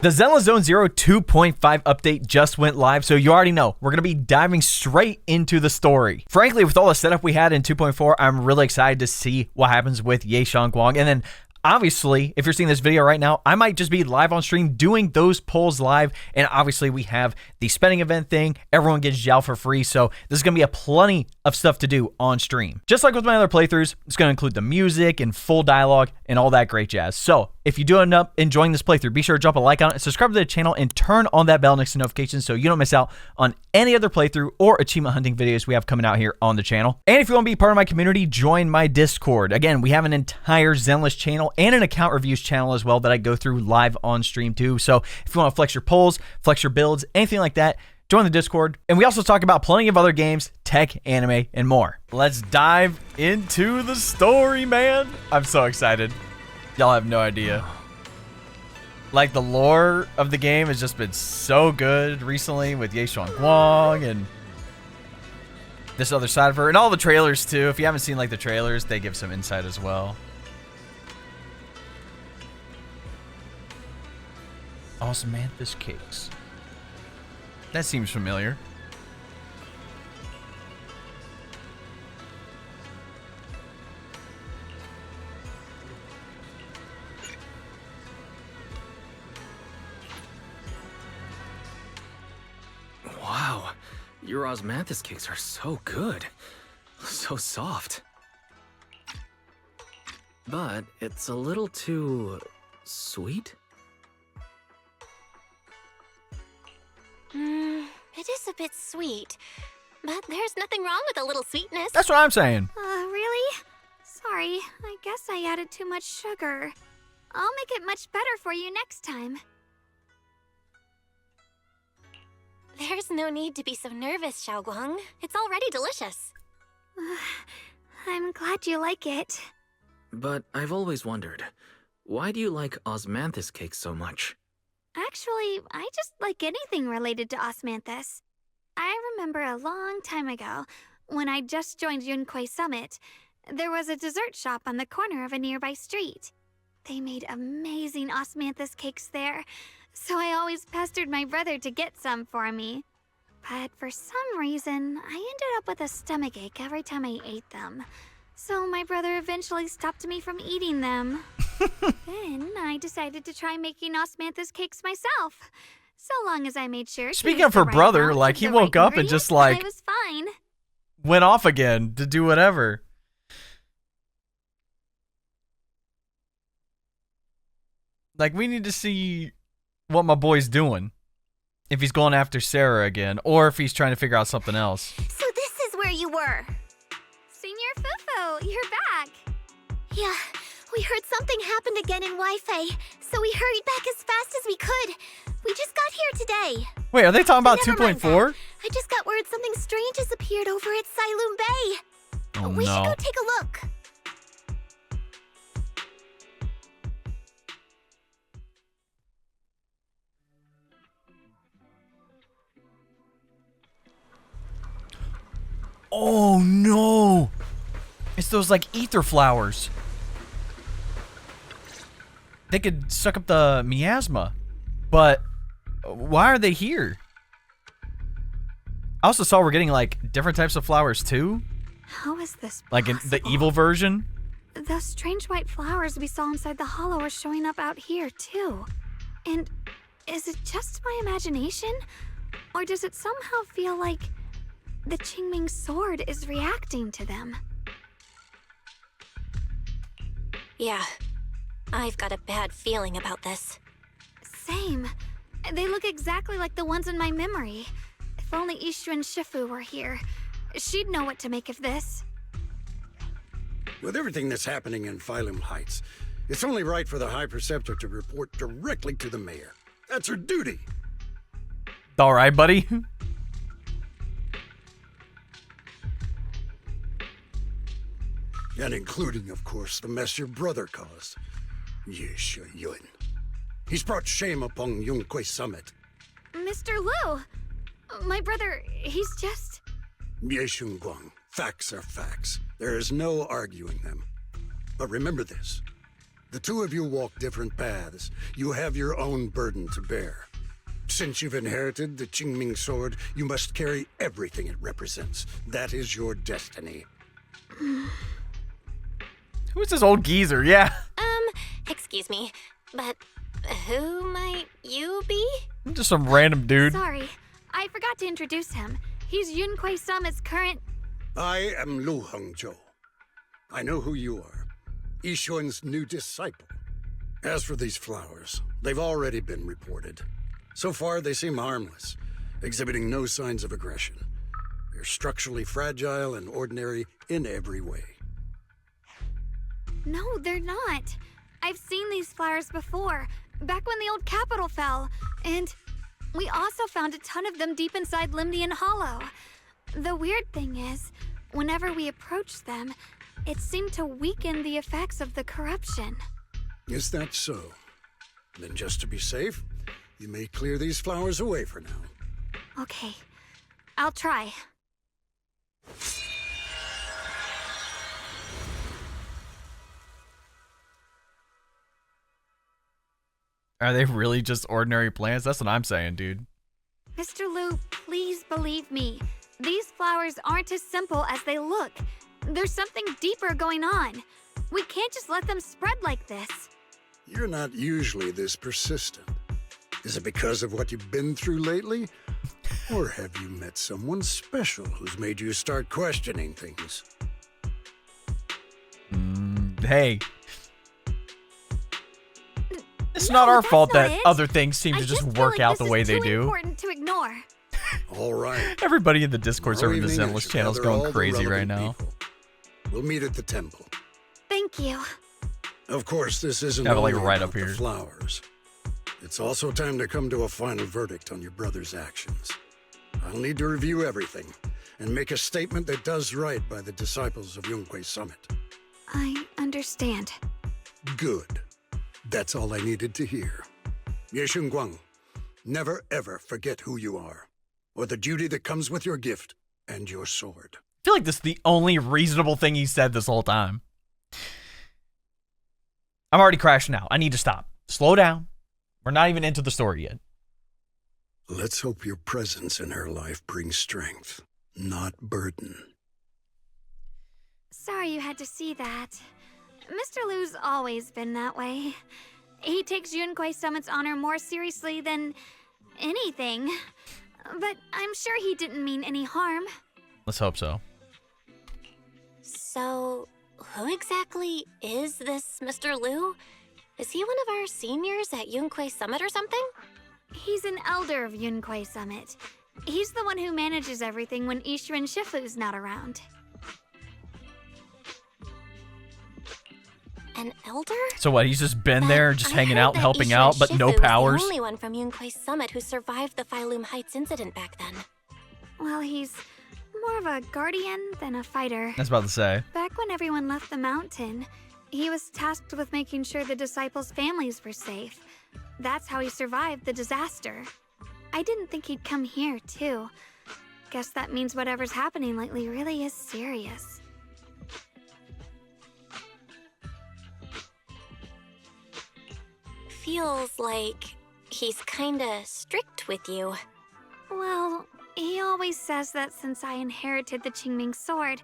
The Zenless Zone Zero 2.5 update just went live, so you already know we're going to be diving straight into the story. Frankly, with all the setup we had in 2.4, I'm really excited to see what happens with Shunguang. And then obviously, if you're seeing this video right now, I might just be live on stream doing those polls live. And obviously, we have the spending event thing. Everyone gets Zhao for free. So this is going to be plenty of stuff to do on stream. Just like with my other playthroughs, it's going to include the music and full dialogue and all that great jazz. So if you do end up enjoying this playthrough, be sure to drop a like on it, and subscribe to the channel, and turn on that bell next to notifications so you don't miss out on any other playthrough or achievement hunting videos we have coming out here on the channel. And if you want to be part of my community, join my Discord. Again, we have an entire Zenless channel and an account reviews channel as well that I go through live on stream too. So if you want to flex your polls, flex your builds, anything like that, join the Discord. And we also talk about plenty of other games, tech, anime, and more. Let's dive into the story, man. I'm so excited. Y'all have no idea. Like, the lore of the game has just been so good recently with Shunguang and this other side of her, and all the trailers too. If you haven't seen like the trailers, they give some insight as well. Osmanthus cakes. That seems familiar. Wow, your osmanthus cakes are so good. So soft. But it's a little too sweet. It is a bit sweet, but there's nothing wrong with a little sweetness. That's what I'm saying. Really? Sorry, I guess I added too much sugar. I'll make it much better for you next time. There's no need to be so nervous, Shunguang. It's already delicious. I'm glad you like it. But I've always wondered, why do you like osmanthus cakes so much? Actually, I just like anything related to osmanthus. I remember a long time ago, when I just joined Yunquay Summit, there was a dessert shop on the corner of a nearby street. They made amazing osmanthus cakes there, so I always pestered my brother to get some for me. But for some reason, I ended up with a stomachache every time I ate them. So my brother eventually stopped me from eating them. Then I decided to try making osmanthus cakes myself. So long as I made sure. Speaking of her brother, like, he woke up and just like I was fine. went off again to do whatever. Like, we need to see what my boy's doing. If he's going after Sarah again, or if he's trying to figure out something else. So this is where you were. Senior Fufu, you're back. Yeah, we heard something happened again in Wi-Fi, so we hurried back as fast as we could. We just got here today. Wait, are they talking about Never mind 2.4? that. I just got word something strange has appeared over at Siloon Bay. Oh, We should no. go take a look. Oh no! It's those like ether flowers. They could suck up the miasma, but why are they here? I also saw we're getting like different types of flowers too. How is this Like in the possible? evil version. Those strange white flowers we saw inside the hollow are showing up out here, too. And is it just my imagination? Or does it somehow feel like the Qingming sword is reacting to them? Yeah, I've got a bad feeling about this. Same. They look exactly like the ones in my memory. If only Ishu and Shifu were here. She'd know what to make of this. With everything that's happening in Phylum Heights, it's only right for the High Preceptor to report directly to the mayor. That's her duty. All right, buddy. And including, of course, the mess your brother caused. Ye Yun. He's brought shame upon Yunquay Summit. Mr. Liu! My brother, he's just... Ye Shunguang. Facts are facts. There is no arguing them. But remember this. The two of you walk different paths. You have your own burden to bear. Since you've inherited the Qingming sword, you must carry everything it represents. That is your destiny. Who's this old geezer? Yeah. Excuse me, but who might you be? I'm just some random dude. Sorry, I forgot to introduce him. He's Yunquei Summit's current... I am Lu Hengzhou. I know who you are. Yixuan's new disciple. As for these flowers, they've already been reported. So far, they seem harmless, exhibiting no signs of aggression. They're structurally fragile and ordinary in every way. No, they're not. I've seen these flowers before, back when the old capital fell. And we also found a ton of them deep inside Limdian Hollow. The weird thing is, whenever we approached them, it seemed to weaken the effects of the corruption. Is that so? Then just to be safe, you may clear these flowers away for now. Okay, I'll try. Are they really just ordinary plants? That's what I'm saying, dude. Mr. Liu, please believe me. These flowers aren't as simple as they look. There's something deeper going on. We can't just let them spread like this. You're not usually this persistent. Is it because of what you've been through lately? Or have you met someone special who's made you start questioning things? Hey. It's No, not our that's fault not that it. other things seem I to just feel work like out this the is way they too do. important to ignore. All right. Everybody in the Discord server in the Tomorrow evening, I Zenless shall channel is gather all going the crazy right relevant now. people. We'll meet at the temple. Thank you. Of course, this isn't Have it, like, only right about up here. the flowers. It's also time to come to a final verdict on your brother's actions. I'll need to review everything and make a statement that does right by the disciples of Yunquei Summit. I understand. Good. That's all I needed to hear. Ye Shunguang, never ever forget who you are, or the duty that comes with your gift and your sword. I feel like this is the only reasonable thing he said this whole time. I'm already crashing out. I need to stop. Slow down. We're not even into the story yet. Let's hope your presence in her life brings strength, not burden. Sorry you had to see that. Mr. Liu's always been that way. He takes Yunquei Summit's honor more seriously than anything. But I'm sure he didn't mean any harm. Let's hope so. So, who exactly is this Mr. Liu? Is he one of our seniors at Yunquei Summit or something? He's an elder of Yunquei Summit. He's the one who manages everything when Ishu and Shifu's not around. An elder? So what, he's just been But there, just I hanging heard out, that helping Ishu out, and but no Shifu powers? was the only one from Yunquei Summit who survived the Phylum Heights incident back then. Well, he's more of a guardian than a fighter. I was about to say. Back when everyone left the mountain, he was tasked with making sure the disciples' families were safe. That's how he survived the disaster. I didn't think he'd come here, too. Guess that means whatever's happening lately really is serious. Feels like he's kinda strict with you. Well, he always says that since I inherited the Qingming sword,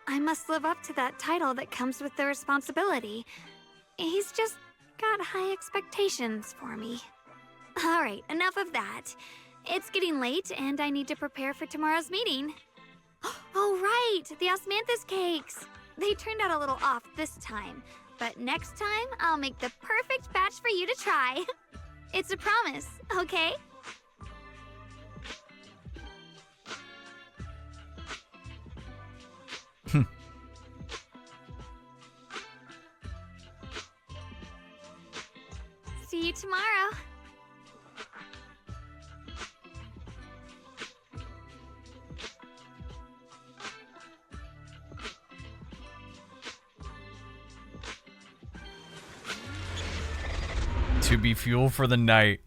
I must live up to that title that comes with the responsibility. He's just got high expectations for me. Alright, enough of that. It's getting late and I need to prepare for tomorrow's meeting. Oh right, the osmanthus cakes! They turned out a little off this time, but next time I'll make the perfect batch for you to try. It's a promise, okay? See you tomorrow. To be fuel for the night.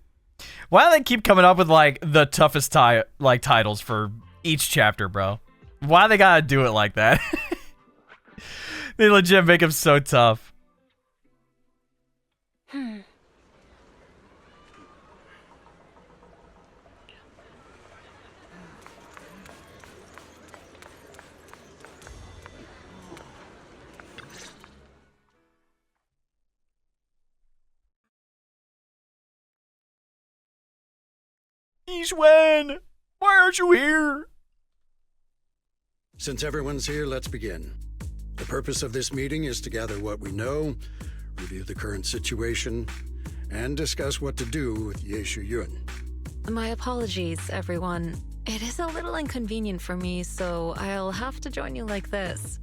Why do they keep coming up with like the toughest titles for each chapter, bro? Why they gotta do it like that? They legit make them so tough. Yixuan, why aren't you here? Since everyone's here, let's begin. The purpose of this meeting is to gather what we know, review the current situation, and discuss what to do with Ye Shuyun. My apologies, everyone. It is a little inconvenient for me, so I'll have to join you like this.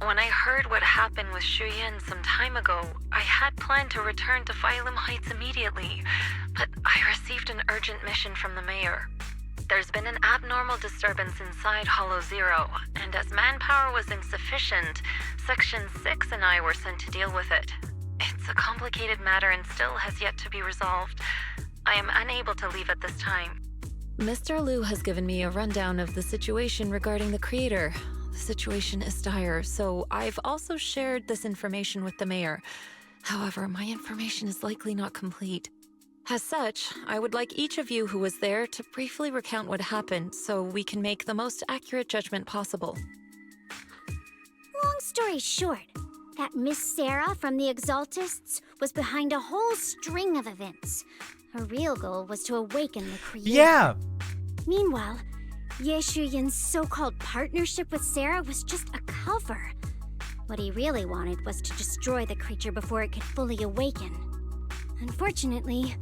When I heard what happened with Shuyan some time ago, I had planned to return to Phylum Heights immediately, but I received an urgent mission from the mayor. There's been an abnormal disturbance inside Hollow Zero, and as manpower was insufficient, Section 6 and I were sent to deal with it. It's a complicated matter and still has yet to be resolved. I am unable to leave at this time. Mr. Liu has given me a rundown of the situation regarding the creator. The situation is dire, so I've also shared this information with the mayor. However, my information is likely not complete. As such, I would like each of you who was there to briefly recount what happened so we can make the most accurate judgment possible. Long story short, that Miss Sarah from the Exaltists was behind a whole string of events. Her real goal was to awaken the creator. Yeah. Meanwhile, Ye Shuyin's so-called partnership with Sarah was just a cover. What he really wanted was to destroy the creature before it could fully awaken. Unfortunately,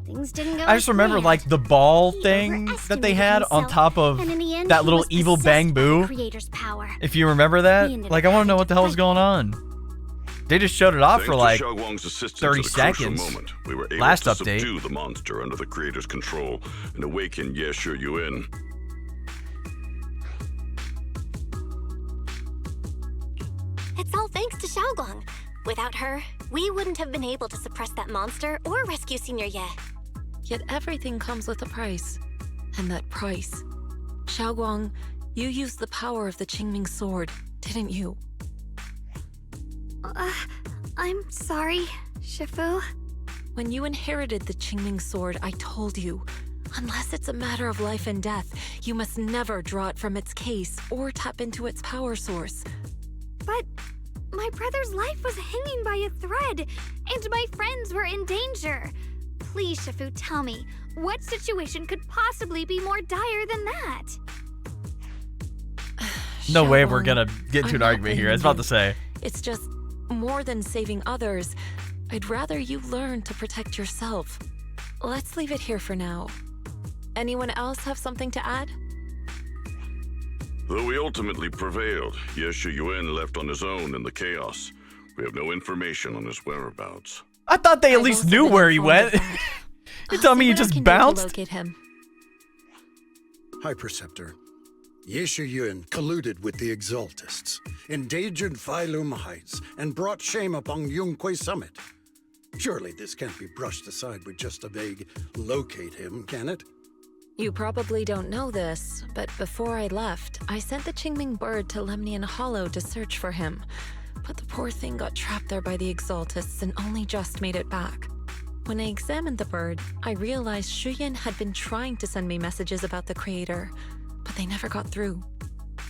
things didn't go I just as remember planned. like the ball He thing that they overestimated had on himself, top of and in the end, that he little was evil possessed Bang by the Boo. Creator's power. If you remember that, He ended like I up want to know having what the to hell was fight going on. They just showed it off for like Thanks to Shunguang's assistance 30 at a crucial seconds. moment, we were able Last to update. subdue the monster under the creator's control and awaken Ye Shuyun. It's all thanks to Shunguang. Without her, we wouldn't have been able to suppress that monster or rescue Senior Ye. Yet everything comes with a price. And that price... Shunguang, you used the power of the Qingming sword, didn't you? I'm sorry, Shifu. When you inherited the Qingming sword, I told you, unless it's a matter of life and death, you must never draw it from its case or tap into its power source. But my brother's life was hanging by a thread, and my friends were in danger. Please, Shifu, tell me, what situation could possibly be more dire than that? No way we're Shunguang, gonna get into I'm an not argument here. I was blaming about to say. It's just, more than saving others, I'd rather you learn to protect yourself. Let's leave it here for now. Anyone else have something to add? Though we ultimately prevailed, Ye Shuyun left on his own in the chaos. We have no information on his whereabouts. I thought they at I've least also knew been where he informed went. of that. You I'll tell me see he what I just can do to bounced? locate him. High Preceptor, Ye Shuyun colluded with the Exaltists, endangered Phylum Heights, and brought shame upon Yunquay Summit. Surely this can't be brushed aside with just a vague locate him, can it? You probably don't know this, but before I left, I sent the Qingming bird to Lemnian Hollow to search for him. But the poor thing got trapped there by the Exaltists and only just made it back. When I examined the bird, I realized Shuyan had been trying to send me messages about the creator, but they never got through.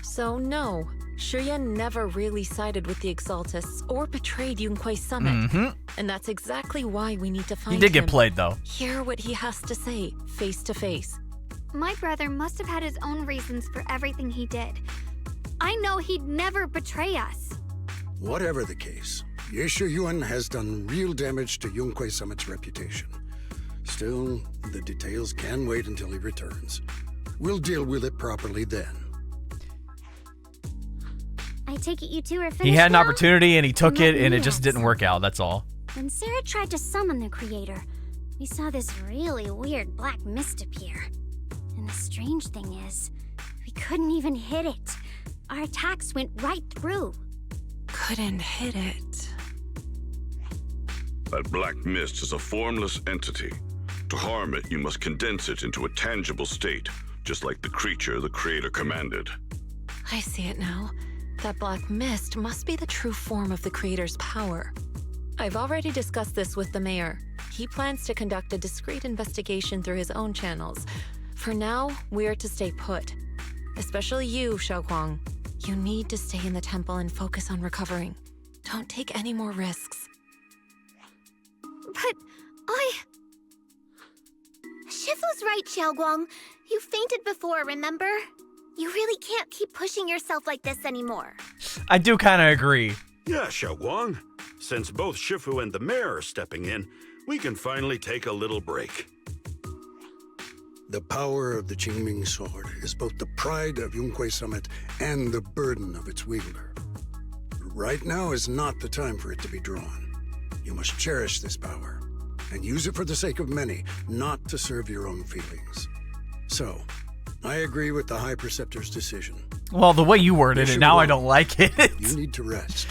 So no, Shuyan never really sided with the Exaltists or betrayed Yunquay Summit. And that's exactly why we need to find He him. did get played though. Hear what he has to say, face to face. My brother must have had his own reasons for everything he did. I know he'd never betray us. Whatever the case, Ye Shuyun has done real damage to Yunquay Summit's reputation. Still, the details can wait until he returns. We'll deal with it properly then. I take it you two are finished He had an now? opportunity and he took Let it and me it just answer. didn't work out. That's all. When Sarah tried to summon the creator, we saw this really weird black mist appear. And the strange thing is, we couldn't even hit it. Our attacks went right through. Couldn't hit it. That black mist is a formless entity. To harm it, you must condense it into a tangible state, just like the creature the creator commanded. I see it now. That black mist must be the true form of the creator's power. I've already discussed this with the mayor. He plans to conduct a discreet investigation through his own channels. For now, we're to stay put. Especially you, Shunguang. You need to stay in the temple and focus on recovering. Don't take any more risks. But Shifu! Shifu's right, Xiaoguang. You fainted before, remember? You really can't keep pushing yourself like this anymore. I do kind of agree. Yeah, Shunguang. Since both Shifu and the mayor are stepping in, we can finally take a little break. The power of the Qingming sword is both the pride of Yunhui Summit and the burden of its wielder. Right now is not the time for it to be drawn. You must cherish this power and use it for the sake of many, not to serve your own feelings. So, I agree with the High Preceptor's decision. Well, the way you worded it, now I don't like it. You need to rest.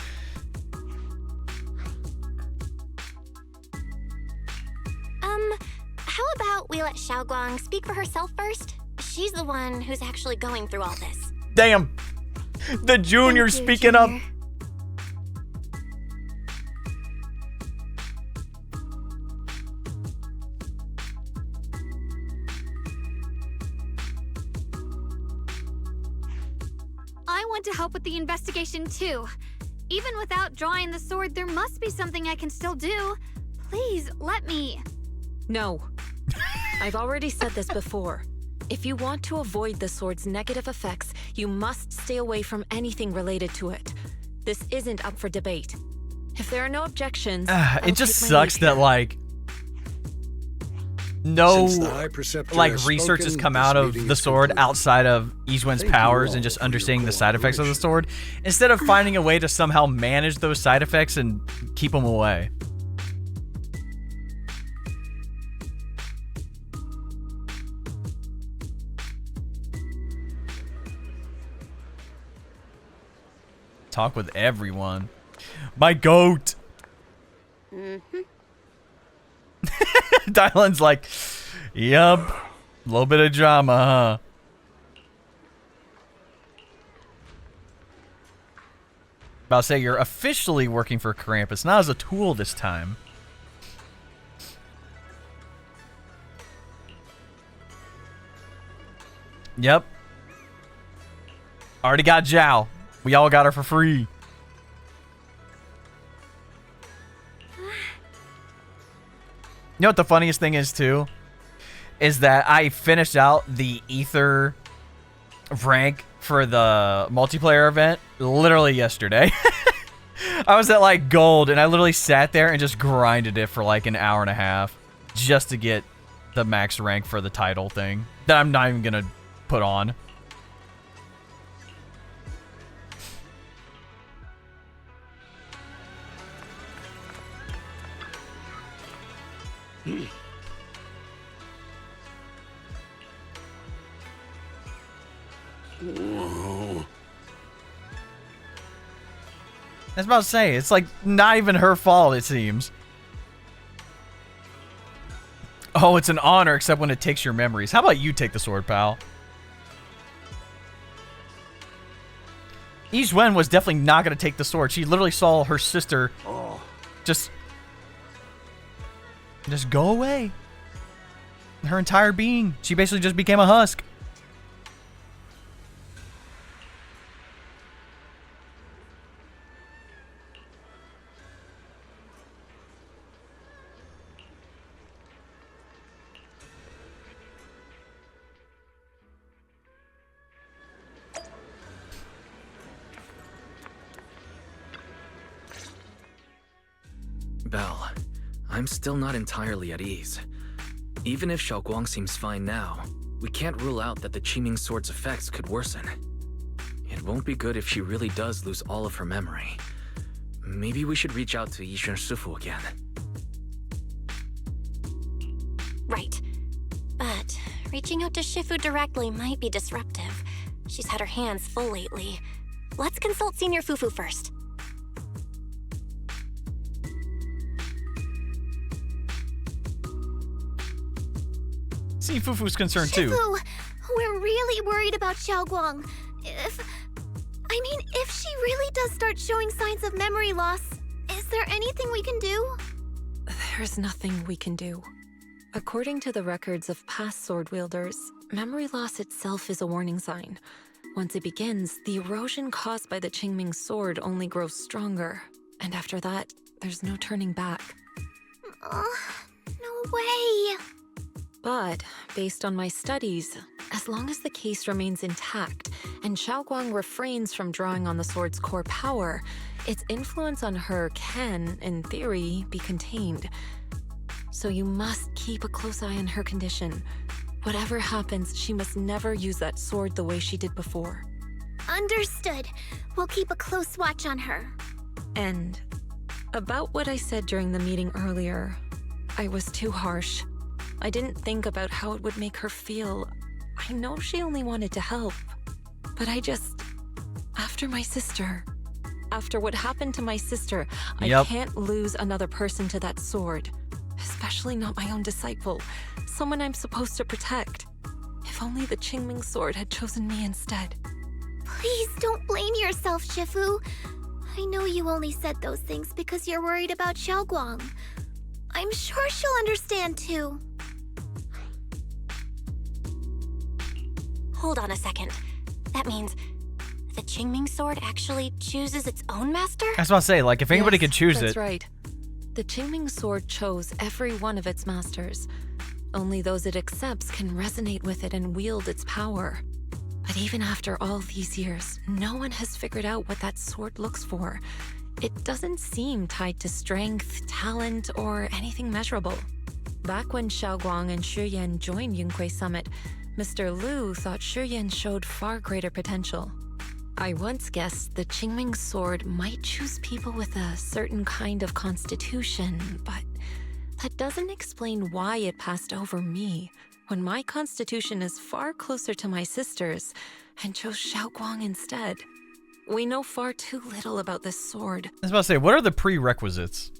How about we let Xiaoguang speak for herself first? She's the one who's actually going through all this. Damn. The junior Thank you, speaking up. Junior. I want to help with the investigation too. Even without drawing the sword, there must be something I can still do. Please, let me. No. I've already said this before. If you want to avoid the sword's negative effects, you must stay away from anything related to it. This isn't up for debate. If there are no objections, It just sucks that, like, no, Since the High Preceptor like, has research has spoken, come this out of meeting the is sword concluded. outside of Yizhuan's Thank you powers all and just for your understanding the side effects of the cooperation. sword, instead of finding a way to somehow manage those side effects and keep them away. Talk with everyone. My goat. Dylan's like, yup. A little bit of drama, huh? About to say, you're officially working for Krampus, not as a tool this time. Yep. Already got Zhao. We all got her for free. You know what the funniest thing is, too? Is that I finished out the Ether rank for the multiplayer event literally yesterday. I was at, like, gold, and I literally sat there and just grinded it for, like, an hour and a half just to get the max rank for the title thing that I'm not even gonna put on. Whoa. I was about to say, it's like not even her fault, it seems. Oh, it's an honor, except when it takes your memories. How about you take the sword, pal? Yizhuan was definitely not going to take the sword. She literally saw her sister just go away. Her entire being. She basically just became a husk. Belle, I'm still not entirely at ease. Even if Xiaoguang seems fine now, we can't rule out that the Qiming Sword's effects could worsen. It won't be good if she really does lose all of her memory. Maybe we should reach out to Yishun Shifu again. Right. But reaching out to Shifu directly might be disruptive. She's had her hands full lately. Let's consult Senior Fufu first. See, Fufu's concerned too. Shifu, we're really worried about Xiaoguang. If she really does start showing signs of memory loss, is there anything we can do? There's nothing we can do. According to the records of past sword wielders, memory loss itself is a warning sign. Once it begins, the erosion caused by the Qingming sword only grows stronger. And after that, there's no turning back. No way. But based on my studies, as long as the case remains intact and Shunguang refrains from drawing on the sword's core power, its influence on her can, in theory, be contained. So you must keep a close eye on her condition. Whatever happens, she must never use that sword the way she did before. Understood. We'll keep a close watch on her. And about what I said during the meeting earlier, I was too harsh. I didn't think about how it would make her feel. I know she only wanted to help, but after my sister, after what happened to my sister, I can't lose another person to that sword, especially not my own disciple, someone I'm supposed to protect. If only the Qingming sword had chosen me instead. Please don't blame yourself, Shifu. I know you only said those things because you're worried about Shunguang. I'm sure she'll understand too. Hold on a second. That means the Qingming sword actually chooses its own master? I was about to say, like, if anybody could choose that's it. Right. The Qingming sword chose every one of its masters. Only those it accepts can resonate with it and wield its power. But even after all these years, no one has figured out what that sword looks for. It doesn't seem tied to strength, talent, or anything measurable. Back when Shunguang and Shiyan joined Yunquei Summit, Mr. Liu thought Shiyan showed far greater potential. I once guessed the Qingming sword might choose people with a certain kind of constitution, but that doesn't explain why it passed over me, when my constitution is far closer to my sister's, and chose Shunguang instead. We know far too little about this sword. I was about to say, what are the prerequisites?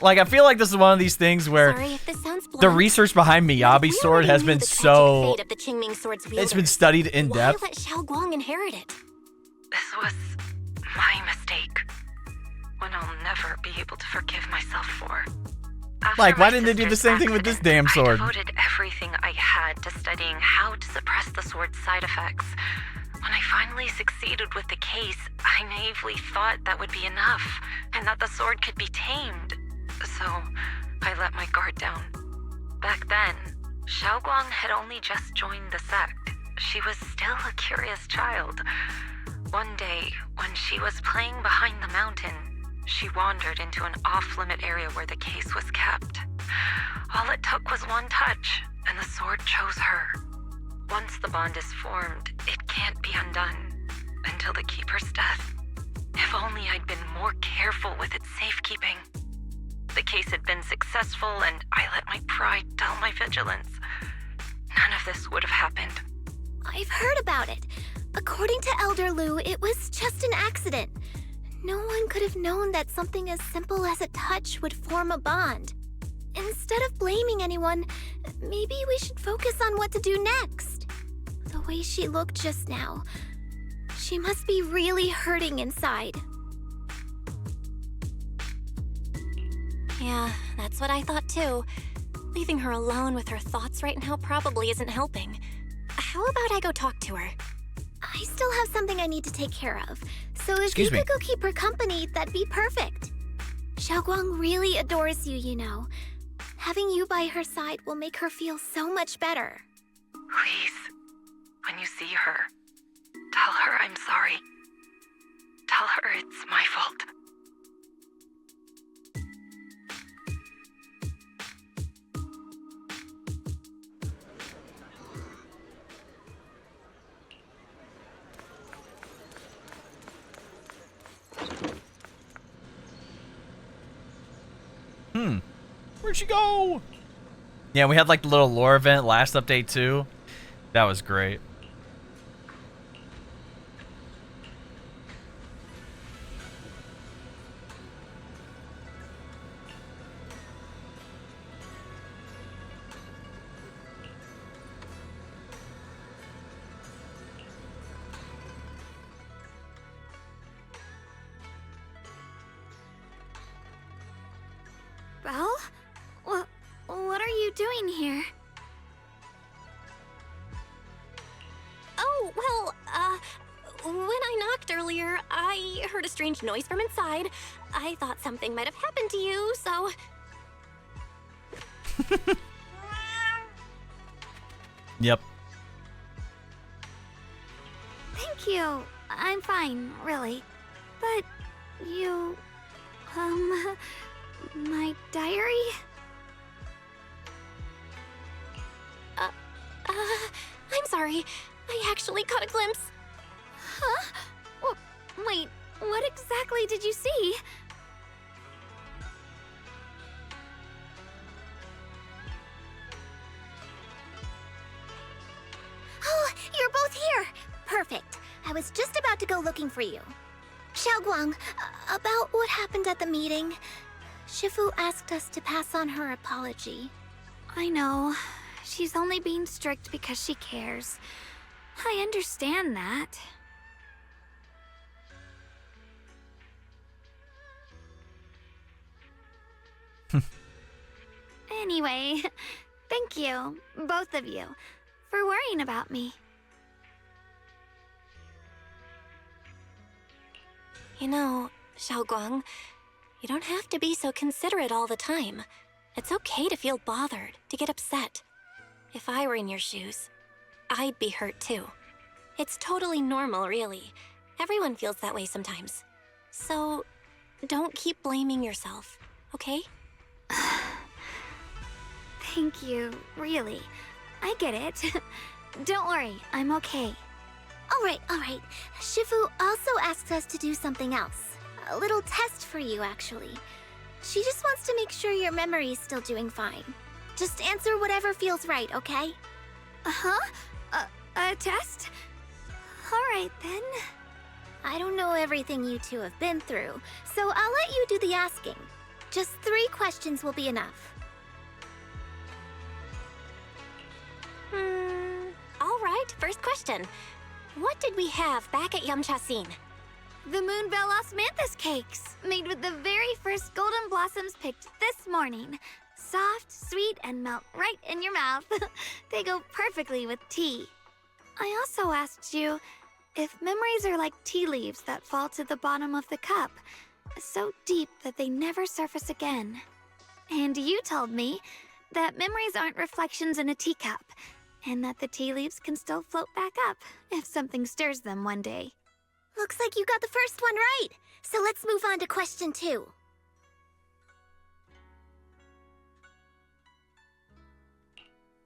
Like, I feel like this is one of these things where Sorry if this sounds blunt, the research behind Miyabi's sword has been so... fate of the Qingming sword's It's been wielder. studied in Why depth. let Shunguang inherit it? This was my mistake. One I'll never be able to forgive myself for. Like, why didn't they do the same thing with this damn sword? I devoted everything I had to studying how to suppress the sword's side effects. When I finally succeeded with the case, I naively thought that would be enough, and that the sword could be tamed. So, I let my guard down. Back then, Shunguang had only just joined the sect. She was still a curious child. One day, when she was playing behind the mountain, she wandered into an off-limit area where the case was kept. All it took was one touch, and the sword chose her. Once the bond is formed, it can't be undone until the keeper's death. If only I'd been more careful with its safekeeping. The case had been successful, and I let my pride dull my vigilance. None of this would have happened. I've heard about it. According to Elder Liu, it was just an accident. No one could have known that something as simple as a touch would form a bond. Instead of blaming anyone, maybe we should focus on what to do next. The way she looked just now, she must be really hurting inside. Yeah, that's what I thought too. Leaving her alone with her thoughts right now probably isn't helping. How about I go talk to her? I still have something I need to take care of, so if Excuse you me. could go keep her company, that'd be perfect. Shunguang really adores you, you know. Having you by her side will make her feel so much better. Please, when you see her, tell her I'm sorry. Tell her it's my fault. Where'd she go? Yeah, we had like the little lore event last update too. That was great. Belle? What are you doing here? Oh, well, when I knocked earlier, I heard a strange noise from inside. I thought something might have happened to you, so... Yep. Thank you. I'm fine, really. But you... my diary? I'm sorry. I actually caught a glimpse. Huh? Wait, what exactly did you see? Oh, you're both here! Perfect. I was just about to go looking for you. Shunguang, about what happened at the meeting. Shifu asked us to pass on her apology. I know. She's only being strict because she cares. I understand that. Anyway, thank you, both of you, for worrying about me. You know, Xiaoguang, you don't have to be so considerate all the time. It's okay to feel bothered, to get upset. If I were in your shoes, I'd be hurt too. It's totally normal, really. Everyone feels that way sometimes. So, don't keep blaming yourself, okay? Thank you, really. I get it. Don't worry, I'm okay. All right. Shifu also asked us to do something else. A little test for you, actually. She just wants to make sure your memory's still doing fine. Just answer whatever feels right, okay? Uh-huh? A test? Alright then. I don't know everything you two have been through, so I'll let you do the asking. Just 3 questions will be enough. Alright, first question. What did we have back at Yamcha-sin? The Moonbell Osmanthus cakes, made with the very first golden blossoms picked this morning. Soft, sweet, and melt right in your mouth. They go perfectly with tea. I also asked you if memories are like tea leaves that fall to the bottom of the cup, so deep that they never surface again. And you told me that memories aren't reflections in a teacup, and that the tea leaves can still float back up if something stirs them one day. Looks like you got the first one right. So let's move on to question 2.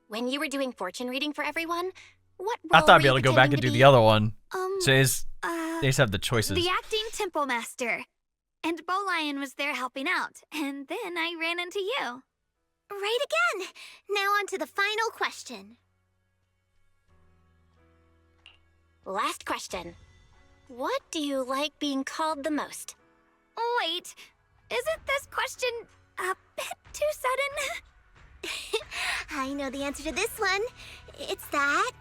When you were doing fortune reading for everyone, what I role thought I'd were be you able to go back pretending and do to the be? other one. So they just have the choices. The acting temple master. And Bowlion was there helping out, and then I ran into you. Right again. Now on to the final question. Last question. What do you like being called the most? Wait, isn't this question a bit too sudden? I know the answer to this one. It's that.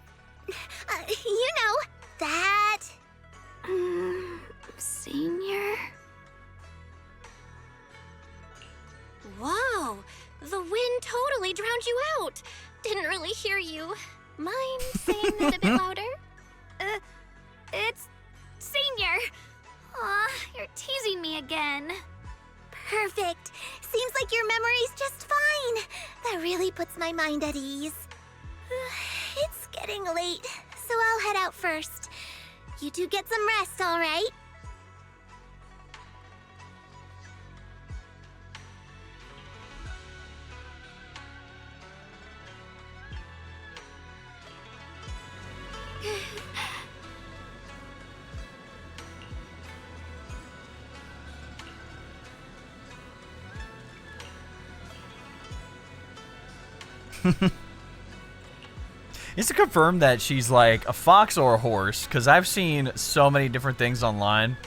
You know, that. Senior? Whoa, the wind totally drowned you out. Didn't really hear you. Mind saying it a bit louder? It's Senior. Aw, you're teasing me again. Perfect. Seems like your memory's just fine. That really puts my mind at ease. It's getting late, so I'll head out first. You two get some rest, all right? Is to confirm that she's like a fox or a horse, because I've seen so many different things online.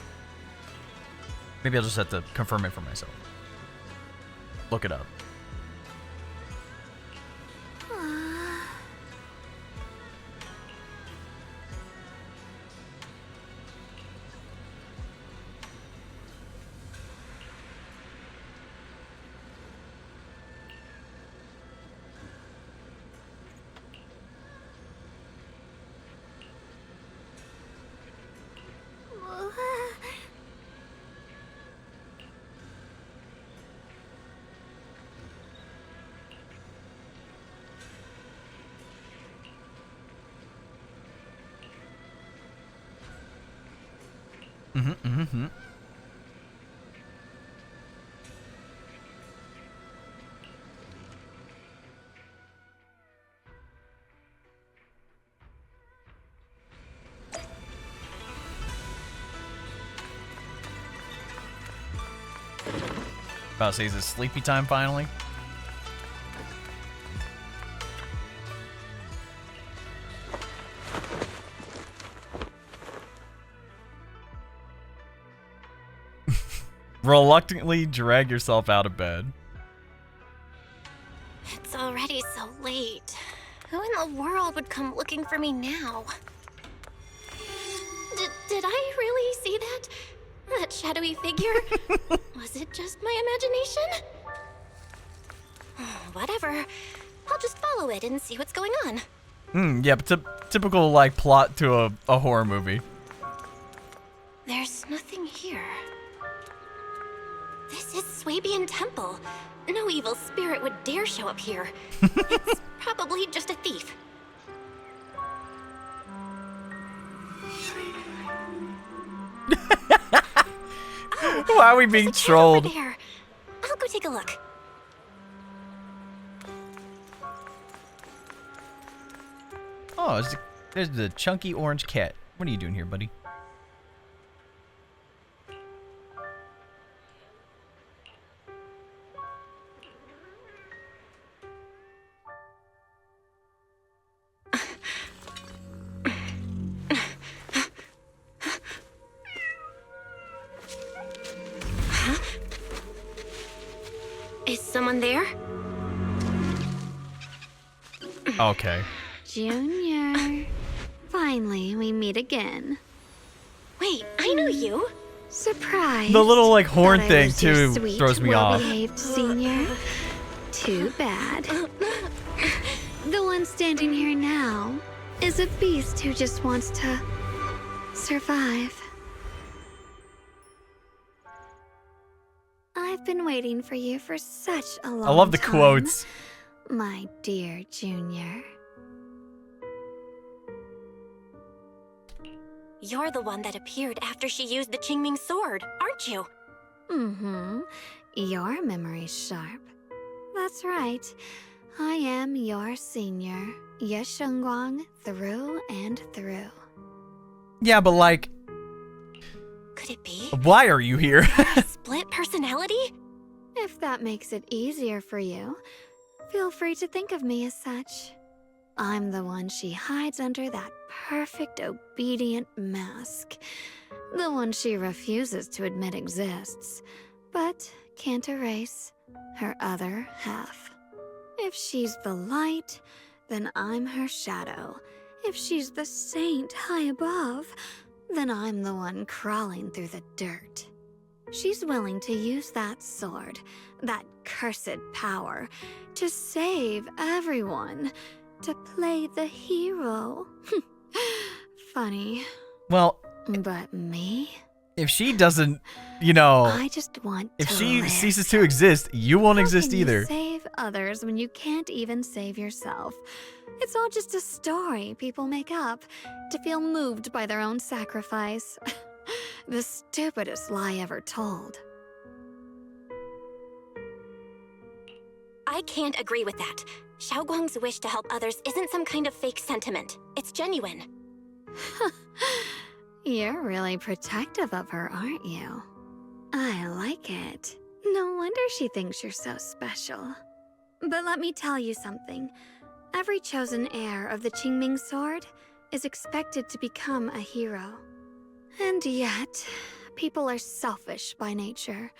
Maybe I'll just have to confirm it for myself. Look it up. About to say, is it sleepy time finally? Reluctantly drag yourself out of bed. It's already so late. Who in the world would come looking for me now? Did I really see that? That shadowy figure? Was it just my imagination? Whatever. I'll just follow it and see what's going on. Yeah, but typical, like, plot to a horror movie. There's nothing here. This is Swabian Temple. No evil spirit would dare show up here. It's probably just a thief. Why are we being trolled? Over there. I'll go take a look. Oh, there's the chunky orange cat. What are you doing here, buddy? Is someone there? Okay. Junior. Finally, we meet again. Wait, I know you. Surprise. The little, like, horn Thought I thing, was your too, sweet, throws me off. well-behaved senior. Too bad. The one standing here now is a beast who just wants to survive. I've been waiting for you for such a long time. I love the quotes. My dear Junior. You're the one that appeared after she used the Qingming sword, aren't you? Mm-hmm. Your memory's sharp. That's right. I am your senior, Ye Shunguang, through and through. Yeah, but, like, Could it be? why are you here? Split personality? If that makes it easier for you, feel free to think of me as such. I'm the one she hides under that perfect obedient mask. The one she refuses to admit exists, but can't erase her other half. If she's the light, then I'm her shadow. If she's the saint high above, then I'm the one crawling through the dirt. She's willing to use that sword, that cursed power, to save everyone, to play the hero. Funny. Well, But me? if she doesn't, you know, I just want if to she live. ceases to exist, you won't How exist can either. You save others when you can't even save yourself. It's all just a story people make up to feel moved by their own sacrifice. The stupidest lie ever told. I can't agree with that. Xiaoguang's wish to help others isn't some kind of fake sentiment. It's genuine. You're really protective of her, aren't you? I like it. No wonder she thinks you're so special. But let me tell you something. Every chosen heir of the Qingming sword is expected to become a hero. And yet, people are selfish by nature.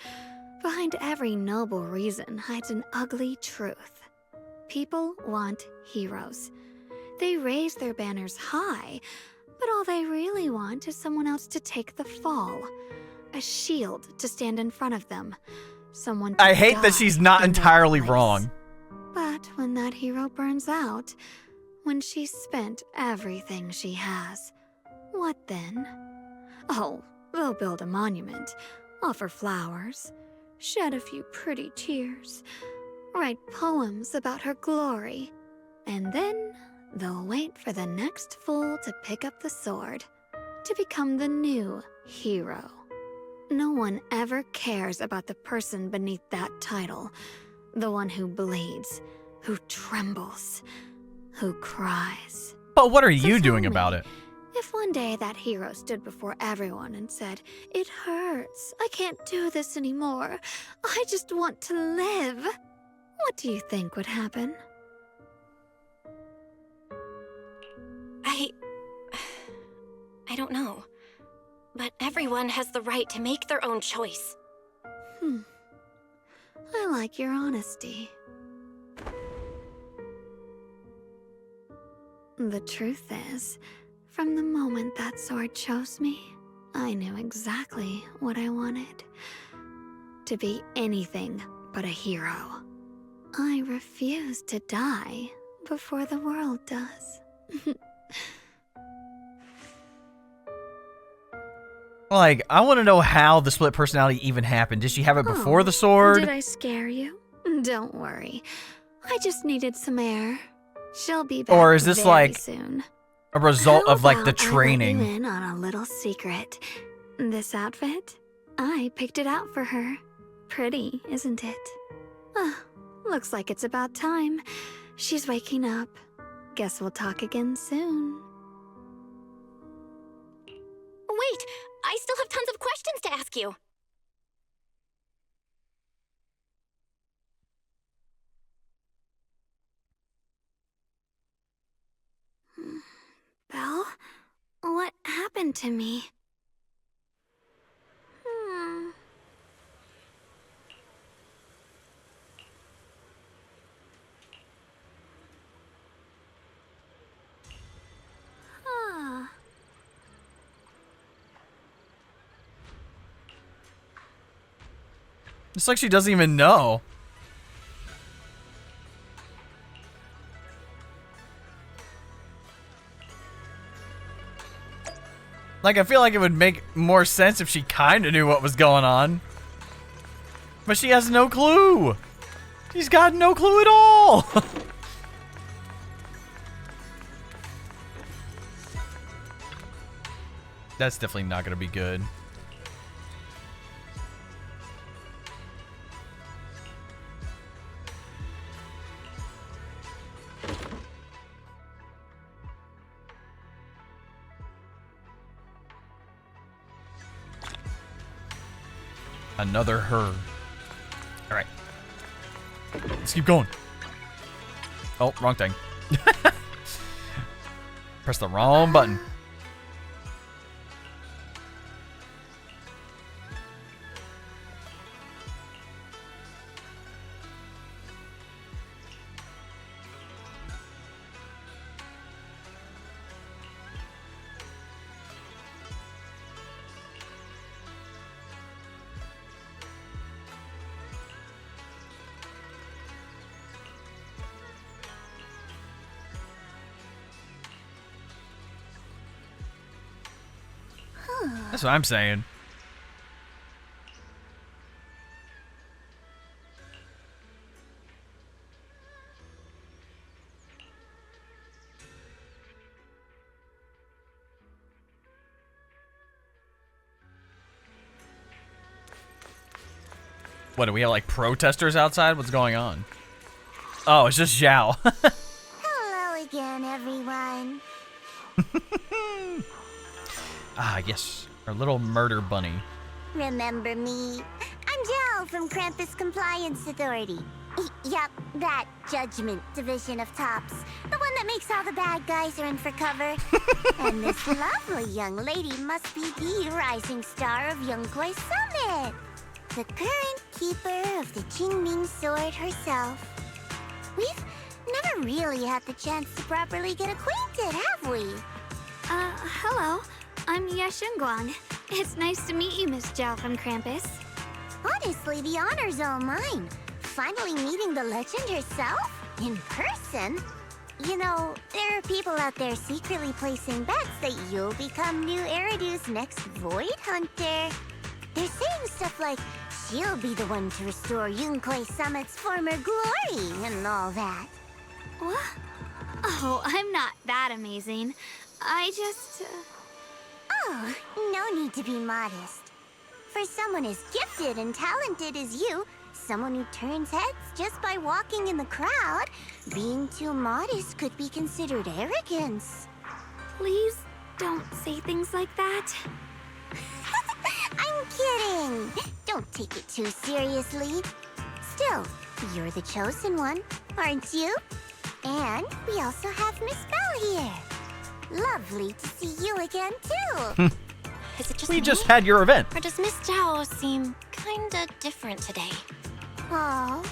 Behind every noble reason hides an ugly truth. People want heroes. They raise their banners high, but all they really want is someone else to take the fall. A shield to stand in front of them. Someone to I hate that she's not in their entirely place. wrong. But when that hero burns out, when she's spent everything she has, what then? Oh, they'll build a monument, offer flowers, shed a few pretty tears, write poems about her glory, and then they'll wait for the next fool to pick up the sword, to become the new hero. No one ever cares about the person beneath that title. The one who bleeds, who trembles, who cries. But what are So you tell doing me, about it? If one day that hero stood before everyone and said, "It hurts, I can't do this anymore, I just want to live," what do you think would happen? I don't know. But everyone has the right to make their own choice. I like your honesty. The truth is, from the moment that sword chose me, I knew exactly what I wanted. To be anything but a hero. I refuse to die before the world does. Like, I want to know how the split personality even happened. Did she have it before the sword? Did I scare you? Don't worry. I just needed some air. She'll be back Or is this very like soon. a result How of like the about I let training? you in on a little secret. This outfit, I picked it out for her. Pretty, isn't it? Looks like it's about time. She's waking up. Guess we'll talk again soon. Wait, I still have tons of questions to ask you. Belle? What happened to me? It's like she doesn't even know. Like, I feel like it would make more sense if she kind of knew what was going on. But she has no clue. She's got no clue at all. That's definitely not going to be good. Another her. All right. Let's keep going. Oh, wrong thing. Press the wrong button. That's what I'm saying. What, do we have like protesters outside? What's going on? Oh, it's just Zhao. Hello again, everyone. Ah, yes. Our little murder bunny. Remember me? I'm Zhao from Krampus Compliance Authority. Yup, that Judgment Division of Tops. The one that makes all the bad guys are in for cover. And this lovely young lady must be the rising star of Yunkwei Summit. The current keeper of the Qingming sword herself. We've never really had the chance to properly get acquainted, have we? Hello. I'm Shunguang. It's nice to meet you, Miss Zhao from Krampus. Honestly, the honor's all mine. Finally meeting the legend herself? In person? You know, there are people out there secretly placing bets that you'll become new Eridu's next Void Hunter. They're saying stuff like, she'll be the one to restore Yunkwei Summit's former glory and all that. What? Oh, I'm not that amazing. I just... Oh, no need to be modest. For someone as gifted and talented as you, someone who turns heads just by walking in the crowd, being too modest could be considered arrogance. Please don't say things like that. I'm kidding! Don't take it too seriously. Still, you're the chosen one, aren't you? And we also have Miss Belle here. Lovely to see you again, too. Is it just We me? just had your event. Or does Miss Zhao seem kinda different today? Oh,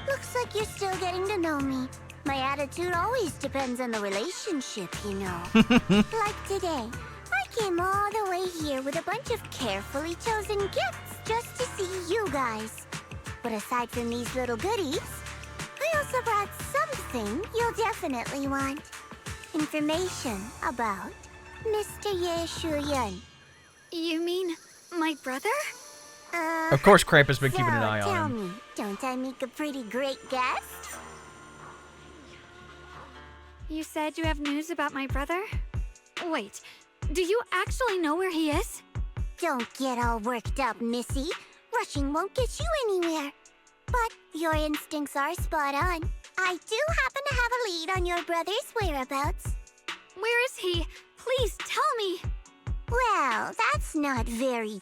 looks like you're still getting to know me. My attitude always depends on the relationship, you know. Like today, I came all the way here with a bunch of carefully chosen gifts just to see you guys. But aside from these little goodies, I also brought something you'll definitely want. Information about Mr. Ye Shuyun. You mean my brother? Of course, Cramp has been So, keeping an eye tell on him. me, don't I make a pretty great guest? You said you have news about my brother? Wait, do you actually know where he is? Don't get all worked up, Missy. Rushing won't get you anywhere. But your instincts are spot on. I do happen to have a lead on your brother's whereabouts. Where is he? Please tell me. Well, that's not very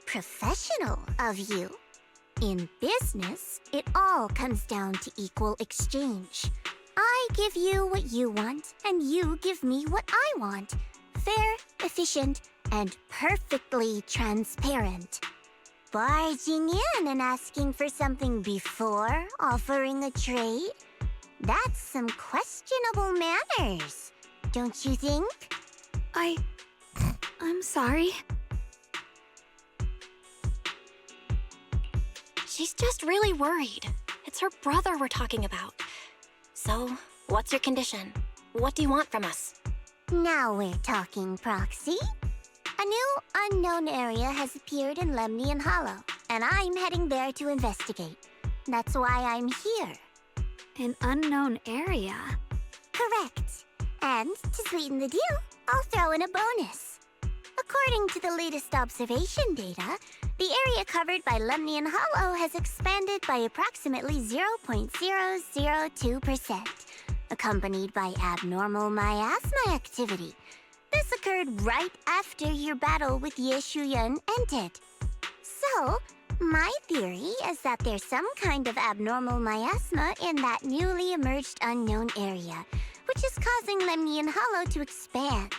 professional of you. In business, it all comes down to equal exchange. I give you what you want, and you give me what I want. Fair, efficient, and perfectly transparent. Barging in and asking for something before offering a trade? That's some questionable manners, don't you think? I'm sorry. She's just really worried. It's her brother we're talking about. So, what's your condition? What do you want from us? Now we're talking, Proxy. A new unknown area has appeared in Lemnian Hollow, and I'm heading there to investigate. That's why I'm here. An unknown area? Correct. And to sweeten the deal, I'll throw in a bonus. According to the latest observation data, the area covered by Lemnian Hollow has expanded by approximately 0.002%, accompanied by abnormal miasma activity. This occurred right after your battle with Ye Shuyun ended. So, my theory is that there's some kind of abnormal miasma in that newly emerged unknown area, which is causing Lemnian Hollow to expand.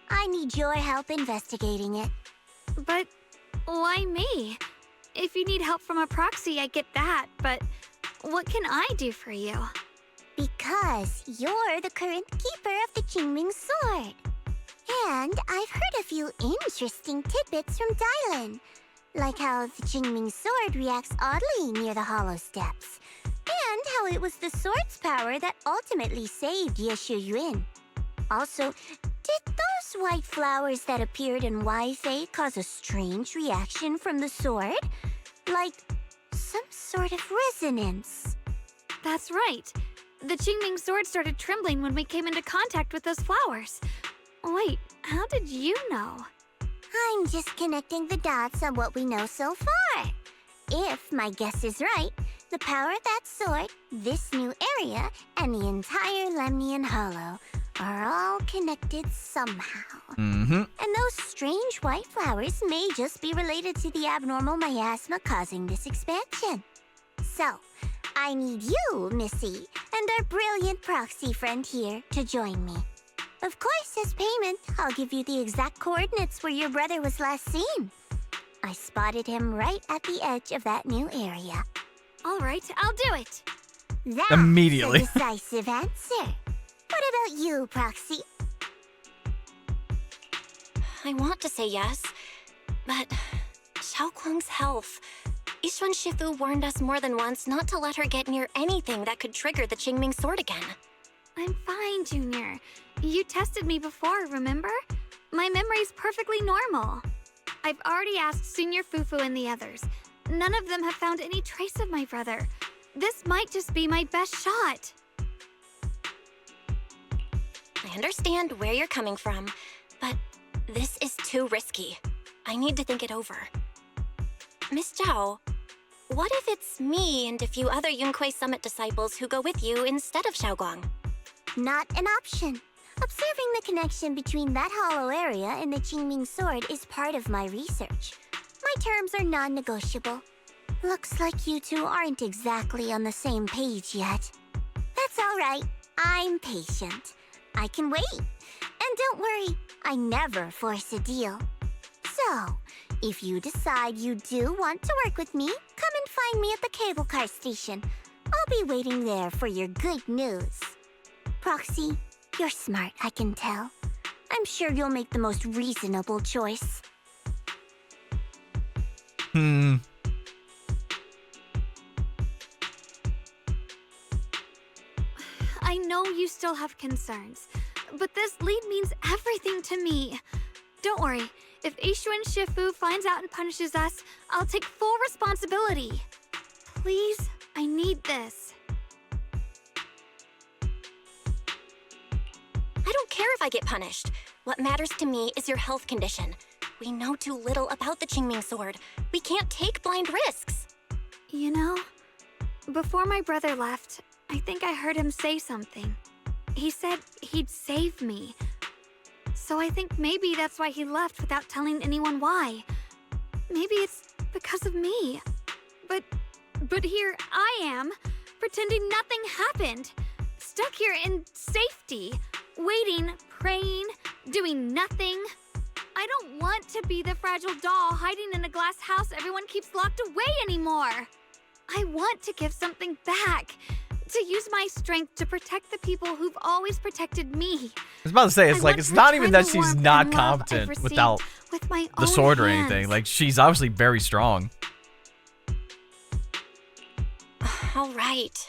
I need your help investigating it. But why me? If you need help from a proxy, I get that, but what can I do for you? Because you're the current keeper of the Qingming Sword. And I've heard a few interesting tidbits from Dylan, like how the Qingming Sword reacts oddly near the Hollow Steps, and how it was the sword's power that ultimately saved Ye Shuyun. Also, did those white flowers that appeared in Weifei cause a strange reaction from the sword? Like some sort of resonance. That's right. The Qingming sword started trembling when we came into contact with those flowers. Wait, how did you know? I'm just connecting the dots on what we know so far. If my guess is right, the power of that sword, this new area, and the entire Lemnian Hollow are all connected somehow. And those strange white flowers may just be related to the abnormal miasma causing this expansion. So, I need you, Missy, and our brilliant proxy friend here to join me. Of course, as payment, I'll give you the exact coordinates where your brother was last seen. I spotted him right at the edge of that new area. All right, I'll do it. That's Immediately. a decisive answer. What about you, Proxy? I want to say yes, but Xiaoguang's health. Yishuan Shifu warned us more than once not to let her get near anything that could trigger the Qingming sword again. I'm fine, Junior. You tested me before, remember? My memory's perfectly normal. I've already asked Senior Fufu and the others. None of them have found any trace of my brother. This might just be my best shot. I understand where you're coming from, but This is too risky. I need to think it over. Miss Zhao, what if it's me and a few other Yunquei Summit disciples who go with you instead of Shunguang? Not an option. Observing the connection between that hollow area and the Qingming sword is part of my research. My terms are non-negotiable. Looks like you two aren't exactly on the same page yet. That's all right. I'm patient. I can wait. And don't worry, I never force a deal. So, if you decide you do want to work with me, come and find me at the cable car station. I'll be waiting there for your good news. Proxy, you're smart, I can tell. I'm sure you'll make the most reasonable choice. I know you still have concerns, but this lead means everything to me. Don't worry, if Ishuan Shifu finds out and punishes us, I'll take full responsibility. Please, I need this. I don't care if I get punished. What matters to me is your health condition. We know too little about the Qingming sword. We can't take blind risks. You know, before my brother left, I think I heard him say something. He said he'd save me. So I think maybe that's why he left without telling anyone why. Maybe it's because of me. But here I am, pretending nothing happened. Stuck here in safety, waiting, praying, doing nothing. I don't want to be the fragile doll hiding in a glass house everyone keeps locked away anymore. I want to give something back. To use my strength to protect the people who've always protected me. I was about to say, it's like, it's not even that she's not warmth and love I've competent received without with my the own sword or hands. anything. Like, she's obviously very strong. All right.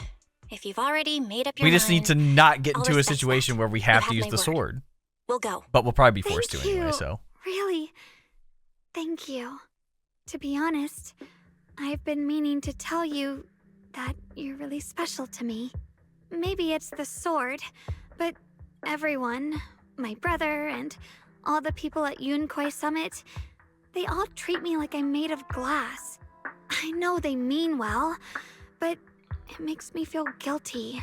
If you've already made up your We just need to not get I'll into a respect situation that. where we You have have to use my the word. sword. We'll go. But we'll probably be forced Thank to anyway, you. so. Really? Thank you. To be honest, I've been meaning to tell you that you're really special to me. Maybe it's the sword, but everyone, my brother and all the people at Yunquei Summit, they all treat me like I'm made of glass. I know they mean well, but it makes me feel guilty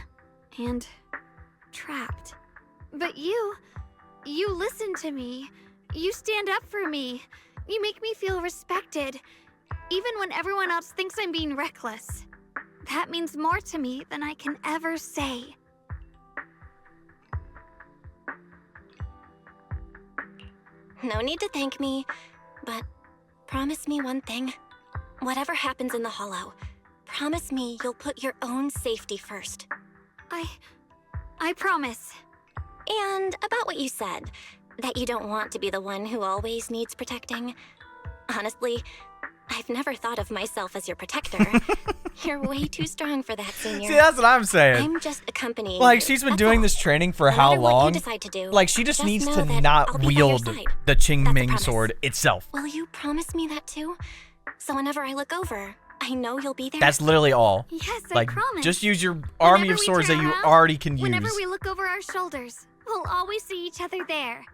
and trapped. But you listen to me. You stand up for me. You make me feel respected, even when everyone else thinks I'm being reckless. That means more to me than I can ever say. No need to thank me, but promise me one thing. Whatever happens in the Hollow, promise me you'll put your own safety first. I promise. And about what you said, that you don't want to be the one who always needs protecting. Honestly, I've never thought of myself as your protector. You're way too strong for that, Senior. See, that's what I'm saying. I'm just accompanying Like, you, she's been that's doing all. this training for No how matter what you long? decide to do, Like, she just needs know to that I'll not be by your wield side. the That's a Qingming promise. sword itself. Will you promise me that too? So whenever I look over, I know you'll be there. That's literally all. Yes, I Like, promise. just use your army Whenever of we swords that turn you around, already can use. Whenever we look over our shoulders, we'll always see each other there.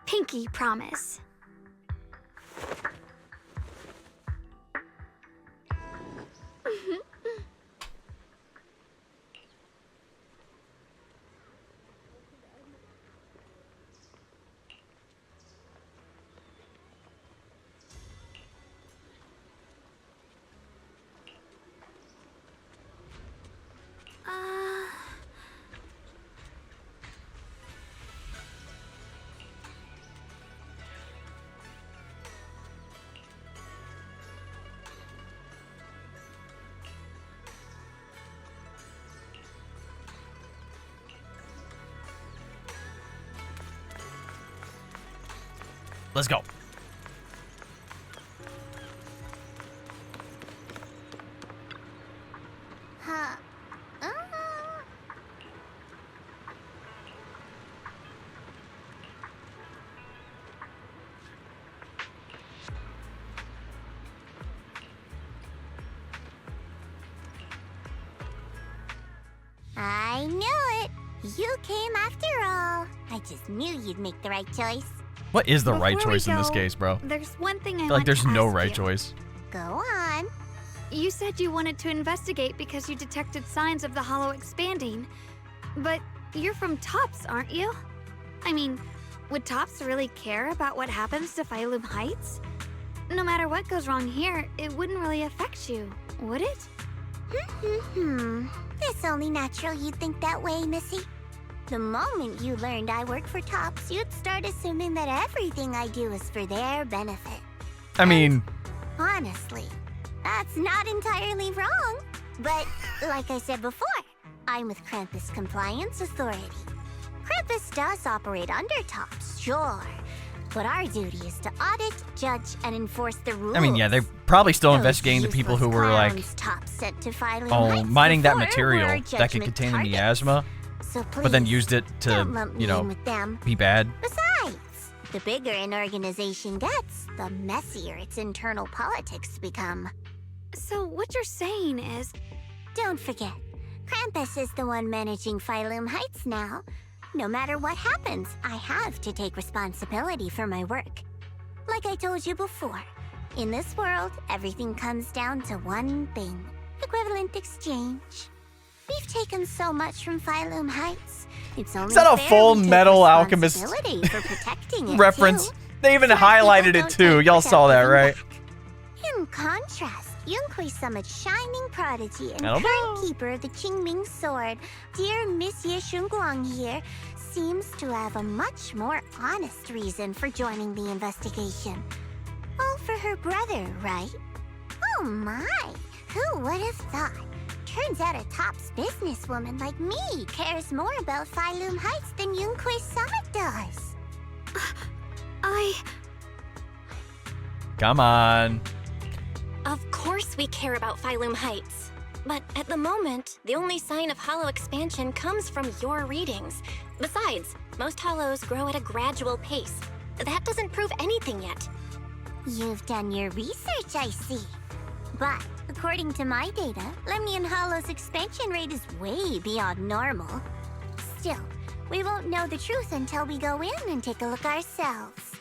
Pinky promise. Let's go. Huh. I knew it. You came after all. I just knew you'd make the right choice. What is the right Before we choice in this go, case, bro? There's one thing I I feel want like there's to no ask right you. choice. Go on. You said you wanted to investigate because you detected signs of the hollow expanding. But you're from Tops, aren't you? I mean, would Tops really care about what happens to Phylum Heights? No matter what goes wrong here, it wouldn't really affect you, would it? It's only natural you'd think that way, Missy. The moment you learned I work for Tops, you'd start assuming that everything I do is for their benefit. I mean, Honestly, that's not entirely wrong. But, like I said before, I'm with Krampus Compliance Authority. Krampus does operate under Tops, sure. But our duty is to audit, judge, and enforce the rules. I mean, yeah, they're probably still Those investigating the people who useless were like, clowns Tops sent to Phylum oh, Heights mining that before material were that could judgment contain the targets. miasma, So but then please, used it don't to, lump me you know, in with them. be bad. Besides, the bigger an organization gets, the messier its internal politics become. So what you're saying is, Don't forget, Krampus is the one managing Phylum Heights now. No matter what happens, I have to take responsibility for my work. Like I told you before, in this world, everything comes down to one thing: equivalent exchange. We've taken so much from Phylum Heights. It's only that a fair Full we take Metal Alchemist responsibility for protecting it Reference. too. They even So that people highlighted it don't too. take Y'all without saw that, giving right? back. In contrast, Yunquei Summit's shining prodigy and I don't current know. keeper of the Qingming sword, dear Monsieur Shunguang here, seems to have a much more honest reason for joining the investigation. All for her brother, right? Oh my, who would have thought? Turns out a Tops businesswoman like me cares more about Phylum Heights than Yunquei Summit does. Come on. Of course we care about Phylum Heights. But at the moment, the only sign of hollow expansion comes from your readings. Besides, most hollows grow at a gradual pace. That doesn't prove anything yet. You've done your research, I see. But according to my data, Lemnian Hollow's expansion rate is way beyond normal. Still, we won't know the truth until we go in and take a look ourselves.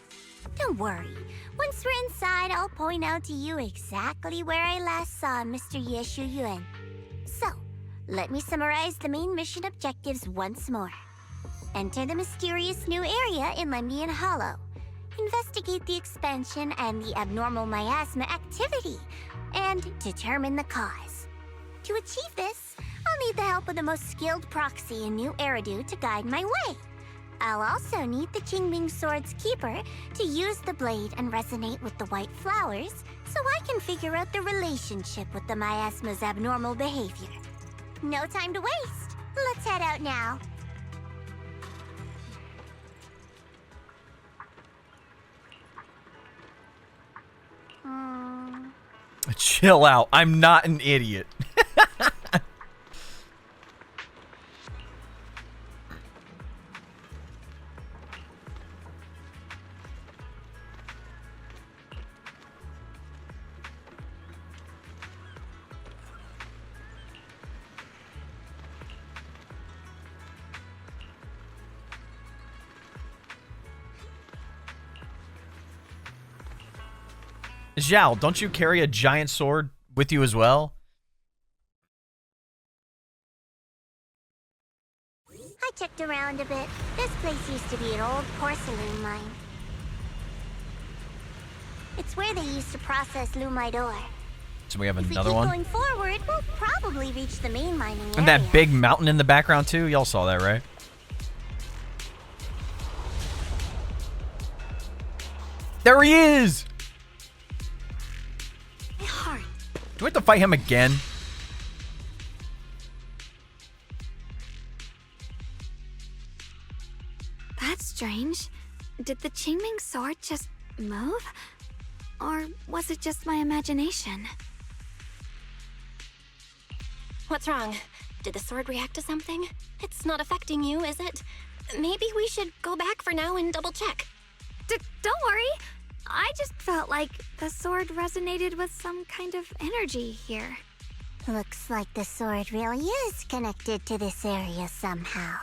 Don't worry. Once we're inside, I'll point out to you exactly where I last saw Mr. Yeshu Yuan. So, let me summarize the main mission objectives once more. Enter the mysterious new area in Lemnian Hollow. Investigate the expansion and the abnormal miasma activity, and determine the cause. To achieve this, I'll need the help of the most skilled proxy in New Eridu to guide my way. I'll also need the Qingming Sword's keeper to use the blade and resonate with the white flowers so I can figure out the relationship with the miasma's abnormal behavior. No time to waste. Let's head out now. Chill out. I'm not an idiot. Zhao, don't you carry a giant sword with you as well? I checked around a bit. This place used to be an old porcelain mine. It's where they used to process lumite ore. So we have If we another keep one. going forward, we'll probably reach the main mining area. And that big mountain in the background too. Y'all saw that, right? There he is! my heart. Do we have to fight him again? That's strange. Did the Qingming sword just move? Or was it just my imagination? What's wrong? Did the sword react to something? It's not affecting you, is it? Maybe we should go back for now and double check. Don't worry. I just felt like the sword resonated with some kind of energy here. Looks like the sword really is connected to this area somehow.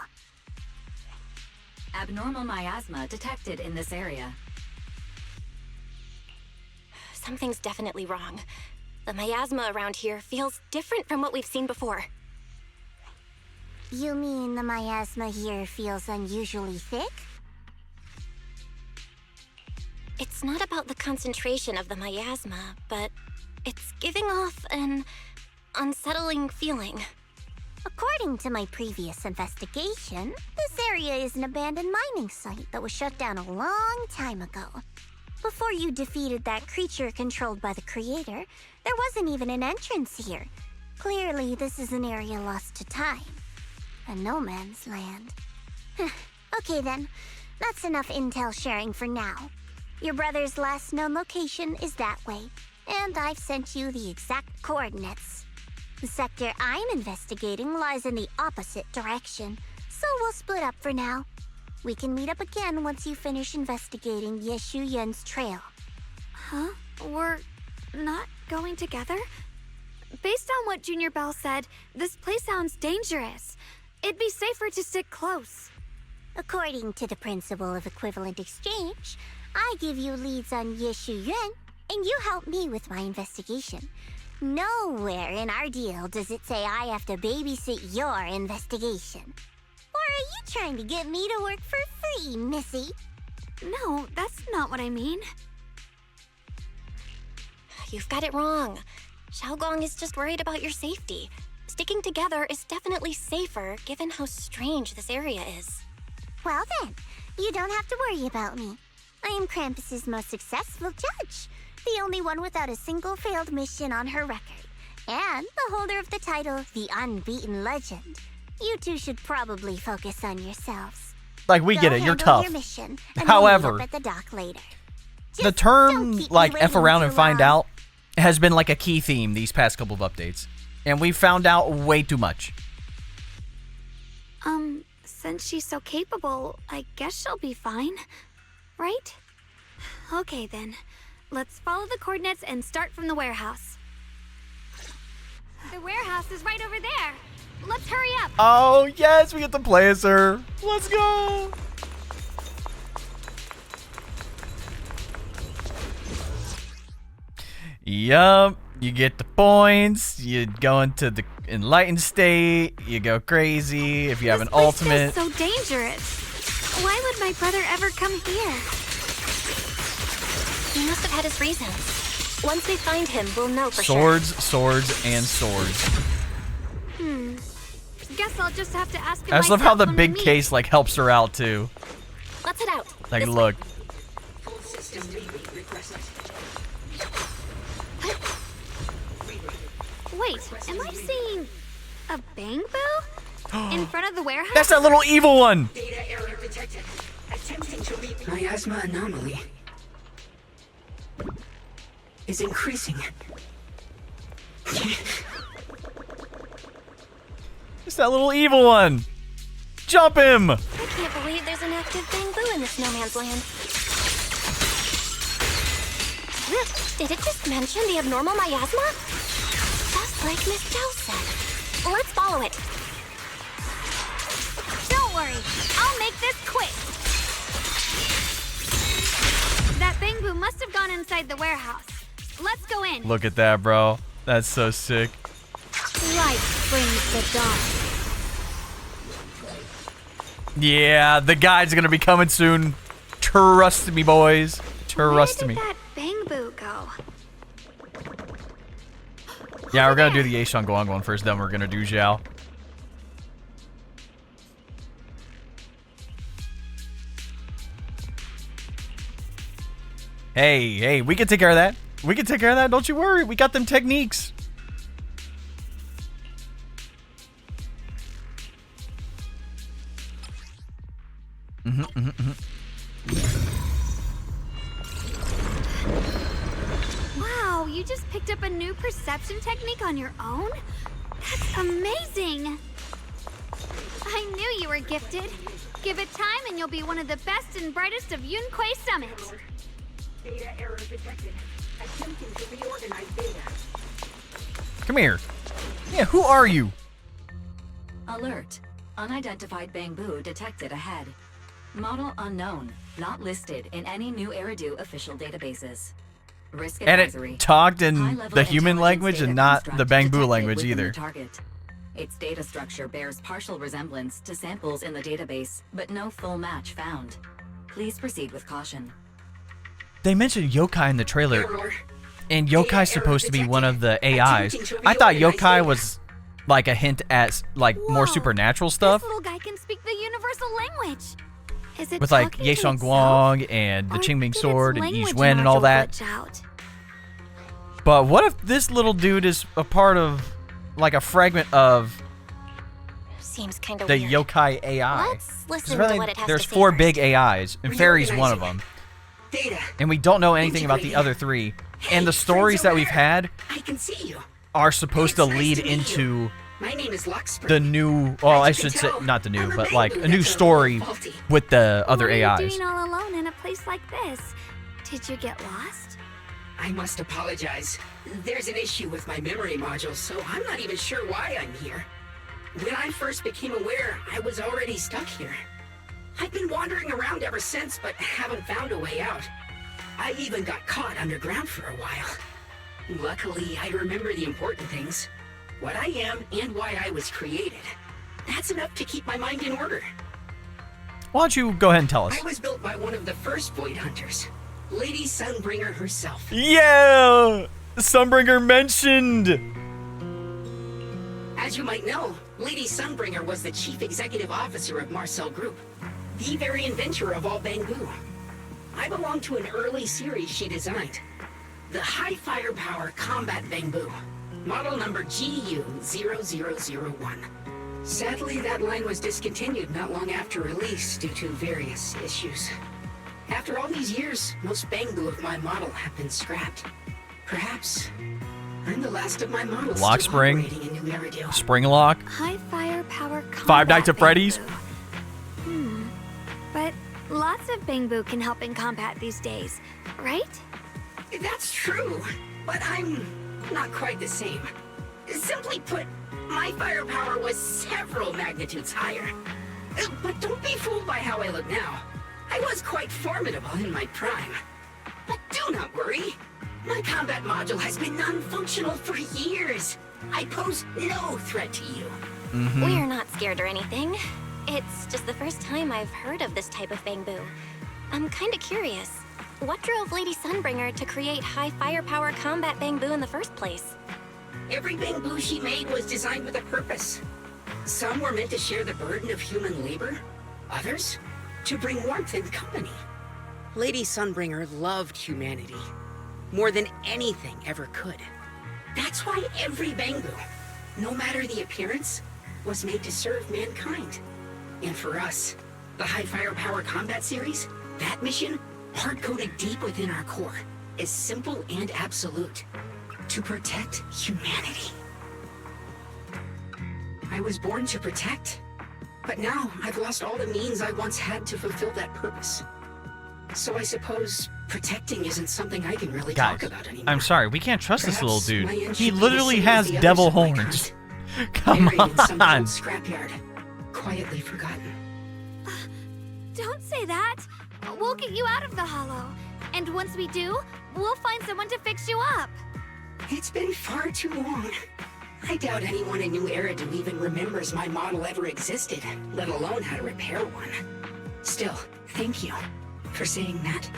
Abnormal miasma detected in this area. Something's definitely wrong. The miasma around here feels different from what we've seen before. You mean the miasma here feels unusually thick? It's not about the concentration of the miasma, but it's giving off an unsettling feeling. According to my previous investigation, this area is an abandoned mining site that was shut down a long time ago. Before you defeated that creature controlled by the creator, there wasn't even an entrance here. Clearly, this is an area lost to time. A no man's land. Okay then, that's enough intel sharing for now. Your brother's last known location is that way, and I've sent you the exact coordinates. The sector I'm investigating lies in the opposite direction, so we'll split up for now. We can meet up again once you finish investigating Ye Shuyan's trail. Huh? We're not going together? Based on what Junior Bell said, this place sounds dangerous. It'd be safer to stick close. According to the principle of equivalent exchange, I give you leads on Ye Shuyan, and you help me with my investigation. Nowhere in our deal does it say I have to babysit your investigation. Or are you trying to get me to work for free, Missy? No, that's not what I mean. You've got it wrong. Shunguang is just worried about your safety. Sticking together is definitely safer, given how strange this area is. Well then, you don't have to worry about me. I am Krampus's most successful judge, the only one without a single failed mission on her record, and the holder of the title, the Unbeaten Legend. You two should probably focus on yourselves. Like, we get it, you're tough. Your mission, and However, we'll meet up at the dock later. the Just term, don't keep me like, F waiting around too and find long. out has been, like, a key theme these past couple of updates. And we found out way too much. Since she's so capable, I guess she'll be fine. Right? Okay then. Let's follow the coordinates and start from the warehouse. The warehouse is right over there. Let's hurry up. Oh, yes, we get to play as her. Let's go. Yup, you get the points. You go into the enlightened state. You go crazy if you have an ultimate. This place is so dangerous. Why would my brother ever come here? He must have had his reasons. Once we find him, we'll know for Swords, swords, and swords. Guess I'll just have to ask him. I just love how the myself when we big meet. case like helps her out too. sure. Let's head out. Like, This look. Wait, am I seeing a Bangbu in front of the warehouse? That's that little evil one. Data error detected. Attempting to read miasma anomaly is increasing. It's that little evil one. Jump him. I can't believe there's an active Bangbu in this no man's land. Did it just mention the abnormal miasma? Just like Miss Zhao said. Let's follow it. Don't worry, I'll make this quick. That Bangbu must have gone inside the warehouse. Let's go in. Look at that, bro. That's so sick. Light brings the dawn. Yeah, the guide's gonna be coming soon. Trust me, boys. Trust me. Where did that Bangbu go? Yeah, we're gonna do the Ye Shunguang one first, then we're gonna do Zhao. Hey, we can take care of that. We can take care of that. Don't you worry. We got them techniques. Wow, you just picked up a new perception technique on your own? That's amazing! I knew you were gifted. Give it time and you'll be one of the best and brightest of Yunquay Summit. Data error detected. Attempting to reorganize data. Come here. Yeah, who are you? Alert. Unidentified Bangbu detected ahead. Model unknown. Not listed in any new Eridu official databases. Risk And advisory. it talked in High-level the human intelligence language data and not construct the Bangbu detected language within the either. target. Its data structure bears partial resemblance to samples in the database, but no full match found. Please proceed with caution. They mentioned yokai in the trailer, and yokai's supposed to be one of the AIs. I thought yokai was like a hint at like more Whoa, supernatural stuff This little guy can speak the universal language. Is it with like talking Ye to itself? Shunguang and the Or Qingming did its sword and language Yizhuan and all module that. glitch out? But what if this little dude is a part of like a fragment of Seems kind of the weird. yokai AI? Let's 'Cause listen really, to what it has there's to say 4 first. big AIs, and Fairy's one of them. Data. And we don't know anything about the other 3. And the stories that we've had I can see you. are supposed to It's nice lead to meet into My name is Luxford. the new, well, I should say, not the new, but like a new story with the other What are AIs. you doing all alone in a place like this? Did you get lost? I must apologize. There's an issue with my memory module, so I'm not even sure why I'm here. When I first became aware, I was already stuck here. I've been wandering around ever since, but haven't found a way out. I even got caught underground for a while. Luckily, I remember the important things. What I am and why I was created. That's enough to keep my mind in order. Why don't you go ahead and tell us? I was built by one of the first Void Hunters, Lady Sunbringer herself. Yeah! Sunbringer mentioned! As you might know, Lady Sunbringer was the chief executive officer of Marcel Group, the very inventor of all Bangbu. I belong to an early series she designed, the High Firepower Combat Bangbu, model number GU0001. Sadly, that line was discontinued not long after release due to various issues. After all these years, most Bangbu of my model have been scrapped. Perhaps I'm the last of my models Lock still Spring, operating in New Eridu. Spring Lock, High firepower combat Five Nights at Freddy's. Bangbu. But lots of Bangbu can help in combat these days, right? That's true, but I'm not quite the same. Simply put, my firepower was several magnitudes higher. But don't be fooled by how I look now. I was quite formidable in my prime. But do not worry. My combat module has been non-functional for years. I pose no threat to you. We're not scared or anything. It's just the first time I've heard of this type of Bangbu. I'm kinda curious. What drove Lady Sunbringer to create high firepower combat Bangbu in the first place? Every Bangbu she made was designed with a purpose. Some were meant to share the burden of human labor. Others, to bring warmth and company. Lady Sunbringer loved humanity. More than anything ever could. That's why every Bangbu, no matter the appearance, was made to serve mankind. And for us, the High Firepower Combat Series, that mission, hard-coded deep within our core, is simple and absolute. To protect humanity. I was born to protect, but now I've lost all the means I once had to fulfill that purpose. So I suppose protecting isn't something I can really Guys, talk about anymore. I'm sorry, we can't trust this little Perhaps dude. my end He should be literally the same as has the others devil of my horns. kind. Come Buried in some on. old scrapyard, quietly forgotten. Don't say that. We'll get you out of the hollow. And once we do, we'll find someone to fix you up. It's been far too long. I doubt anyone in New Eridu even remembers my model ever existed, let alone how to repair one. Still, thank you for saying that.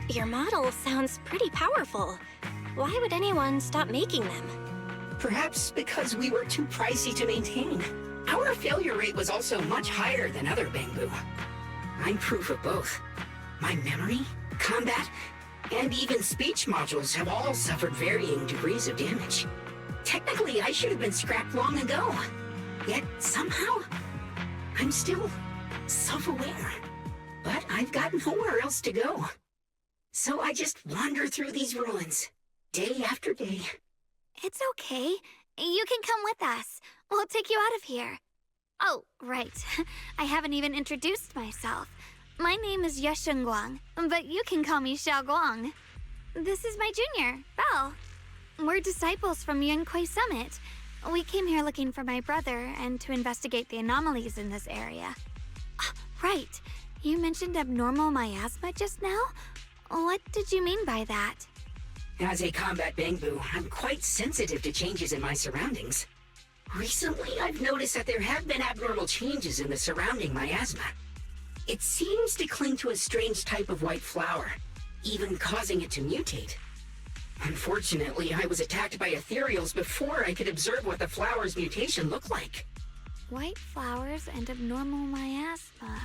Your model sounds pretty powerful. Why would anyone stop making them? Perhaps because we were too pricey to maintain. Our failure rate was also much higher than other Bangbu. I'm proof of both. My memory, combat, and even speech modules have all suffered varying degrees of damage. Technically, I should have been scrapped long ago. Yet, somehow, I'm still self-aware. But I've got nowhere else to go. So I just wander through these ruins, day after day. It's okay. You can come with us. We'll take you out of here. Oh, right. I haven't even introduced myself. My name is Shunguang, but you can call me Xiaoguang. This is my junior, Belle. We're disciples from Yunquei Summit. We came here looking for my brother and to investigate the anomalies in this area. Right. You mentioned abnormal miasma just now? What did you mean by that? As a combat Bangbu, I'm quite sensitive to changes in my surroundings. Recently, I've noticed that there have been abnormal changes in the surrounding miasma. It seems to cling to a strange type of white flower, even causing it to mutate. Unfortunately, I was attacked by ethereals before I could observe what the flower's mutation looked like. White flowers and abnormal miasma.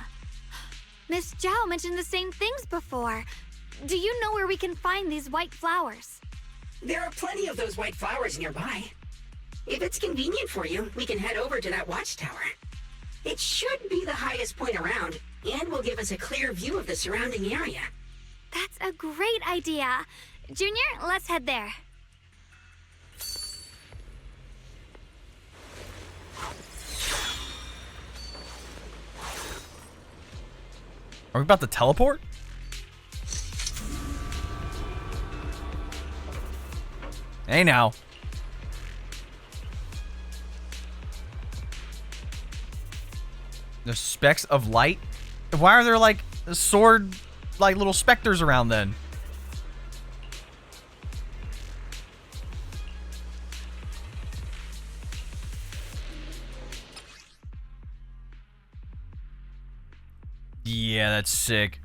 Miss Zhao mentioned the same things before. Do you know where we can find these white flowers? There are plenty of those white flowers nearby. If it's convenient for you, we can head over to that watchtower. It should be the highest point around, and will give us a clear view of the surrounding area. That's a great idea. Junior, let's head there. Are we about to teleport? Hey now. The specks of light? Why are there like sword, like little specters around then? Yeah, that's sick.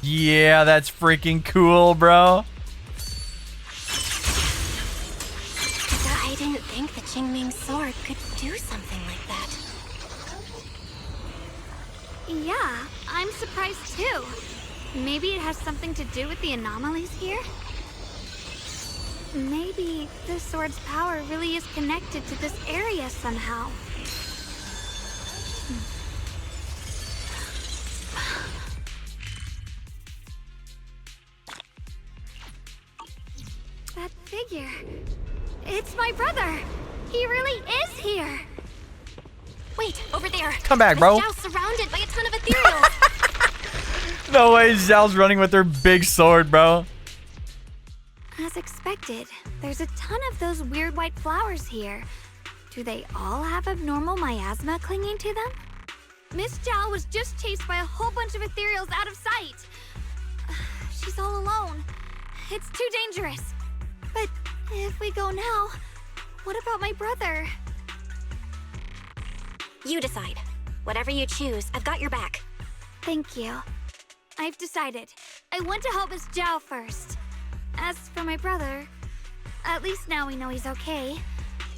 Yeah, that's freaking cool, bro. I didn't think the Qingming sword could do something like that. Yeah, I'm surprised too. Maybe it has something to do with the anomalies here? Maybe the sword's power really is connected to this area somehow. That figure. It's my brother. He really is here. Wait, over there. Come back, bro. Zhao's surrounded by a ton of ethereals. No way, Zhao's running with her big sword, bro. As expected, there's a ton of those weird white flowers here. Do they all have abnormal miasma clinging to them? Miss Zhao was just chased by a whole bunch of ethereals out of sight. She's all alone. It's too dangerous. But if we go now, what about my brother? You decide. Whatever you choose, I've got your back. Thank you. I've decided. I want to help Miss Zhao first. As for my brother, at least now we know he's okay.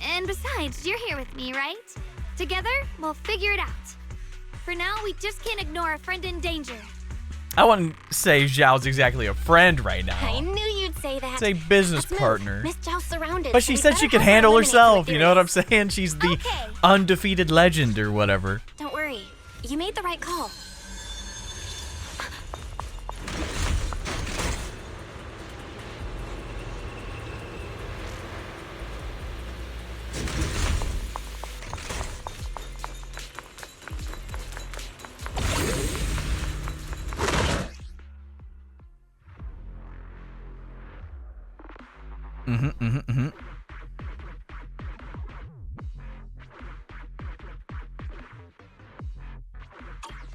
And besides, you're here with me, right? Together, we'll figure it out. For now, we just can't ignore a friend in danger. I wouldn't say Zhao's exactly a friend right now. I knew you'd say that. It's a business partner. Miss Zhao's surrounded. But she said she could handle herself, you know what I'm saying? She's the undefeated legend or whatever. Don't worry. You made the right call.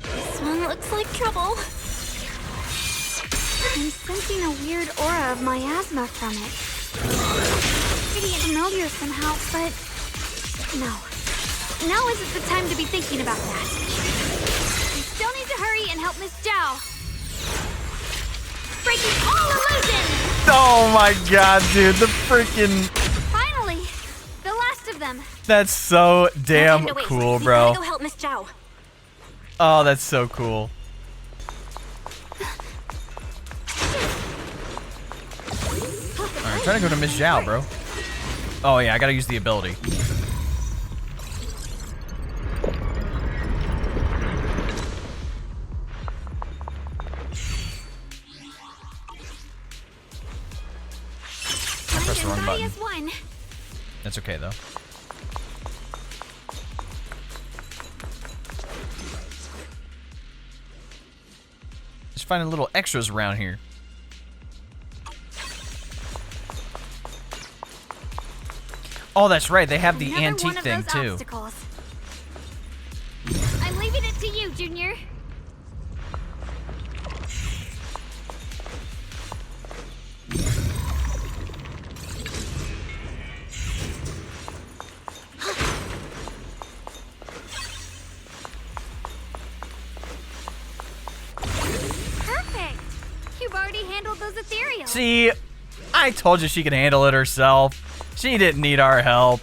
This one looks like trouble. I'm sensing a weird aura of miasma from it. Pretty familiar somehow, but no. Now isn't the time to be thinking about that. We still need to hurry and help Miss Zhao. Breaking all illusions! Oh my god, dude, the freaking... Finally! The last of them! That's so damn No time to cool, waste. bro. We gotta go help Miss Zhao. Oh, that's so cool. Alright, trying to go to Miss Zhao, bro. Oh yeah, I gotta use the ability. I pressed the wrong button. That's okay though. finding little extras around here. Oh, that's right. They have the antique thing too. Obstacles. I'm leaving it to you, Junior. Perfect. You've already handled those ethereals. See, I told you she could handle it herself. She didn't need our help.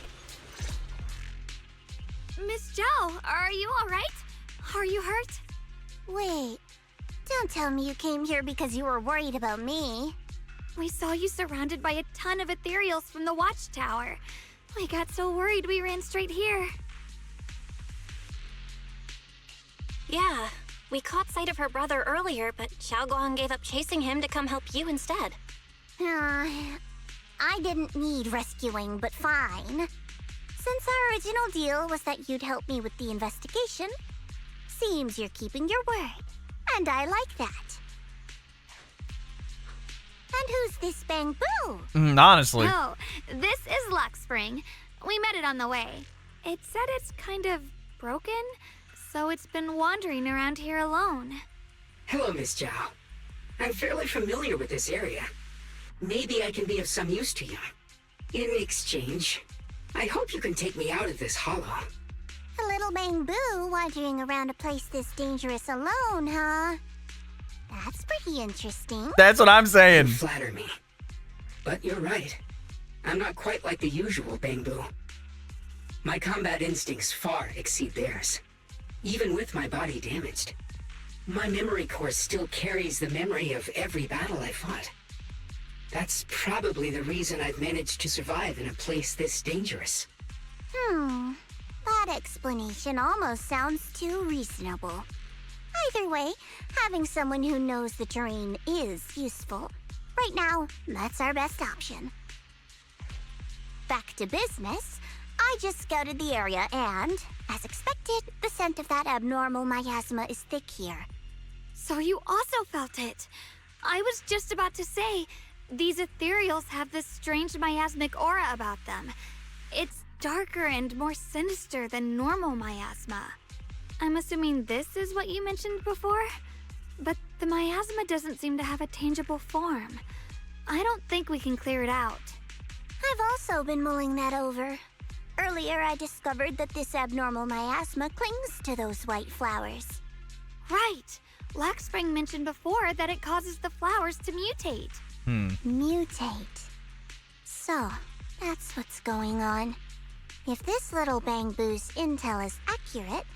Miss Zhao, are you all right? Are you hurt? Wait, don't tell me you came here because you were worried about me. We saw you surrounded by a ton of ethereals from the watchtower. We got so worried we ran straight here. Yeah, we caught sight of her brother earlier, but Shunguang gave up chasing him to come help you instead. I didn't need rescuing, but fine. Since our original deal was that you'd help me with the investigation, seems you're keeping your word, and I like that. And who's this Bang-Boo? Honestly. Oh, this is Luxspring. We met it on the way. It said it's kind of broken, so it's been wandering around here alone. Hello, Miss Zhao. I'm fairly familiar with this area. Maybe I can be of some use to you. In exchange, I hope you can take me out of this hollow. A little Bang-Boo wandering around a place this dangerous alone, huh? That's pretty interesting. That's what I'm saying. You flatter me. But you're right. I'm not quite like the usual Bang-Boo. My combat instincts far exceed theirs. Even with my body damaged, my memory core still carries the memory of every battle I fought. That's probably the reason I've managed to survive in a place this dangerous. That explanation almost sounds too reasonable. Either way, having someone who knows the terrain is useful. Right now, that's our best option. Back to business, I just scouted the area and, as expected, the scent of that abnormal miasma is thick here. So you also felt it. I was just about to say, these ethereals have this strange miasmic aura about them. It's darker and more sinister than normal miasma. I'm assuming this is what you mentioned before? But the miasma doesn't seem to have a tangible form. I don't think we can clear it out. I've also been mulling that over. Earlier, I discovered that this abnormal miasma clings to those white flowers. Right. Luxspring mentioned before that it causes the flowers to mutate. Mutate. So, that's what's going on. If this little Bang-Boo's intel is accurate,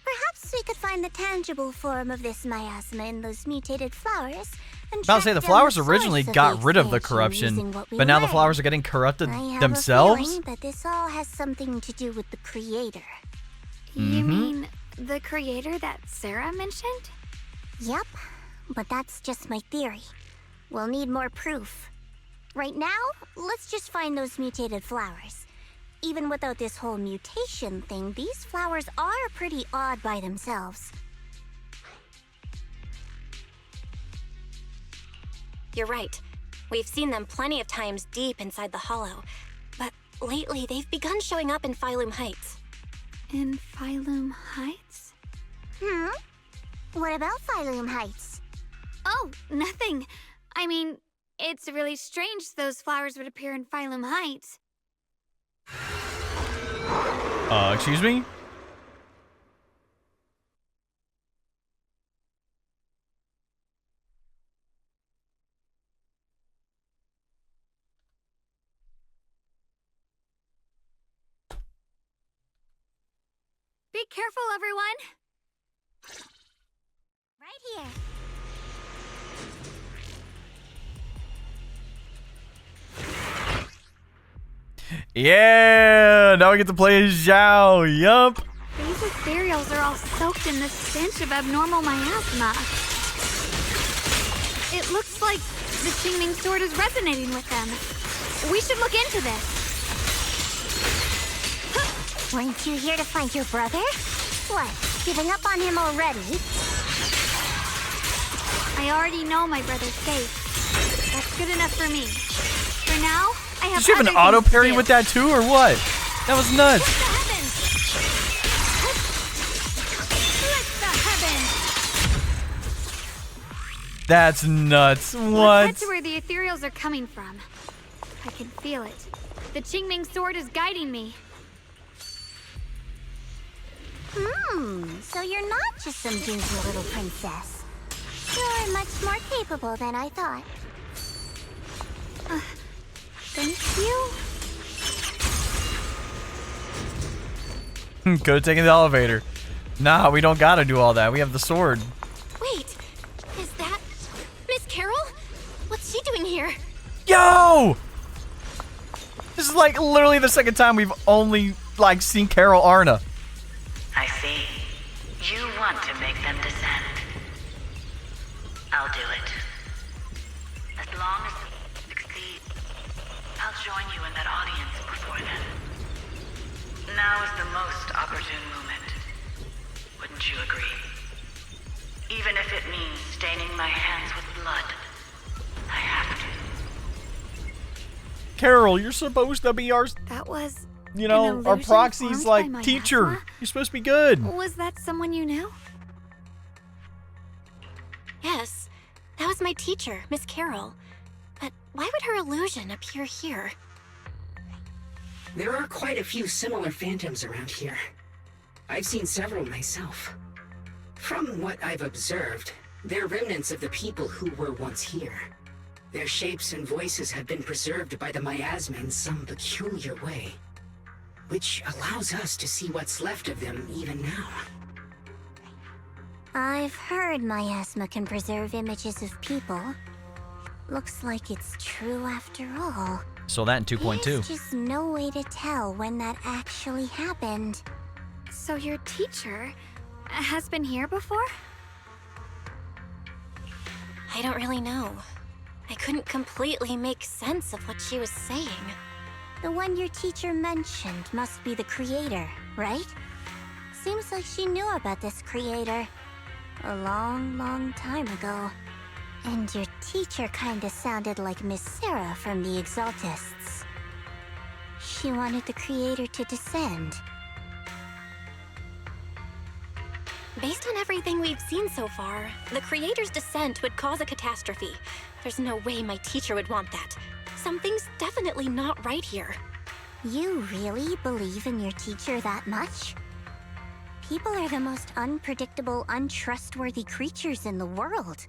perhaps we could find the tangible form of this miasma in those mutated flowers. And I'll say the flowers originally got rid of the corruption, but now the flowers are getting corrupted themselves. I have a feeling that this all has something to do with the creator. You mean the creator that Sarah mentioned? Yep, but that's just my theory. We'll need more proof. Right now, let's just find those mutated flowers. Even without this whole mutation thing, these flowers are pretty odd by themselves. You're right. We've seen them plenty of times deep inside the hollow. But lately, they've begun showing up in Phylum Heights. In Phylum Heights? What about Phylum Heights? Oh, nothing. I mean, it's really strange those flowers would appear in Phylum Heights. Excuse me? Be careful, everyone. Right here. Yeah, now we get to play as Zhao. Yup. These ethereals are all soaked in the stench of abnormal miasma. It looks like the Qingming sword is resonating with them. We should look into this. Weren't you here to find your brother? What, giving up on him already? I already know my brother's safe. That's good enough for me. For now, I have Did you have an other auto things to parry do. with that too, or what? That was nuts. That's nuts. Let's What? head to where the ethereals are coming from. I can feel it. The Qingming sword is guiding me. So you're not just some dingy little princess. You're much more capable than I thought. Thank you. Could have taken the elevator. Nah, we don't gotta do all that. We have the sword. Wait, is that Miss Carol? What's she doing here? Yo! This is like literally the second time we've only like seen Carol Arna. I see. You want to make them descend. I'll do it. As long as you succeed, I'll join you in that audience before then. Now is the most opportune moment. Wouldn't you agree? Even if it means staining my hands with blood, I have to. Carol, you're supposed to be our, That was you know, an our illusion proxy's formed like by my teacher. asthma? You're supposed to be good. Was that someone you knew? Yes, that was my teacher, Miss Carol. But why would her illusion appear here? There are quite a few similar phantoms around here. I've seen several myself. From what I've observed, they're remnants of the people who were once here. Their shapes and voices have been preserved by the miasma in some peculiar way, which allows us to see what's left of them even now. I've heard miasma can preserve images of people. Looks like it's true after all. So that in 2.2. There's just no way to tell when that actually happened. So your teacher has been here before? I don't really know. I couldn't completely make sense of what she was saying. The one your teacher mentioned must be the creator, right? Seems like she knew about this creator a long, long time ago. And your teacher kinda sounded like Miss Sarah from the Exaltists. She wanted the creator to descend. Based on everything we've seen so far, the creator's descent would cause a catastrophe. There's no way my teacher would want that. Something's definitely not right here. You really believe in your teacher that much? People are the most unpredictable, untrustworthy creatures in the world.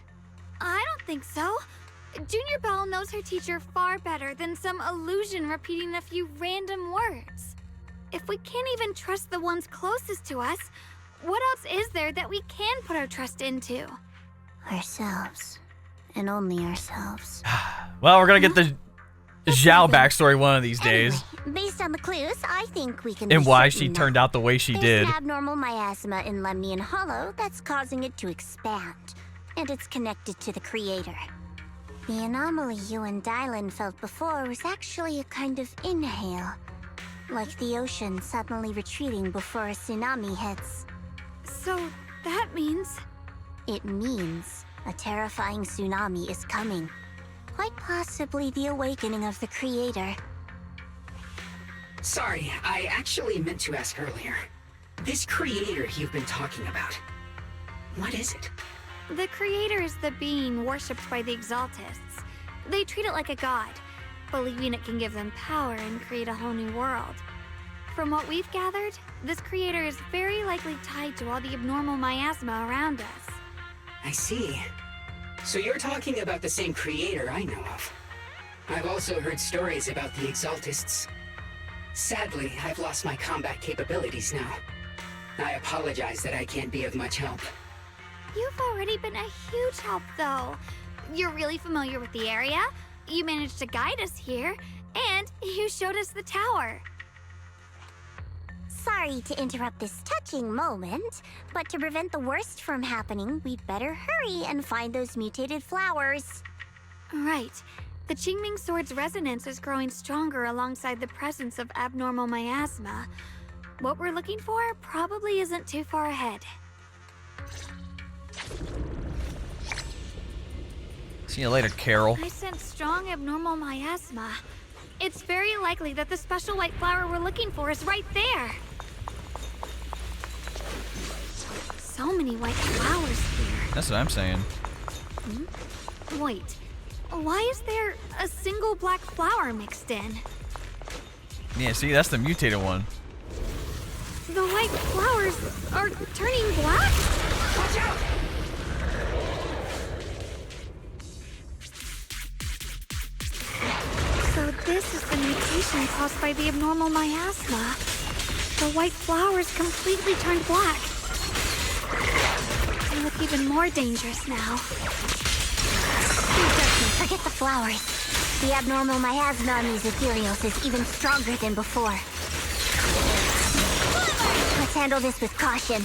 I don't think so. Junior Belle knows her teacher far better than some illusion repeating a few random words. If we can't even trust the ones closest to us, what else is there that we can put our trust into? Ourselves. And only ourselves. Well, we're gonna get the Zhao backstory one of these days. Anyway, based on the clues, I think we can And be why certain she now. turned out the way she There's did. an abnormal miasma in Lemnian Hollow that's causing it to expand, and it's connected to the creator. The anomaly you and Dylan felt before was actually a kind of inhale, like the ocean suddenly retreating before a tsunami hits. So that means... It means a terrifying tsunami is coming. Quite possibly the awakening of the creator. Sorry, I actually meant to ask earlier. This creator you've been talking about, what is it? The creator is the being worshipped by the Exaltists. They treat it like a god, believing it can give them power and create a whole new world. From what we've gathered, this creator is very likely tied to all the abnormal miasma around us. I see. So you're talking about the same creator I know of. I've also heard stories about the Exaltists. Sadly, I've lost my combat capabilities now. I apologize that I can't be of much help. You've already been a huge help, though. You're really familiar with the area, you managed to guide us here, and you showed us the tower. Sorry to interrupt this touching moment, but to prevent the worst from happening, we'd better hurry and find those mutated flowers. Right. The Qingming sword's resonance is growing stronger alongside the presence of abnormal miasma. What we're looking for probably isn't too far ahead. See you later, Carol. I sense strong abnormal miasma. It's very likely that the special white flower we're looking for is right there. So many white flowers here. That's what I'm saying. Wait, why is there a single black flower mixed in? Yeah, see, that's the mutated one. The white flowers are turning black? Watch out! So this is the mutation caused by the abnormal miasma. The white flowers completely turned black. They look even more dangerous now. Forget the flowers. The abnormal miasma on these ethereals is even stronger than before. Let's handle this with caution.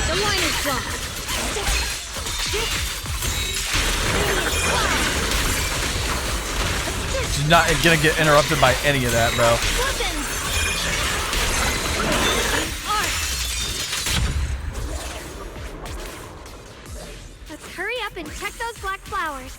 The line is blocked. She's not gonna get interrupted by any of that, bro. Let's hurry up and check those black flowers.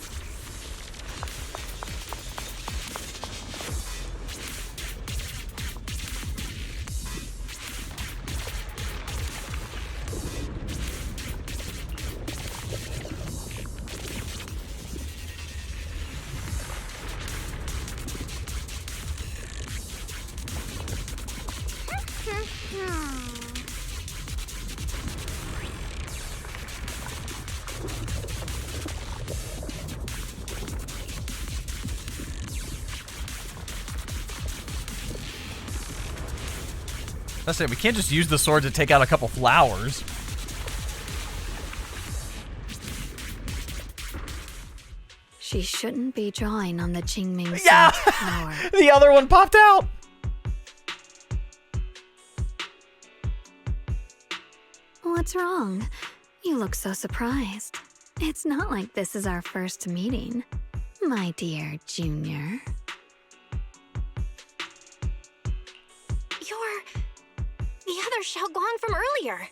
That's it. We can't just use the sword to take out a couple flowers. She shouldn't be drawing on the Qingming Yeah! Sword's power. The other one popped out. What's wrong? You look so surprised. It's not like this is our first meeting, my dear Junior. You're the other Shunguang from earlier.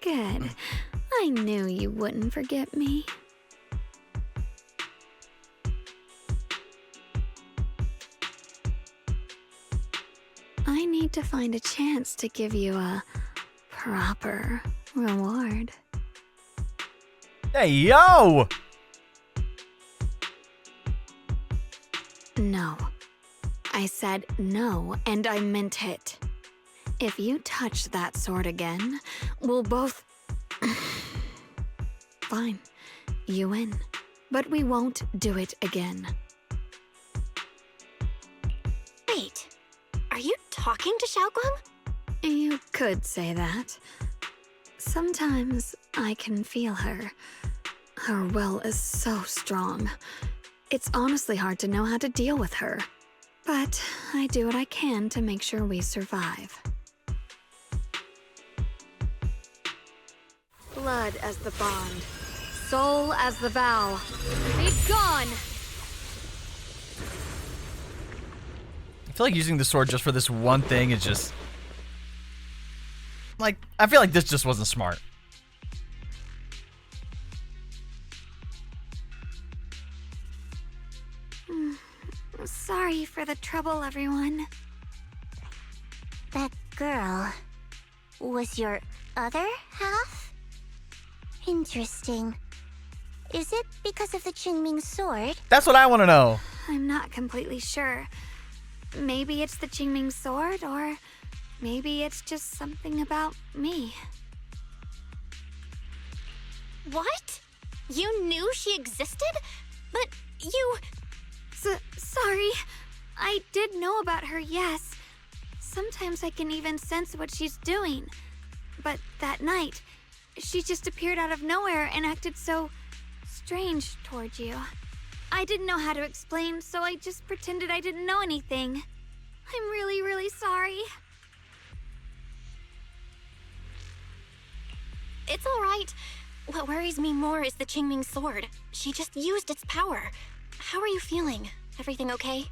Good. I knew you wouldn't forget me. I need to find a chance to give you a proper reward. Hey, yo! No. I said no, and I meant it. If you touch that sword again, we'll both... Fine. You win. But we won't do it again. Wait, are you talking to Shunguang? You could say that. Sometimes I can feel her. Her will is so strong. It's honestly hard to know how to deal with her. But I do what I can to make sure we survive. Blood as the bond. Soul as the vow. Be gone! I feel like using the sword just for this one thing is just... Like, I feel like this just wasn't smart. Sorry for the trouble, everyone. That girl was your other half? Interesting. Is it because of the Qingming sword? That's what I want to know. I'm not completely sure. Maybe it's the Qingming sword, or maybe it's just something about me. What? You knew she existed? But you... Sorry. I did know about her, yes. Sometimes I can even sense what she's doing. But that night, she just appeared out of nowhere and acted so strange towards you. I didn't know how to explain, so I just pretended I didn't know anything. I'm really, really sorry. It's all right. What worries me more is the Qingming sword. She just used its power. How are you feeling? Everything okay?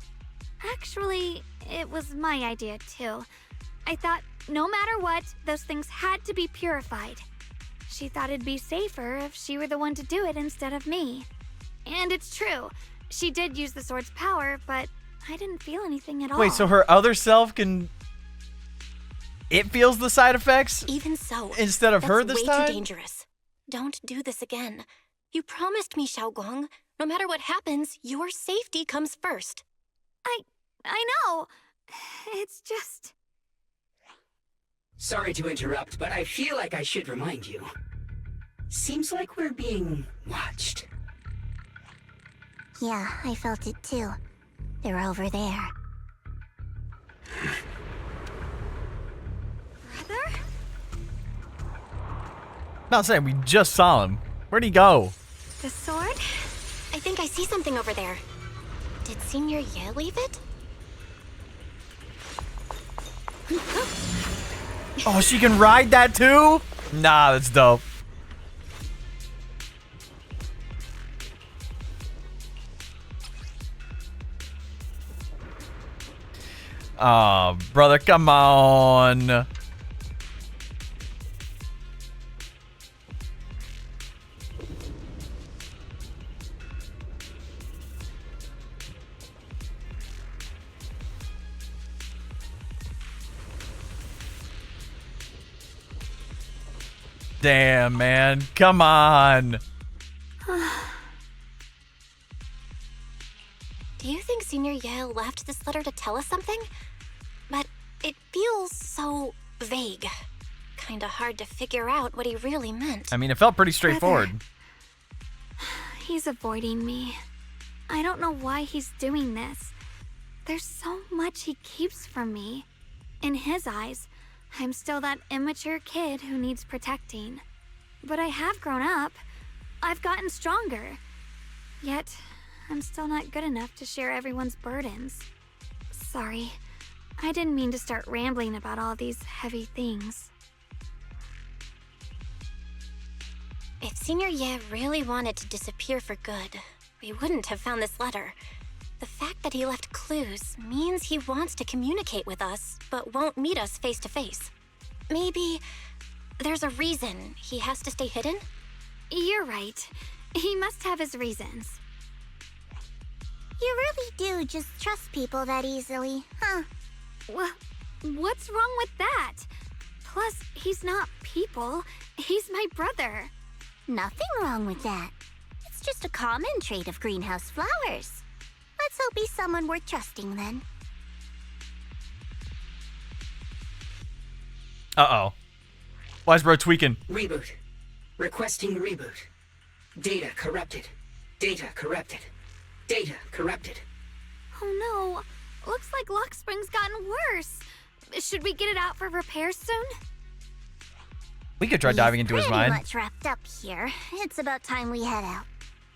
Actually, it was my idea too. I thought no matter what, those things had to be purified. She thought it'd be safer if she were the one to do it instead of me. And it's true. She did use the sword's power, but I didn't feel anything at all. Wait, so her other self can... It feels the side effects? Even so, instead of her this that's time? way too dangerous. Don't do this again. You promised me, Shunguang. No matter what happens, your safety comes first. I know. It's just... Sorry to interrupt, but I feel like I should remind you. Seems like we're being watched. Yeah, I felt it too. They're over there. Brother? Not saying we just saw him. Where'd he go? The sword? I think I see something over there. Did Senior Ye leave it? Oh, she can ride that too? Nah, that's dope. Oh, brother, come on. Damn, man. Come on. Do you think Senior Ye left this letter to tell us something? But it feels so vague. Kinda hard to figure out what he really meant. I mean, it felt pretty straightforward. He's avoiding me. I don't know why he's doing this. There's so much he keeps from me. In his eyes, I'm still that immature kid who needs protecting. But I have grown up. I've gotten stronger. Yet, I'm still not good enough to share everyone's burdens. Sorry. I didn't mean to start rambling about all these heavy things. If Senior Ye really wanted to disappear for good, we wouldn't have found this letter. The fact that he left clues means he wants to communicate with us, but won't meet us face to face. Maybe there's a reason he has to stay hidden? You're right. He must have his reasons. You really do just trust people that easily, huh? Well, what's wrong with that? Plus, he's not people. He's my brother. Nothing wrong with that. It's just a common trait of greenhouse flowers. Let's hope he's someone worth trusting then. Uh-oh. Why is bro tweaking? Reboot. Requesting reboot. Data corrupted. Data corrupted. Data corrupted. Oh no. Looks like Lock Spring's gotten worse. Should we get it out for repairs soon? We could try diving into his mind. Pretty much wrapped up here. It's about time we head out.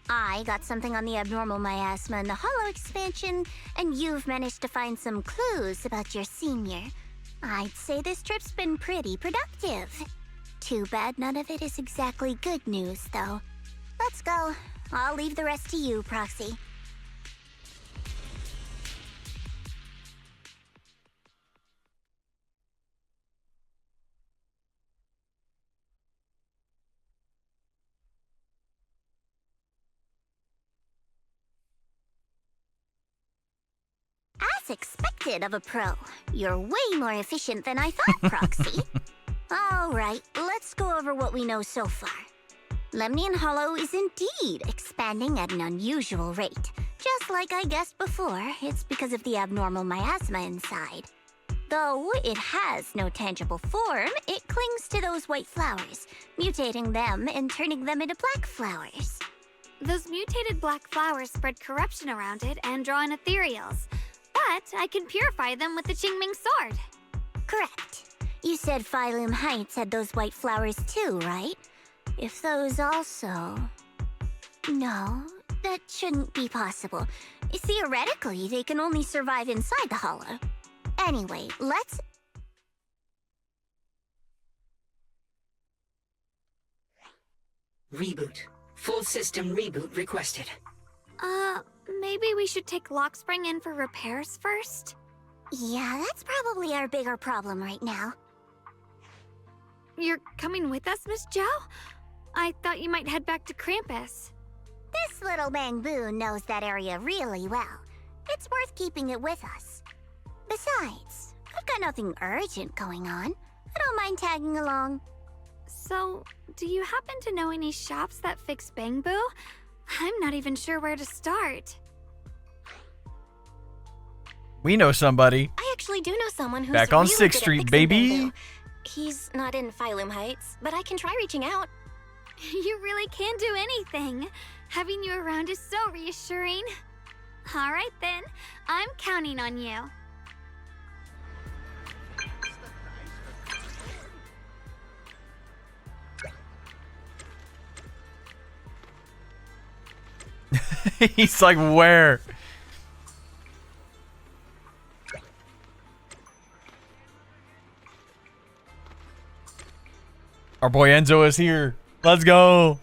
I got something on the abnormal miasma and the hollow expansion, and you've managed to find some clues about your senior. I'd say this trip's been pretty productive. Too bad none of it is exactly good news, though. Let's go. I'll leave the rest to you, Proxy. As expected of a pro. You're way more efficient than I thought, Proxy. Alright, let's go over what we know so far. Lemnian Hollow is indeed expanding at an unusual rate. Just like I guessed before, it's because of the abnormal miasma inside. Though it has no tangible form, it clings to those white flowers, mutating them and turning them into black flowers. Those mutated black flowers spread corruption around it and draw in ethereals. But I can purify them with the Qingming sword. Correct. You said Phylum Heights had those white flowers too, right? If those also... No, that shouldn't be possible. Theoretically, they can only survive inside the hollow. Anyway, let's... Reboot. Full system reboot requested. maybe we should take Lockspring in for repairs first? Yeah, that's probably our bigger problem right now. You're coming with us, Miss Zhao? I thought you might head back to Krampus. This little bamboo knows that area really well. It's worth keeping it with us. Besides, I've got nothing urgent going on. I don't mind tagging along. So, do you happen to know any shops that fix bamboo? I'm not even sure where to start. We know somebody. I actually do know someone who's Back on really 6th good at Street, fixing baby. bamboo. He's not in Phylum Heights, but I can try reaching out. You really can do anything. Having you around is so reassuring. All right then, I'm counting on you. He's like, where? Our boy Enzo is here. Let's go.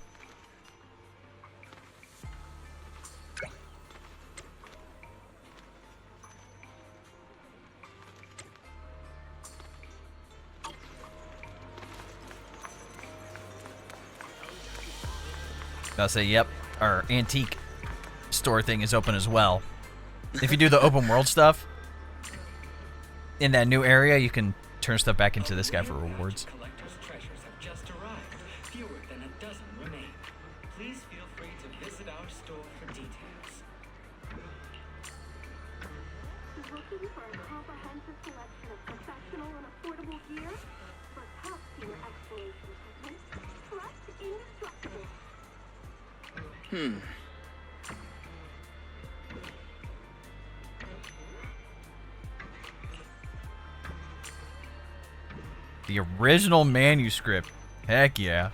I'll say, yep, our antique store thing is open as well. If you do the open world stuff in that new area, you can turn stuff back into this guy for rewards. Collector's treasures have just arrived. Fewer than a dozen remain. Please feel free to visit our store for details. Looking for a comprehensive selection of professional and affordable gear? For top-tier exploration techniques, trust indestructible. The original manuscript. Heck yeah.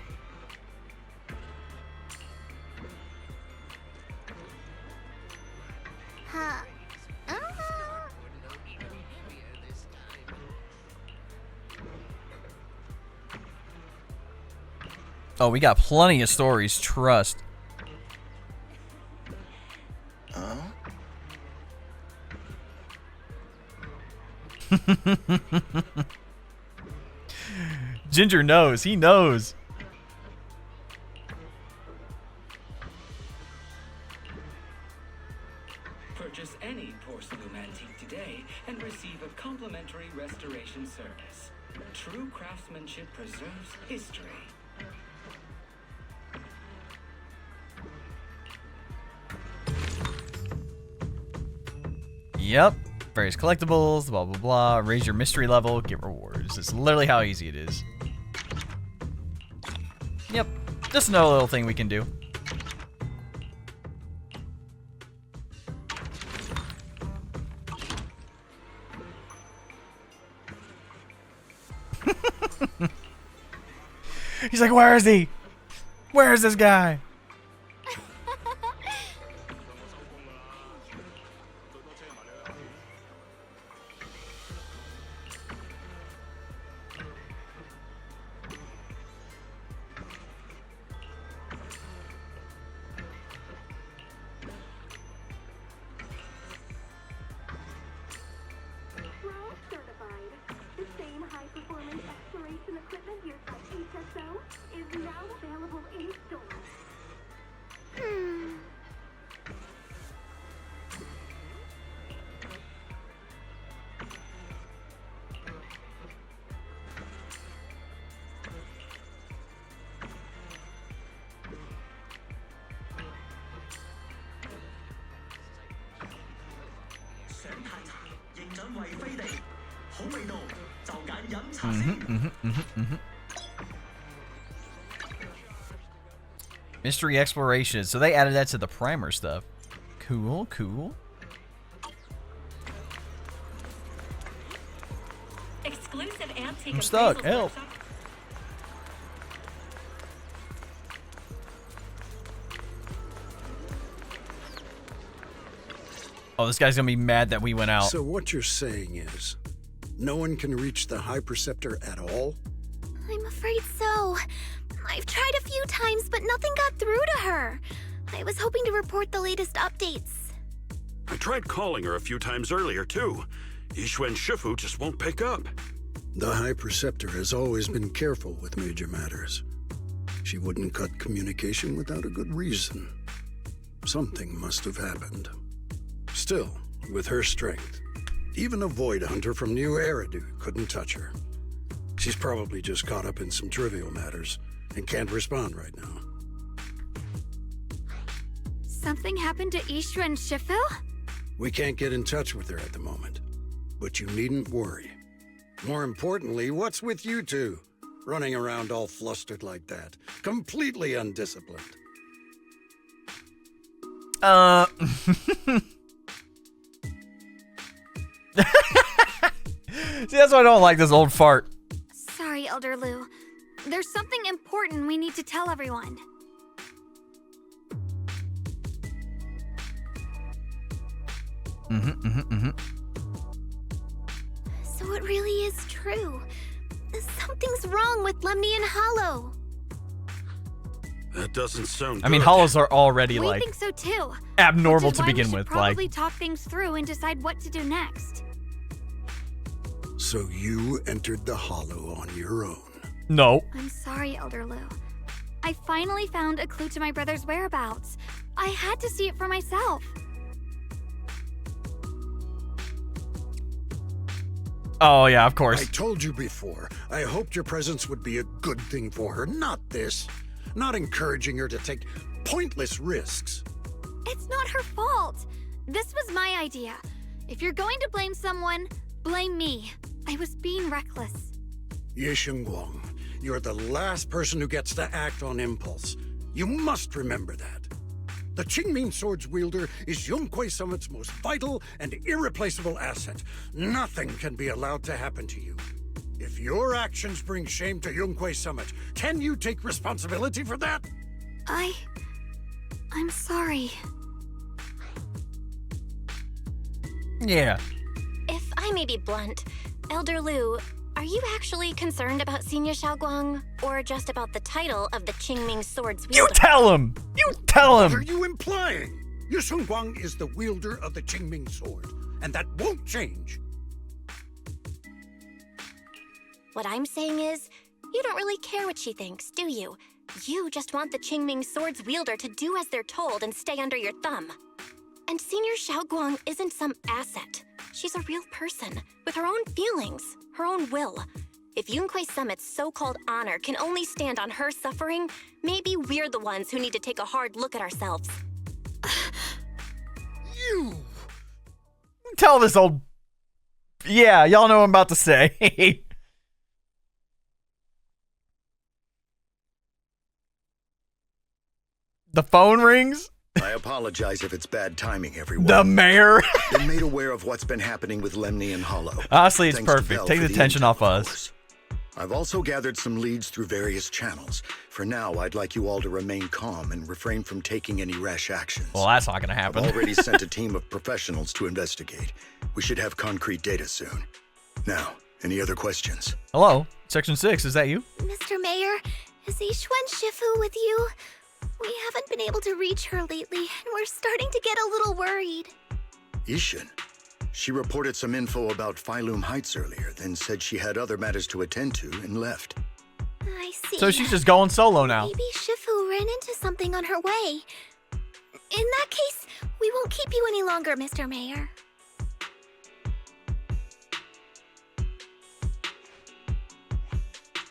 Huh. Oh, we got plenty of stories, trust. Ginger knows. He knows. Purchase any porcelain antique today and receive a complimentary restoration service. True craftsmanship preserves history. Yep. Various collectibles, blah, blah, blah. Raise your mystery level, get rewards. It's literally how easy it is. Yep. Just another little thing we can do. He's like, where is he? Where is this guy? Mystery exploration. So they added that to the primer stuff. Cool, cool. Exclusive antique. I'm stuck. Help. Oh, this guy's gonna be mad that we went out. So what you're saying is, no one can reach the High Preceptor at all? I'm afraid so. I've tried a few times, but nothing got through to her. I was hoping to report the latest updates. I tried calling her a few times earlier, too. Yixuan Shifu just won't pick up. The High Preceptor has always been careful with major matters. She wouldn't cut communication without a good reason. Something must have happened. Still, with her strength, even a Void Hunter from New Eridu couldn't touch her. She's probably just caught up in some trivial matters and can't respond right now. Something happened to Yixuan Shifu? We can't get in touch with her at the moment, but you needn't worry. More importantly, what's with you two? Running around all flustered like that. Completely undisciplined. See, that's why I don't like this old fart. Sorry, Elder Lu. There's something important we need to tell everyone. So it really is true. Something's wrong with Lemnian Hollow. That doesn't sound I mean, good. hollows are already, We like, think so too. abnormal Which is to why we begin should with. probably Like, talk things through and decide what to do next. So you entered the Hollow on your own. no. I'm sorry, Elder Lu. I finally found a clue to my brother's whereabouts. I had to see it for myself. Oh, yeah, of course. I told you before, I hoped your presence would be a good thing for her, not this. Not encouraging her to take pointless risks. It's not her fault. This was my idea. If you're going to blame someone, blame me. I was being reckless. Ye Shunguang, you're the last person who gets to act on impulse. You must remember that. The Qingming Sword's wielder is Yunquei Summit's most vital and irreplaceable asset. Nothing can be allowed to happen to you. If your actions bring shame to Yunquei Summit, can you take responsibility for that? I'm sorry. Yeah. If I may be blunt, Elder Lu, are you actually concerned about Senior Shunguang, or just about the title of the Qingming Sword's wielder? You tell him! You tell him! What are you implying? Ye Shunguang is the wielder of the Qingming Sword, and that won't change. What I'm saying is, you don't really care what she thinks, do you? You just want the Qingming Sword's wielder to do as they're told and stay under your thumb. And Senior Shunguang isn't some asset. She's a real person, with her own feelings, her own will. If Yunquei Summit's so-called honor can only stand on her suffering, maybe we're the ones who need to take a hard look at ourselves. You! Tell this old... Yeah, y'all know what I'm about to say. The phone rings? I apologize if it's bad timing, everyone. The mayor? Been made aware of what's been happening with Lemnian Hollow. Honestly, it's Thanks to perfect. Bell Take for the tension intel, off of us. course. I've also gathered some leads through various channels. For now, I'd like you all to remain calm and refrain from taking any rash actions. Well, that's not gonna happen. I've already sent a team of professionals to investigate. We should have concrete data soon. Now, any other questions? Hello, Section 6, is that you? Mr. Mayor, is Yixuan Shifu with you? We haven't been able to reach her lately, and we're starting to get a little worried. Ishin. She reported some info about Phylum Heights earlier, then said she had other matters to attend to and left. I see. So she's just going solo now. Maybe Shifu ran into something on her way. In that case, we won't keep you any longer, Mr. Mayor.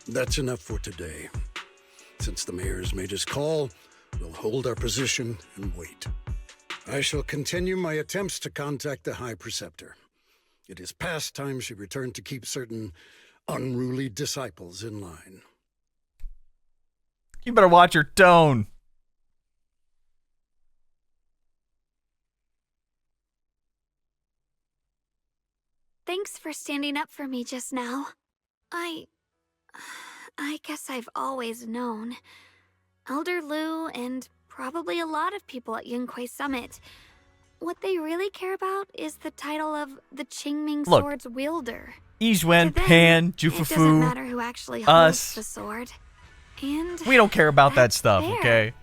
That's enough for today. Since the mayor's made his call, we'll hold our position and wait. I shall continue my attempts to contact the High Preceptor. It is past time she returned to keep certain unruly disciples in line. You better watch your tone. Thanks for standing up for me just now. I guess I've always known. Elder Lu and probably a lot of people at Yunquei Summit, what they really care about is the title of the Qingming Look, Sword's wielder. Yixuan, To them, Pan, it doesn't Jufufu, matter who actually holds us. the sword. And We don't care about that that's stuff, fair. okay?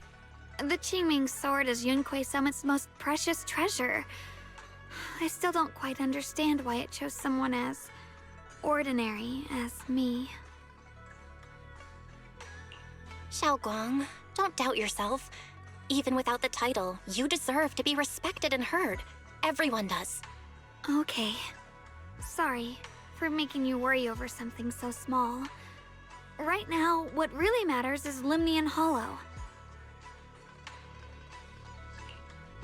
The Qingming Sword is Yunquei Summit's most precious treasure. I still don't quite understand why it chose someone as ordinary as me. Shunguang, don't doubt yourself. Even without the title, you deserve to be respected and heard. Everyone does. Okay. Sorry for making you worry over something so small. Right now, what really matters is Limnian Hollow.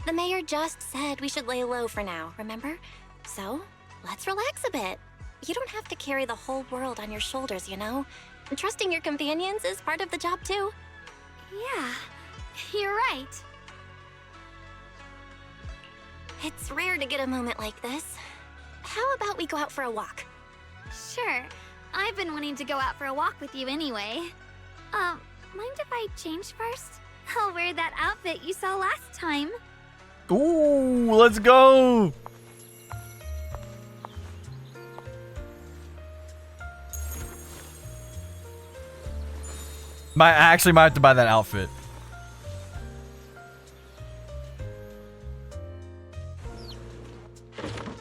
The mayor just said we should lay low for now, remember? So, let's relax a bit. You don't have to carry the whole world on your shoulders, you know? Trusting your companions is part of the job, too. Yeah, you're right. It's rare to get a moment like this. How about we go out for a walk? Sure. I've been wanting to go out for a walk with you anyway. Mind if I change first? I'll wear that outfit you saw last time. Ooh, let's go. I actually might have to buy that outfit.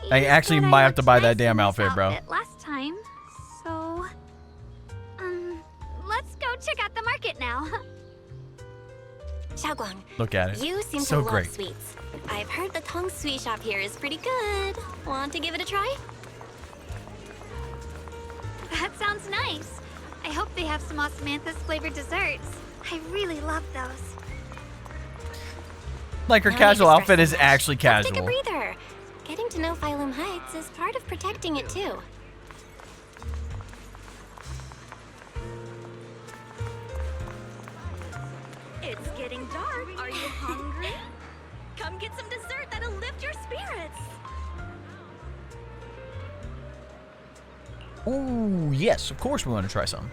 I actually might have to buy that damn outfit, bro. Last time, so let's go check out the market now. Shunguang, Look at it. you seem So to love great. sweets. I've heard the Tong Sui shop here is pretty good. Want to give it a try? That sounds nice. I hope they have some osmanthus flavored desserts. I really love those. Like her No need casual to stress outfit so is much. actually Let's take a casual. breather. Getting to know Phylum Heights is part of protecting it too. It's getting dark. Are you hungry? Come get some dessert that'll lift your spirits. Ooh, yes, of course we want to try some.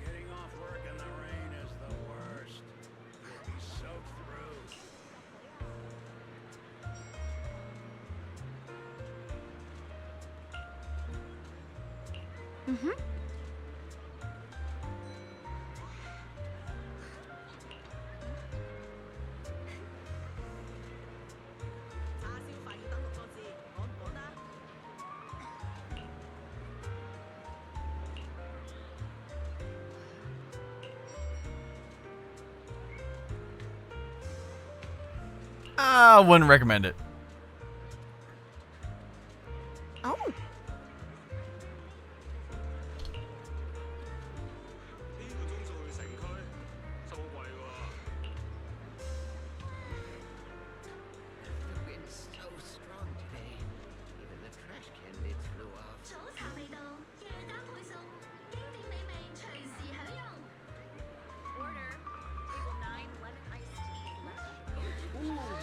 Getting off work in the rain is the worst. You'll be soaked through. Mm-hmm. I wouldn't recommend it. Oh. The wind's so strong today. Even the trash can lids flew off. Order. Table 9, lemon iced tea. Less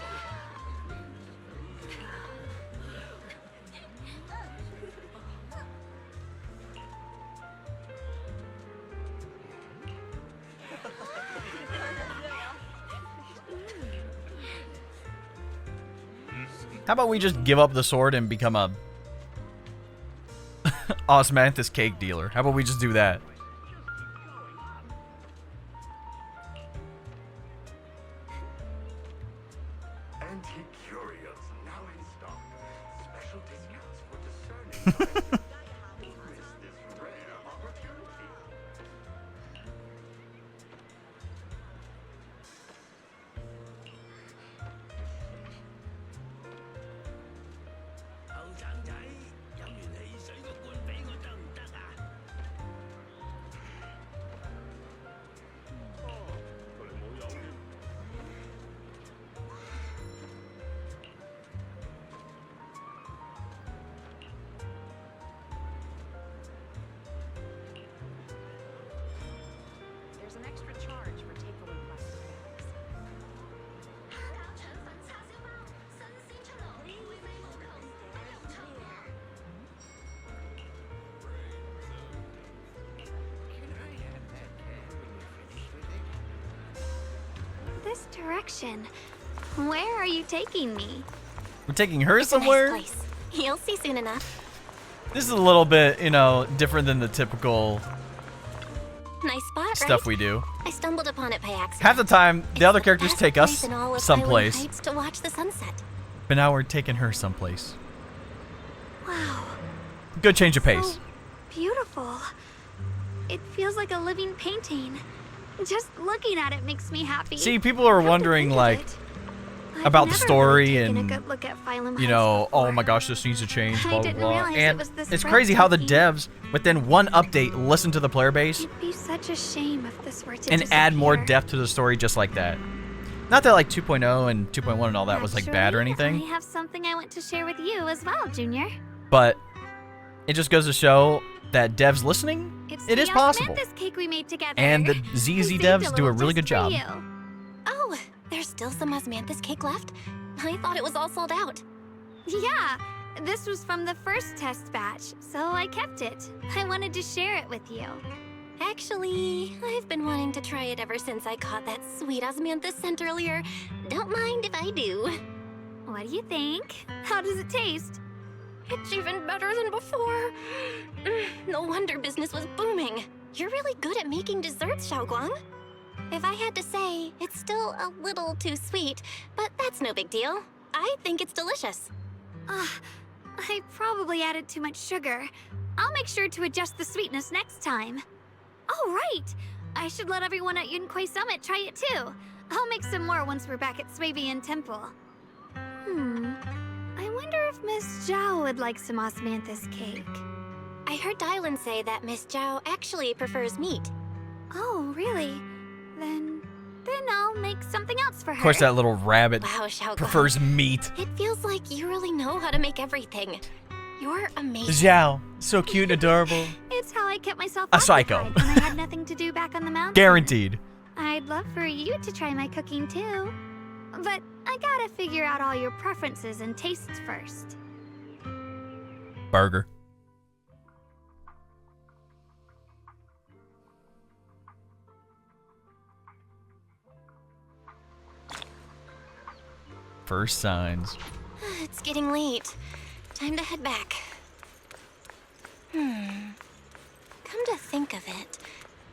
How about we just give up the sword and become a osmanthus cake dealer? How about we just do that? Antique curios now in stock. Special discounts for discerning buyers. Don't miss this rare opportunity. There's an extra charge for takeaway plastic bags. direction. Where are you taking me? We're taking her It's a nice somewhere? place. You'll see soon enough. This is a little bit, you know, different than the typical Nice spot, stuff right? we do. I stumbled upon it by accident. Half the time, the other characters Best take place us in all of someplace, Highland Heights to watch the sunset. but now we're taking her someplace. Wow. Good change of pace. So beautiful. It feels like a living painting. Just looking at it makes me happy. See, people are wondering, like, about the I've never story really taken a and, good look at Phylum you know, oh my gosh, this needs to change, I blah, blah, didn't blah. realize it And was this it's crazy how the breathtaking. devs, within one update, listen to the player base It'd be such a shame if this were to and add more disappear. depth to the story just like that. Not that, like, 2.0 and 2.1 and all that was, like, bad or Actually, anything, I have something I want to share with you as well, Junior. but it just goes to show that devs listening, It's it the is possible. osmanthus cake we made together. And the I ZZ saved devs do a little really good just for job. you. Oh, there's still some osmanthus cake left? I thought it was all sold out. Yeah, this was from the first test batch, so I kept it. I wanted to share it with you. Actually, I've been wanting to try it ever since I caught that sweet osmanthus scent earlier. Don't mind if I do. What do you think? How does it taste? It's even better than before. No wonder business was booming. You're really good at making desserts, Shunguang. If I had to say, it's still a little too sweet, but that's no big deal. I think it's delicious. I probably added too much sugar. I'll make sure to adjust the sweetness next time. Oh, right! I should let everyone at Yunquay Summit try it too. I'll make some more once we're back at Swabian Temple. I wonder if Miss Zhao would like some osmanthus cake. I heard Dylan say that Miss Zhao actually prefers meat. Oh, really? Then I'll make something else for her. Of course, that little rabbit Wow, Shao prefers Guang. meat. It feels like you really know how to make everything. You're amazing. Zhao, so cute and adorable. It's how I kept myself A psycho. occupied when I had nothing to do back on the mountain. Guaranteed. I'd love for you to try my cooking too. But I gotta figure out all your preferences and tastes first. Burger. First signs. It's getting late. Time to head back. Come to think of it,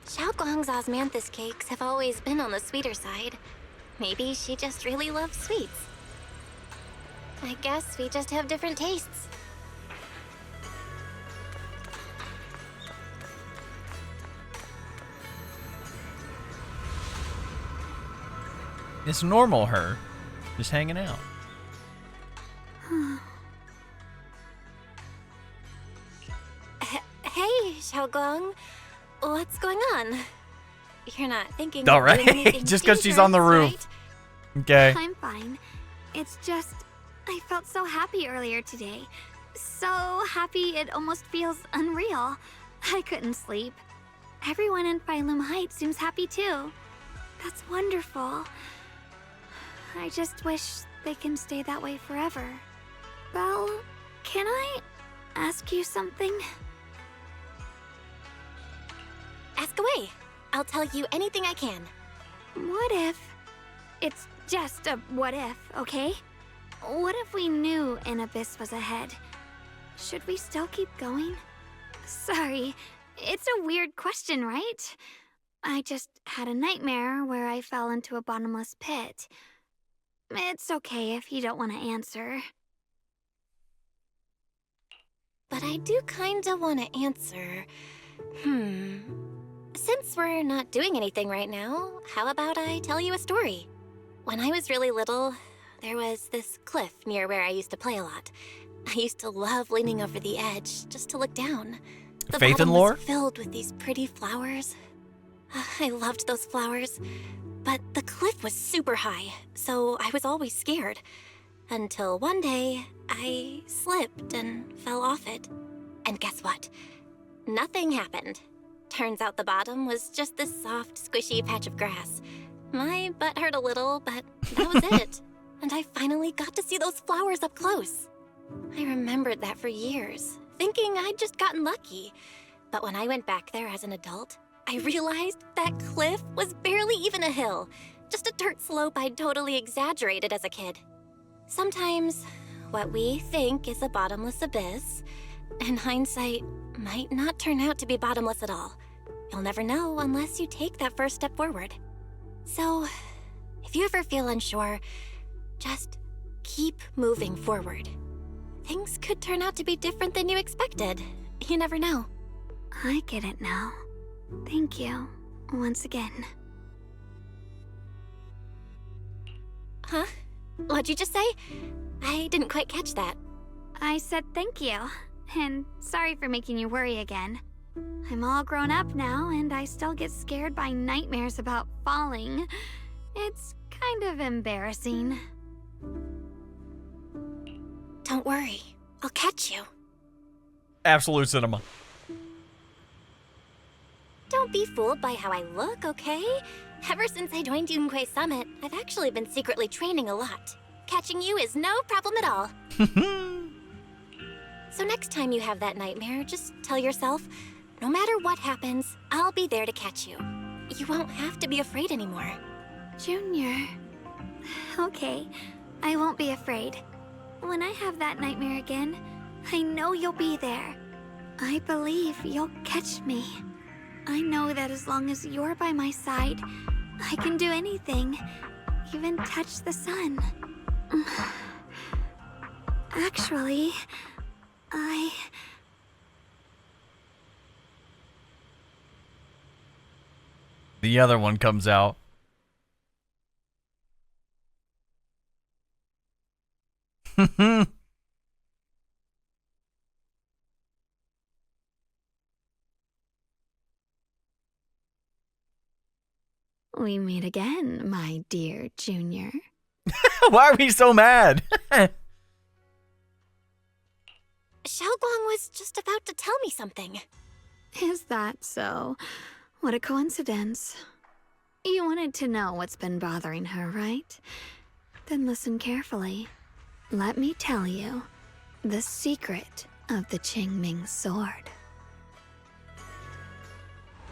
Shao Guang's osmanthus cakes have always been on the sweeter side. Maybe she just really loves sweets. I guess we just have different tastes. It's normal, her. Just hanging out. Hey, Shunguang. What's going on? You're not thinking All of right, doing anything just because she's on the dangerous, roof. Okay. I'm fine. It's just, I felt so happy earlier today. So happy it almost feels unreal. I couldn't sleep. Everyone in Phylum Heights seems happy too. That's wonderful. I just wish they can stay that way forever. Belle, can I ask you something? Ask away. I'll tell you anything I can. What if... It's just a what if, okay? What if we knew an abyss was ahead? Should we still keep going? Sorry, it's a weird question, right? I just had a nightmare where I fell into a bottomless pit. It's okay if you don't want to answer. But I do kinda want to answer. Since we're not doing anything right now, how about I tell you a story? When I was really little, there was this cliff near where I used to play a lot. I used to love leaning over the edge just to look down. The Faith bottom and lore? was filled with these pretty flowers. I loved those flowers. But the cliff was super high, so I was always scared. Until one day, I slipped and fell off it. And guess what? Nothing happened. Turns out the bottom was just this soft, squishy patch of grass. My butt hurt a little, but that was it. And I finally got to see those flowers up close. I remembered that for years, thinking I'd just gotten lucky. But when I went back there as an adult, I realized that cliff was barely even a hill. just a dirt slope I'd totally exaggerated as a kid. Sometimes, what we think is a bottomless abyss, in hindsight, might not turn out to be bottomless at all. You'll never know unless you take that first step forward. So, if you ever feel unsure, just keep moving forward. Things could turn out to be different than you expected. You never know. I get it now. Thank you, once again. Huh? What'd you just say? I didn't quite catch that. I said thank you, and sorry for making you worry again. I'm all grown up now, and I still get scared by nightmares about falling. It's kind of embarrassing. Don't worry, I'll catch you. Absolute cinema. Don't be fooled by how I look, okay? Ever since I joined Yunquei Summit, I've actually been secretly training a lot. Catching you is no problem at all. So next time you have that nightmare, just tell yourself, no matter what happens, I'll be there to catch you. You won't have to be afraid anymore. Junior. Okay, I won't be afraid. When I have that nightmare again, I know you'll be there. I believe you'll catch me. I know that as long as you're by my side, I can do anything, even touch the sun. Actually, The other one comes out. We meet again, my dear Junior. Why are we so mad? Shunguang was just about to tell me something. Is that so? What a coincidence. You wanted to know what's been bothering her, right? Then listen carefully. Let me tell you the secret of the Qingming sword.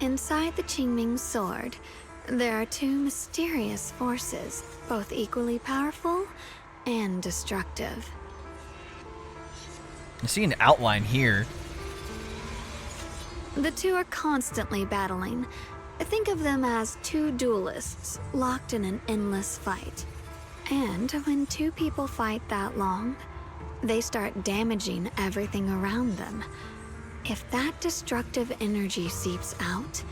Inside the Qingming sword, there are two mysterious forces, both equally powerful and destructive. I see an outline here. The two are constantly battling. Think of them as two duelists locked in an endless fight. And when two people fight that long, they start damaging everything around them. If that destructive energy seeps out,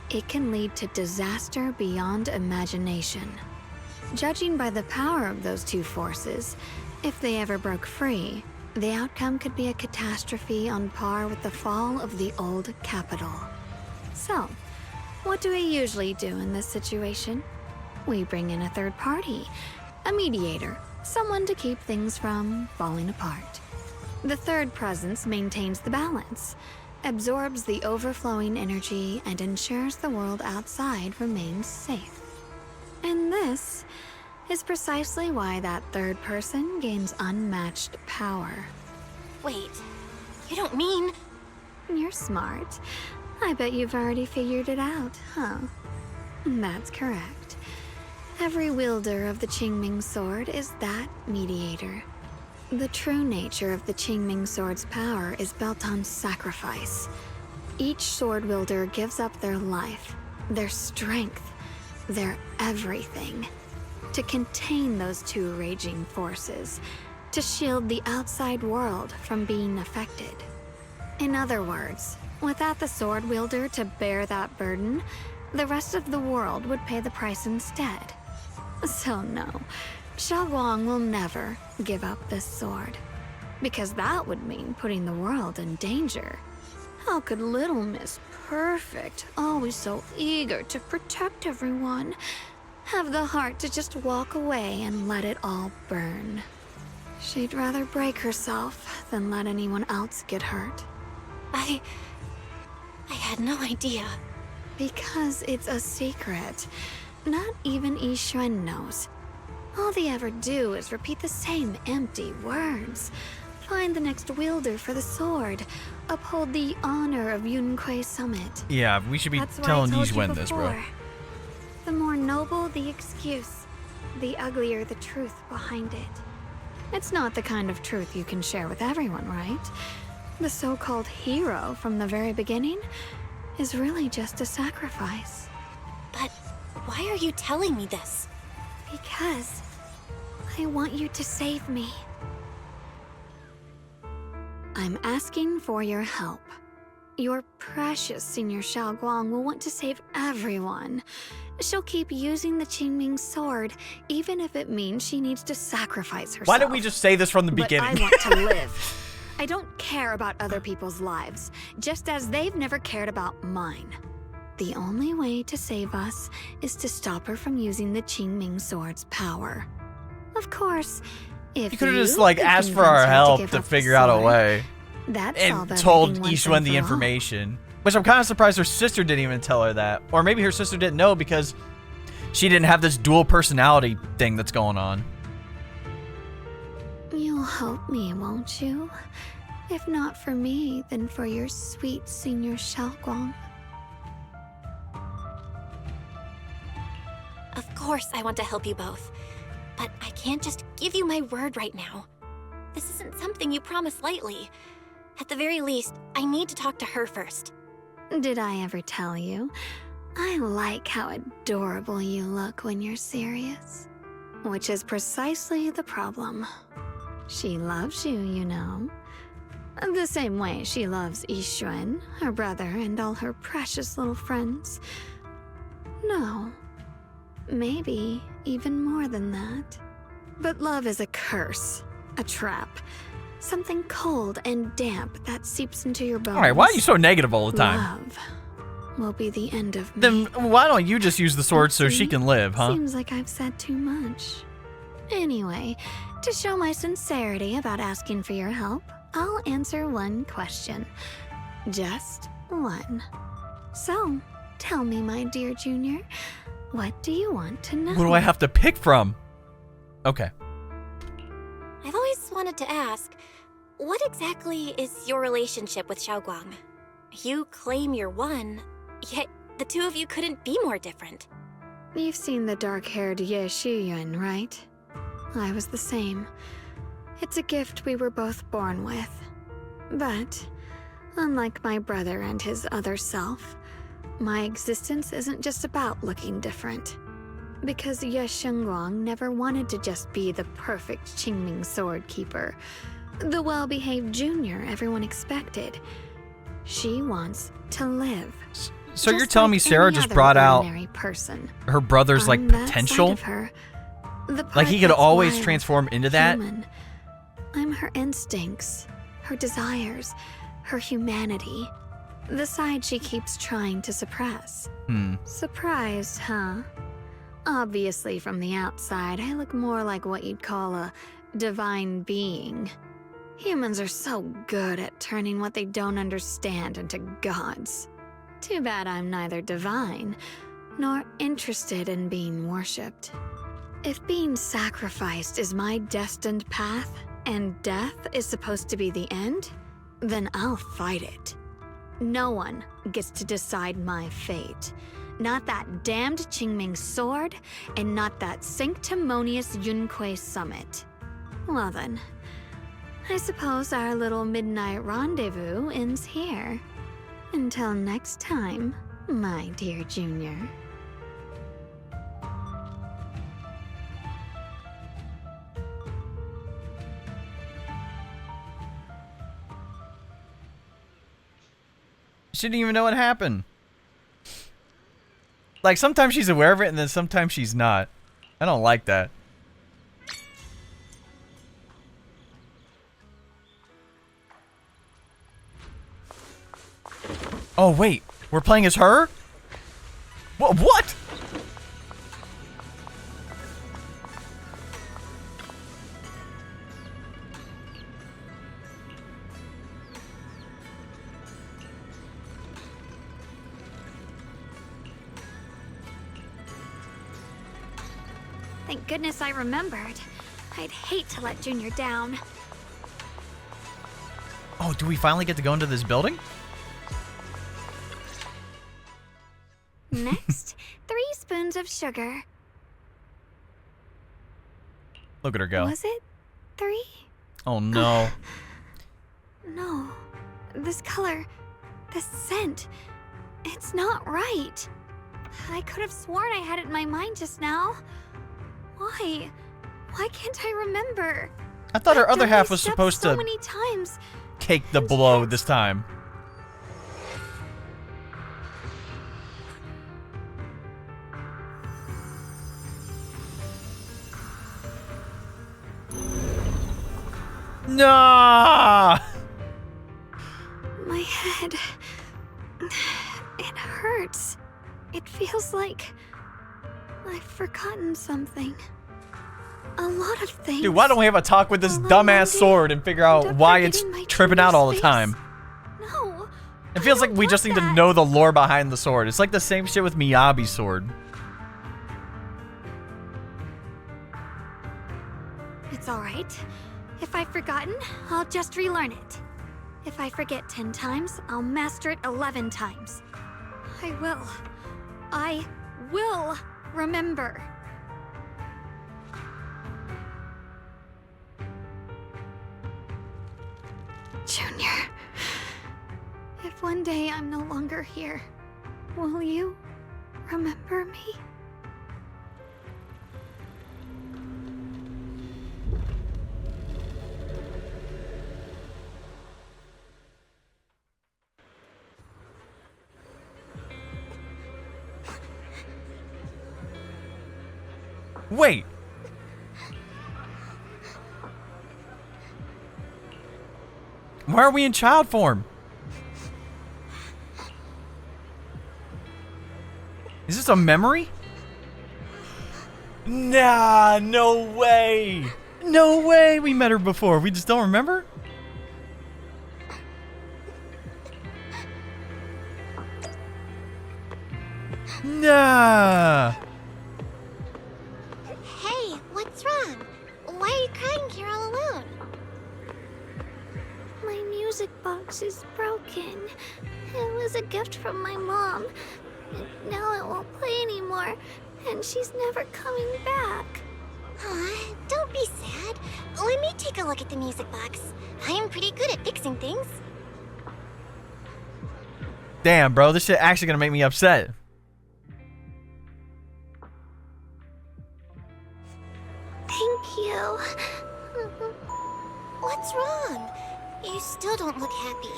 it can lead to disaster beyond imagination. Judging by the power of those two forces, if they ever broke free, the outcome could be a catastrophe on par with the fall of the old capital. So, what do we usually do in this situation? We bring in a third party, a mediator, someone to keep things from falling apart. The third presence maintains the balance, absorbs the overflowing energy, and ensures the world outside remains safe. And this is precisely why that third person gains unmatched power. Wait, you don't mean... You're smart. I bet you've already figured it out, huh? That's correct. Every wielder of the Qingming sword is that mediator. The true nature of the Qingming sword's power is built on sacrifice. Each sword wielder gives up their life, their strength, their everything, to contain those two raging forces, to shield the outside world from being affected. In other words, without the sword wielder to bear that burden, the rest of the world would pay the price instead. So no, Shunguang will never give up this sword, because that would mean putting the world in danger. How could little Miss Perfect, always so eager to protect everyone, have the heart to just walk away and let it all burn? She'd rather break herself than let anyone else get hurt. I had no idea. Because it's a secret. Not even Yixuan knows. All they ever do is repeat the same empty words. Find the next wielder for the sword. Uphold the honor of Yunquei Summit. Yeah, we should be That's why telling I told you Yixuan this, bro. before. The more noble the excuse, the uglier the truth behind it. It's not the kind of truth you can share with everyone, right? The so-called hero from the very beginning is really just a sacrifice. But why are you telling me this? Because I want you to save me. I'm asking for your help. Your precious Senior Shunguang will want to save everyone. She'll keep using the Qingming sword, even if it means she needs to sacrifice herself. Why didn't we just say this from the But beginning? I want to live. I don't care about other people's lives, just as they've never cared about mine. The only way to save us is to stop her from using the Qingming sword's power. Of course, if You could have just you like could asked for convince our her help give to up the figure out a sword, way. that'd solve And told everything once Yixuan and the for all. information. Which I'm kind of surprised her sister didn't even tell her that. Or maybe her sister didn't know because she didn't have this dual personality thing that's going on. You'll help me, won't you? If not for me, then for your sweet Senior Shunguang. Of course I want to help you both, but I can't just give you my word right now. This isn't something you promise lightly. At the very least, I need to talk to her first. Did I ever tell you? I like how adorable you look when you're serious. Which is precisely the problem. She loves you, you know. The same way she loves Yixuan, her brother, and all her precious little friends. No. Maybe even more than that. But love is a curse, a trap. Something cold and damp that seeps into your bones. Alright, why are you so negative all the time? Love will be the end of me. Then why don't you just use the sword so she can live, huh? Seems like I've said too much. Anyway, to show my sincerity about asking for your help, I'll answer one question. Just one. So, tell me, my dear Junior, what do you want to know? What do I have to pick from? Okay. I've always wanted to ask, what exactly is your relationship with Shunguang? You claim you're one, yet the two of you couldn't be more different. You've seen the dark-haired Ye Shiyuan, right? I was the same. It's a gift we were both born with. But, unlike my brother and his other self, my existence isn't just about looking different. Because Ye Shunguang never wanted to just be the perfect Qingming sword keeper, the well-behaved junior everyone expected. She wants to live. So you're telling me Sarah just brought out her brother's like potential? Like he could always transform into that? Human. I'm her instincts, her desires, her humanity. The side she keeps trying to suppress. Surprised, huh? Obviously, from the outside, I look more like what you'd call a divine being. Humans are so good at turning what they don't understand into gods. Too bad I'm neither divine, nor interested in being worshipped. If being sacrificed is my destined path, and death is supposed to be the end, then I'll fight it. No one gets to decide my fate. Not that damned Qingming sword, and not that sanctimonious Yunquei summit. Well then, I suppose our little midnight rendezvous ends here. Until next time, my dear Junior. She didn't even know what happened. Like, sometimes she's aware of it, and then sometimes she's not. I don't like that. Oh, wait. We're playing as her? What? Thank goodness I remembered. I'd hate to let Junior down. Oh, do we finally get to go into this building? Next, 3 spoons of of sugar. Look at her go. Was it 3? Oh no. No. This color, this scent, it's not right. I could have sworn I had it in my mind just now. Why? Why can't I remember? I thought her I've other done half these was steps supposed so to many times. take the blow this time. No! My head. It hurts. It feels like I've forgotten something. A lot of things. Dude, why don't we have a talk with this dumbass sword and figure out why it's tripping out all the time? No. It feels like we just need to know the lore behind the sword. It's like the same shit with Miyabi's sword. It's alright. If I've forgotten, I'll just relearn it. If I forget 10 times, I'll master it 11 times. I will remember. Junior, if one day I'm no longer here, will you remember me? Wait. Why are we in child form? Is this a memory? Nah, no way. No way we met her before. We just don't remember? Nah. Hey, what's wrong? Why are you crying here all alone? My music box is broken. It was a gift from my mom. And now it won't play anymore, and she's never coming back. Aw, don't be sad. Let me take a look at the music box. I am pretty good at fixing things. Damn, bro, this shit actually gonna make me upset. Thank you. What's wrong? You still don't look happy.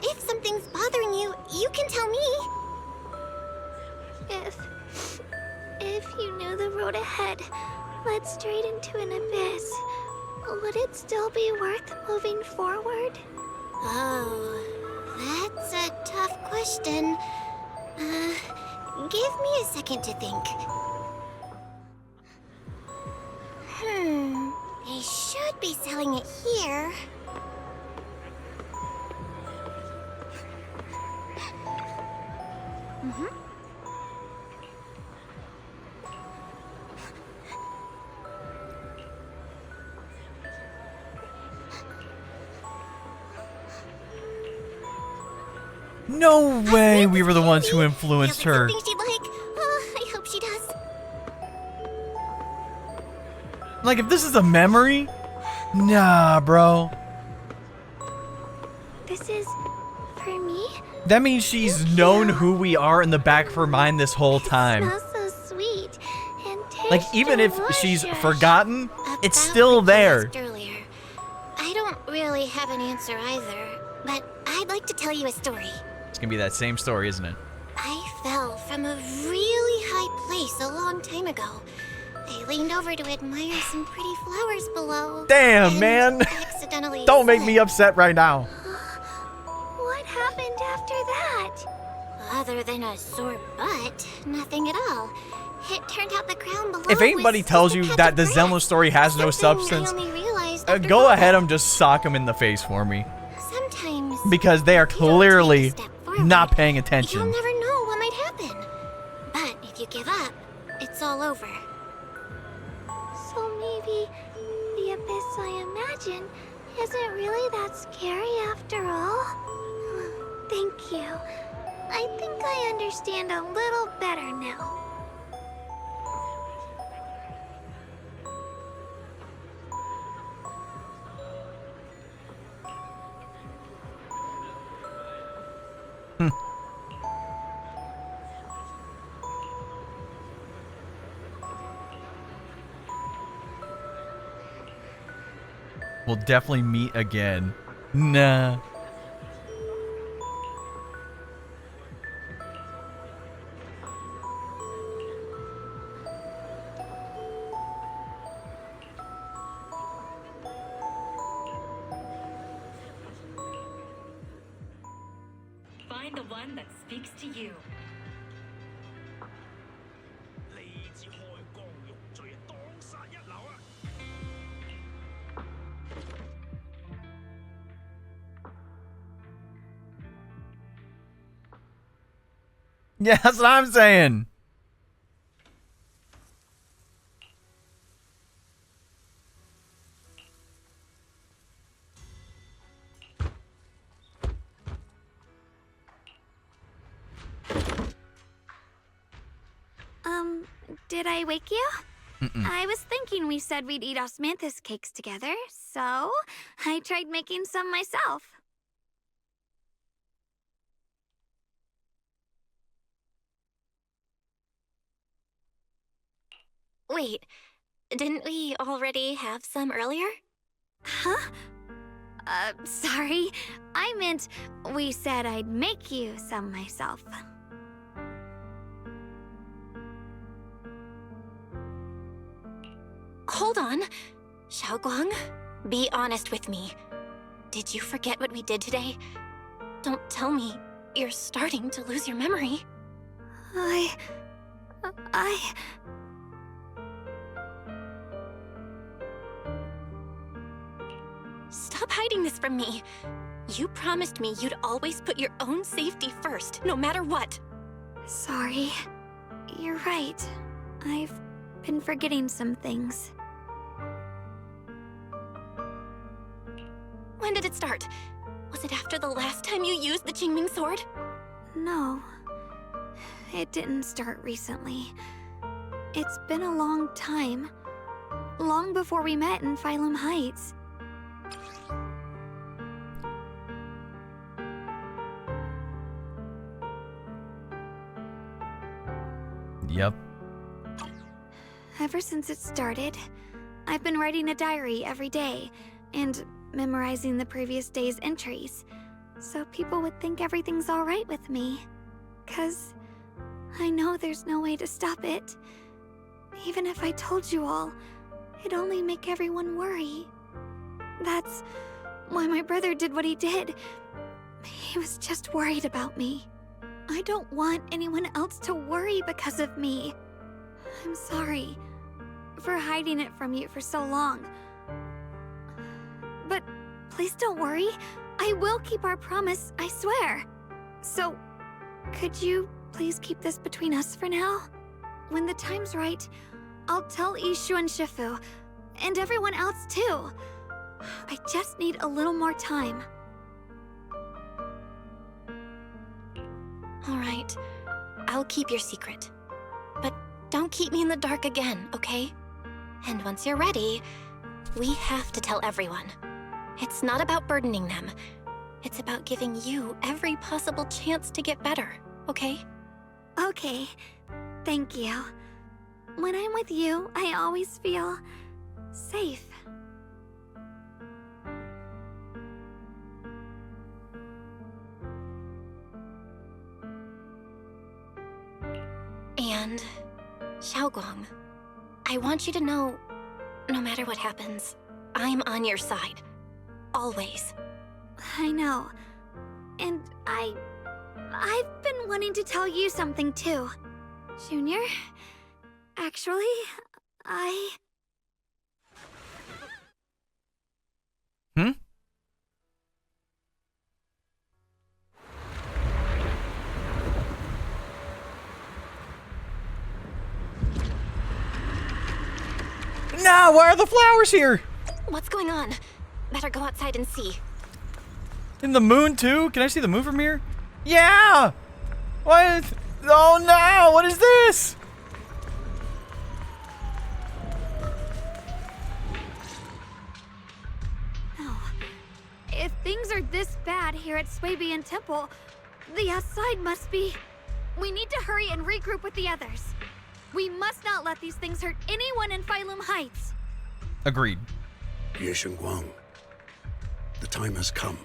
If something's bothering you, you can tell me. If you knew the road ahead led straight into an abyss, would it still be worth moving forward? Oh, that's a tough question. Give me a second to think. They should be selling it here. No way we were the ones who influenced her. Something she'd like. I hope she does. Like, if this is a memory? Nah, bro. This is for me? That means she's known who we are in the back of her mind this whole time. Smells so sweet and tastes Like, even if she's delicious. forgotten, it's still there. Earlier, I don't really have an answer either, but I'd like to tell you a story. It's gonna be that same story, isn't it? I fell from a really high place a long time ago. I leaned over to admire some pretty flowers below. Damn, and man. accidentally Don't make slipped. me upset right now. What happened after that? Other than a sore butt, nothing at all. It turned out the ground below If anybody was tells just a you patch that of the grass. Zenless story has no Something substance, I only realized go ahead and just sock him in the face for me. Sometimes Because they are clearly not paying you'll attention. never know what might happen. But if you give up, it's all over. So maybe the abyss I imagine isn't really that scary after all? Thank you. I think I understand a little better now. We'll definitely meet again. Nah. Find the one that speaks to you. Yeah, that's what I'm saying. Did I wake you? Mm-mm. I was thinking we said we'd eat osmanthus cakes together, so I tried making some myself. Wait, didn't we already have some earlier? Huh? Sorry. I meant we said I'd make you some myself. Hold on. Shunguang, be honest with me. Did you forget what we did today? Don't tell me you're starting to lose your memory. Stop hiding this from me. You promised me you'd always put your own safety first, no matter what. Sorry. You're right. I've been forgetting some things. When did it start? Was it after the last time you used the Qingming sword? No. It didn't start recently. It's been a long time. Long before we met in Phylum Heights. Yep. Ever since it started, I've been writing a diary every day and memorizing the previous day's entries, so people would think everything's alright with me. 'Cause I know there's no way to stop it. Even if I told you all, it'd only make everyone worry. That's why my brother did what he did. He was just worried about me. I don't want anyone else to worry because of me. I'm sorry for hiding it from you for so long. But please don't worry. I will keep our promise, I swear. So, could you please keep this between us for now? When the time's right, I'll tell Ishu and Shifu, and everyone else too. I just need a little more time. All right, I'll keep your secret. But don't keep me in the dark again, okay? And once you're ready, we have to tell everyone. It's not about burdening them. It's about giving you every possible chance to get better, okay? Okay, thank you. When I'm with you, I always feel safe. And, Shunguang, I want you to know, no matter what happens, I'm on your side. Always. I know. And I've been wanting to tell you something too. Junior, actually, Hmm? Nah, why are the flowers here? What's going on? Better go outside and see. In the moon too? Can I see the moon from here? Yeah! What? Oh no! What is this? if things are this bad here at Swabian Temple, the outside must be... We need to hurry and regroup with the others. We must not let these things hurt anyone in Phylum Heights. Agreed. Ye Shunguang, The time has come.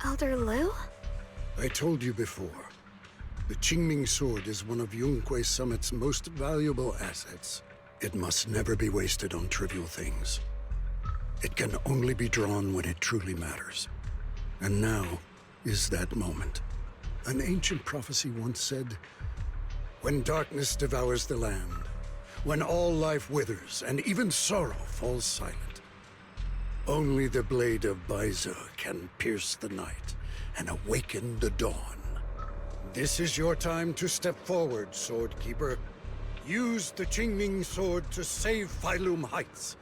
Elder Lu? I told you before. The Qingming sword is one of Yunque Summit's most valuable assets. It must never be wasted on trivial things. It can only be drawn when it truly matters. And now is that moment. An ancient prophecy once said, "When darkness devours the land, when all life withers and even sorrow falls silent, only the blade of Baize can pierce the night and awaken the dawn." This is your time to step forward, Swordkeeper. Use the Qingming sword to save Phylum Heights.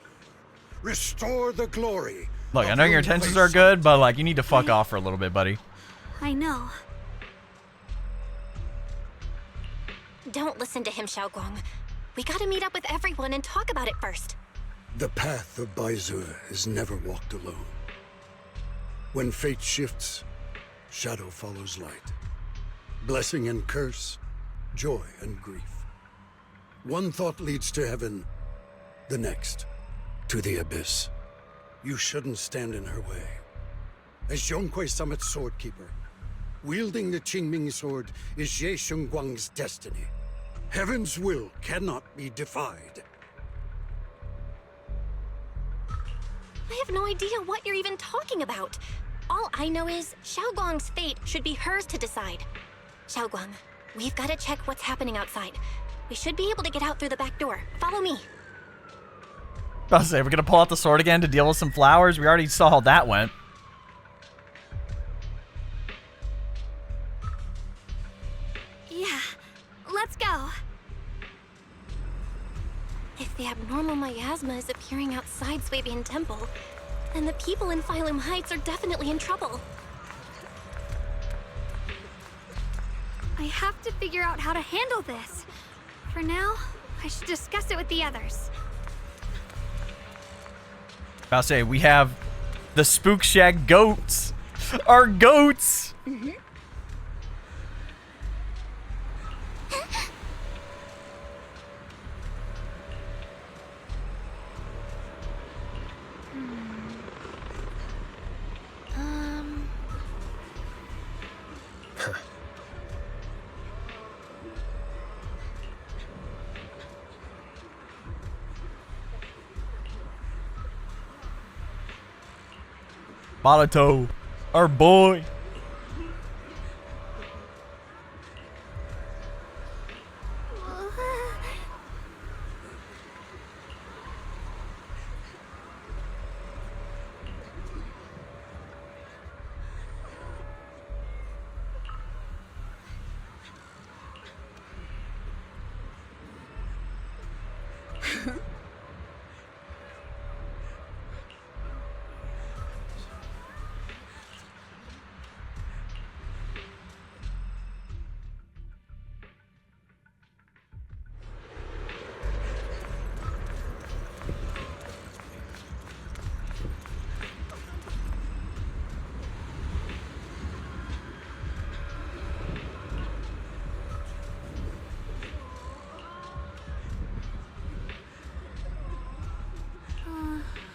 Restore the glory. Look, I know your intentions are good, but like you need to fuck off for a little bit, buddy. I know. Don't listen to him, Shunguang. We gotta meet up with everyone and talk about it first. The path of Baize is never walked alone. When fate shifts, shadow follows light. Blessing and curse, joy and grief. One thought leads to heaven, the next to the abyss. You shouldn't stand in her way. As Yunque Summit's swordkeeper, wielding the Qingming sword is Ye Shunguang's destiny. Heaven's will cannot be defied. I have no idea what you're even talking about. All I know is Shunguang's fate should be hers to decide. Shunguang, we've got to check what's happening outside. We should be able to get out through the back door. Follow me. I was say, we're gonna pull out the sword again to deal with some flowers. We already saw how that went. Yeah, let's go. If the abnormal miasma is appearing outside Swabian Temple, then the people in Phylum Heights are definitely in trouble. I have to figure out how to handle this. For now, I should discuss it with the others. I'll say, we have the Spook Shack goats. Our goats! Molotov, our boy.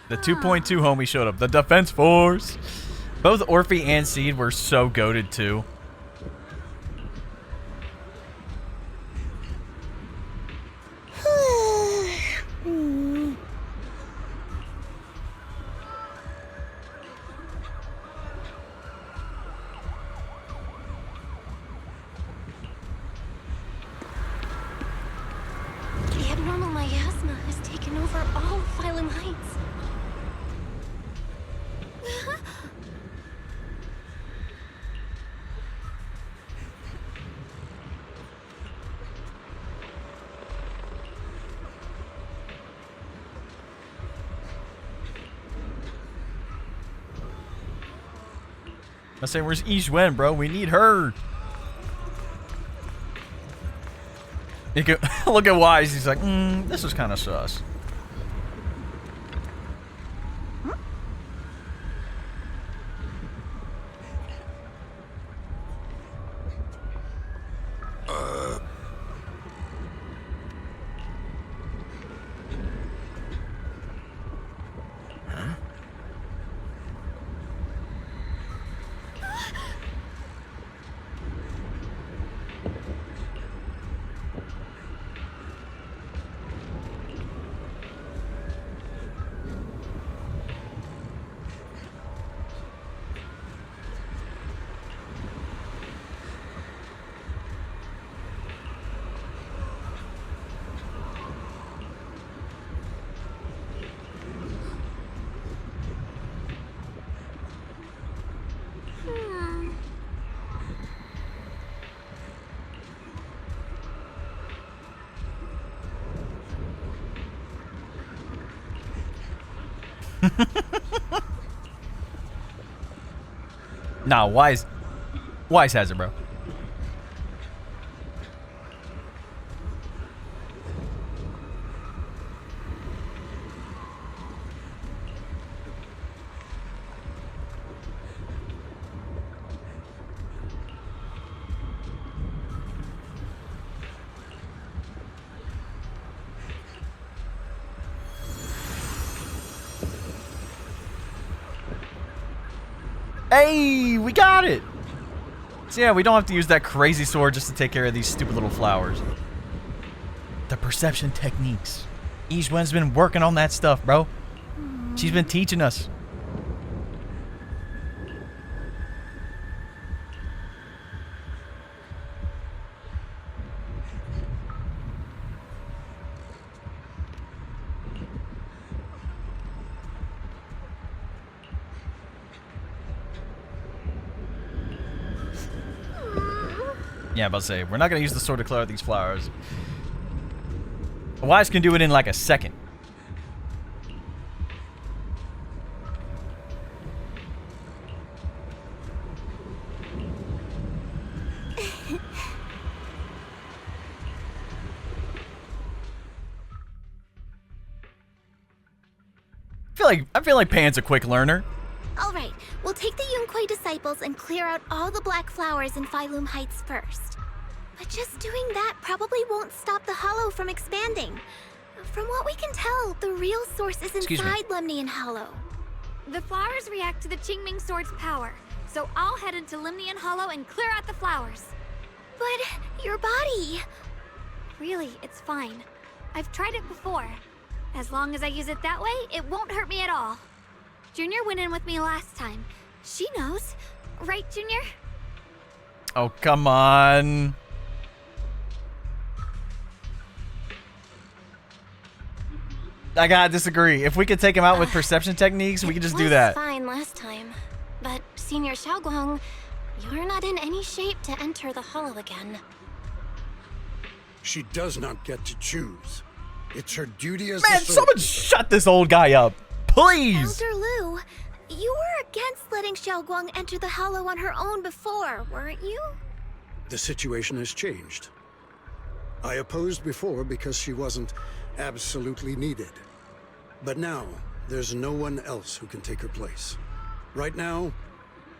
The 2.2 homie showed up. The Defense Force. Both Orphe and Seed were so goated too. The abnormal miasma has taken over all of Phylum Heights. I say, where's Yixuan, bro? We need her. You can, look at Wise. He's like, this is kind of sus. Nah, Wise has it, bro. Hey, we got it! So yeah, we don't have to use that crazy sword just to take care of these stupid little flowers. The perception techniques. Yizhuan's been working on that stuff, bro. She's been teaching us. Yeah, I'm about to say, we're not going to use the sword to clear out these flowers. Wise can do it in like a second. I feel like Pan's a quick learner. Alright, we'll take the Yunquei disciples and clear out all the black flowers in Phylum Heights first. But just doing that probably won't stop the Hollow from expanding. From what we can tell, the real source is inside Lemnian Hollow. The flowers react to the Qingming Sword's power, so I'll head into Lemnian Hollow and clear out the flowers. But your body... Really, it's fine. I've tried it before. As long as I use it that way, it won't hurt me at all. Junior went in with me last time. She knows. Right, Junior? Oh, come on. I gotta disagree. If we could take him out with perception techniques, we could just do that. It was fine last time. But, Senior Shunguang, you're not in any shape to enter the Hollow again. She does not get to choose. It's her duty as Man, someone shut this old guy up. Please! Elder Lu, you were against letting Shunguang enter the Hollow on her own before, weren't you? The situation has changed. I opposed before because she wasn't absolutely needed. But now, there's no one else who can take her place. Right now,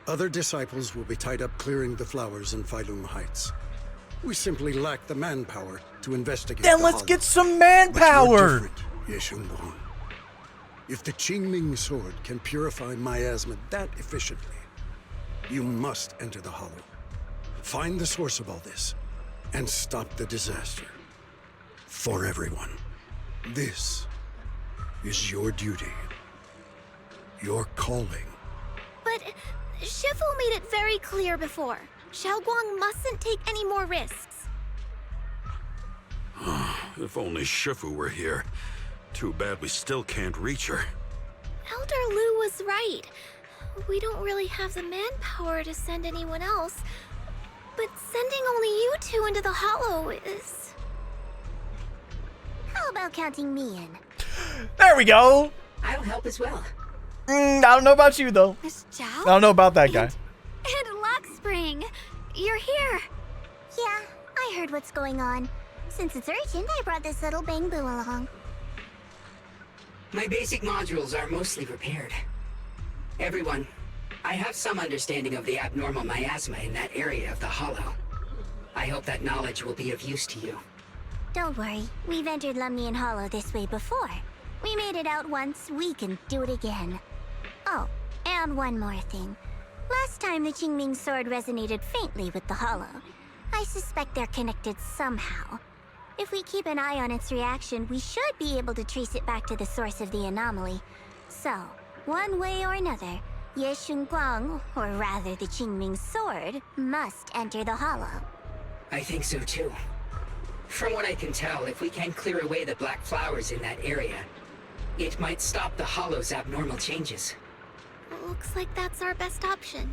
other disciples will be tied up clearing the flowers in Phylum Heights. We simply lack the manpower to investigate. Then let's get some manpower! But you're different, Shunguang. If the Qingming Sword can purify miasma that efficiently, you must enter the Hollow. Find the source of all this, and stop the disaster. For everyone. This is your duty. Your calling. But Shifu made it very clear before. Shunguang mustn't take any more risks. If only Shifu were here. Too bad we still can't reach her. Elder Lu was right. We don't really have the manpower to send anyone else. But sending only you two into the Hollow is... How about counting me in? There we go! I'll help as well. I don't know about you, though. Miss Zhao? I don't know about that guy. And Luxspring! You're here! Yeah, I heard what's going on. Since it's urgent, I brought this little bang-boo along. My basic modules are mostly repaired. Everyone, I have some understanding of the abnormal miasma in that area of the Hollow. I hope that knowledge will be of use to you. Don't worry, we've entered Lemnian Hollow this way before. We made it out once, we can do it again. Oh, and one more thing. Last time the Qingming Sword resonated faintly with the Hollow. I suspect they're connected somehow. If we keep an eye on its reaction, we should be able to trace it back to the source of the anomaly. So, one way or another, Ye Shunguang, or rather the Qingming Sword, must enter the Hollow. I think so too. From what I can tell, if we can clear away the black flowers in that area, it might stop the Hollow's abnormal changes. Looks like that's our best option.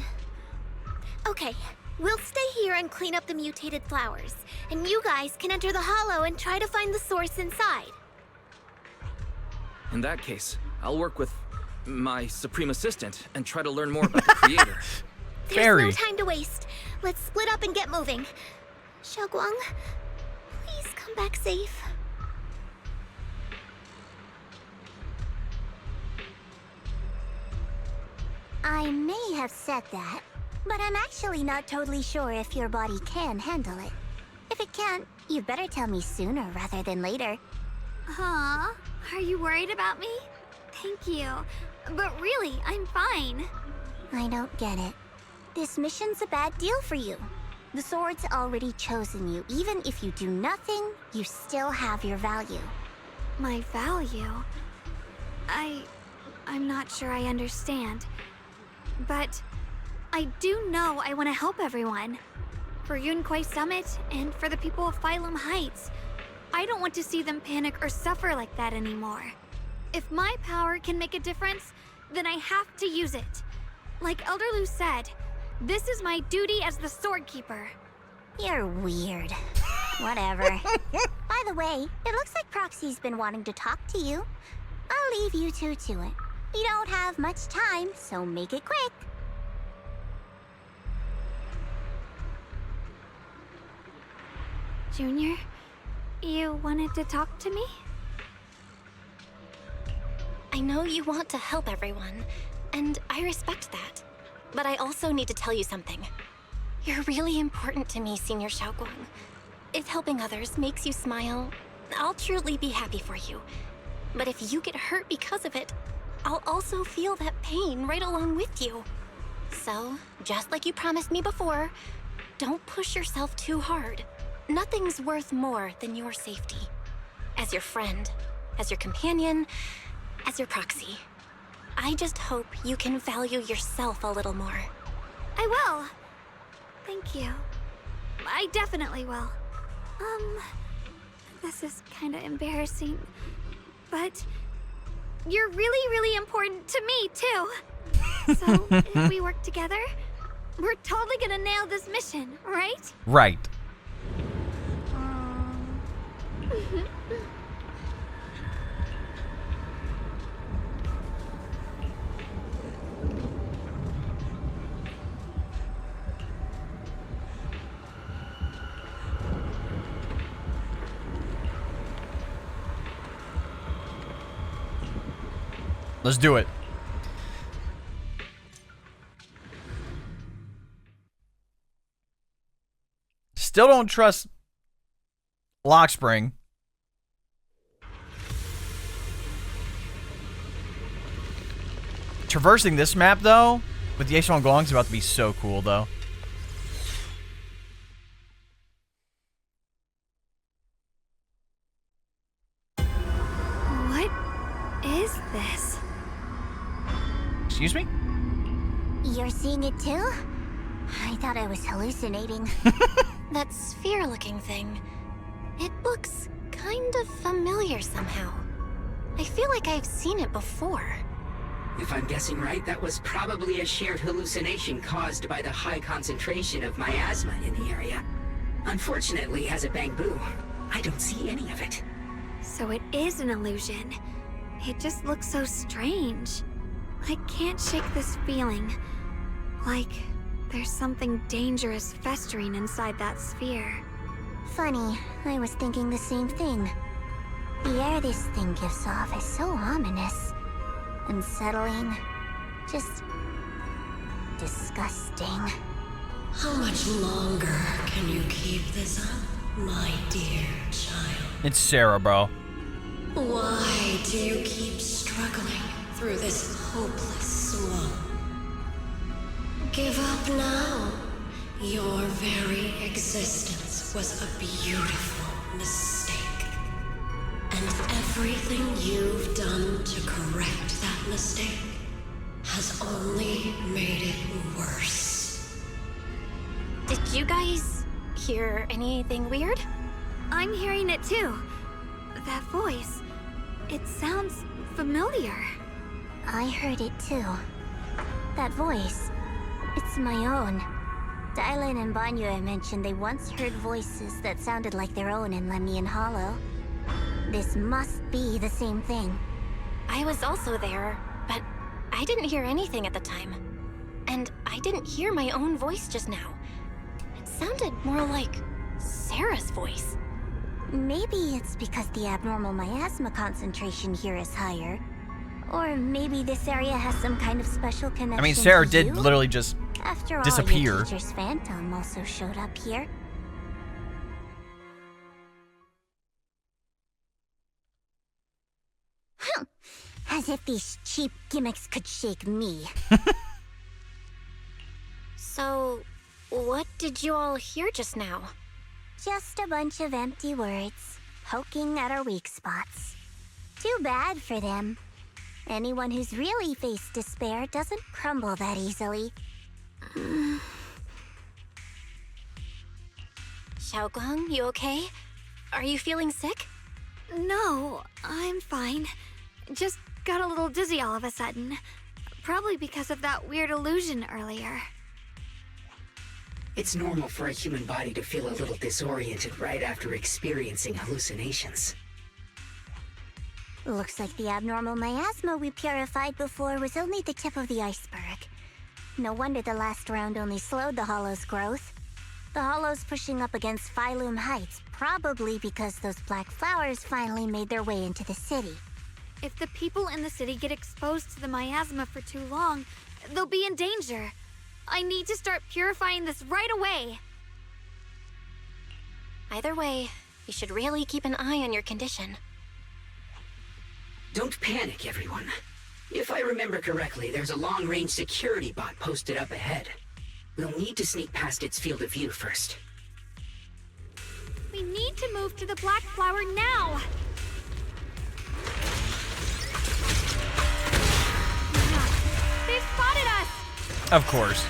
Okay, we'll stay here and clean up the mutated flowers, and you guys can enter the Hollow and try to find the source inside. In that case, I'll work with my Supreme Assistant and try to learn more about the creator. There's no time to waste. Let's split up and get moving. Shunguang, please come back safe. I may have said that, but I'm actually not totally sure if your body can handle it. If it can't, you'd better tell me sooner rather than later. Aw, are you worried about me? Thank you. But really, I'm fine. I don't get it. This mission's a bad deal for you. The sword's already chosen you. Even if you do nothing, you still have your value. My value? I'm not sure I understand. But I do know I want to help everyone. For Yunquay Summit and for the people of Phylum Heights. I don't want to see them panic or suffer like that anymore. If my power can make a difference, then I have to use it. Like Elder Lu said, this is my duty as the Sword Keeper. You're weird. Whatever. By the way, it looks like Proxy's been wanting to talk to you. I'll leave you two to it. You don't have much time, so make it quick. Junior, you wanted to talk to me? I know you want to help everyone, and I respect that. But I also need to tell you something. You're really important to me, Senior Shunguang. If helping others makes you smile, I'll truly be happy for you. But if you get hurt because of it, I'll also feel that pain right along with you. So, just like you promised me before, don't push yourself too hard. Nothing's worth more than your safety. As your friend, as your companion, as your proxy. I just hope you can value yourself a little more. I will. Thank you. I definitely will. This is kind of embarrassing, but you're really, really important to me, too. So, if we work together, we're totally gonna nail this mission, right? Right. Let's do it. Still don't trust Lockspring. Traversing this map, though, with Ye Shunguang is about to be so cool, though. What is this? Excuse me? You're seeing it too? I thought I was hallucinating. That sphere-looking thing. It looks kind of familiar somehow. I feel like I've seen it before. If I'm guessing right, that was probably a shared hallucination caused by the high concentration of miasma in the area. Unfortunately, as a Bangbu, I don't see any of it. So it is an illusion. It just looks so strange. I can't shake this feeling. Like there's something dangerous festering inside that sphere. Funny, I was thinking the same thing. The air this thing gives off is so ominous. Unsettling. Just disgusting. How much longer can you keep this up, my dear child? It's Sarah, bro. Why do you keep struggling through this hopeless swamp? Give up now. Your very existence was a beautiful mistake. And everything you've done to correct that mistake has only made it worse. Did you guys hear anything weird? I'm hearing it too. That voice. It sounds familiar. I heard it too. That voice. It's my own. Dylan and Banyue mentioned they once heard voices that sounded like their own in Lemnian Hollow. This must be the same thing. I was also there, but I didn't hear anything at the time. And I didn't hear my own voice just now. It sounded more like Sarah's voice. Maybe it's because the abnormal miasma concentration here is higher. Or maybe this area has some kind of special connection. I mean, Sarah to did you? literally just After all, disappear. your teacher's phantom also showed up here. As if these cheap gimmicks could shake me. So, what did you all hear just now? Just a bunch of empty words, poking at our weak spots. Too bad for them. Anyone who's really faced despair doesn't crumble that easily. Shunguang, you okay? Are you feeling sick? No, I'm fine. Just got a little dizzy all of a sudden. Probably because of that weird illusion earlier. It's normal for a human body to feel a little disoriented right after experiencing hallucinations. Looks like the abnormal miasma we purified before was only the tip of the iceberg. No wonder the last round only slowed the Hollow's growth. The Hollow's pushing up against Phylum Heights, probably because those black flowers finally made their way into the city. If the people in the city get exposed to the miasma for too long, they'll be in danger. I need to start purifying this right away. Either way, you should really keep an eye on your condition. Don't panic, everyone. If I remember correctly, there's a long-range security bot posted up ahead. We'll need to sneak past its field of view first. We need to move to the black flower now. They've spotted us. Of course.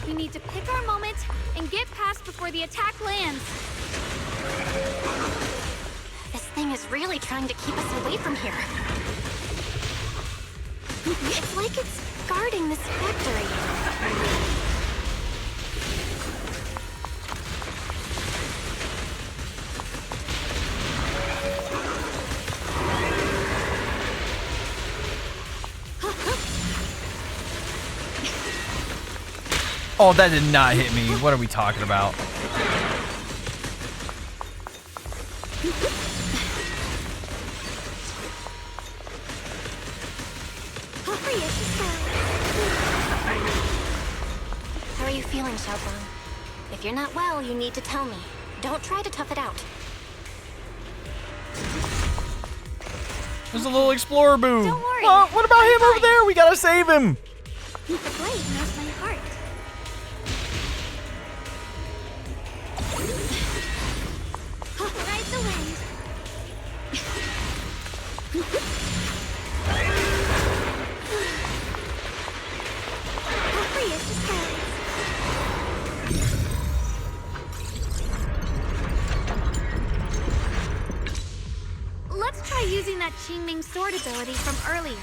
We need to pick our moment and get past before the attack lands. This thing is really trying to keep us away from here. It's like it's guarding this factory. Oh, that did not hit me. What are we talking about? How are you feeling, Shunguang? If you're not well, you need to tell me. Don't try to tough it out. There's a little explorer boo. Don't worry. Oh, what about him over there? We gotta save him. The blade knows my heart. Ride the wind. Free as the skies. Let's try using that Qingming sword ability from earlier.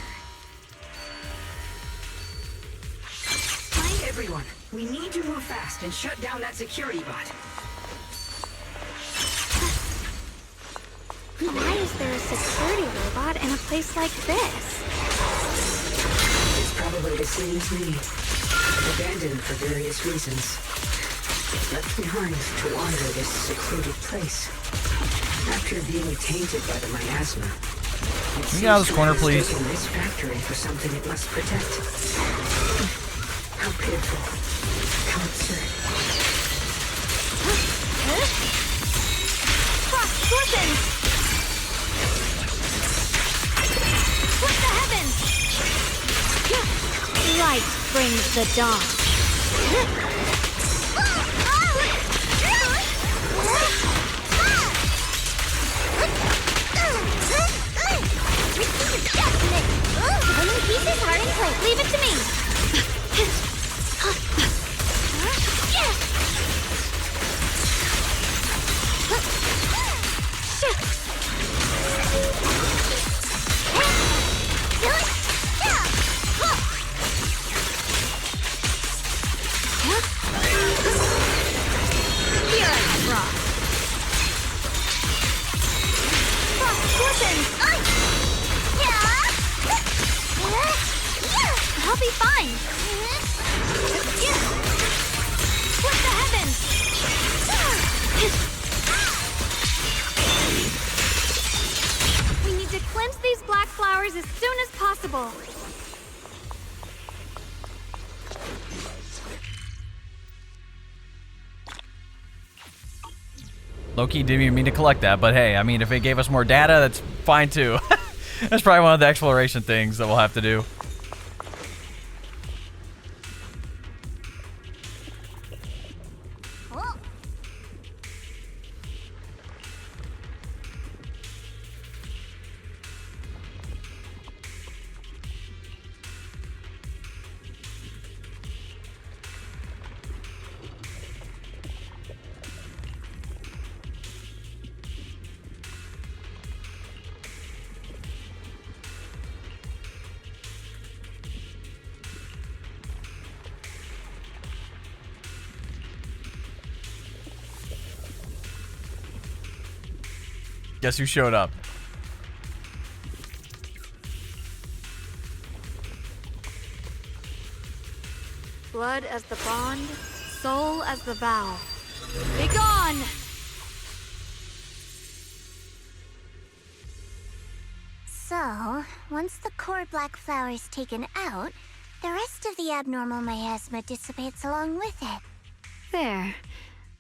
Everyone, we need to move fast and shut down that security bot. Why is there a security robot in a place like this? It's probably the city's need. Abandoned for various reasons. Left behind to wander this secluded place. After being tainted by the miasma. Can you get out of this corner, please? This factory for something it must protect. How pitiful. How absurd. Cross fortune! Split the heavens! Light brings the dawn. Winning pieces are in place. Leave it to me! Here I rock. Cross fortune! I'll be fine. Split the heavens. We need to cleanse these black flowers as soon as possible. Loki didn't even mean to collect that, but hey, I mean, if it gave us more data, that's fine too. That's probably one of the exploration things that we'll have to do. Guess who showed up? Blood as the bond, soul as the vow. Be gone! So, once the core black flower is taken out, the rest of the abnormal miasma dissipates along with it. There.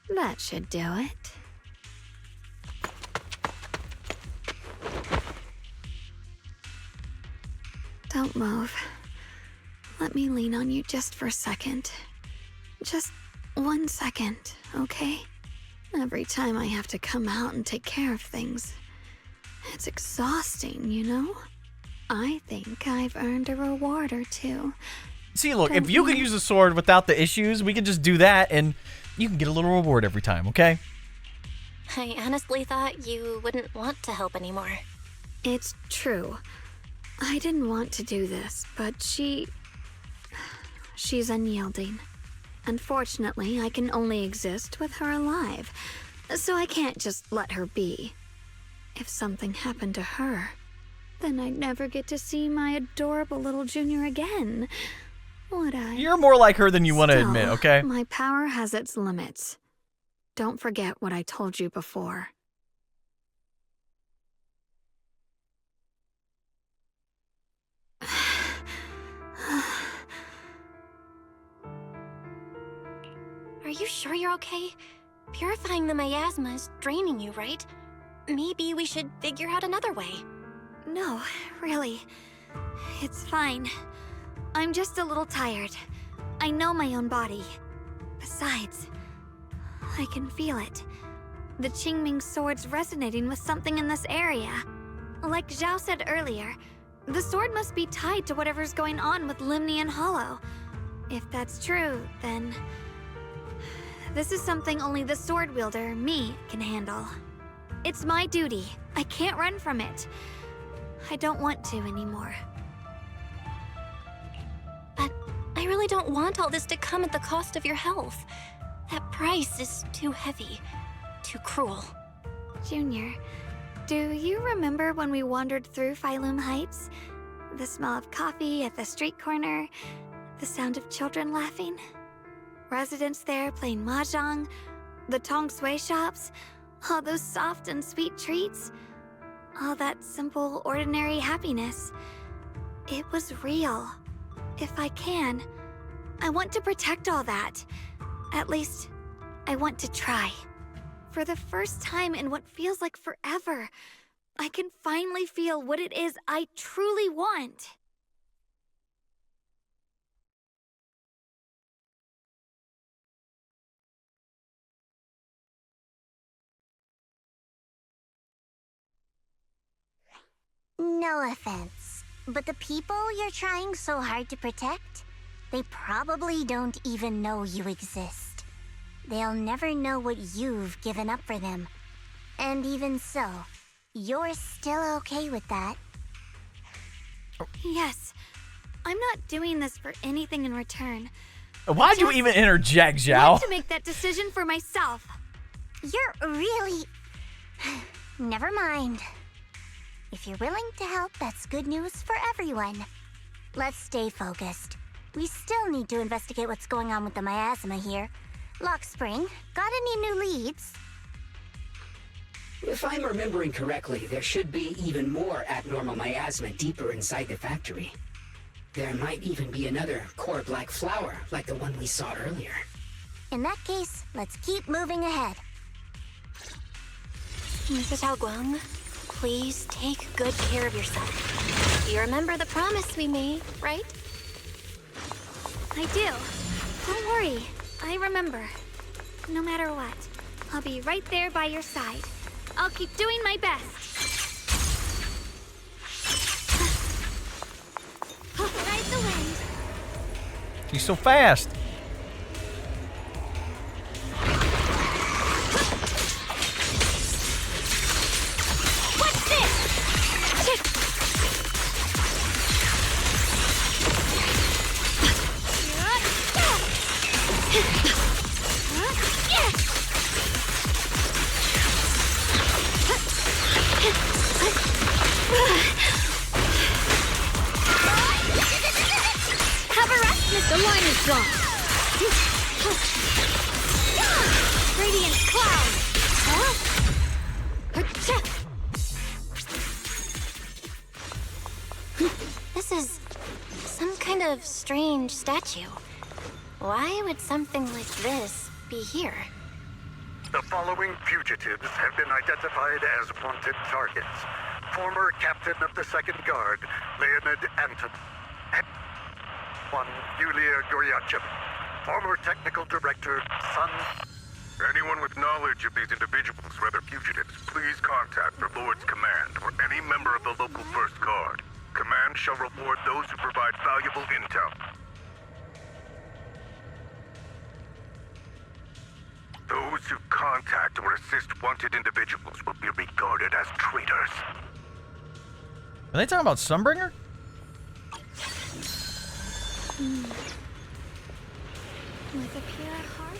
That should do it. Don't move. Let me lean on you just for a second. Just 1 second, okay? Every time I have to come out and take care of things. It's exhausting, you know? I think I've earned a reward or two. See, look, if you can use a sword without the issues, we can just do that and you can get a little reward every time, okay? I honestly thought you wouldn't want to help anymore. It's true. I didn't want to do this, but she's unyielding. Unfortunately, I can only exist with her alive, so I can't just let her be. If something happened to her, then I'd never get to see my adorable little junior again, would I? You're more like her than you want to Still, admit, okay? My power has its limits. Don't forget what I told you before. Are you sure you're okay? Purifying the miasma is draining you, right? Maybe we should figure out another way. No, really. It's fine. I'm just a little tired. I know my own body. Besides, I can feel it. The Qingming sword's resonating with something in this area. Like Zhao said earlier, the sword must be tied to whatever's going on with Limnian Hollow. If that's true, then this is something only the sword wielder, me, can handle. It's my duty. I can't run from it. I don't want to anymore. But I really don't want all this to come at the cost of your health. That price is too heavy, too cruel. Junior, do you remember when we wandered through Phylum Heights? The smell of coffee at the street corner, the sound of children laughing? Residents there playing mahjong, the tong sui shops, all those soft and sweet treats, all that simple, ordinary happiness. It was real. If I can, I want to protect all that. At least, I want to try. For the first time in what feels like forever, I can finally feel what it is I truly want. No offense, but the people you're trying so hard to protect, they probably don't even know you exist. They'll never know what you've given up for them. And even so, you're still okay with that. Yes, I'm not doing this for anything in return. Why'd you even interject, I Zhao? want to make that decision for myself. You're really... Never mind. If you're willing to help, that's good news for everyone. Let's stay focused. We still need to investigate what's going on with the miasma here. Lockspring, got any new leads? If I'm remembering correctly, there should be even more abnormal miasma deeper inside the factory. There might even be another core black flower, like the one we saw earlier. In that case, let's keep moving ahead. Mrs. Shunguang, please take good care of yourself. You remember the promise we made, right? I do. Don't worry. I remember. No matter what, I'll be right there by your side. I'll keep doing my best. Ride the wind. She's so fast. What's this? Have a rest, Mr. Line is drawn. Radiant cloud. This is some kind of strange statue. Why would something like this be here? The following fugitives have been identified as wanted targets. Former captain of the Second Guard, Leonid Anton. One, Yulia Goryachev. Former technical director, Sun. Anyone with knowledge of these individuals, whether fugitives, please contact the Lord's Command or any member of the local First Guard. Command shall reward those who provide valuable intel. Those who contact or assist wanted individuals will be regarded as traitors. Are they talking about Sunbringer? With a pure heart?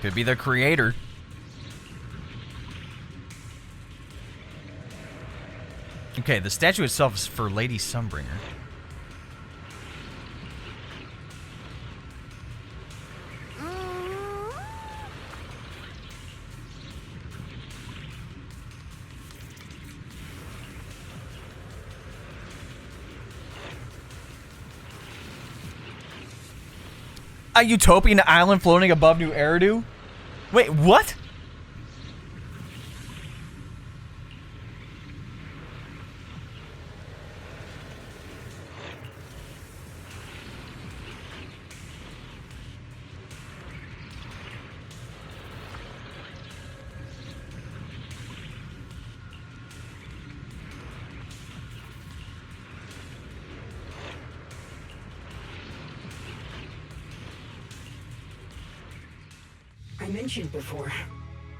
Could be the creator. Okay, the statue itself is for Lady Sunbringer. A utopian island floating above New Eridu? Wait, what? I mentioned before,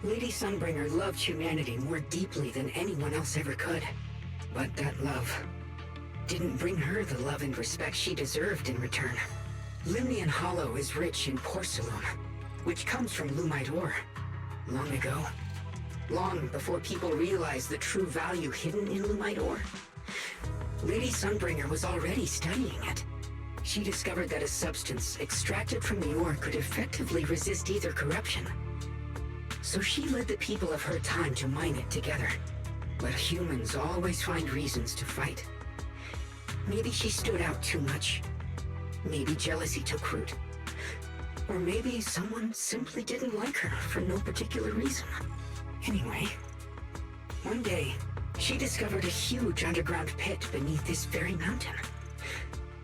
Lady Sunbringer loved humanity more deeply than anyone else ever could. But that love didn't bring her the love and respect she deserved in return. Limnian Hollow is rich in porcelain, which comes from Lumite ore. Long ago, long before people realized the true value hidden in Lumite ore, Lady Sunbringer was already studying it. She discovered that a substance extracted from the ore could effectively resist either corruption. So she led the people of her time to mine it together. But humans always find reasons to fight. Maybe she stood out too much. Maybe jealousy took root. Or maybe someone simply didn't like her for no particular reason. Anyway, one day, She discovered a huge underground pit beneath this very mountain.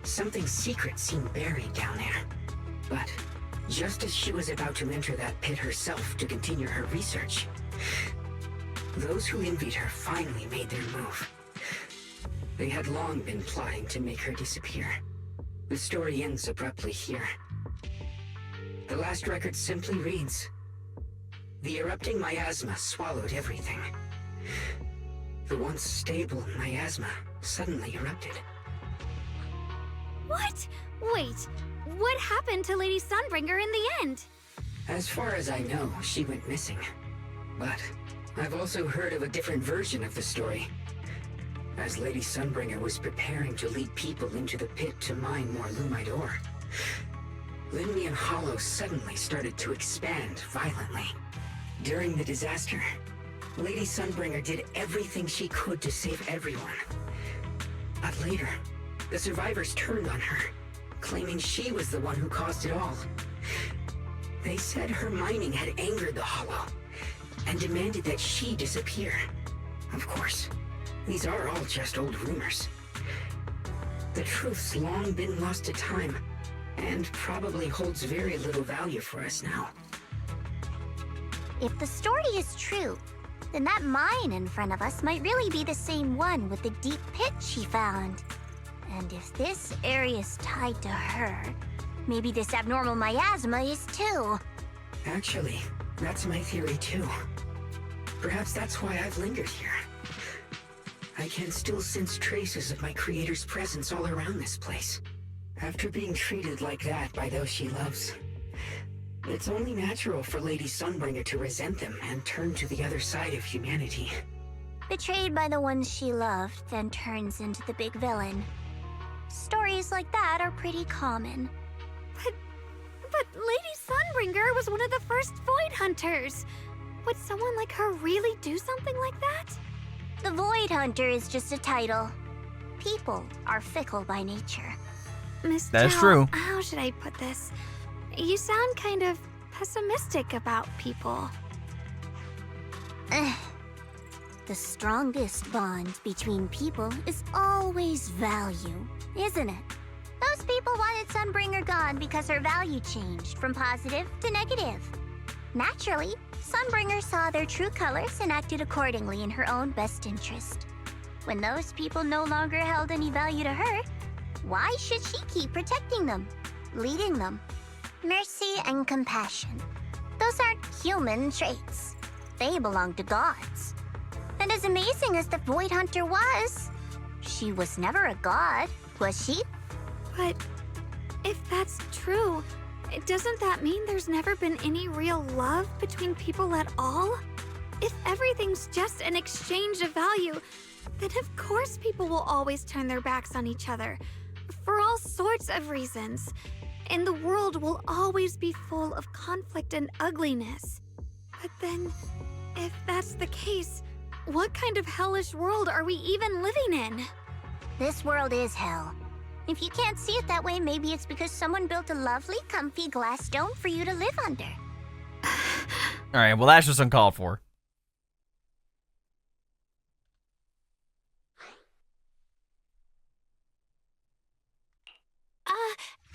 Something secret seemed buried down there. But just as she was about to enter that pit herself to continue her research, those who envied her finally made their move. They had long been plotting to make her disappear. The story ends abruptly here. The last record simply reads, "The erupting miasma swallowed everything." The once stable miasma suddenly erupted. What? Wait, what happened to Lady Sunbringer in the end? As far as I know, she went missing. But I've also heard of a different version of the story. As Lady Sunbringer was preparing to lead people into the pit to mine more Lumite ore, Limnian Hollow suddenly started to expand violently. During the disaster, Lady Sunbringer did everything she could to save everyone. But later, the survivors turned on her, claiming she was the one who caused it all. They said her mining had angered the Hollow, and demanded that she disappear. Of course, these are all just old rumors. The truth's long been lost to time, and probably holds very little value for us now. If the story is true, then that mine in front of us might really be the same one with the deep pit she found. And if this area's tied to her, maybe this abnormal miasma is too. Actually, that's my theory too. Perhaps that's why I've lingered here. I can still sense traces of my creator's presence all around this place. After being treated like that by those she loves, it's only natural for Lady Sunbringer to resent them and turn to the other side of humanity. Betrayed by the ones she loved, then turns into the big villain. Stories like that are pretty common. But Lady Sunbringer was one of the first Void Hunters. Would someone like her really do something like that? The Void Hunter is just a title. People are fickle by nature. Miss That's Zhao, true. How should I put this? You sound kind of pessimistic about people. The strongest bond between people is always value, isn't it? Those people wanted Sunbringer gone because her value changed from positive to negative. Naturally, Sunbringer saw their true colors and acted accordingly in her own best interest. When those people no longer held any value to her, why should she keep protecting them, leading them? Mercy and compassion. Those aren't human traits. They belong to gods. And as amazing as the Void Hunter was, she was never a god, was she? But if that's true, doesn't that mean there's never been any real love between people at all? If everything's just an exchange of value, then of course people will always turn their backs on each other, for all sorts of reasons. And the world will always be full of conflict and ugliness. But then, if that's the case, what kind of hellish world are we even living in? This world is hell. If you can't see it that way, maybe it's because someone built a lovely, comfy glass dome for you to live under. All right, well, that's just uncalled for.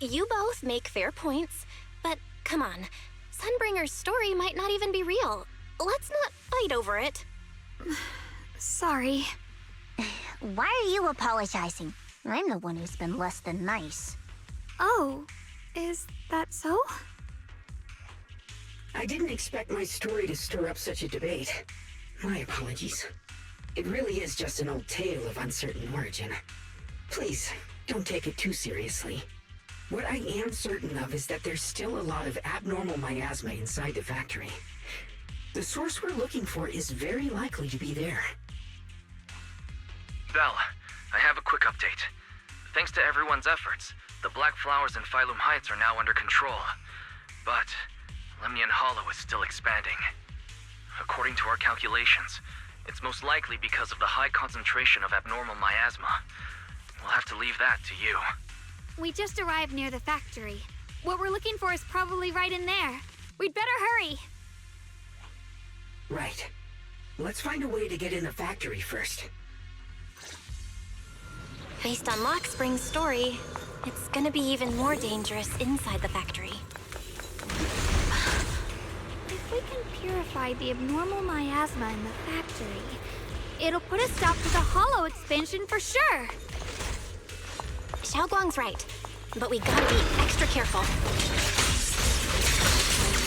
You both make fair points, but come on. Sunbringer's story might not even be real. Let's not fight over it. Sorry. Why are you apologizing? I'm the one who's been less than nice. Oh, is that so? I didn't expect my story to stir up such a debate. My apologies. It really is just an old tale of uncertain origin. Please, don't take it too seriously. What I am certain of is that there's still a lot of abnormal miasma inside the factory. The source we're looking for is very likely to be there. Belle, I have a quick update. Thanks to everyone's efforts, the Black Flowers in Phylum Heights are now under control. But Lemnian Hollow is still expanding. According to our calculations, it's most likely because of the high concentration of abnormal miasma. We'll have to leave that to you. We just arrived near the factory. What we're looking for is probably right in there. We'd better hurry. Right. Let's find a way to get in the factory first. Based on Lock Spring's story, it's gonna be even more dangerous inside the factory. If we can purify the abnormal miasma in the factory, it'll put a stop to the hollow expansion for sure. Shunguang's right, but we gotta be extra careful.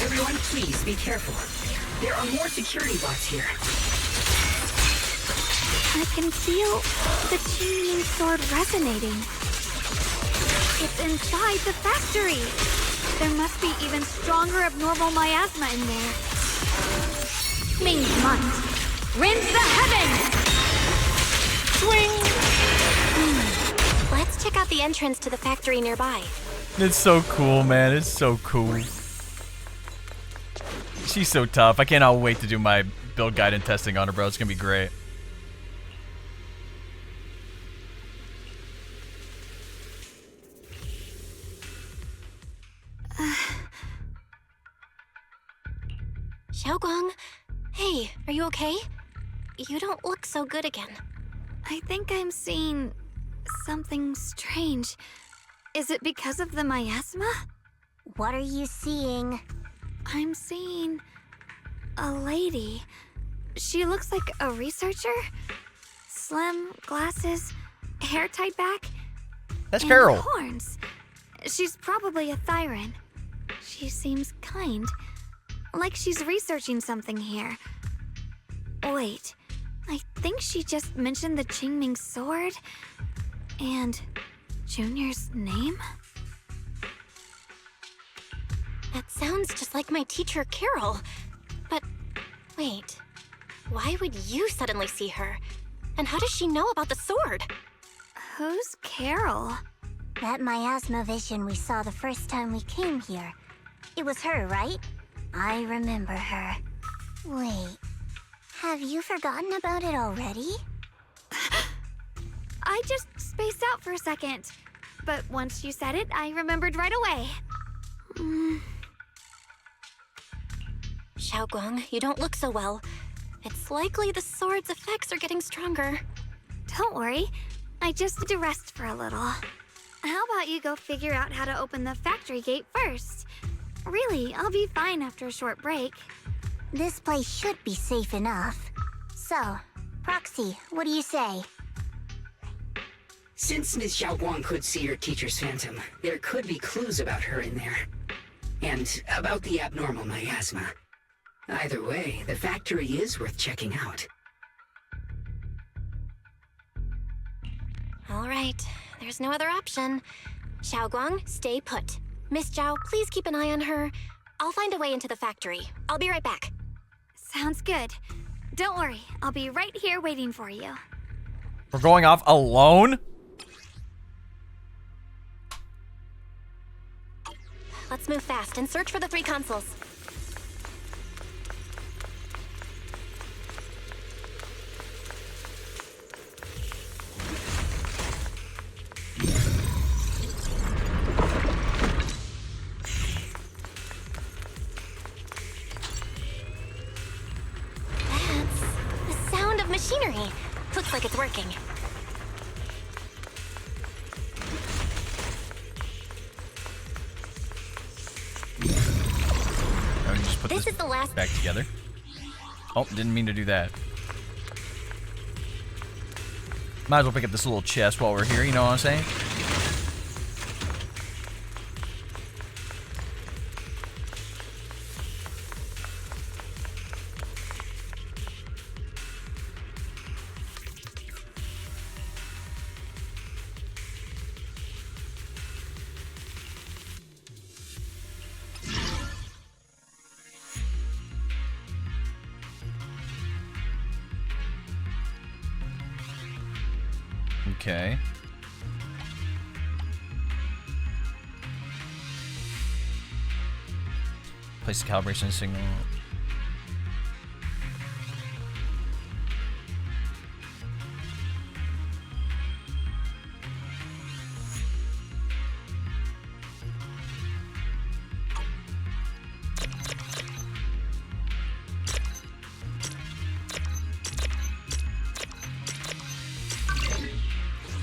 Everyone, please be careful. There are more security bots here. I can feel the Qingming sword resonating. It's inside the factory. There must be even stronger abnormal miasma in there. Ming's Month. Rinse the heavens! Swing! Let's check out the entrance to the factory nearby. It's so cool, man. It's so cool. She's so tough. I cannot wait to do my build guide and testing on her, bro. It's gonna be great. Shunguang, hey, are you okay? You don't look so good again. I think I'm seeing something strange. Is it because of the miasma? What are you seeing? I'm seeing a lady. She looks like a researcher. Slim, glasses, hair tied back. That's and Carol. Horns. She's probably a Thyran. She seems kind. Like she's researching something here. Wait, I think she just mentioned the Qingming sword and Junior's name? That sounds just like my teacher, Carol. But wait, why would you suddenly see her? And how does she know about the sword? Who's Carol? That miasma vision we saw the first time we came here. It was her, right? I remember her. Wait, have you forgotten about it already? I just spaced out for a second. But once you said it, I remembered right away. Shunguang, you don't look so well. It's likely the sword's effects are getting stronger. Don't worry. I just need to rest for a little. How about you go figure out how to open the factory gate first? Really, I'll be fine after a short break. This place should be safe enough. So, Proxy, what do you say? Since Ms. Shunguang could see her teacher's phantom, there could be clues about her in there. And about the abnormal miasma. Either way, the factory is worth checking out. All right, there's no other option. Shunguang, stay put. Miss Zhao, please keep an eye on her. I'll find a way into the factory. I'll be right back. Sounds good. Don't worry, I'll be right here waiting for you. We're going off alone? Let's move fast and search for the 3 consoles. Machinery. Looks like it's working. Oh, you just put This is the last back together. Oh, didn't mean to do that. Might as well pick up this little chest while we're here, you know what I'm saying? Okay. Place the calibration signal.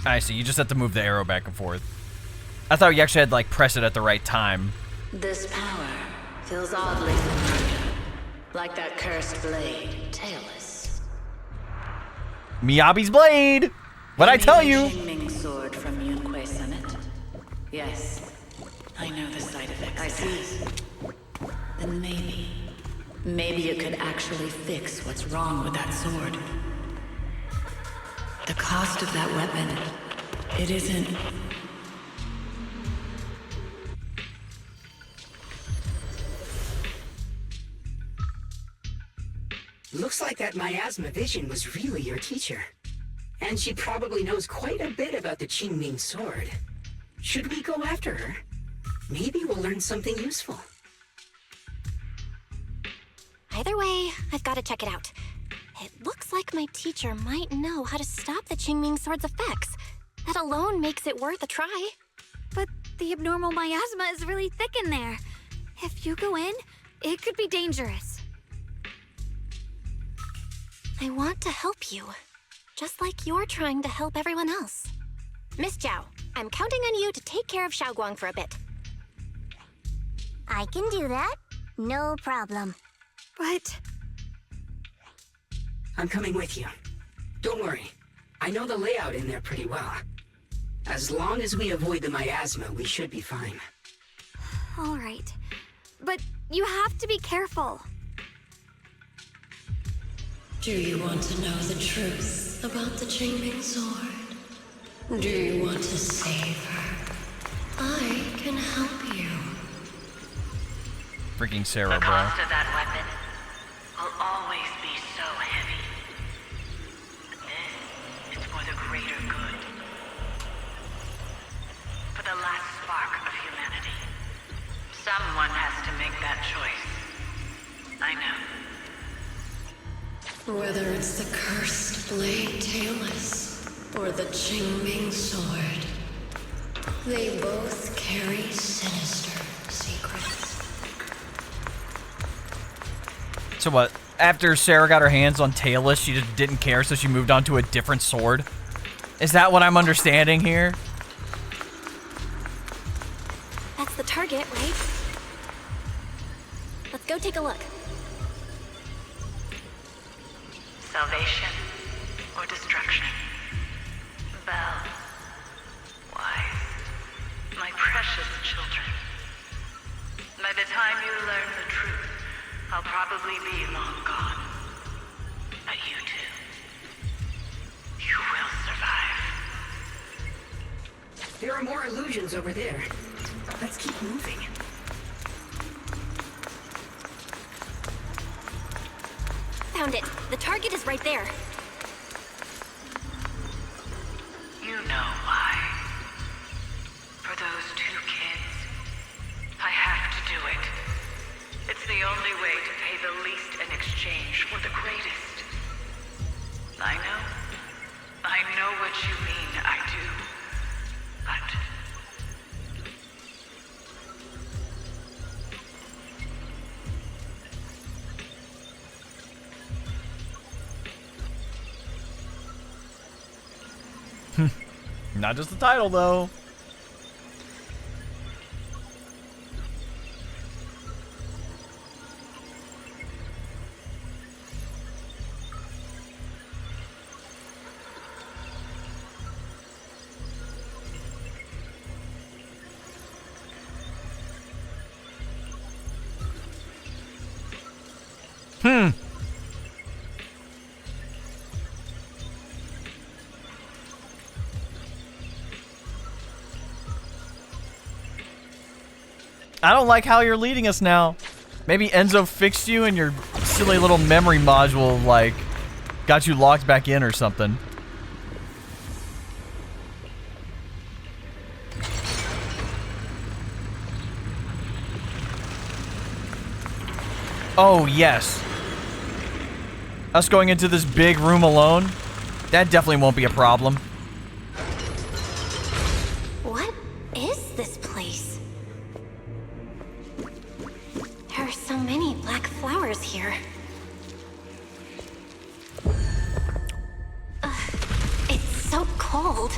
I see. You just have to move the arrow back and forth. I thought you actually had to, like, press it at the right time. This power feels oddly familiar. Like that cursed blade, tailless. Miyabi's blade! What'd I tell you? Qingming sword from Yunquei Summit? Yes. I know the side effects. I see. Then maybe you could actually fix what's wrong with that sword. The cost of that weapon, it isn't... Looks like that miasma vision was really your teacher. And she probably knows quite a bit about the Qingming sword. Should we go after her? Maybe we'll learn something useful. Either way, I've got to check it out. It looks like my teacher might know how to stop the Qingming sword's effects. That alone makes it worth a try. But the abnormal miasma is really thick in there. If you go in, it could be dangerous. I want to help you, just like you're trying to help everyone else. Miss Zhao, I'm counting on you to take care of Shunguang for a bit. I can do that. No problem. But... I'm coming with you. Don't worry. I know the layout in there pretty well. As long as we avoid the miasma, we should be fine. All right. But you have to be careful. Do you want to know the truth about the Qingming sword? Do you want to save her? I can help you. Freaking Sarah, The bro. cost of that weapon will always be so heavy. But this is for the greater good. For the last spark of humanity. Someone has to make that choice. I know. Whether it's the cursed blade tailless or the Qingming sword, they both carry sinister secrets. So what? After Sarah got her hands on tailless, she just didn't care, so she moved on to a different sword? Is that what I'm understanding here? That's the target, right? Let's go take a look. Salvation or destruction? Belle, Wise, my precious children. By the time you learn the truth, I'll probably be long gone. But you two, you will survive. There are more illusions over there. Let's keep moving. Found it. The target is right there. You know why. For those two kids, I have to do it. It's the only way to pay the least in exchange for the greatest. I know what you mean, I do. But... Not just the title, though. I don't like how you're leading us now. Maybe Enzo fixed you and your silly little memory module, like, got you locked back in or something. Oh, yes. Us going into this big room alone? That definitely won't be a problem. What is this place? There are so many black flowers here. It's so cold.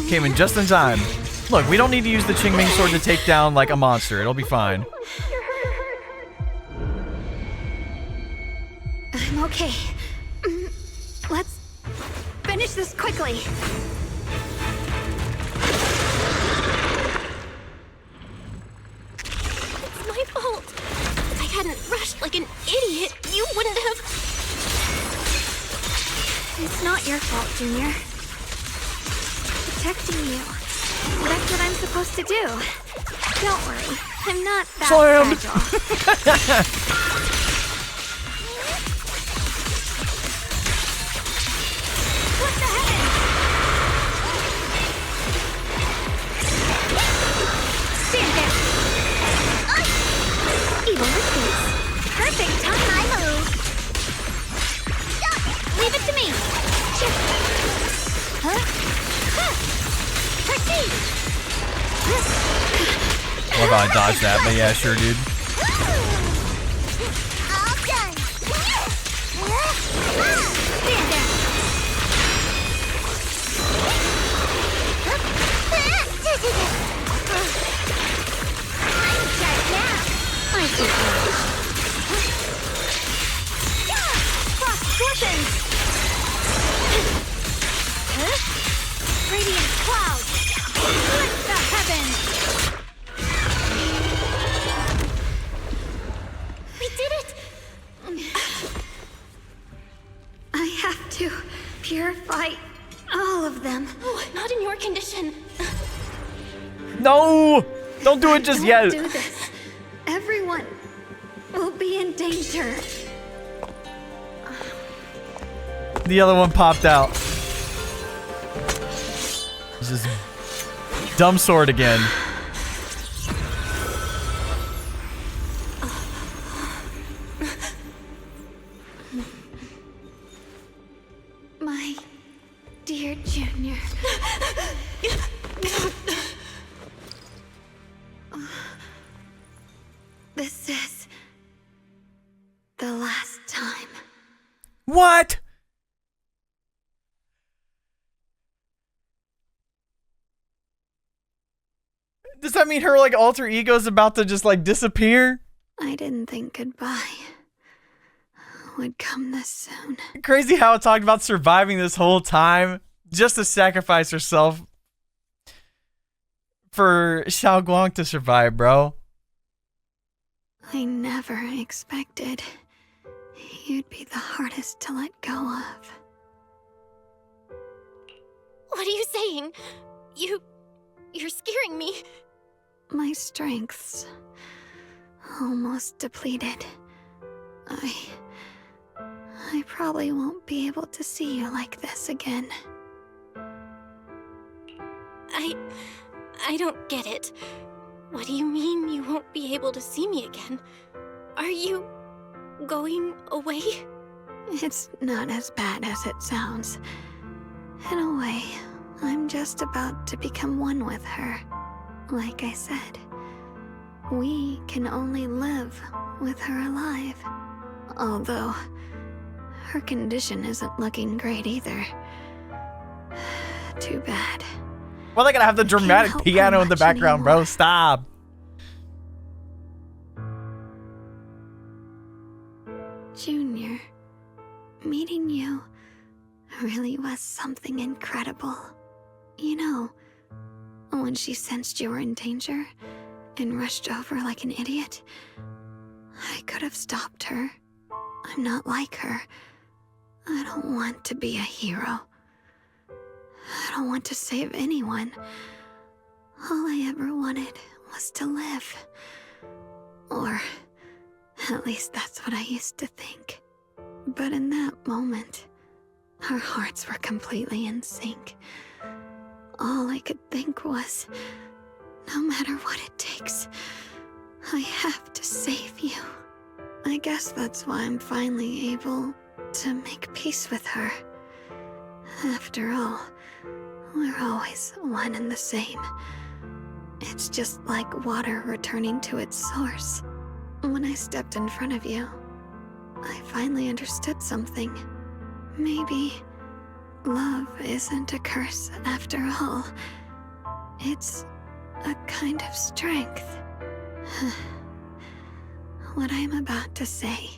Came in just in time. Look, we don't need to use the Qingming sword to take down like a monster. It'll be fine. I'm okay. Let's finish this quickly. It's my fault. If I hadn't rushed like an idiot, you wouldn't have... It's not your fault, Junior. Protecting you. That's what I'm supposed to do. Don't worry. I'm not that fragile. What the heck? Stand there. Evil retreats. Perfect time. I move. Leave it to me. Huh? Proceed. What if I dodged that? But yeah, sure, dude. All done. Stand down. I'm sharp now. I see. Frost scorpions. Radiant clouds. Split the heavens. We did it! I have to purify all of them. Oh, not in your condition. No! Don't do it just yet. Don't do this. Everyone will be in danger. The other one popped out. This is dumb sword again. My dear Junior. This is the last time. What? Does that mean her like alter ego is about to just like disappear? I didn't think goodbye would come this soon. Crazy how it talked about surviving this whole time just to sacrifice herself for Shunguang to survive, bro. I never expected you'd be the hardest to let go of. What are you saying? You're scaring me. My strength's almost depleted. I probably won't be able to see you like this again. I don't get it. What do you mean you won't be able to see me again? Are you going away? It's not as bad as it sounds. In a way, I'm just about to become one with her. Like I said, we can only live with her alive. Although, her condition isn't looking great either. Too bad. Well, they gotta have the dramatic piano in the background, bro. Stop. Junior, meeting you really was something incredible. You know, when she sensed you were in danger and rushed over like an idiot, I could have stopped her. I'm not like her. I don't want to be a hero. I don't want to save anyone. All I ever wanted was to live. Or at least that's what I used to think. But in that moment, our hearts were completely in sync. All I could think was, no matter what it takes, I have to save you. I guess that's why I'm finally able to make peace with her. After all, we're always one and the same. It's just like water returning to its source. When I stepped in front of you, I finally understood something. Maybe love isn't a curse after all. It's a kind of strength. What I'm about to say,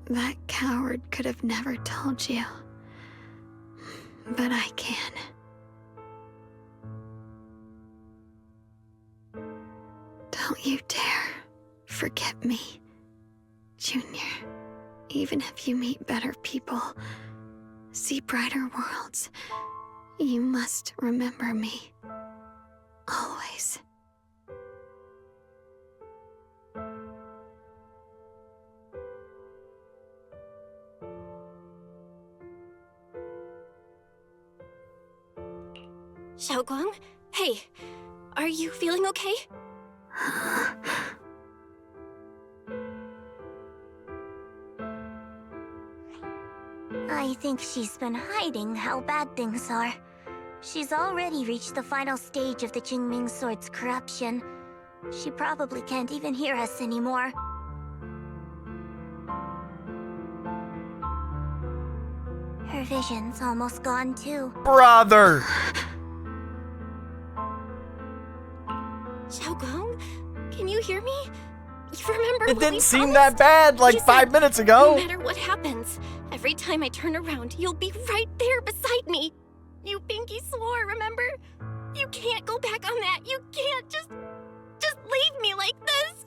that coward could have never told you. But I can. Don't you dare forget me, Junior. Even if you meet better people, see brighter worlds, you must remember me. Always. Shunguang? Hey, are you feeling okay? I think she's been hiding how bad things are. She's already reached the final stage of the Jingming Sword's corruption. She probably can't even hear us anymore. Her vision's almost gone too. Brother! Shunguang, can you hear me? You remember It what didn't we seem promised? that bad like You said, 5 minutes ago. No matter what happens, every time I turn around, you'll be right there beside me. You pinky swore, remember? You can't go back on that. You can't just leave me like this.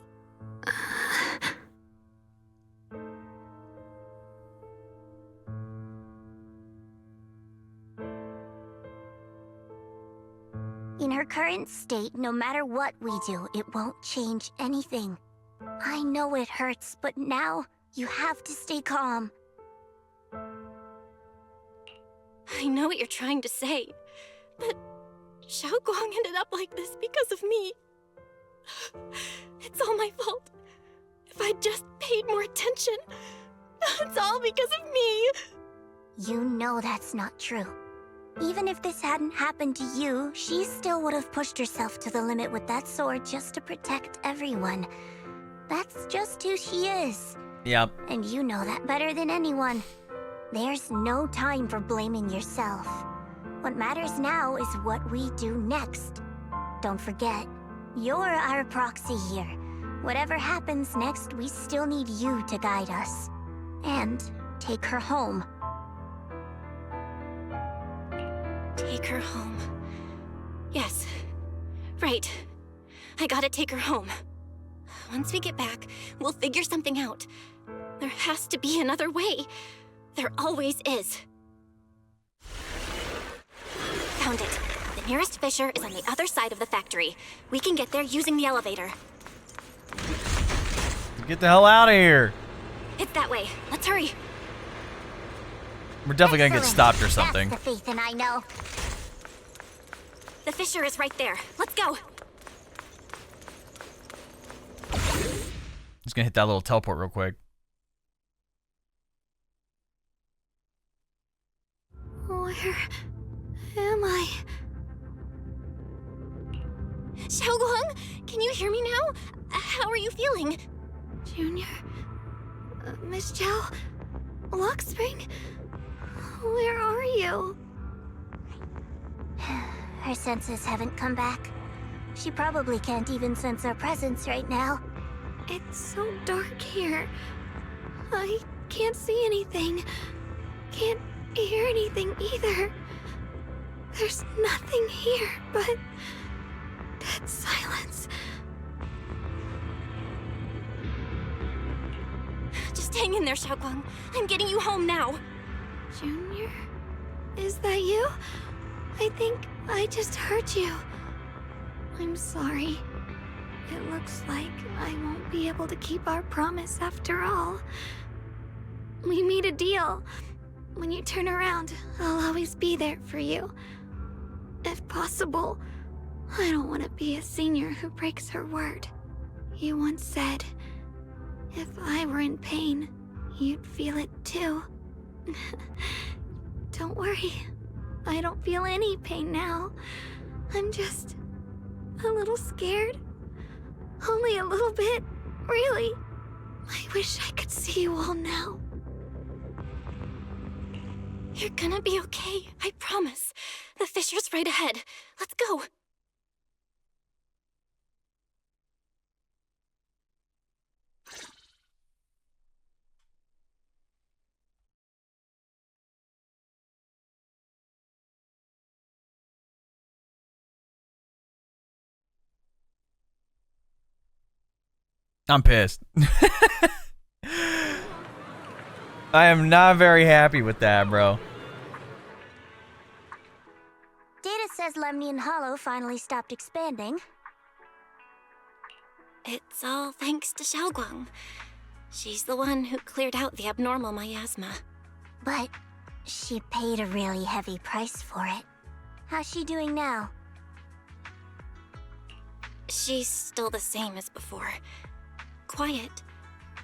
In her current state, no matter what we do, it won't change anything. I know it hurts, but now you have to stay calm. I know what you're trying to say, but Shunguang ended up like this because of me. It's all my fault. If I just paid more attention, it's all because of me. You know that's not true. Even if this hadn't happened to you, she still would have pushed herself to the limit with that sword just to protect everyone. That's just who she is. Yep. And you know that better than anyone. There's no time for blaming yourself. What matters now is what we do next. Don't forget, you're our proxy here. Whatever happens next, we still need you to guide us. And take her home. Take her home. Yes. Right. I gotta take her home. Once we get back, we'll figure something out. There has to be another way. There always is. Found it. The nearest fissure is on the other side of the factory. We can get there using the elevator. Get the hell out of here. It's that way. Let's hurry. We're definitely gonna get stopped or something. That's the faith in I know. The fissure is right there. Let's go. Just gonna hit that little teleport real quick. Where am I? Shunguang, can you hear me now? How are you feeling? Junior? Miss Zhao? Lockspring? Where are you? Her senses haven't come back. She probably can't even sense our presence right now. It's so dark here. I can't see anything. Can't hear anything either. There's nothing here but dead silence. Just hang in there, Shunguang. I'm getting you home now. Junior? Is that you? I think I just heard you. I'm sorry. It looks like I won't be able to keep our promise after all. We made a deal. When you turn around, I'll always be there for you. If possible, I don't want to be a senior who breaks her word. You once said, if I were in pain, you'd feel it too. Don't worry. I don't feel any pain now. I'm just a little scared. Only a little bit, really. I wish I could see you all now. You're gonna be okay, I promise. The fissure's right ahead. Let's go. I'm pissed. I am not very happy with that, bro. Data says Lemnian Hollow finally stopped expanding. It's all thanks to Shunguang. She's the one who cleared out the abnormal miasma. But she paid a really heavy price for it. How's she doing now? She's still the same as before. Quiet,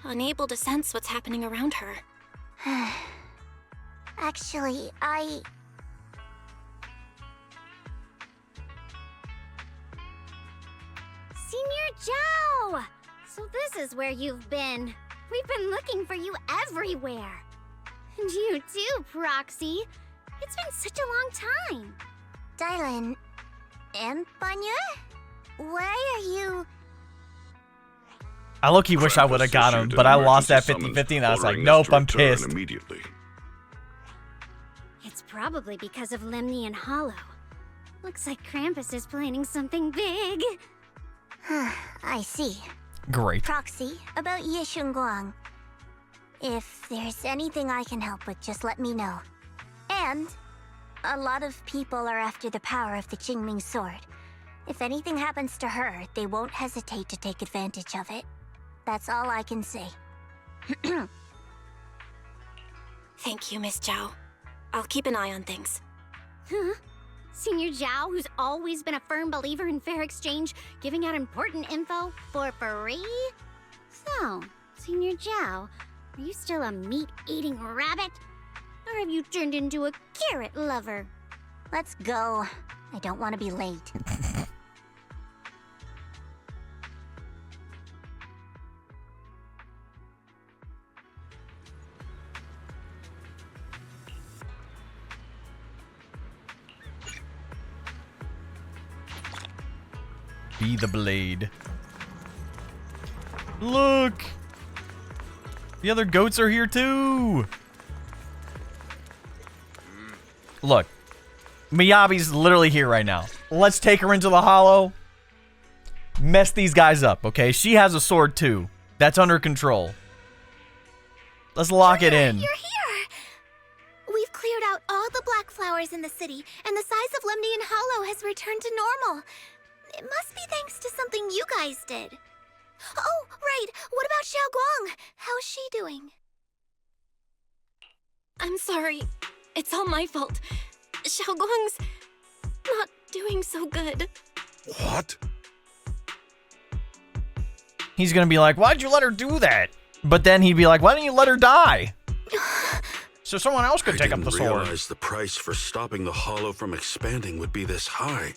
unable to sense what's happening around her. Actually, Senior Zhao! So this is where you've been. We've been looking for you everywhere. And you too, Proxy. It's been such a long time. Dylan and Banya? Why are you... I low-key wish I would have got him, but I lost that 50-50 and I was like, nope, I'm pissed. Immediately. It's probably because of Lemnian Hollow. Looks like Krampus is planning something big. I see. Great. Proxy, about Ye Shunguang. If there's anything I can help with, just let me know. And a lot of people are after the power of the Qingming sword. If anything happens to her, they won't hesitate to take advantage of it. That's all I can say. Thank you, Miss Zhao. I'll keep an eye on things. Huh? Senior Zhao, who's always been a firm believer in fair exchange, giving out important info for free? So, Senior Zhao, are you still a meat-eating rabbit? Or have you turned into a carrot lover? Let's go. I don't want to be late. Be the blade. Look! The other goats are here too! Look. Miyabi's literally here right now. Let's take her into the hollow. Mess these guys up, okay? She has a sword too. That's under control. Let's lock it in. You're here! We've cleared out all the black flowers in the city, and the size of Lemnian Hollow has returned to normal. It must be thanks to something you guys did. Oh, right. What about Shunguang? How's she doing? I'm sorry. It's all my fault. Shunguang's not doing so good. What? He's gonna be like, why'd you let her do that? But then he'd be like, why didn't you let her die? So someone else could take up the sword. I didn't realize the price for stopping the hollow from expanding would be this high.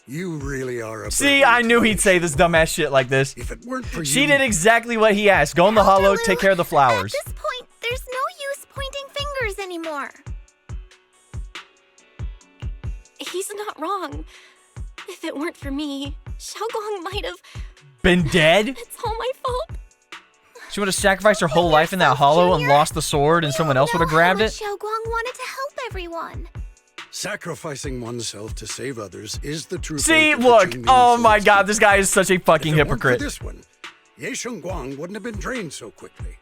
You really are a... See, I knew he'd say this dumbass shit like this. If it weren't for She you... did exactly what he asked. Go in the hollow, take care of the flowers. At this point, there's no use pointing fingers anymore. He's not wrong. If it weren't for me, Shunguang might have... Been dead? It's all my fault. She would have sacrificed her whole life in that hollow and lost the sword and someone else would have grabbed it? Shunguang wanted to help everyone. Sacrificing oneself to save others is the true... See, look. Oh my god, this guy is such a fucking hypocrite. For this one, Ye Shunguang wouldn't have been drained so quickly.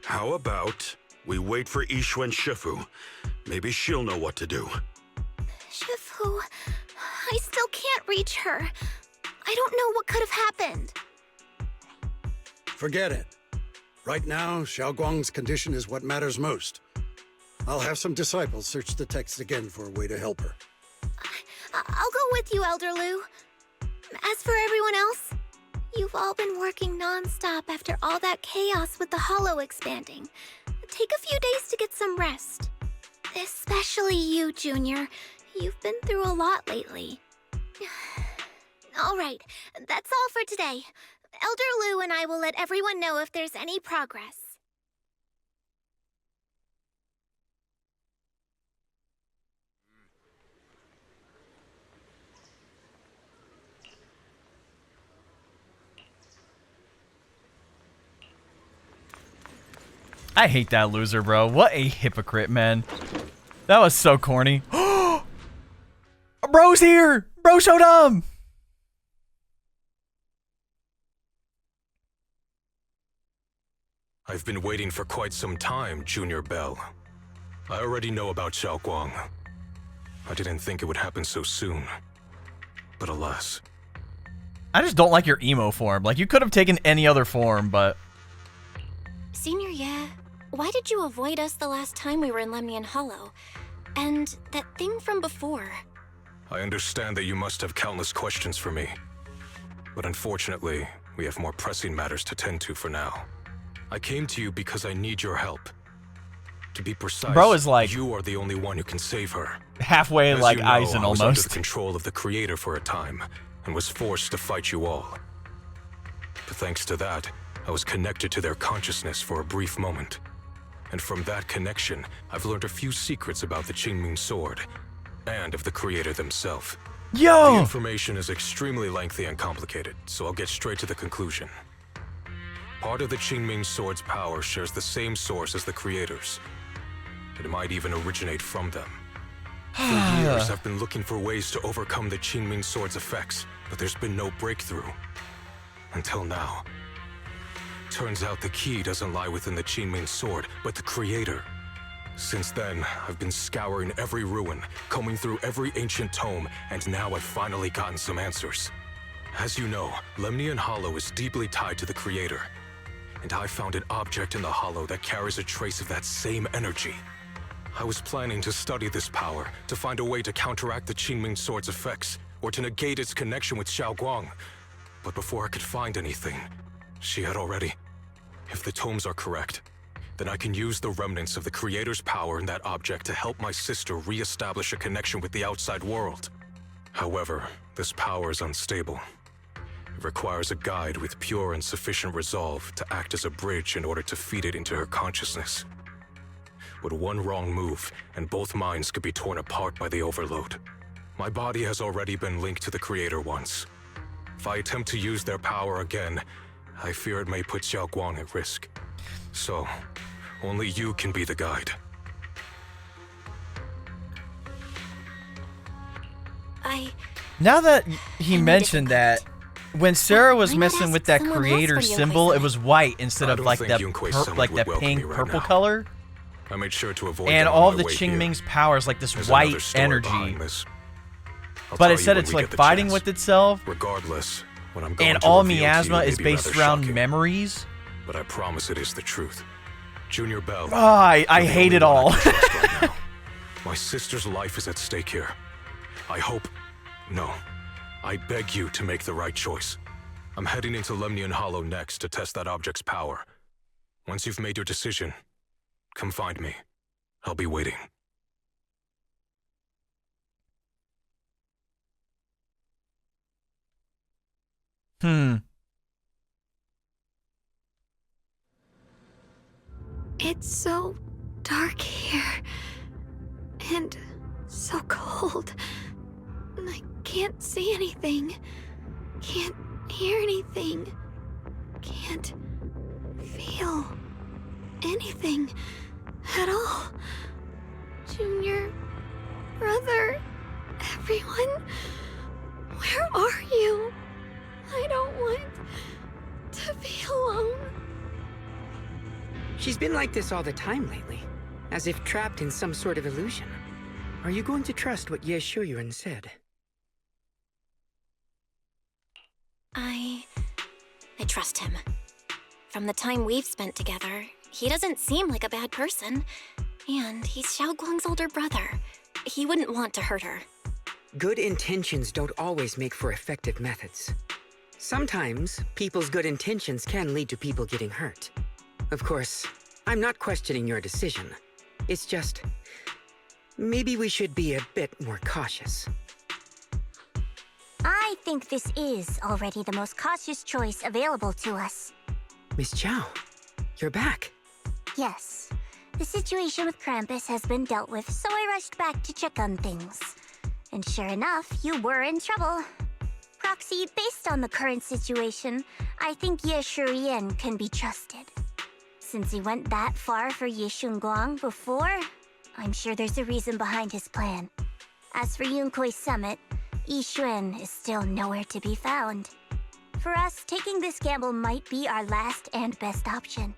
How about we wait for Yixuan Shifu? Maybe she'll know what to do. Shifu, I still can't reach her. I don't know what could have happened. Forget it. Right now, Xiaoguang's condition is what matters most. I'll have some disciples search the text again for a way to help her. I'll go with you, Elder Lu. As for everyone else, you've all been working non-stop after all that chaos with the hollow expanding. Take a few days to get some rest. Especially you, Junior. You've been through a lot lately. All right, that's all for today. Elder Lu and I will let everyone know if there's any progress. I hate that loser, bro. What a hypocrite, man. That was so corny. Bro's here! Bro showed up! I've been waiting for quite some time, Junior Bell. I already know about Shunguang. I didn't think it would happen so soon. But alas. I just don't like your emo form. Like, you could have taken any other form, but... Senior Ye, why did you avoid us the last time we were in Lemnian Hollow? And that thing from before? I understand that you must have countless questions for me. But unfortunately, we have more pressing matters to tend to for now. I came to you because I need your help. To be precise, Bro is like... you are the only one who can save her. Halfway As like you know, Aizen I was under almost. the control of the Creator for a time, and was forced to fight you all. But thanks to that, I was connected to their consciousness for a brief moment. And from that connection, I've learned a few secrets about the Qingming Sword, and of the Creator themselves. Yo! The information is extremely lengthy and complicated, so I'll get straight to the conclusion. Part of the Qingming Sword's power shares the same source as the Creator's. It might even originate from them. For years, I've been looking for ways to overcome the Qingming Sword's effects, but there's been no breakthrough. Until now. Turns out the key doesn't lie within the Qingming Sword, but the Creator. Since then, I've been scouring every ruin, combing through every ancient tome, and now I've finally gotten some answers. As you know, Lemnian Hollow is deeply tied to the Creator. And I found an object in the Hollow that carries a trace of that same energy. I was planning to study this power, to find a way to counteract the Qingming Sword's effects, or to negate its connection with Shunguang. But before I could find anything, she had already... If the tomes are correct, then I can use the remnants of the Creator's power in that object to help my sister re-establish a connection with the outside world. However, this power is unstable. It requires a guide with pure and sufficient resolve to act as a bridge in order to feed it into her consciousness. With one wrong move, and both minds could be torn apart by the overload. My body has already been linked to the Creator once. If I attempt to use their power again, I fear it may put Shunguang at risk. So, only you can be the guide. Now that he mentioned that, when Sarah was messing with that Creator symbol, it was white instead of like that pink purple color. I made sure to avoid and all of the Qingming's powers like this white energy. But it said it's like fighting with itself. Regardless, what I'm going and to all reveal to miasma you is may be based rather around shocking. memories. But I promise it is the truth. Junior Bell. Oh, I hate it all. Right now. My sister's life is at stake here. I hope... No. I beg you to make the right choice. I'm heading into Lemnian Hollow next to test that object's power. Once you've made your decision, come find me. I'll be waiting. It's so dark here. And so cold. I can't see anything. Can't hear anything. Can't feel anything at all. Junior, brother, everyone, where are you? I don't want to be alone. She's been like this all the time lately, as if trapped in some sort of illusion. Are you going to trust what Ye Shuyuan said? I trust him. From the time we've spent together, he doesn't seem like a bad person. And he's Shunguang's older brother. He wouldn't want to hurt her. Good intentions don't always make for effective methods. Sometimes, people's good intentions can lead to people getting hurt. Of course, I'm not questioning your decision. It's just... maybe we should be a bit more cautious. I think this is already the most cautious choice available to us. Miss Zhao, you're back. Yes. The situation with Krampus has been dealt with, so I rushed back to check on things. And sure enough, you were in trouble. Proxy, based on the current situation, I think Ye Shurian can be trusted. Since he went that far for Ye Shunguang before, I'm sure there's a reason behind his plan. As for Yunkwei Summit, Yi Xuan is still nowhere to be found. For us, taking this gamble might be our last and best option.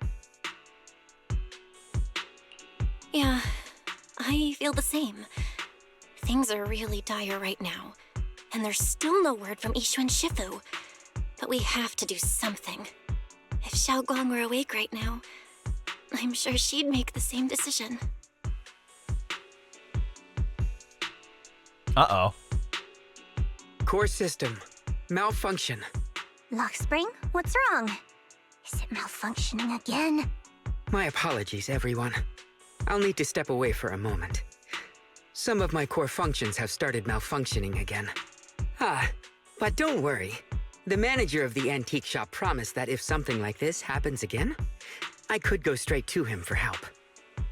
Yeah, I feel the same. Things are really dire right now, and there's still no word from Yixuan Shifu. But we have to do something. If Xiaoguang were awake right now, I'm sure she'd make the same decision. Uh-oh. Core system. Malfunction. Lockspring, what's wrong? Is it malfunctioning again? My apologies, everyone. I'll need to step away for a moment. Some of my core functions have started malfunctioning again. But don't worry. The manager of the antique shop promised that if something like this happens again, I could go straight to him for help.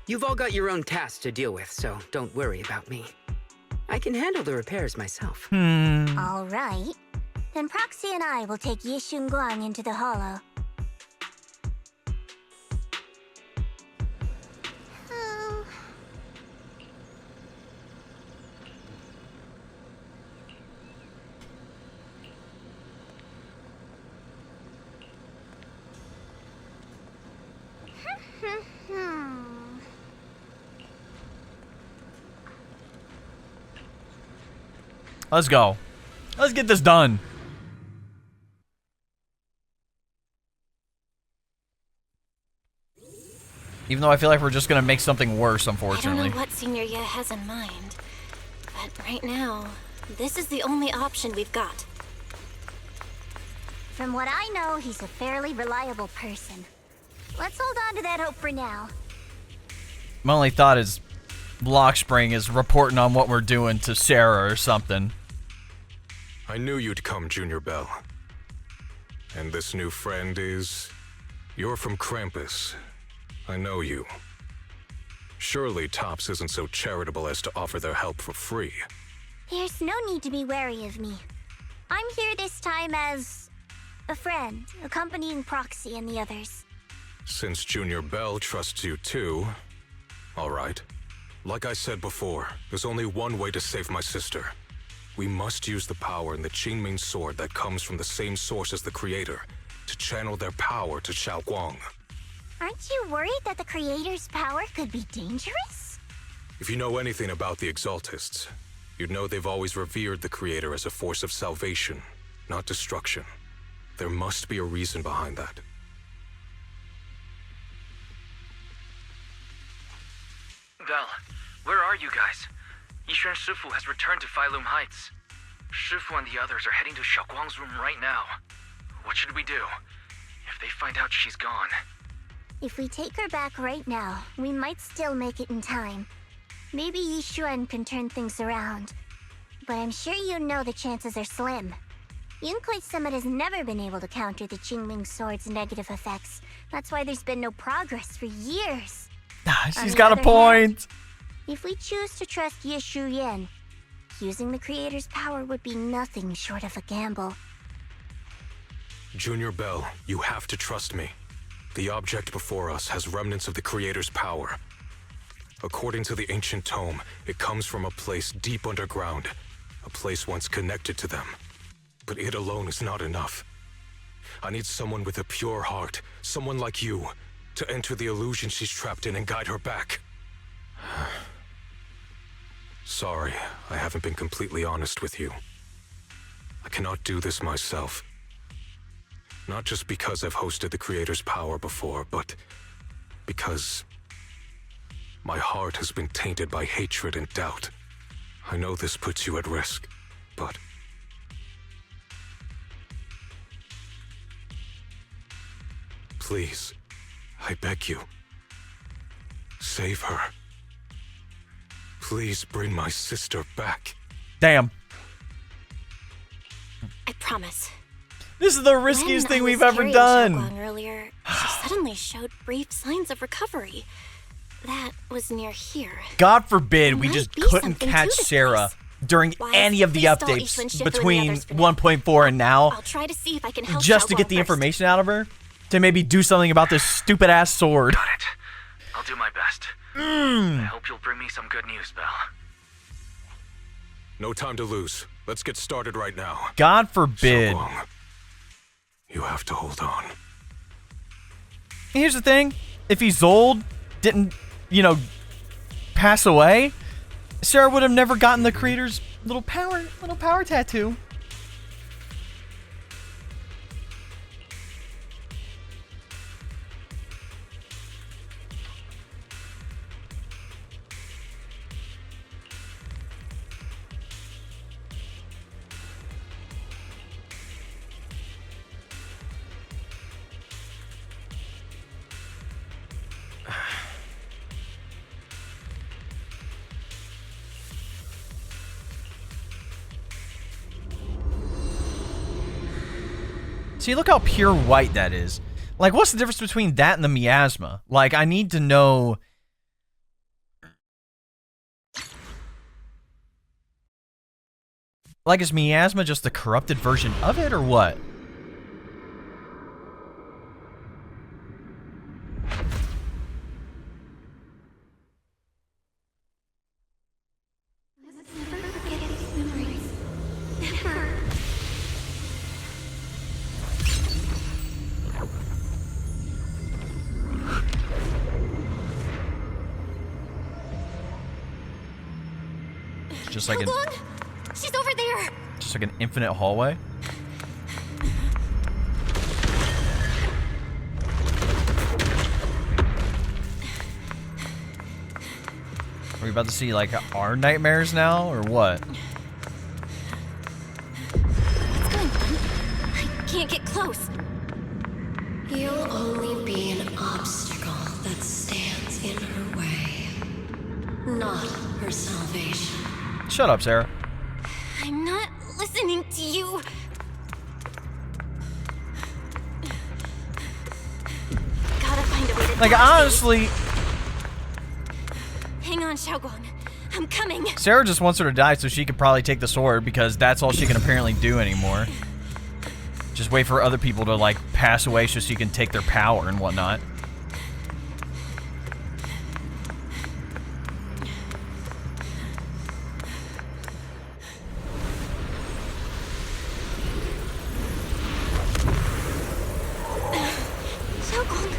You've all got your own tasks to deal with, so don't worry about me. I can handle the repairs myself. All right. Then Proxy and I will take Ye Shunguang into the hollow. Let's go. Let's get this done. Even though I feel like we're just gonna make something worse, unfortunately. I don't know what Senior Ye has in mind, but right now, this is the only option we've got. From what I know, he's a fairly reliable person. Let's hold on to that hope for now. My only thought is Lockspring is reporting on what we're doing to Sarah or something. I knew you'd come, Junior Bell. And this new friend is... You're from Krampus. I know you. Surely Tops isn't so charitable as to offer their help for free. There's no need to be wary of me. I'm here this time as a friend, accompanying Proxy and the others. Since Junior Bell trusts you too, all right. Like I said before, there's only one way to save my sister. We must use the power in the Qingming sword that comes from the same source as the Creator to channel their power to Xiaoguang. Aren't you worried that the Creator's power could be dangerous? If you know anything about the Exaltists, you'd know they've always revered the Creator as a force of salvation, not destruction. There must be a reason behind that. Bell, where are you guys? Yixuan Shifu has returned to Failum Heights. Shifu and the others are heading to Xiaoguang's room right now. What should we do? If they find out she's gone... If we take her back right now, we might still make it in time. Maybe Yi Xuan can turn things around. But I'm sure you know the chances are slim. Yunkwei Summit has never been able to counter the Qingming sword's negative effects. That's why there's been no progress for years. She's got a point. If we choose to trust Ye Shuyan, using the Creator's power would be nothing short of a gamble. Junior Bell, you have to trust me. The object before us has remnants of the Creator's power. According to the ancient tome, it comes from a place deep underground, a place once connected to them. But it alone is not enough. I need someone with a pure heart, someone like you, to enter the illusion she's trapped in and guide her back. Sorry, I haven't been completely honest with you. I cannot do this myself. Not just because I've hosted the Creator's power before, but because my heart has been tainted by hatred and doubt. I know this puts you at risk, but... Please, I beg you, save her. Please bring my sister back. Damn. I promise. This is the riskiest thing we've ever When I was done. carrying Shunguang earlier, she suddenly showed brief signs of recovery. That was near here. God forbid we Might just be couldn't something catch to this Sarah during Wise, any of the please stall updates Ishun, Shifu, and the between others for now. 1.4 and now, I'll try to see if I can help just to Shao get the Guang first. information out of her to maybe do something about this stupid ass sword. Got it. I'll do my best. I hope you'll bring me some good news, Belle. No time to lose. Let's get started right now. God forbid. Shunguang, you have to hold on. Here's the thing. If Isolde didn't, pass away, Sarah would have never gotten the creator's little power tattoo. See, look how pure white that is. Like, what's the difference between that and the miasma? Like, I need to know. Like, is miasma just a corrupted version of it, or what? Never forget these memories. Never. Just like She's over there. just like an infinite hallway. Are we about to see like our nightmares now, or what? What's going on? I can't get close. You'll only be an obstacle that stands in her way, not her salvation. Shut up, Sarah. I'm not listening to you. Gotta find a way to Like, dodge honestly, these. Hang on, Shunguang. I'm coming. Sarah just wants her to die so she could probably take the sword because that's all she can apparently do anymore. Just wait for other people to, like, pass away so she can take their power and whatnot. Shunguang.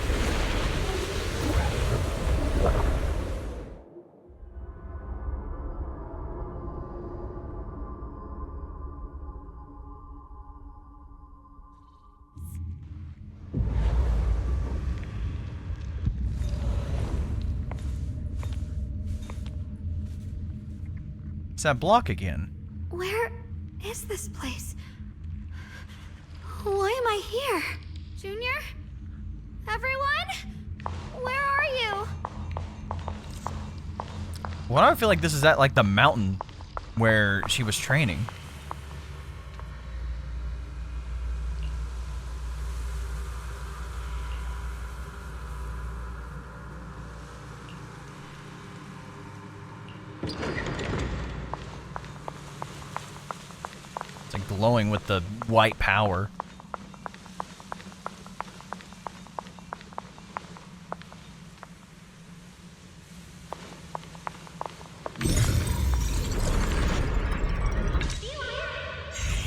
It's that block again. Where is this place? Why am I here? Junior? Everyone? Where are you? Why do I feel like this is at, like, the mountain where she was training? It's like glowing with the white power.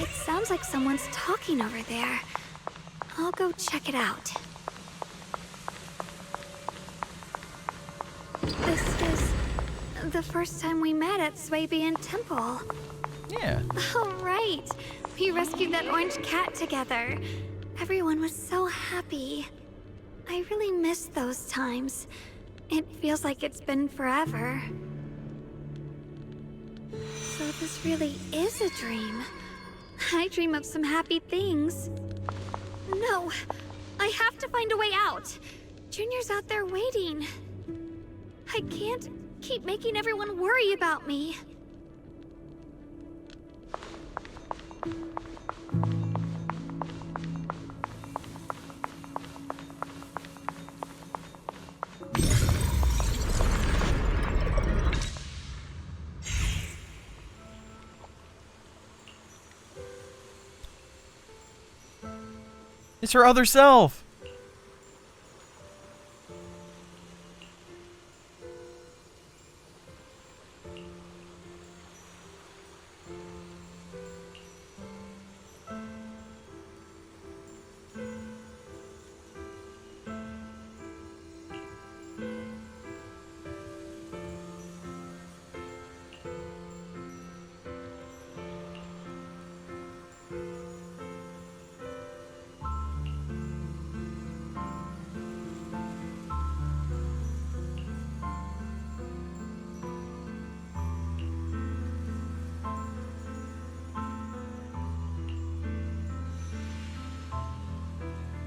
It sounds like someone's talking over there. I'll go check it out. This is the first time we met at Swabian Temple. Yeah. Oh, right. We rescued that orange cat together. Everyone was so happy. I really miss those times. It feels like it's been forever. So this really is a dream. I dream of some happy things. No, I have to find a way out. Junior's out there waiting. I can't keep making everyone worry about me. It's her other self.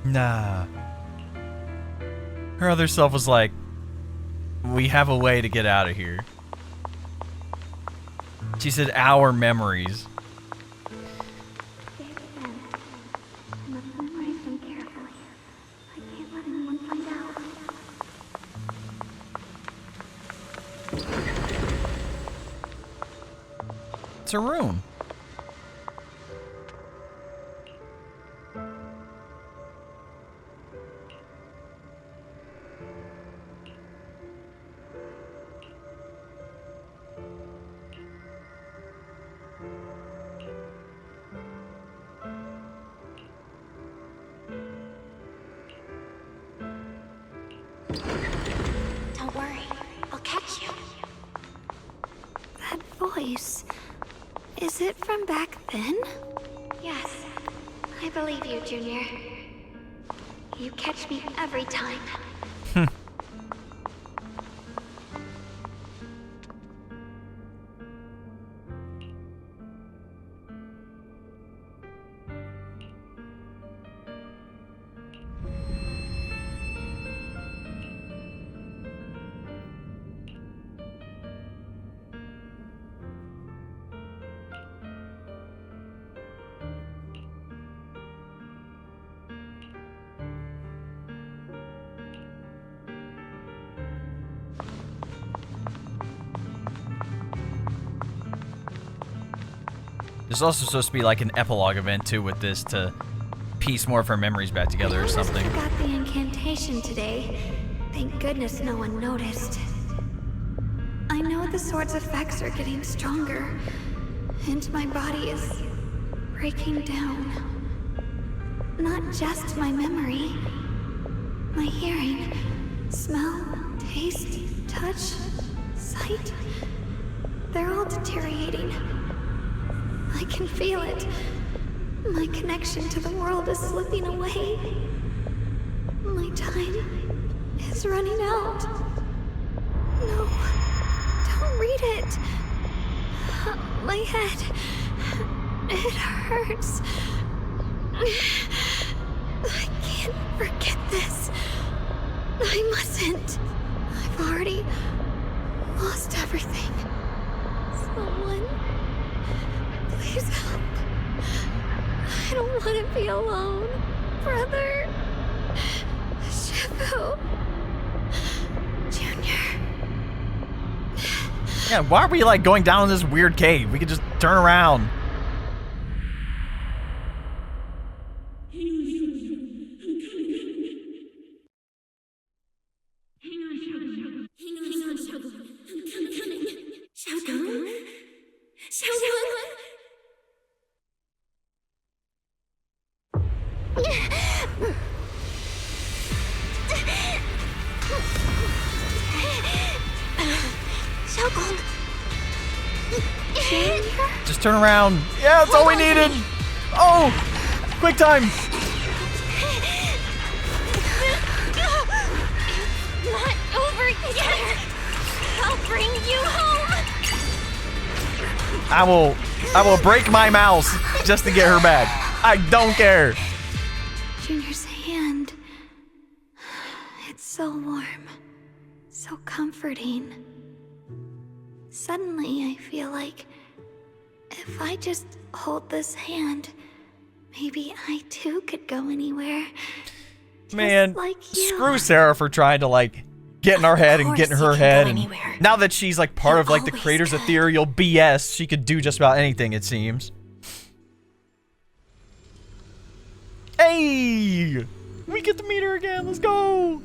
Nah. Her other self was like, we have a way to get out of here. She said, our memories. It's her room. Don't worry, I'll catch you. That voice. Is it from back then? Yes, I believe you, Junior. You catch me every time. There's also supposed to be like an epilogue event too with this to piece more of her memories back together or something. I got the incantation today. Thank goodness no one noticed. I know the sword's effects are getting stronger, and my body is breaking down. Not just my memory, my hearing, smell, taste, touch, sight. They're all deteriorating. I can feel it. My connection to the world is slipping away. My time is running out. No, don't read it. My head, it hurts. I can't forget this. I mustn't. I've already lost everything. Someone, please help. I don't want to be alone. Brother. Shifu. Junior. Yeah, why are we like going down in this weird cave? We could just turn around. Just turn around. Yeah, that's all we needed. Oh, quick time. Not over yet. I'll bring you home. I will break my mouse just to get her back. I don't care. Junior's hand. It's so warm. So comforting. Suddenly, I feel like if I just hold this hand, maybe I too could go anywhere. Man, like you. screw Sarah for trying to like get in our head and get in her head. And now that she's like part of like the creator's ethereal BS, she could do just about anything, it seems. Hey! We get to meet her again. Let's go!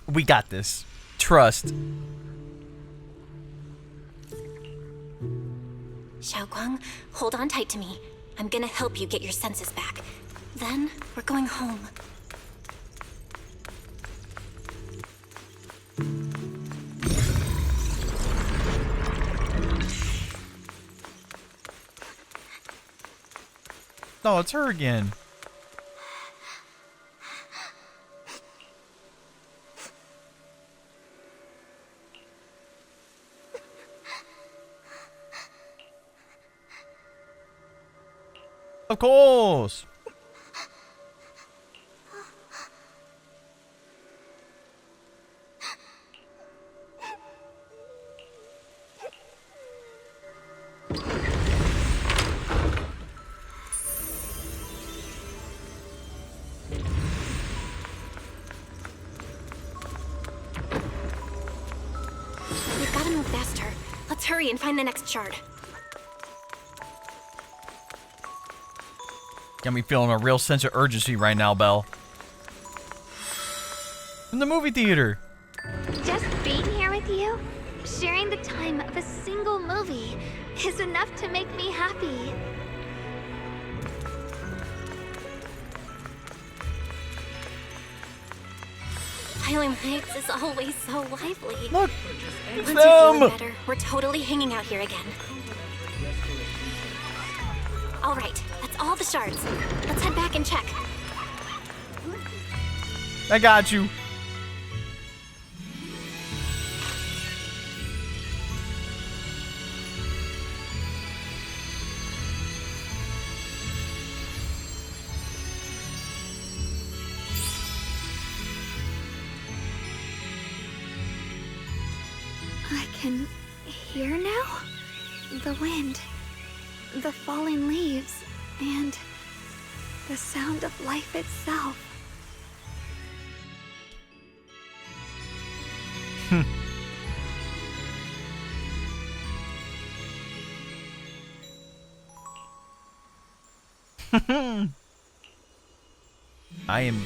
We got this. Trust. Shunguang, hold on tight to me. I'm gonna help you get your senses back. Then, we're going home. No, it's her again. Of course. We've got to move faster. Let's hurry and find the next shard. Got me feeling a real sense of urgency right now, Belle. In the movie theater. Just being here with you, sharing the time of a single movie, is enough to make me happy. Highland Heights is always so lively. Look, Once it's you're feeling them. better, we're totally hanging out here again. All right, that's all the shards. Let's head back and check. I got you. I can hear now? The wind, the falling leaves, and the sound of life itself. I am.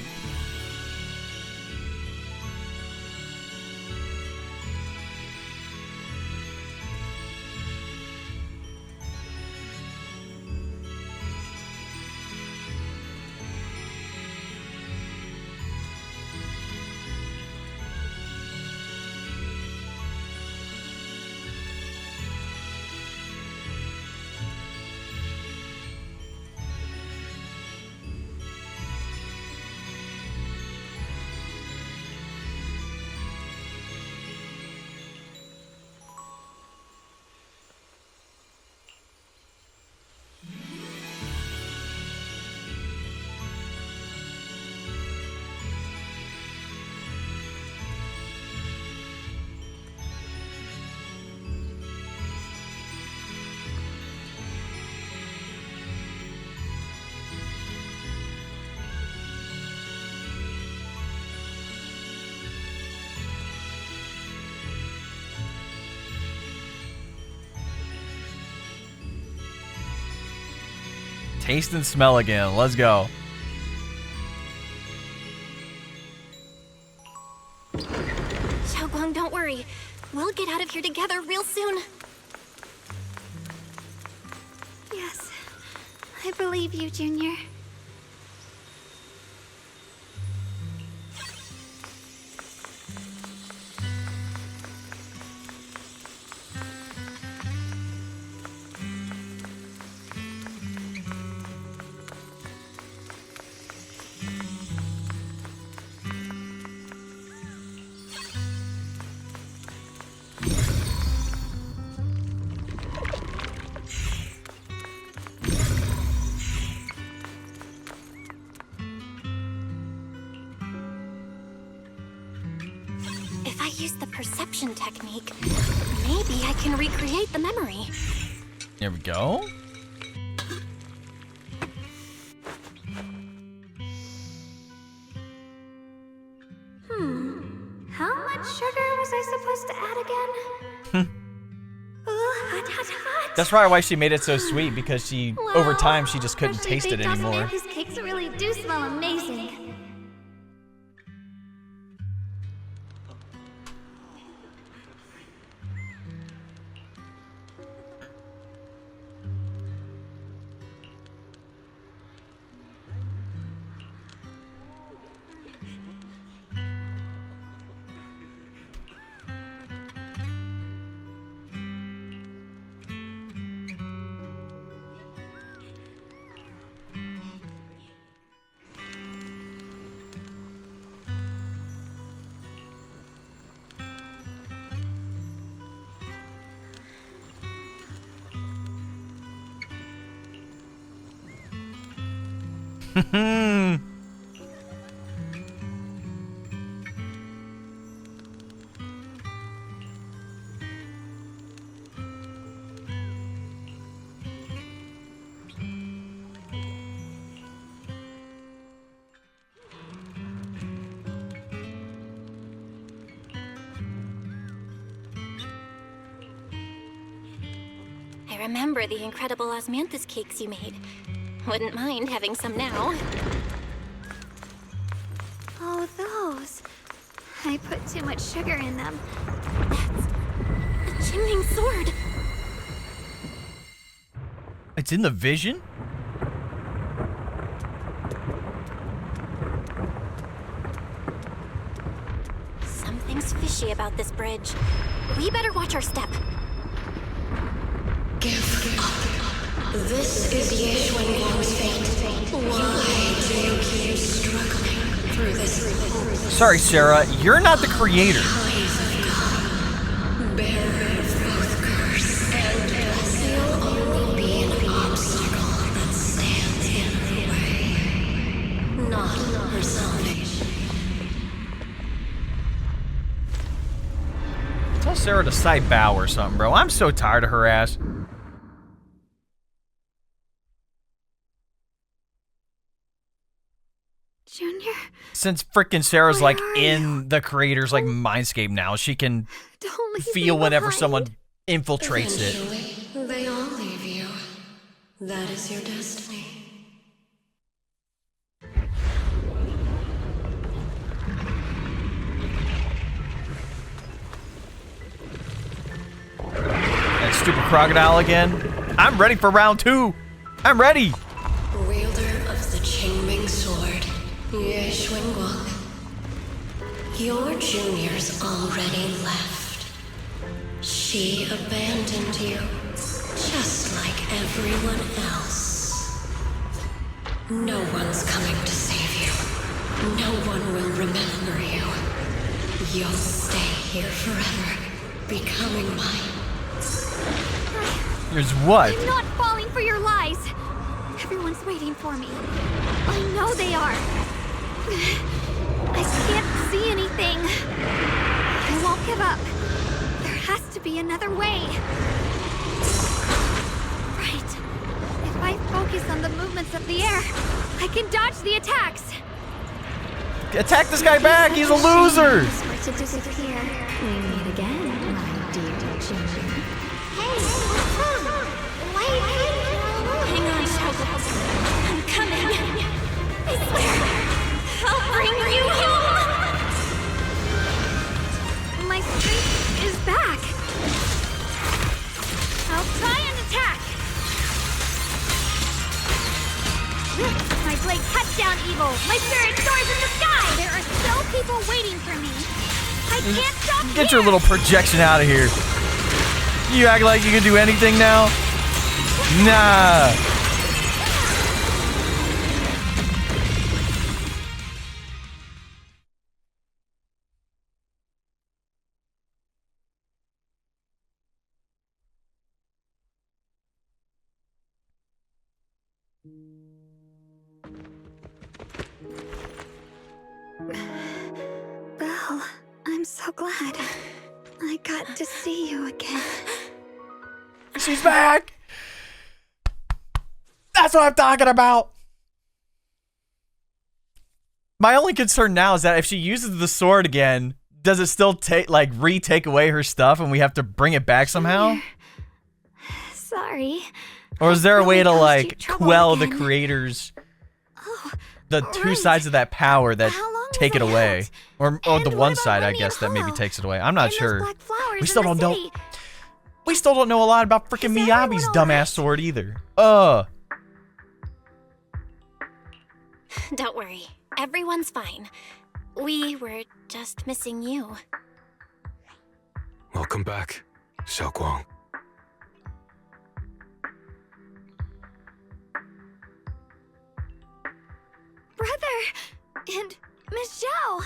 Taste and smell again. Let's go. Shunguang, don't worry. We'll get out of here together real soon. Yes, I believe you, Junior. If I use the perception technique, maybe I can recreate the memory. There we go. How much sugar was I supposed to add again? Hot, hot, hot. That's probably why she made it so sweet, because over time, she just couldn't taste it anymore. These cakes really do smell amazing. I remember the incredible osmanthus cakes you made. Wouldn't mind having some now. Oh, those. I put too much sugar in them. That's a Qingming sword. It's in the vision? Something's fishy about this bridge. We better watch our step. Give up. This is Ye Shunguang's fate. Why do you keep struggling through this? Sorry, Sarah, you're not the creator. Bearer of both curse and blessing. You'll only be an obstacle that stands in her way, not her salvation. Tell Sarah to side bow or something, bro. I'm so tired of her ass. Junior? Since frickin' Sarah's like in the creator's like mindscape now, she can feel whenever someone infiltrates it. Eventually, they all leave you. That is your destiny. That stupid crocodile again. I'm ready for round 2. I'm ready. Wielder of the Qingming sword, Ye Shunguang. Your junior's already left. She abandoned you, just like everyone else. No one's coming to save you. No one will remember you. You'll stay here forever, becoming mine. Here's what? I'm not falling for your lies. Everyone's waiting for me. I know they are. I can't see anything. I won't give up. There has to be another way. Right. If I focus on the movements of the air, I can dodge the attacks. Attack this guy back. He's a loser. Where to disappear. We meet again, my dear Junior. Hey, what's wrong? Why are you Hang on, Zhao. evil! My spirit soars in the sky! There are still people waiting for me! I can't stop Get your little projection out of here. You act like you can do anything now? Nah. Belle, I'm so glad I got to see you again. She's back! That's what I'm talking about! My only concern now is that if she uses the sword again, does it still retake away her stuff and we have to bring it back somehow? Sorry. Or is there a way to caused you trouble quell the again. creators, the two sides of that power that take it away? Or the one side, I guess, that maybe takes it away. I'm not sure. We still don't know. We still don't know a lot about freaking Miyabi's dumbass sword either. Don't worry. Everyone's fine. We were just missing you. Welcome back, Shunguang. Brother! And Miss Zhao!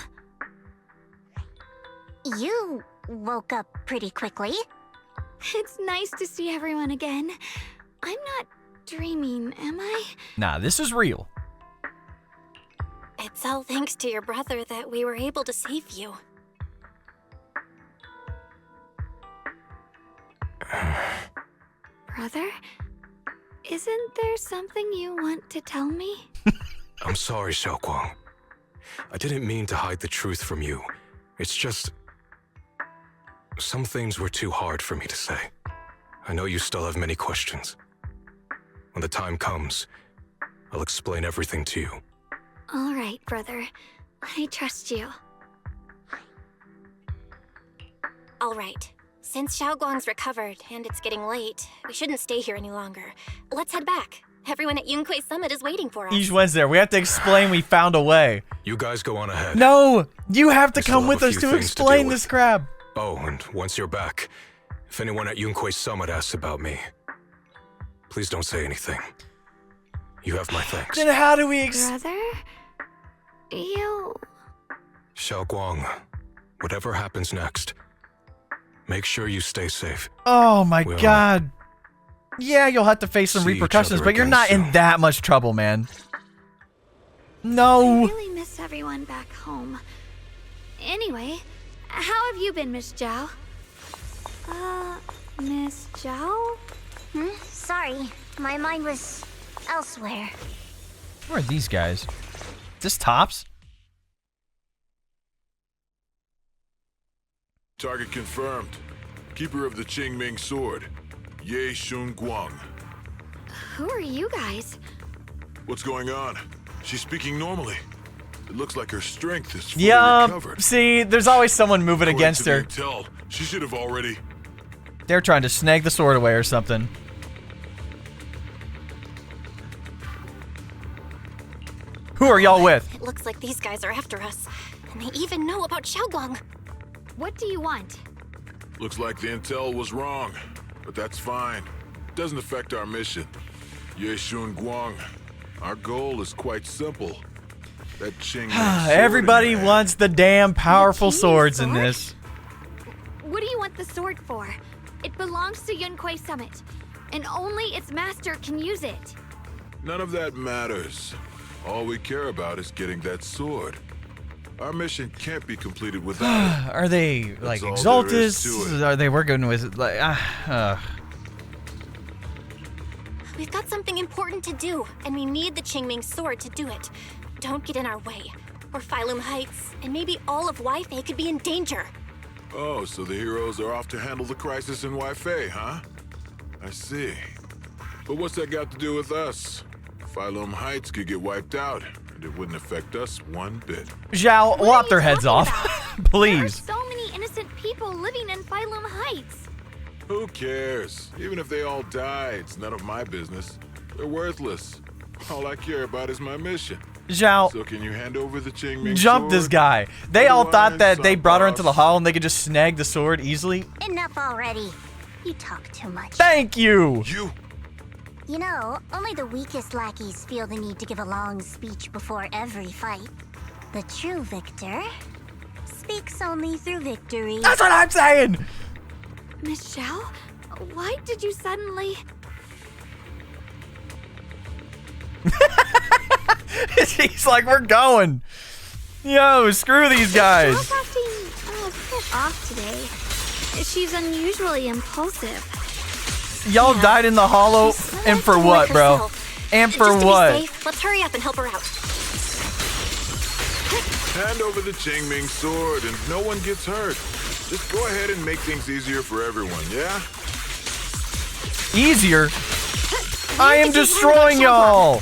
You woke up pretty quickly. It's nice to see everyone again. I'm not dreaming, am I? Nah, this is real. It's all thanks to your brother that we were able to save you. Brother? Isn't there something you want to tell me? I'm sorry, Shunguang. I didn't mean to hide the truth from you. It's just... some things were too hard for me to say. I know you still have many questions. When the time comes, I'll explain everything to you. All right, brother. I trust you. All right. Since Xiaoguang's recovered and it's getting late, we shouldn't stay here any longer. Let's head back. Everyone at Yunquei Summit is waiting for us. Each Wednesday, we have to explain we found a way. You guys go on ahead. No! You have to I still come have with a us few to things to explain deal this with. crap. Oh, and once you're back, if anyone at Yunquei Summit asks about me, please don't say anything. You have my thanks. Then how do we Brother? You... Shunguang, whatever happens next, make sure you stay safe. Oh my We'll god. Yeah, you'll have to face some see each repercussions, other but you're again not in that much trouble, man. No. I really miss everyone back home. Anyway, how have you been, Miss Zhao? Miss Zhao? Sorry, my mind was elsewhere. Who are these guys? Is this Tops? Target confirmed. Keeper of the Qingming sword, Ye Shunguang. Who are you guys? What's going on? She's speaking normally. It looks like her strength is fully Yeah, recovered. see, there's always someone moving According against to the her. intel, she should have already. They're trying to snag the sword away or something. Who are y'all with? It looks like these guys are after us. And they even know about Xiaoguang. What do you want? Looks like the intel was wrong, but that's fine. Doesn't affect our mission. Ye Shunguang, our goal is quite simple. That Qingming sword Everybody in your wants the damn powerful swords in sword? this. What do you want the sword for? It belongs to Yunquei Summit, and only its master can use it. None of that matters. All we care about is getting that sword. Our mission can't be completed without it. Are they like That's all there is Exaltus? to it. Are they working with like? We've got something important to do, and we need the Qingming sword to do it. Don't get in our way, or Phylum Heights, and maybe all of Waifei could be in danger. Oh, so the heroes are off to handle the crisis in Waifei, huh? I see. But what's that got to do with us? Phylum Heights could get wiped out, and it wouldn't affect us one bit. Zhao, lop their heads off, please. So many innocent people living in Phylum Heights. Who cares? Even if they all die, it's none of my business. They're worthless. All I care about is my mission. Zhao, So can you hand over the Qingming jump sword? this guy. They all Otherwise, thought that they I'm brought her into lost. the hall and they could just snag the sword easily. Enough already. You talk too much. Thank you. You know, only the weakest lackeys feel the need to give a long speech before every fight. The true victor speaks only through victory. That's what I'm saying. Miss Zhao, why did you suddenly... He's like, we're going. Yo, screw these guys. Zhao's acting a bit off today. She's unusually impulsive. Y'all died in the hollow, and for what, bro? And for Just to what? be safe, let's hurry up and help her out. Hand over the Qingming sword and no one gets hurt. Just go ahead and make things easier for everyone, yeah? Easier? I am destroying y'all.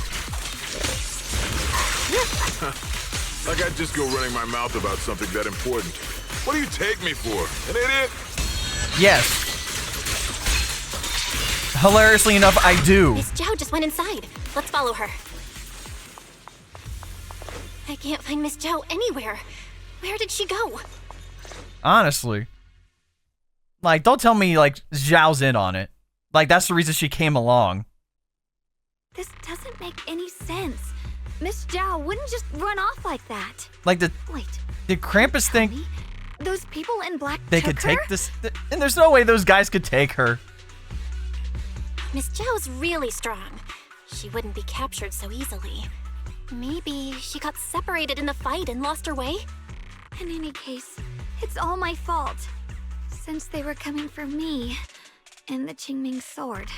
Like I'd just go running my mouth about something that important. What do you take me for? An idiot? Yes. Hilariously enough, I do. Miss Zhao just went inside. Let's follow her. I can't find Miss Zhao anywhere. Where did she go? Honestly. Like, don't tell me, like, Zhao's in on it. Like, that's the reason she came along. This doesn't make any sense. Miss Zhao wouldn't just run off like that. Like, did Krampus think Those people in black they took could take her? this? And there's no way those guys could take her. Miss Zhao's really strong. She wouldn't be captured so easily. Maybe she got separated in the fight and lost her way? In any case, it's all my fault. Since they were coming for me and the Qingming sword.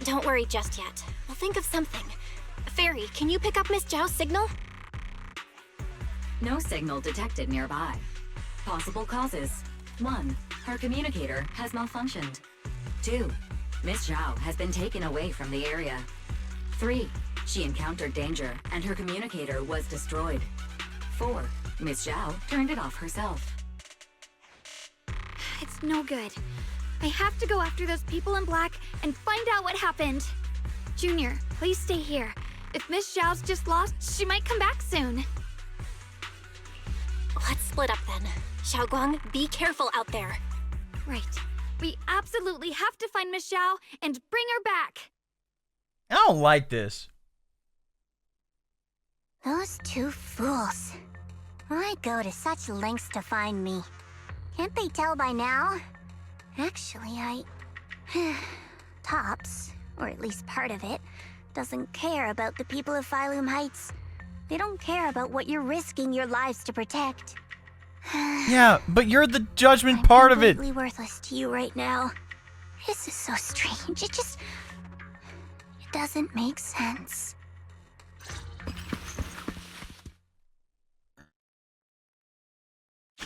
Don't worry just yet. We'll think of something. Fairy, can you pick up Miss Zhao's signal? No signal detected nearby. Possible causes. 1. Her communicator has malfunctioned. 2. Miss Zhao has been taken away from the area. 3. She encountered danger and her communicator was destroyed. 4. Miss Zhao turned it off herself. It's no good. I have to go after those people in black and find out what happened. Junior, please stay here. If Miss Zhao's just lost, she might come back soon. Let's split up then. Shunguang, be careful out there. Right. We absolutely have to find Miss Zhao and bring her back. I don't like this. Those two fools. Why go to such lengths to find me? Can't they tell by now? Actually, Tops, or at least part of it, doesn't care about the people of Phylum Heights. They don't care about what you're risking your lives to protect. Yeah, but you're the judgment part of it. Completely worthless to you right now. This is so strange. It doesn't make sense.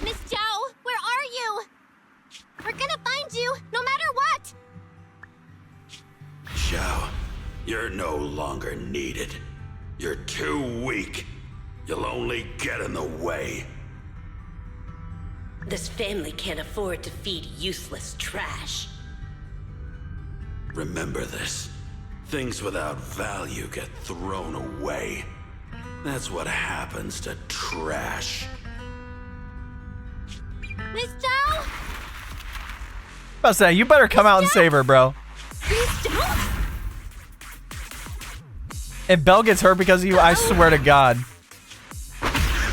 Miss Zhao, where are you? We're gonna find you, no matter what! Zhao, you're no longer needed. You're too weak. You'll only get in the way. This family can't afford to feed useless trash. Remember this. Things without value get thrown away. That's what happens to trash. Miss Zhao? About to say, you better come out and save her, bro. Miss Zhao? If Belle gets hurt because of you, I swear to God.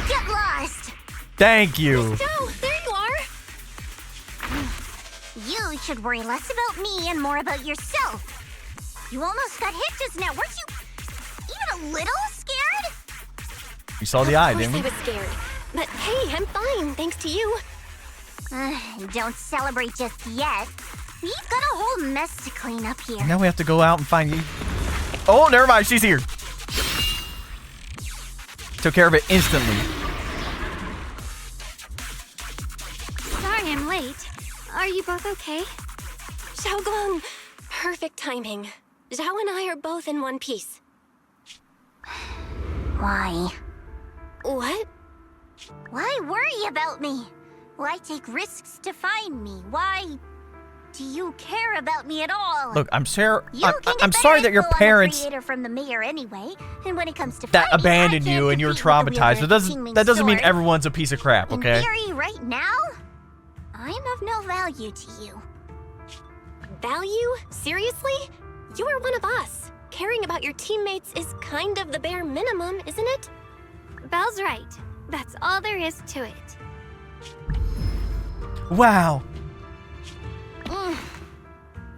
Get lost! Thank you. Zhao, there you are! You should worry less about me and more about yourself. You almost got hit just now. Weren't you even a little scared? We saw the eye, Of didn't course we? I was scared. But hey, I'm fine, thanks to you. Don't celebrate just yet. We've got a whole mess to clean up here. Now we have to go out and find you. Oh, never mind. She's here. Took care of it instantly. Sorry I'm late. Are you both okay? Shunguang, perfect timing. Zhao and I are both in one piece. Why? What? Why worry about me? Why take risks to find me? Why? Do you care about me at all? Look, I'm sorry. You can get I'm better sorry that your info on the parents creator from the mayor anyway. And when it comes to that fighting, abandoned I can't you and you're compete with the traumatized. wielder of the Qingming That doesn't mean sword. everyone's a piece of crap, okay? In theory, right now, I'm of no value to you. Value? Seriously? You are one of us. Caring about your teammates is kind of the bare minimum, isn't it? Belle's right. That's all there is to it. Wow.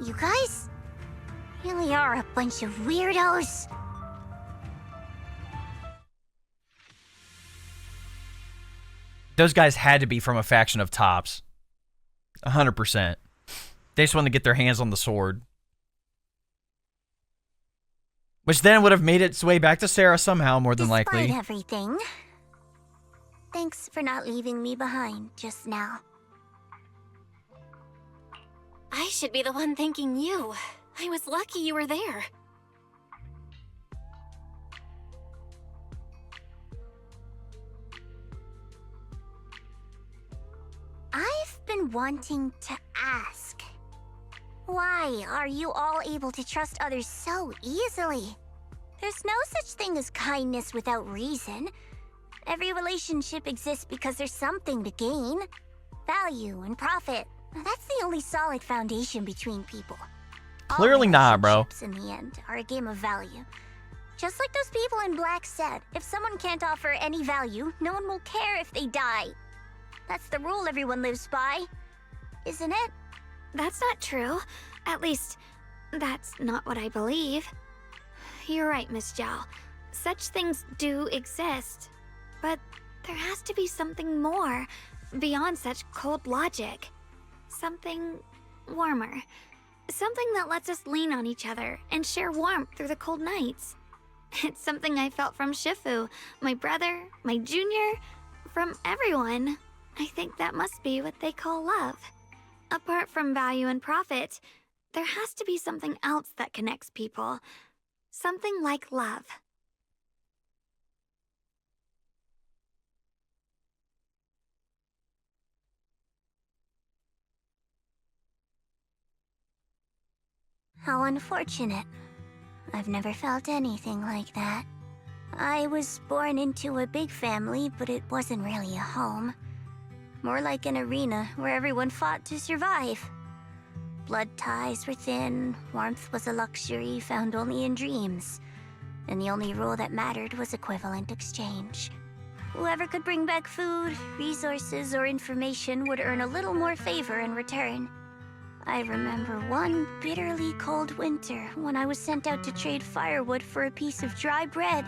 You guys really are a bunch of weirdos. Those guys had to be from a faction of tops. 100%. They just wanted to get their hands on the sword. Which then would have made its way back to Sarah somehow, more than likely. Despite everything, thanks for not leaving me behind just now. I should be the one thanking you. I was lucky you were there. I've been wanting to ask. Why are you all able to trust others so easily? There's no such thing as kindness without reason. Every relationship exists because there's something to gain. Value and profit. That's the only solid foundation between people. Clearly not, bro. Relationships, in the end, are a game of value. Just like those people in Black said, if someone can't offer any value, no one will care if they die. That's the rule everyone lives by, isn't it? That's not true. At least, that's not what I believe. You're right, Miss Zhao. Such things do exist. But there has to be something more, beyond such cold logic. Something warmer. Something that lets us lean on each other and share warmth through the cold nights. It's something I felt from Shifu, my brother, my junior, from everyone. I think that must be what they call love. Apart from value and profit, there has to be something else that connects people. Something like love. How unfortunate. I've never felt anything like that. I was born into a big family, but it wasn't really a home. More like an arena where everyone fought to survive. Blood ties were thin, warmth was a luxury found only in dreams, and the only rule that mattered was equivalent exchange. Whoever could bring back food, resources, or information would earn a little more favor in return. I remember one bitterly cold winter when I was sent out to trade firewood for a piece of dry bread.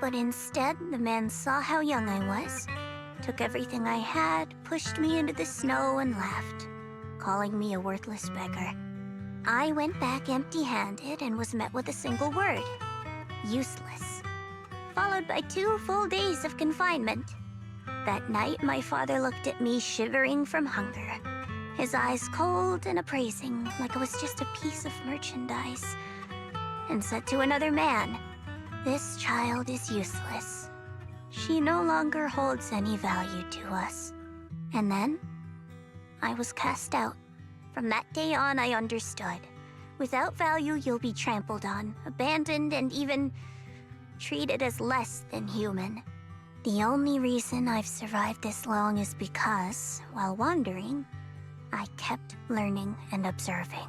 But instead, the man saw how young I was, took everything I had, pushed me into the snow, and left, calling me a worthless beggar. I went back empty-handed and was met with a single word: useless. Followed by 2 full days of confinement. That night, my father looked at me shivering from hunger. His eyes cold and appraising, like I was just a piece of merchandise, and said to another man, "This child is useless. She no longer holds any value to us." And then, I was cast out. From that day on, I understood. Without value, you'll be trampled on, abandoned, and even treated as less than human. The only reason I've survived this long is because, while wandering, I kept learning and observing,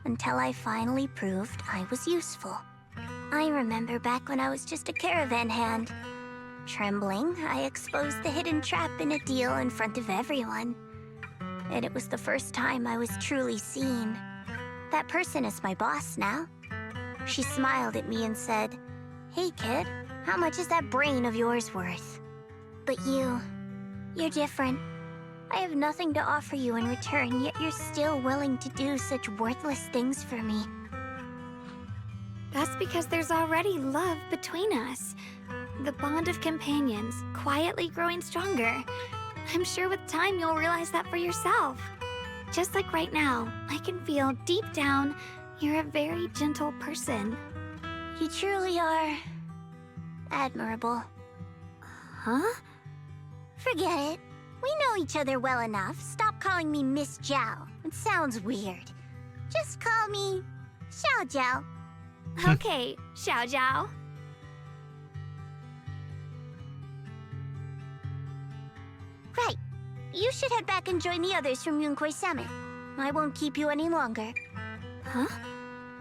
until I finally proved I was useful. I remember back when I was just a caravan hand. Trembling, I exposed the hidden trap in a deal in front of everyone. And it was the first time I was truly seen. That person is my boss now. She smiled at me and said, "Hey kid, how much is that brain of yours worth?" But you're different. I have nothing to offer you in return, yet you're still willing to do such worthless things for me. That's because there's already love between us. The bond of companions, quietly growing stronger. I'm sure with time you'll realize that for yourself. Just like right now, I can feel deep down you're a very gentle person. You truly are admirable. Huh? Forget it. We know each other well enough. Stop calling me Miss Zhao. It sounds weird. Just call me Xiao Jiao. Okay, Xiao Zhao. Right. You should head back and join the others from Yunquay Summit. I won't keep you any longer. Huh?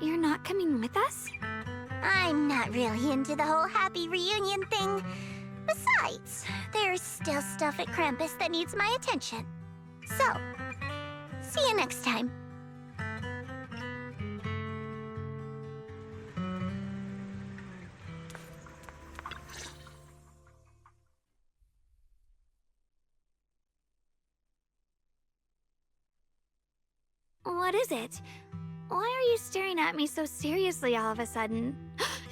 You're not coming with us? I'm not really into the whole happy reunion thing. Besides, there's still stuff at Krampus that needs my attention. So, see you next time. What is it? Why are you staring at me so seriously all of a sudden?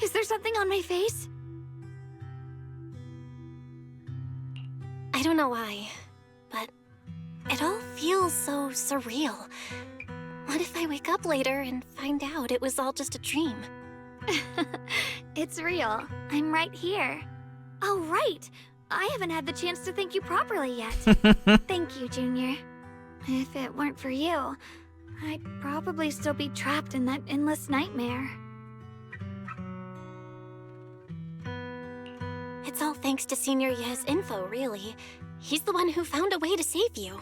Is there something on my face? I don't know why, but it all feels so surreal. What if I wake up later and find out it was all just a dream? It's real. I'm right here. Oh, right. I haven't had the chance to thank you properly yet. Thank you, Junior. If it weren't for you, I'd probably still be trapped in that endless nightmare. It's all thanks to Senior Ye's info, really. He's the one who found a way to save you.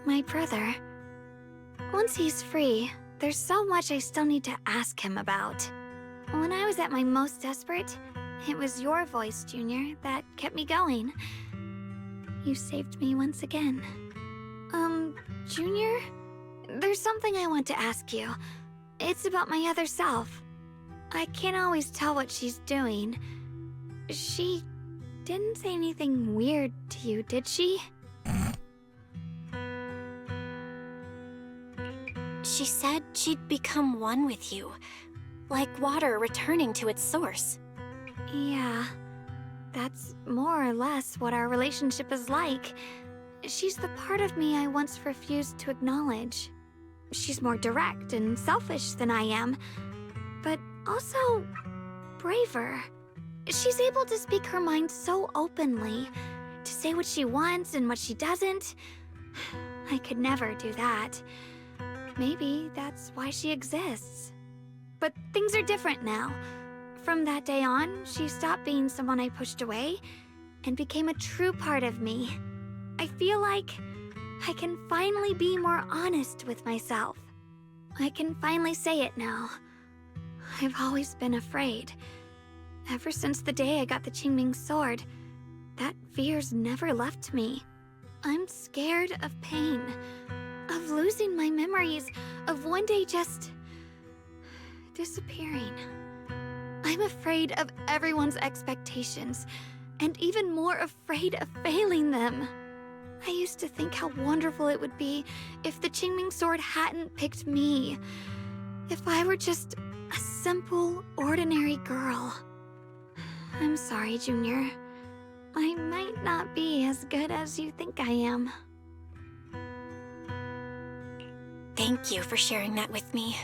My brother. Once he's free, there's so much I still need to ask him about. When I was at my most desperate, it was your voice, Junior, that kept me going. You saved me once again. Junior? There's something I want to ask you. It's about my other self. I can't always tell what she's doing. She didn't say anything weird to you, did she? She said she'd become one with you, like water returning to its source. Yeah, that's more or less what our relationship is like. She's the part of me I once refused to acknowledge. She's more direct and selfish than I am, but also braver. She's able to speak her mind so openly, to say what she wants and what she doesn't. I could never do that. Maybe that's why she exists. But things are different now. From that day on, she stopped being someone I pushed away and became a true part of me. I feel like I can finally be more honest with myself. I can finally say it now. I've always been afraid. Ever since the day I got the Qingming sword, that fear's never left me. I'm scared of pain, of losing my memories, of one day just disappearing. I'm afraid of everyone's expectations, and even more afraid of failing them. I used to think how wonderful it would be if the Qingming sword hadn't picked me. If I were just a simple, ordinary girl. I'm sorry, Junior. I might not be as good as you think I am. Thank you for sharing that with me.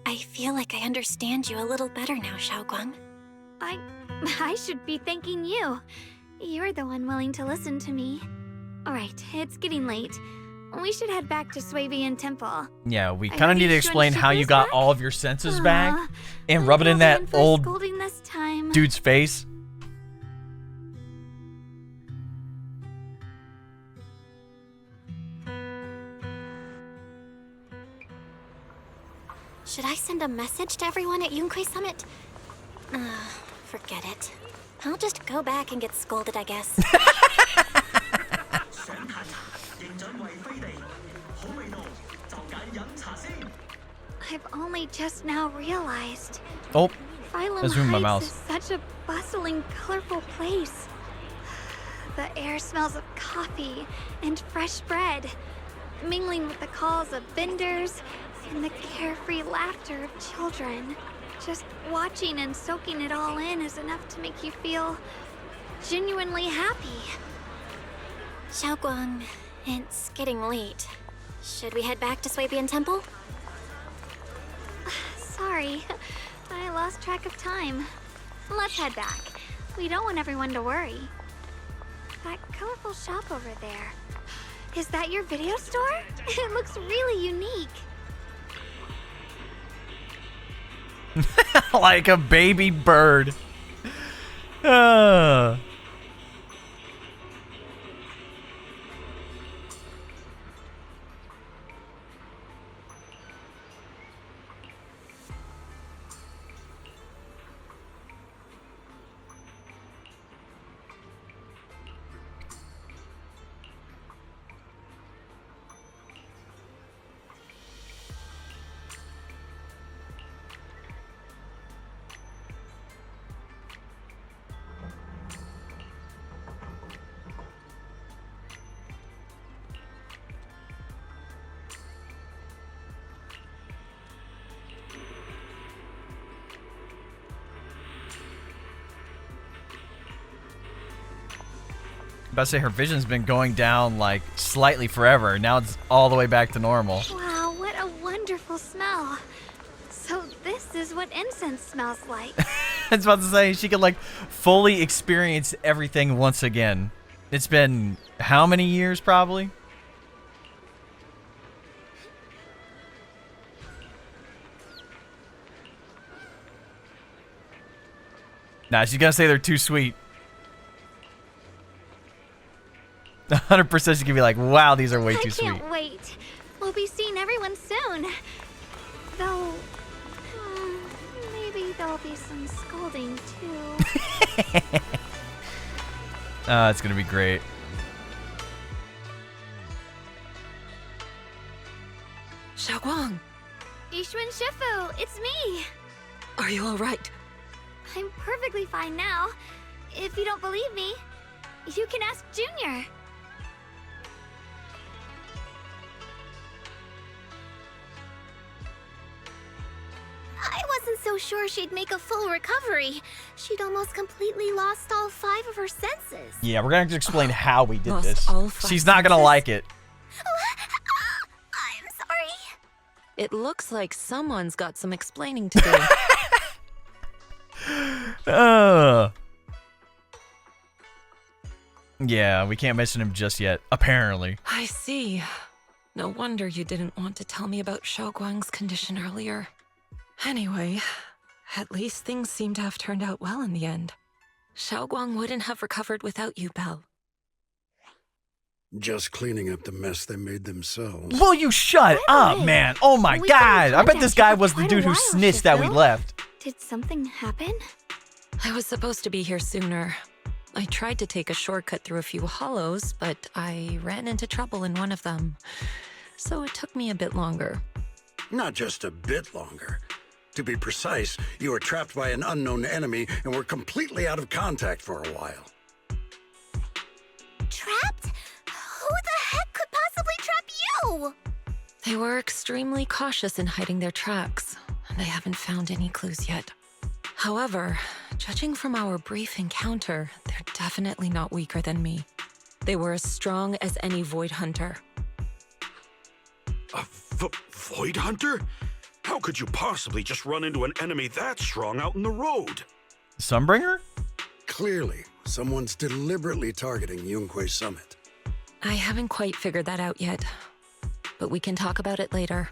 I feel like I understand you a little better now, Shunguang. I should be thanking you. You're the one willing to listen to me. Alright, it's getting late. We should head back to Swabian Temple. Yeah, we kind of need to explain how you got all of your senses back and rub it in that old dude's face. Should I send a message to everyone at Yunquay Summit? Forget it. I'll just go back and get scolded, I guess. I've only just now realized. Oh, Phylum let's move my Heights mouse. is such a bustling, colorful place. The air smells of coffee and fresh bread, mingling with the calls of vendors and the carefree laughter of children. Just watching and soaking it all in is enough to make you feel genuinely happy. Shunguang, it's getting late. Should we head back to Swabian Temple? Sorry, I lost track of time. Let's head back. We don't want everyone to worry. That colorful shop over there. Is that your video store? It looks really unique. Like a baby bird. About to say her vision's been going down like slightly forever. Now it's all the way back to normal. Wow, what a wonderful smell. So this is what incense smells like. I was about to say she could like fully experience everything once again. It's been how many years probably? Nah, she's gonna say they're too sweet. 100% she could be like, wow, these are way too sweet. I can't wait. We'll be seeing everyone soon. Though, maybe there'll be some scolding too. It's gonna be great. Shunguang, Yixuan Shifu, it's me. are you all right? I'm perfectly fine now. If you don't believe me, you can ask Junior. I wasn't so sure she'd make a full recovery. She'd almost completely lost all 5 of her senses. Yeah, we're gonna have to explain how we did Lost this. all 5 She's not gonna senses? like it. I'm sorry. It looks like someone's got some explaining to do. Yeah, we can't mention him just yet, apparently. I see. No wonder you didn't want to tell me about Shunguang's condition earlier. Anyway, at least things seem to have turned out well in the end. Shunguang wouldn't have recovered without you, Belle. Just cleaning up the mess they made themselves. Will you shut up, man? Oh my god! I bet this guy was the dude who snitched that we left. Did something happen? I was supposed to be here sooner. I tried to take a shortcut through a few hollows, but I ran into trouble in one of them. So it took me a bit longer. Not just a bit longer. To be precise, you were trapped by an unknown enemy and were completely out of contact for a while. Trapped? Who the heck could possibly trap you? They were extremely cautious in hiding their tracks, and I haven't found any clues yet. However, judging from our brief encounter, they're definitely not weaker than me. They were as strong as any Void Hunter. A Void Hunter? How could you possibly just run into an enemy that strong out in the road? Sunbringer? Clearly, someone's deliberately targeting Yunquay Summit. I haven't quite figured that out yet, but we can talk about it later.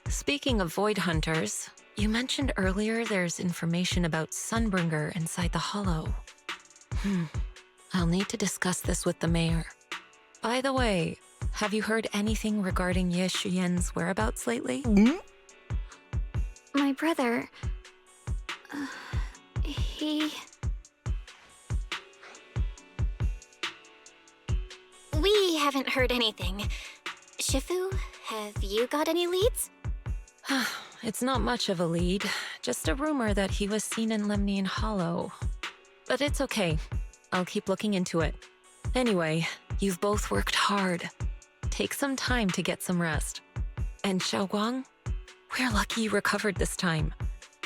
Speaking of Void Hunters, you mentioned earlier there's information about Sunbringer inside the Hollow. I'll need to discuss this with the mayor. By the way, have you heard anything regarding Ye Shuyen's whereabouts lately? My brother... he... We haven't heard anything. Shifu, have you got any leads? It's not much of a lead, just a rumor that he was seen in Lemnian Hollow. But it's okay. I'll keep looking into it. Anyway, you've both worked hard. Take some time to get some rest. And Shunguang, we're lucky you recovered this time.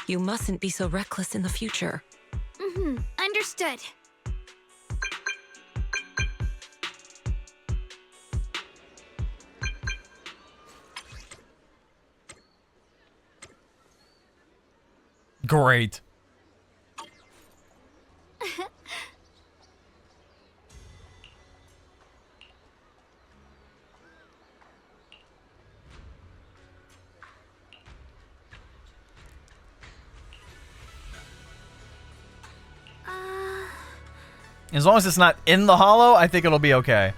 You mustn't be so reckless in the future. Understood. Great. As long as it's not in the hollow, I think it'll be okay.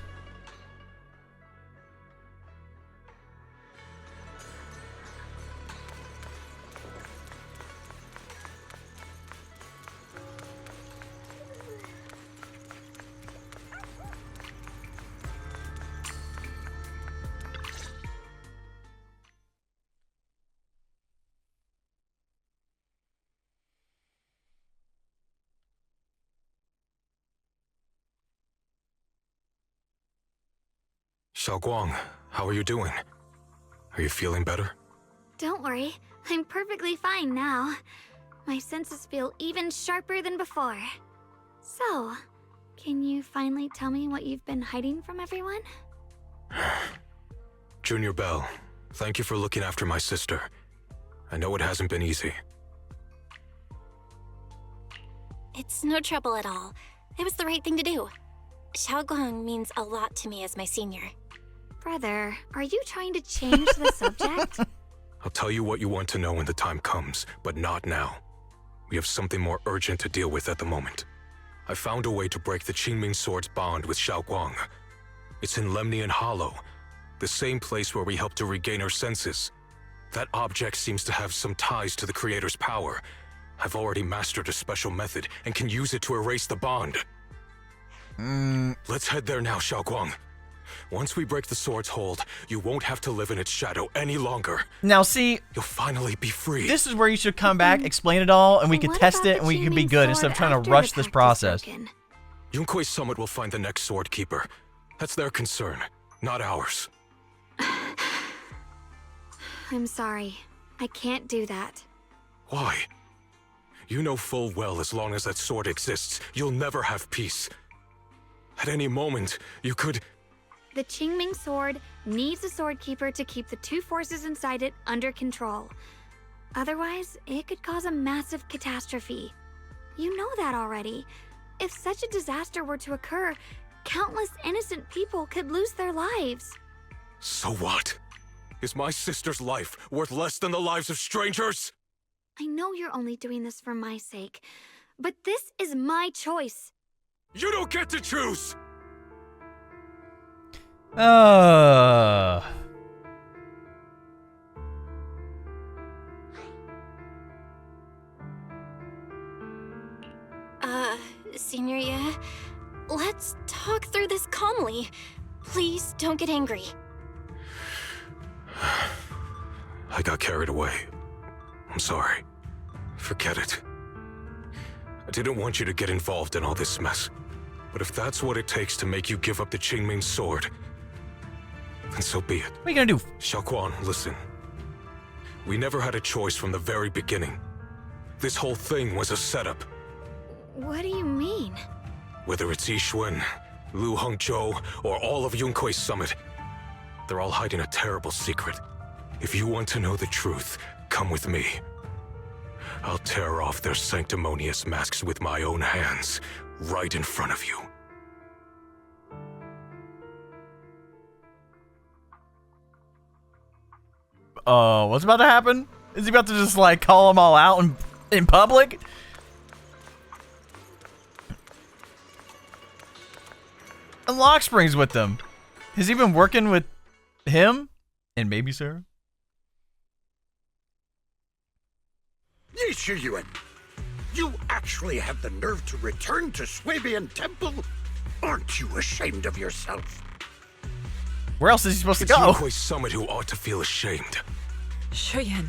Shunguang, how are you doing? Are you feeling better? Don't worry, I'm perfectly fine now. My senses feel even sharper than before. So, can you finally tell me what you've been hiding from everyone? Junior Belle, thank you for looking after my sister. I know it hasn't been easy. It's no trouble at all. It was the right thing to do. Shunguang means a lot to me as my senior. Brother, are you trying to change the subject? I'll tell you what you want to know when the time comes, but not now. We have something more urgent to deal with at the moment. I found a way to break the Qingming Sword's bond with Shunguang. It's in Lemnian Hollow, the same place where we helped to regain her senses. That object seems to have some ties to the Creator's power. I've already mastered a special method and can use it to erase the bond. Let's head there now, Shunguang. Once we break the sword's hold, you won't have to live in its shadow any longer. Now see, you'll finally be free. This is where you should come back, explain it all, and we can test it and we can be good instead of trying to rush this process. Yunkuei Summit will find the next sword keeper. That's their concern, not ours. I'm sorry. I can't do that. Why? You know full well as long as that sword exists, you'll never have peace. At any moment, you could... The Qingming Sword needs a Sword Keeper to keep the two forces inside it under control. Otherwise, it could cause a massive catastrophe. You know that already. If such a disaster were to occur, countless innocent people could lose their lives. So what? Is my sister's life worth less than the lives of strangers? I know you're only doing this for my sake, but this is my choice. You don't get to choose! Senior, yeah? Let's talk through this calmly. Please don't get angry. I got carried away. I'm sorry. Forget it. I didn't want you to get involved in all this mess. But if that's what it takes to make you give up the Qingming Sword, then so be it. What are you gonna do? Shunguang, listen. We never had a choice from the very beginning. This whole thing was a setup. What do you mean? Whether it's Yixuan, Lu Hongzhou, or all of Yunkuei Summit, they're all hiding a terrible secret. If you want to know the truth, come with me. I'll tear off their sanctimonious masks with my own hands, right in front of you. What's about to happen? Is he about to just like call them all out in public? And Lock Spring's with them. Has he been working with him? And maybe Sarah? Yixuan, you actually have the nerve to return to Swabian Temple? Aren't you ashamed of yourself? Where else is he supposed to It's go? Yunkuei Summit who ought to feel ashamed. Shuyan,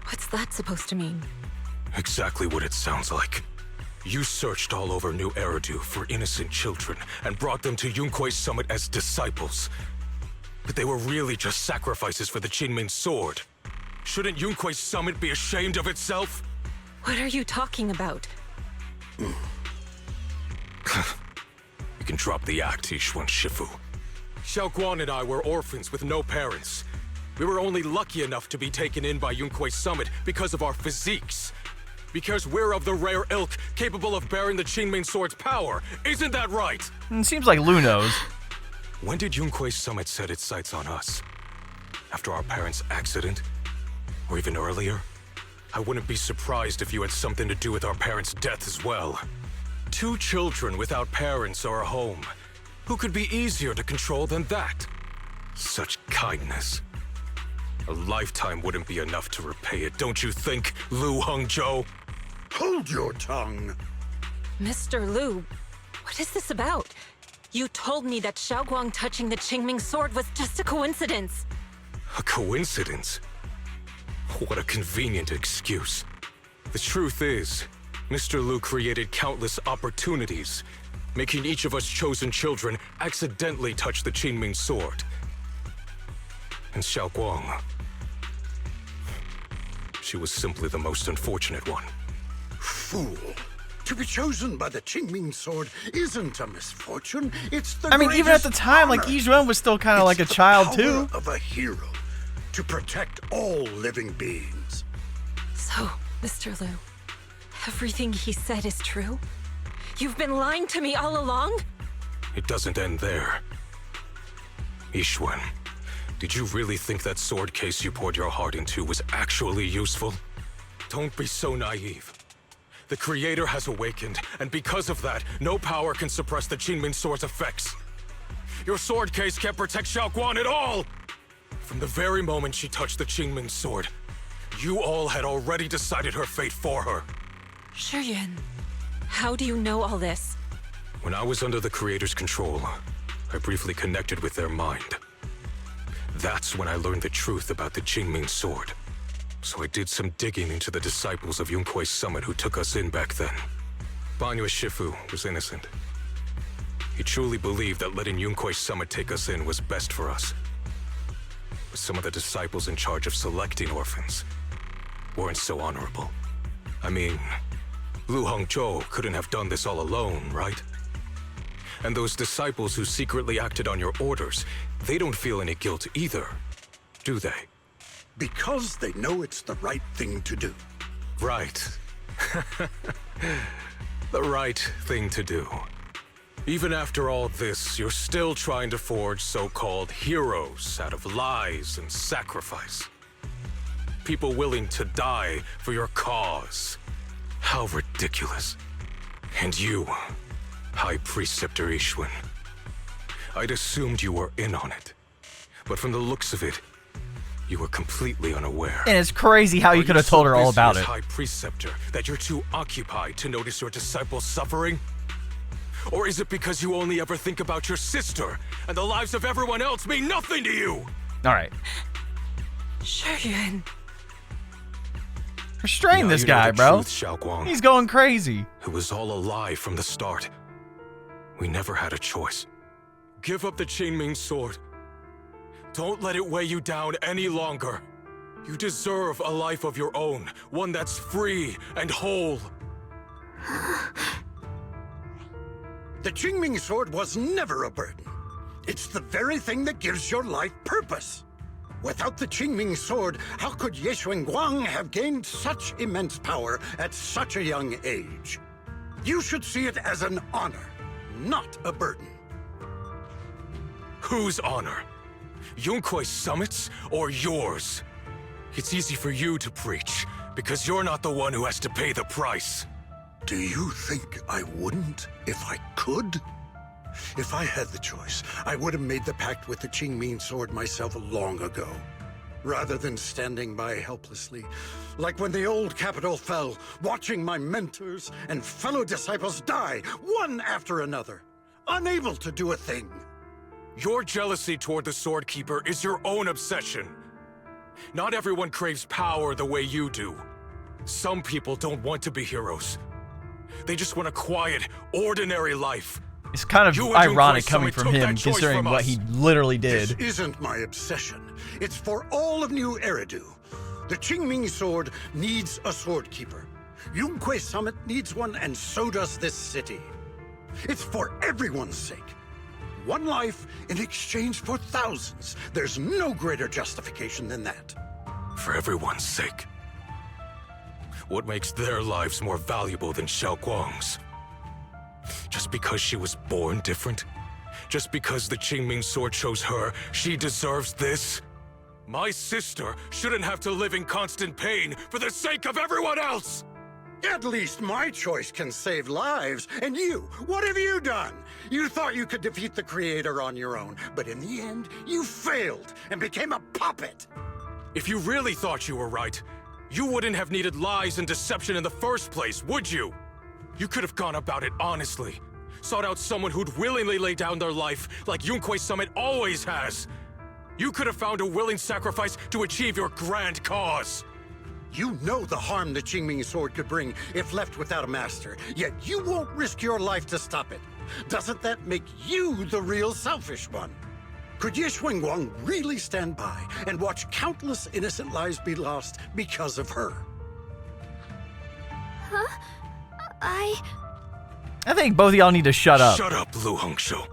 what's that supposed to mean? Exactly what it sounds like. You searched all over New Eridu for innocent children and brought them to Yunkuei Summit as disciples. But they were really just sacrifices for the Qingming Sword. Shouldn't Yunkuei Summit be ashamed of itself? What are you talking about? You can drop the act, Yixuan Shifu. Shunguang and I were orphans with no parents. We were only lucky enough to be taken in by Yunkuei Summit because of our physiques. Because we're of the rare ilk capable of bearing the Qingming Sword's power. Isn't that right? It seems like Lu knows. When did Yunkuei Summit set its sights on us? After our parents' accident? Or even earlier? I wouldn't be surprised if you had something to do with our parents' death as well. 2 children without parents or a home. Who could be easier to control than that? Such kindness. A lifetime wouldn't be enough to repay it, don't you think, Lu Hongzhou? Hold your tongue. Mr. Lu, what is this about? You told me that Shunguang touching the Qingming sword was just a coincidence. A coincidence? What a convenient excuse. The truth is, Mr. Lu created countless opportunities, making each of us chosen children accidentally touch the Qingming sword. And Shunguang, she was simply the most unfortunate one. Fool. To be chosen by the Qingming sword isn't a misfortune, it's the I mean, even at the greatest time, like, honor. Yizhuan was still kind of like a child, too. Of a hero to protect all living beings. So, Mr. Lu, everything he said is true? You've been lying to me all along? It doesn't end there. Yizhuan, did you really think that sword case you poured your heart into was actually useful? Don't be so naive. The Creator has awakened, and because of that, no power can suppress the Qingming sword's effects. Your sword case can't protect Shunguang at all! From the very moment she touched the Qingming sword, you all had already decided her fate for her. Shuyuan, how do you know all this? When I was under the Creator's control, I briefly connected with their mind. That's when I learned the truth about the Qingming sword. So I did some digging into the disciples of Yunkuei Summit who took us in back then. Banyue Shifu was innocent. He truly believed that letting Yunkuei Summit take us in was best for us. But some of the disciples in charge of selecting orphans weren't so honorable. I mean, Lu Hongzhou couldn't have done this all alone, right? And those disciples who secretly acted on your orders, they don't feel any guilt either, do they? Because they know it's the right thing to do. Right. The right thing to do. Even after all this, you're still trying to forge so-called heroes out of lies and sacrifice. People willing to die for your cause. How ridiculous. And you, High Preceptor Yizhuan. I'd assumed you were in on it. But from the looks of it, you were completely unaware. And it's crazy how you could have told her all about it. High Preceptor, that you're too occupied to notice your disciples suffering? Or is it because you only ever think about your sister, and the lives of everyone else mean nothing to you? Alright. Shuyuan. Restrain Now this you know guy, the bro. truth, Shunguang. He's going crazy. It was all a lie from the start. We never had a choice. Give up the Qingming sword. Don't let it weigh you down any longer. You deserve a life of your own, one that's free and whole. The Qingming sword was never a burden. It's the very thing that gives your life purpose. Without the Qingming sword, how could Ye Shunguang have gained such immense power at such a young age? You should see it as an honor, not a burden. Whose honor? Yunkuei Summit's or yours? It's easy for you to preach, because you're not the one who has to pay the price. Do you think I wouldn't if I could? If I had the choice, I would have made the pact with the Qingming sword myself long ago, rather than standing by helplessly, like when the old capital fell, watching my mentors and fellow disciples die, one after another, unable to do a thing. Your jealousy toward the Sword Keeper is your own obsession. Not everyone craves power the way you do. Some people don't want to be heroes. They just want a quiet, ordinary life. It's kind of ironic coming from him, considering what he literally did. This isn't my obsession. It's for all of New Eridu. The Qingming sword needs a sword keeper. Yunkuei Summit needs one, and so does this city. It's for everyone's sake. One life in exchange for thousands. There's no greater justification than that. For everyone's sake. What makes their lives more valuable than Shunguang's? Just because she was born different? Just because the Qingming sword chose her, she deserves this? My sister shouldn't have to live in constant pain for the sake of everyone else! At least my choice can save lives. And you, what have you done? You thought you could defeat the Creator on your own, but in the end, you failed and became a puppet. If you really thought you were right, you wouldn't have needed lies and deception in the first place, would you? You could have gone about it honestly. Sought out someone who'd willingly lay down their life, like Yunquei Summit always has. You could have found a willing sacrifice to achieve your grand cause. You know the harm the Qingming sword could bring if left without a master, yet you won't risk your life to stop it. Doesn't that make you the real selfish one? Could Ye Shunguang really stand by and watch countless innocent lives be lost because of her? Huh? I think both of y'all need to shut up. Shut up, Lu Hongzhou.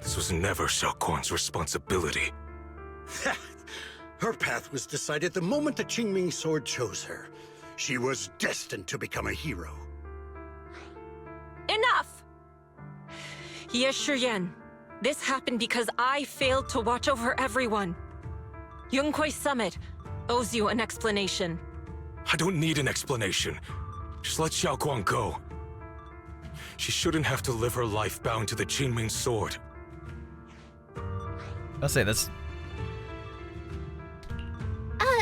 This was never Xiaoguang's responsibility. Her path was decided the moment the Qingming sword chose her. She was destined to become a hero. Enough! Ye Shiyan, this happened because I failed to watch over everyone. Yunquei Summit owes you an explanation. I don't need an explanation. Just let Xiaoguang go. She shouldn't have to live her life bound to the Qingming sword. I'll say this.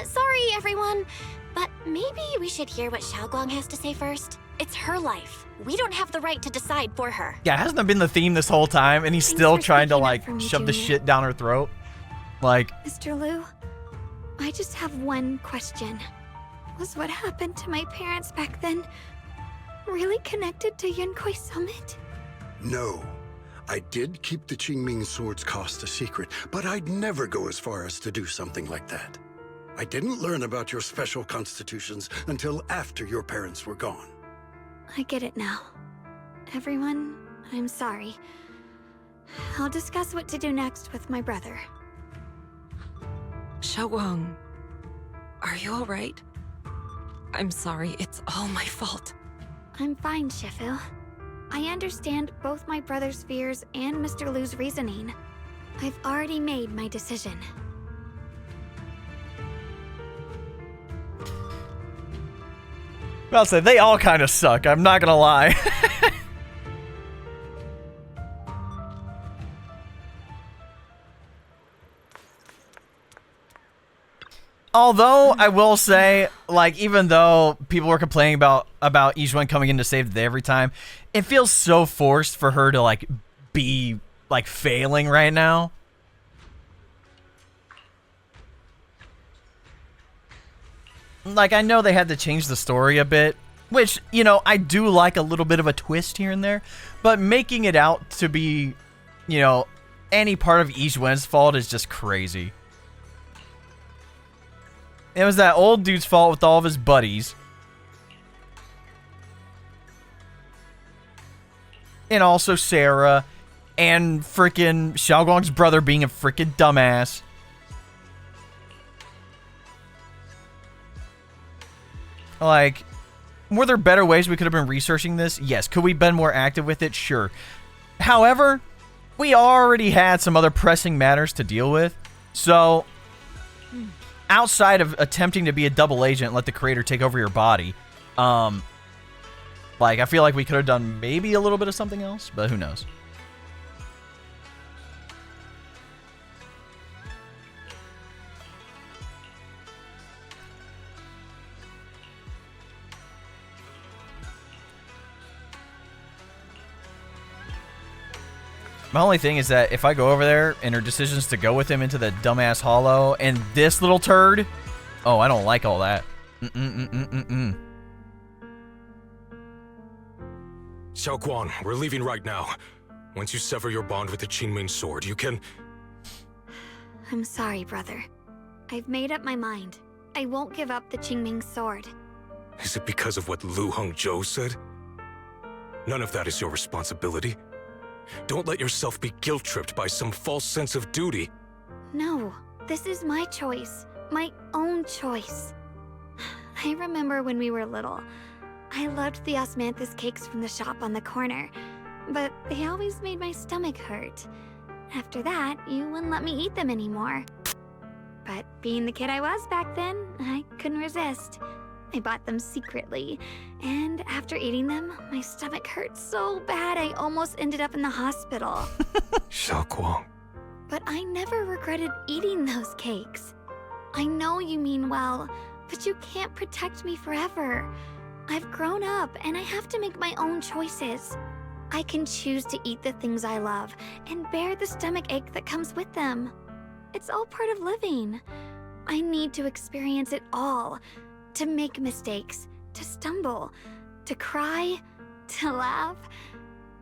Sorry, everyone, but maybe we should hear what Xiaoguang has to say first. It's her life. We don't have the right to decide for her. Yeah, hasn't that been the theme this whole time? And he's still trying to, like, for me, shove the Junior. shit down her throat? Like, Mr. Liu, I just have one question. Was what happened to my parents back then really connected to Yunquei Summit? No. I did keep the Qingming sword's cost a secret, but I'd never go as far as to do something like that. I didn't learn about your special constitutions until after your parents were gone. I get it now. Everyone, I'm sorry. I'll discuss what to do next with my brother. Shunguang, are you alright? I'm sorry, it's all my fault. I'm fine, Shifu. I understand both my brother's fears and Mr. Liu's reasoning. I've already made my decision. I'll say they all kind of suck. I'm not gonna lie. Although I will say, like, even though people were complaining about Yizhuan coming in to save the day every time, it feels so forced for her to, like, be, like, failing right now. Like, I know they had to change the story a bit, which, you know, I do like a little bit of a twist here and there, but making it out to be, you know, any part of Yizhuan's fault is just crazy. It was that old dude's fault with all of his buddies. And also Sarah. And freaking Xiaoguang's brother being a freaking dumbass. Like, were there better ways we could have been researching this? Yes. Could we have been more active with it? Sure. However, we already had some other pressing matters to deal with. So, outside of attempting to be a double agent and let the creator take over your body, like, I feel like we could have done maybe a little bit of something else, but who knows? My only thing is that if I go over there and her decisions to go with him into the dumbass hollow and this little turd, oh, I don't like all that. Xiaoguang, we're leaving right now. Once you sever your bond with the Qingming sword, you can... I'm sorry, brother. I've made up my mind. I won't give up the Qingming sword. Is it because of what Lu Hongzhou said? None of that is your responsibility. Don't let yourself be guilt-tripped by some false sense of duty. No, this is my choice. My own choice. I remember when we were little. I loved the osmanthus cakes from the shop on the corner, but they always made my stomach hurt. After that, you wouldn't let me eat them anymore. But being the kid I was back then, I couldn't resist. I bought them secretly, and after eating them, my stomach hurt so bad I almost ended up in the hospital. Shunguang. But I never regretted eating those cakes. I know you mean well, but you can't protect me forever. I've grown up, and I have to make my own choices. I can choose to eat the things I love and bear the stomach ache that comes with them. It's all part of living. I need to experience it all, to make mistakes, to stumble, to cry, to laugh,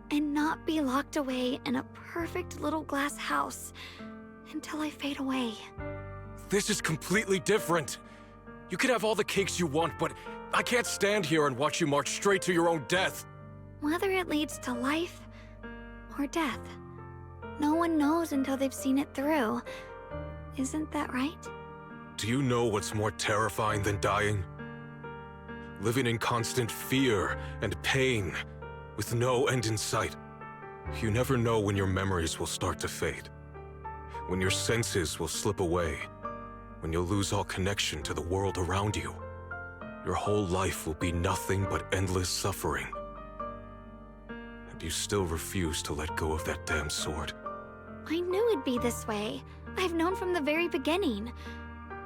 and not be locked away in a perfect little glass house until I fade away. This is completely different. You can have all the cakes you want, but I can't stand here and watch you march straight to your own death. Whether it leads to life or death, no one knows until they've seen it through. Isn't that right? Do you know what's more terrifying than dying? Living in constant fear and pain, with no end in sight. You never know when your memories will start to fade, when your senses will slip away, when you'll lose all connection to the world around you. Your whole life will be nothing but endless suffering. And you still refuse to let go of that damn sword. I knew it'd be this way. I've known from the very beginning.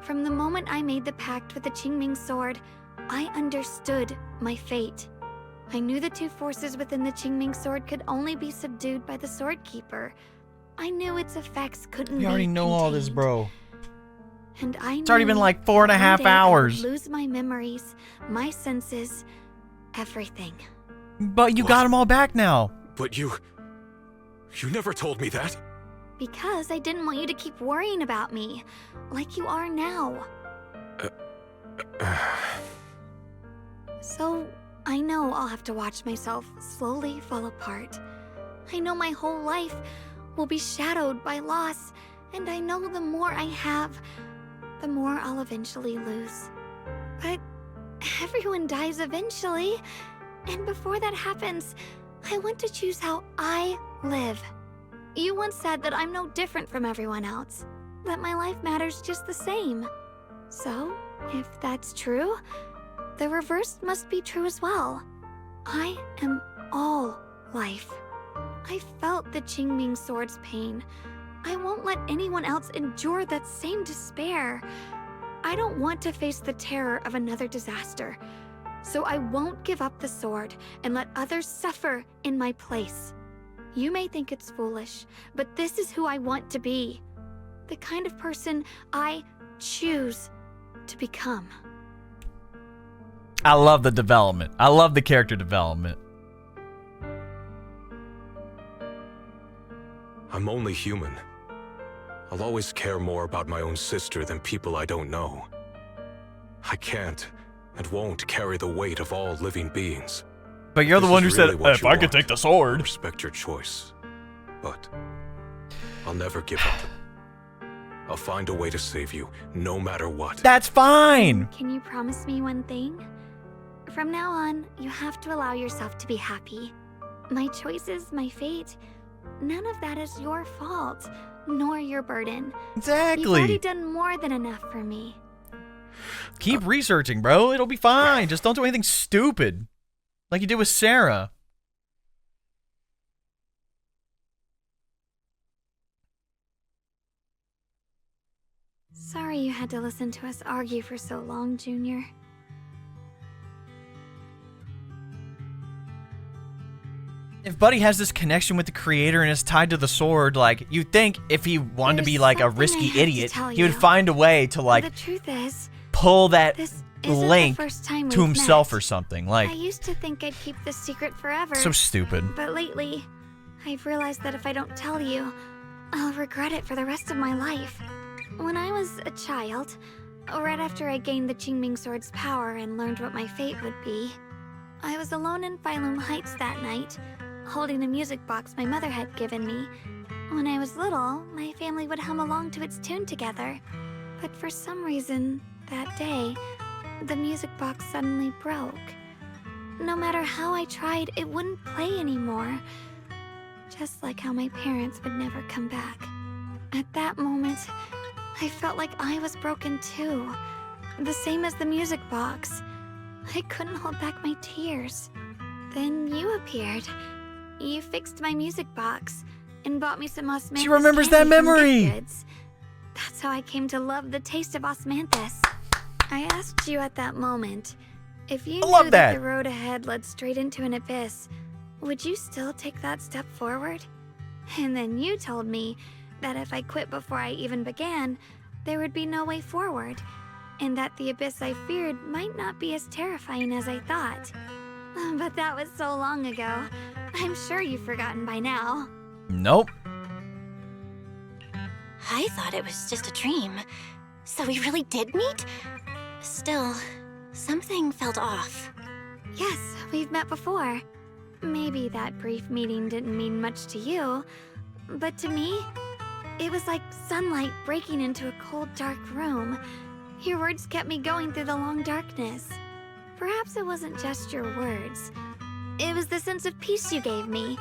From the moment I made the pact with the Qingming sword, I understood my fate. I knew the two forces within the Qingming sword could only be subdued by the sword keeper. I knew its effects couldn't be You already know all this, contained. bro. And I It's already been like 4.5 one day I would hours. lose my memories, my senses, everything. But you got them all back now. But you never told me that. Because I didn't want you to keep worrying about me, like you are now. So, I know I'll have to watch myself slowly fall apart. I know my whole life will be shadowed by loss, and I know the more I have, the more I'll eventually lose. But everyone dies eventually, and before that happens, I want to choose how I live. You once said that I'm no different from everyone else, that my life matters just the same. So, if that's true, the reverse must be true as well. I am all life. I felt the Qingming sword's pain. I won't let anyone else endure that same despair. I don't want to face the terror of another disaster, so I won't give up the sword and let others suffer in my place. You may think it's foolish, but this is who I want to be. The kind of person I choose to become. I love the development. I love the character development. I'm only human. I'll always care more about my own sister than people I don't know. I can't and won't carry the weight of all living beings. But you're the one who said, what if you I could want, take the sword. I respect your choice. But I'll never give up. I'll find a way to save you, no matter what. That's fine. Can you promise me one thing? From now on, you have to allow yourself to be happy. My choices, my fate, none of that is your fault, nor your burden. Exactly. You've already done more than enough for me. Keep researching, bro. It'll be fine. Just don't do anything stupid. Like you did with Sarah. Sorry you had to listen to us argue for so long, Junior. If Buddy has this connection with the creator and is tied to the sword, like, you'd think if he wanted to be like a risky idiot, he would find a way to like The truth is, pull that this isn't link the first time to we've himself met. or something. Like, I used to think I'd keep this secret forever. so stupid. But lately, I've realized that if I don't tell you, I'll regret it for the rest of my life. When I was a child, right after I gained the Qingming sword's power and learned what my fate would be, I was alone in Phylum Heights that night, holding a music box my mother had given me. When I was little, my family would hum along to its tune together. But for some reason, that day, the music box suddenly broke. No matter how I tried, it wouldn't play anymore. Just like how my parents would never come back. At that moment, I felt like I was broken too. The same as the music box. I couldn't hold back my tears. Then you appeared. You fixed my music box and bought me some osmanthus. She remembers that candy from memory. Baked Goods. That's how I came to love the taste of osmanthus. I asked you at that moment, if you love knew that. the road ahead led straight into an abyss, would you still take that step forward? And then you told me that if I quit before I even began, there would be no way forward, and that the abyss I feared might not be as terrifying as I thought. But that was so long ago. I'm sure you've forgotten by now. Nope. I thought it was just a dream. So we really did meet? Still, something felt off. Yes, we've met before. Maybe that brief meeting didn't mean much to you, but to me, it was like sunlight breaking into a cold, dark room. Your words kept me going through the long darkness. Perhaps it wasn't just your words. It was the sense of peace you gave me.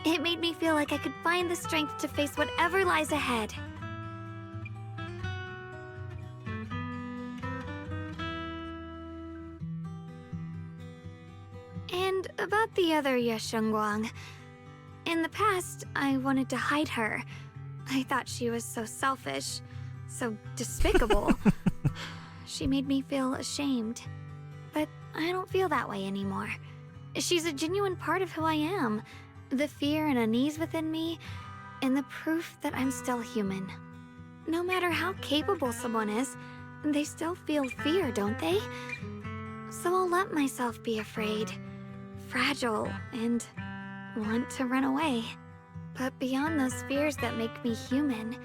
It made me feel like I could find the strength to face whatever lies ahead. And about the other Shunguang. In the past, I wanted to hide her. I thought she was so selfish, so despicable. She made me feel ashamed. But I don't feel that way anymore. She's a genuine part of who I am. The fear and unease within me, and the proof that I'm still human. No matter how capable someone is, they still feel fear, don't they? So I'll let myself be afraid, fragile, and want to run away. But beyond those fears that make me human,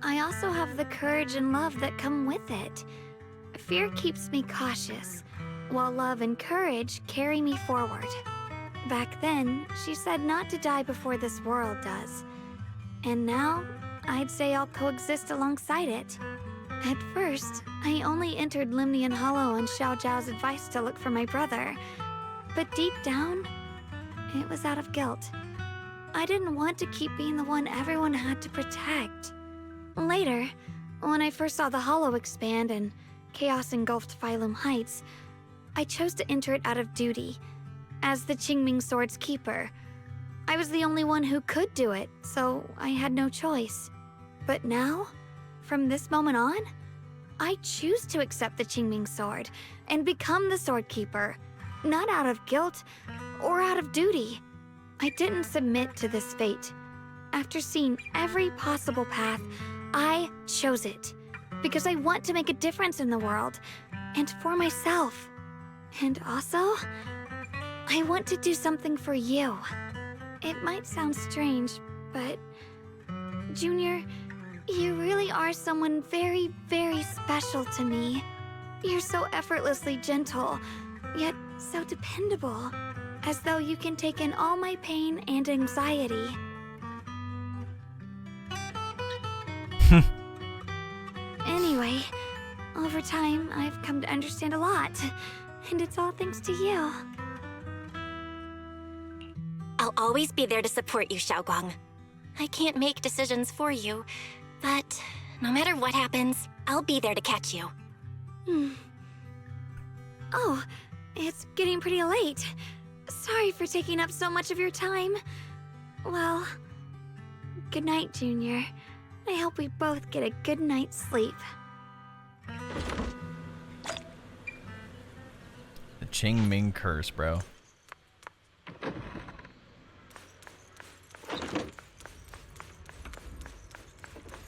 I also have the courage and love that come with it. Fear keeps me cautious, while love and courage carry me forward. Back then, she said not to die before this world does. And now, I'd say I'll coexist alongside it. At first, I only entered Limnian Hollow on Xiao Zhao's advice to look for my brother. But deep down, it was out of guilt. I didn't want to keep being the one everyone had to protect. Later, when I first saw the Hollow expand and chaos engulfed Phylum Heights, I chose to enter it out of duty. As the Qingming Sword's keeper, I was the only one who could do it, so I had no choice. But now, from this moment on, I choose to accept the Qingming Sword and become the Sword Keeper, not out of guilt or out of duty. I didn't submit to this fate. After seeing every possible path, I chose it because I want to make a difference in the world and for myself. And also, I want to do something for you. It might sound strange, but Junior, you really are someone very, very special to me. You're so effortlessly gentle, yet so dependable, as though you can take in all my pain and anxiety. Anyway, over time, I've come to understand a lot, and it's all thanks to you. I'll always be there to support you, Shunguang. I can't make decisions for you, but no matter what happens, I'll be there to catch you. Oh, it's getting pretty late. Sorry for taking up so much of your time. Well, good night, Junior. I hope we both get a good night's sleep. The Qingming curse, bro.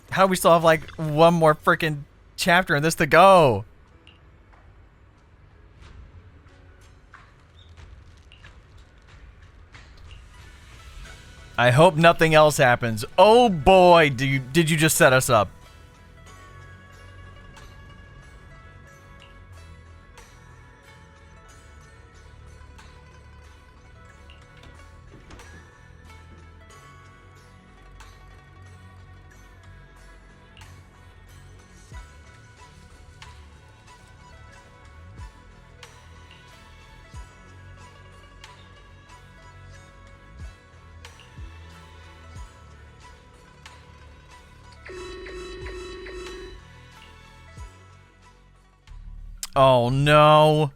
How do we still have like one more freaking chapter in this to go? I hope nothing else happens. Oh boy, did you just set us up? Oh no.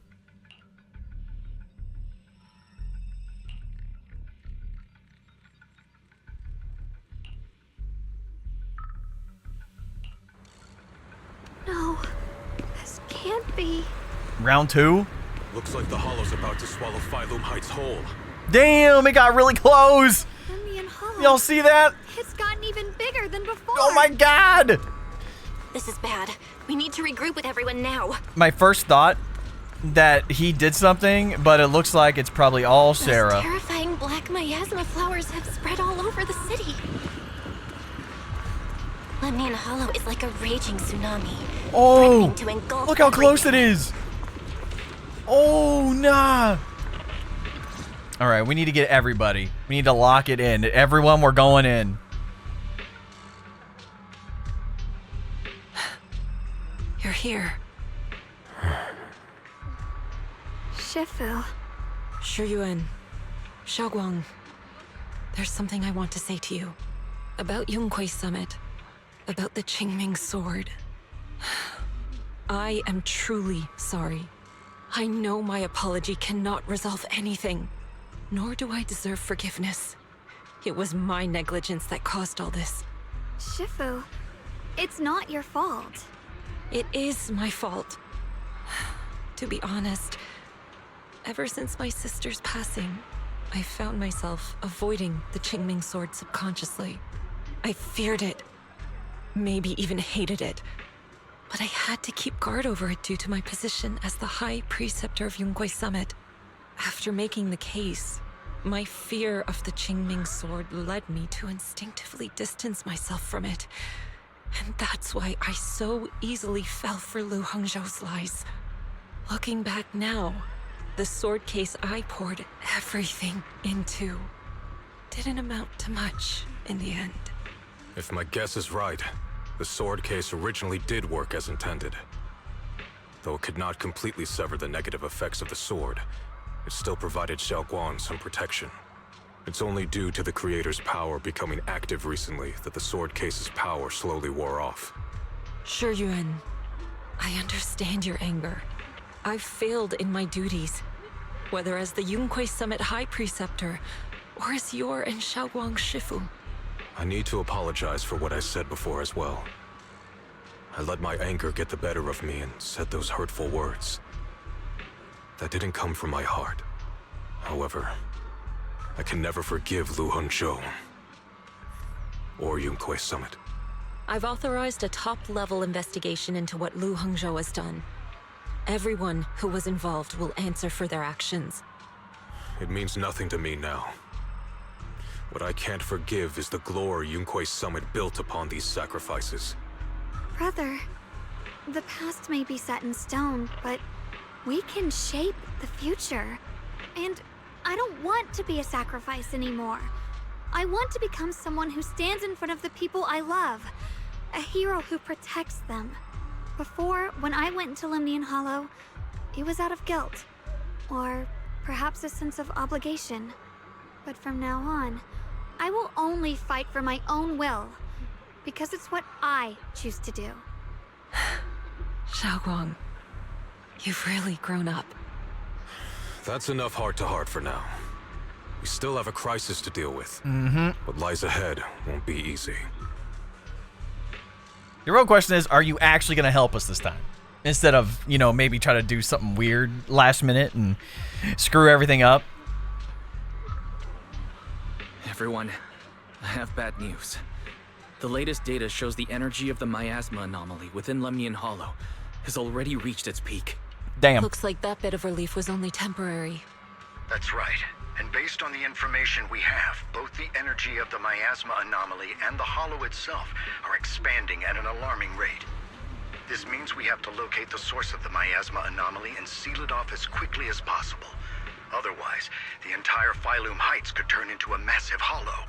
be? Round 2? Looks like the hollow's about to swallow Phylum Heights whole. Damn, it got really close. Lemnian Hollow. Y'all see that? It's gotten even bigger than before. Oh my god! This is bad. We need to regroup with everyone now. My first thought that he did something, but it looks like it's probably all Sarah. Those terrifying black miasma flowers have spread all over the city. Lemnian Hollow is like a raging tsunami. Oh, to engulf look how close it is. Oh, nah. All right, we need to get everybody. We need to lock it in. Everyone, we're going in. You're here. Shifu. Shuyuan. Shunguang. There's something I want to say to you. About Yunquei Summit. About the Qingming sword. I am truly sorry. I know my apology cannot resolve anything. Nor do I deserve forgiveness. It was my negligence that caused all this. Shifu, it's not your fault. It is my fault. To be honest, ever since my sister's passing, I found myself avoiding the Qingming sword subconsciously. I feared it, maybe even hated it, but I had to keep guard over it due to my position as the High Preceptor of Yunquei Summit. After making the case, my fear of the Qingming sword led me to instinctively distance myself from it. And that's why I so easily fell for Lu Hongzhou's lies. Looking back now, the sword case I poured everything into didn't amount to much in the end. If my guess is right, the sword case originally did work as intended. Though it could not completely sever the negative effects of the sword, it still provided Shunguang some protection. It's only due to the creator's power becoming active recently that the sword case's power slowly wore off. Shuyuan, I understand your anger. I've failed in my duties, whether as the Yunquei Summit High Preceptor or as your and Shunguang's Shifu. I need to apologize for what I said before as well. I let my anger get the better of me and said those hurtful words. That didn't come from my heart. However, I can never forgive Lu Hongzhou or Yunquei Summit. I've authorized a top-level investigation into what Lu Hongzhou has done. Everyone who was involved will answer for their actions. It means nothing to me now. What I can't forgive is the glory Yunquei Summit built upon these sacrifices. Brother, the past may be set in stone, but we can shape the future. And I don't want to be a sacrifice anymore. I want to become someone who stands in front of the people I love. A hero who protects them. Before, when I went into Lemnian Hollow, it was out of guilt. Or perhaps a sense of obligation. But from now on, I will only fight for my own will. Because it's what I choose to do. Shunguang, you've really grown up. That's enough heart-to-heart for now. We still have a crisis to deal with. What lies ahead won't be easy. The real question is, are you actually going to help us this time? Instead of, you know, maybe try to do something weird last minute and screw everything up. Everyone, I have bad news. The latest data shows the energy of the miasma anomaly within Lemnian Hollow has already reached its peak. Damn. Looks like that bit of relief was only temporary. That's right. And based on the information we have, both the energy of the miasma anomaly and the hollow itself are expanding at an alarming rate. This means we have to locate the source of the miasma anomaly and seal it off as quickly as possible. Otherwise, the entire Phylum Heights could turn into a massive hollow.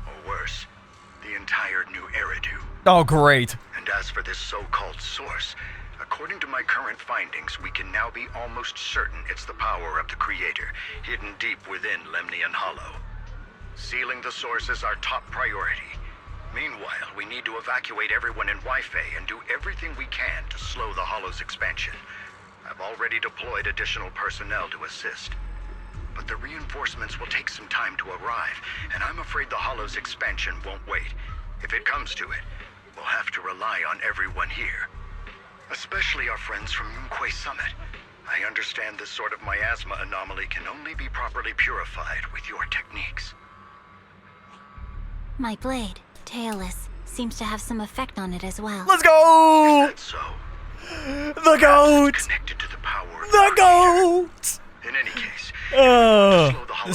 Or worse, the entire new Eridu. Oh, great. And as for this so-called source, according to my current findings, we can now be almost certain it's the power of the Creator, hidden deep within Lemnian Hollow. Sealing the source is our top priority. Meanwhile, we need to evacuate everyone in Wi-Fi and do everything we can to slow the Hollow's expansion. I've already deployed additional personnel to assist. But the reinforcements will take some time to arrive, and I'm afraid the Hollow's expansion won't wait. If it comes to it, we'll have to rely on everyone here. Especially our friends from Yunquei Summit. I understand this sort of miasma anomaly can only be properly purified with your techniques. My blade, Tailless, seems to have some effect on it as well. Let's go! Is that so? The goat! Connected to the power of The goat! In any case,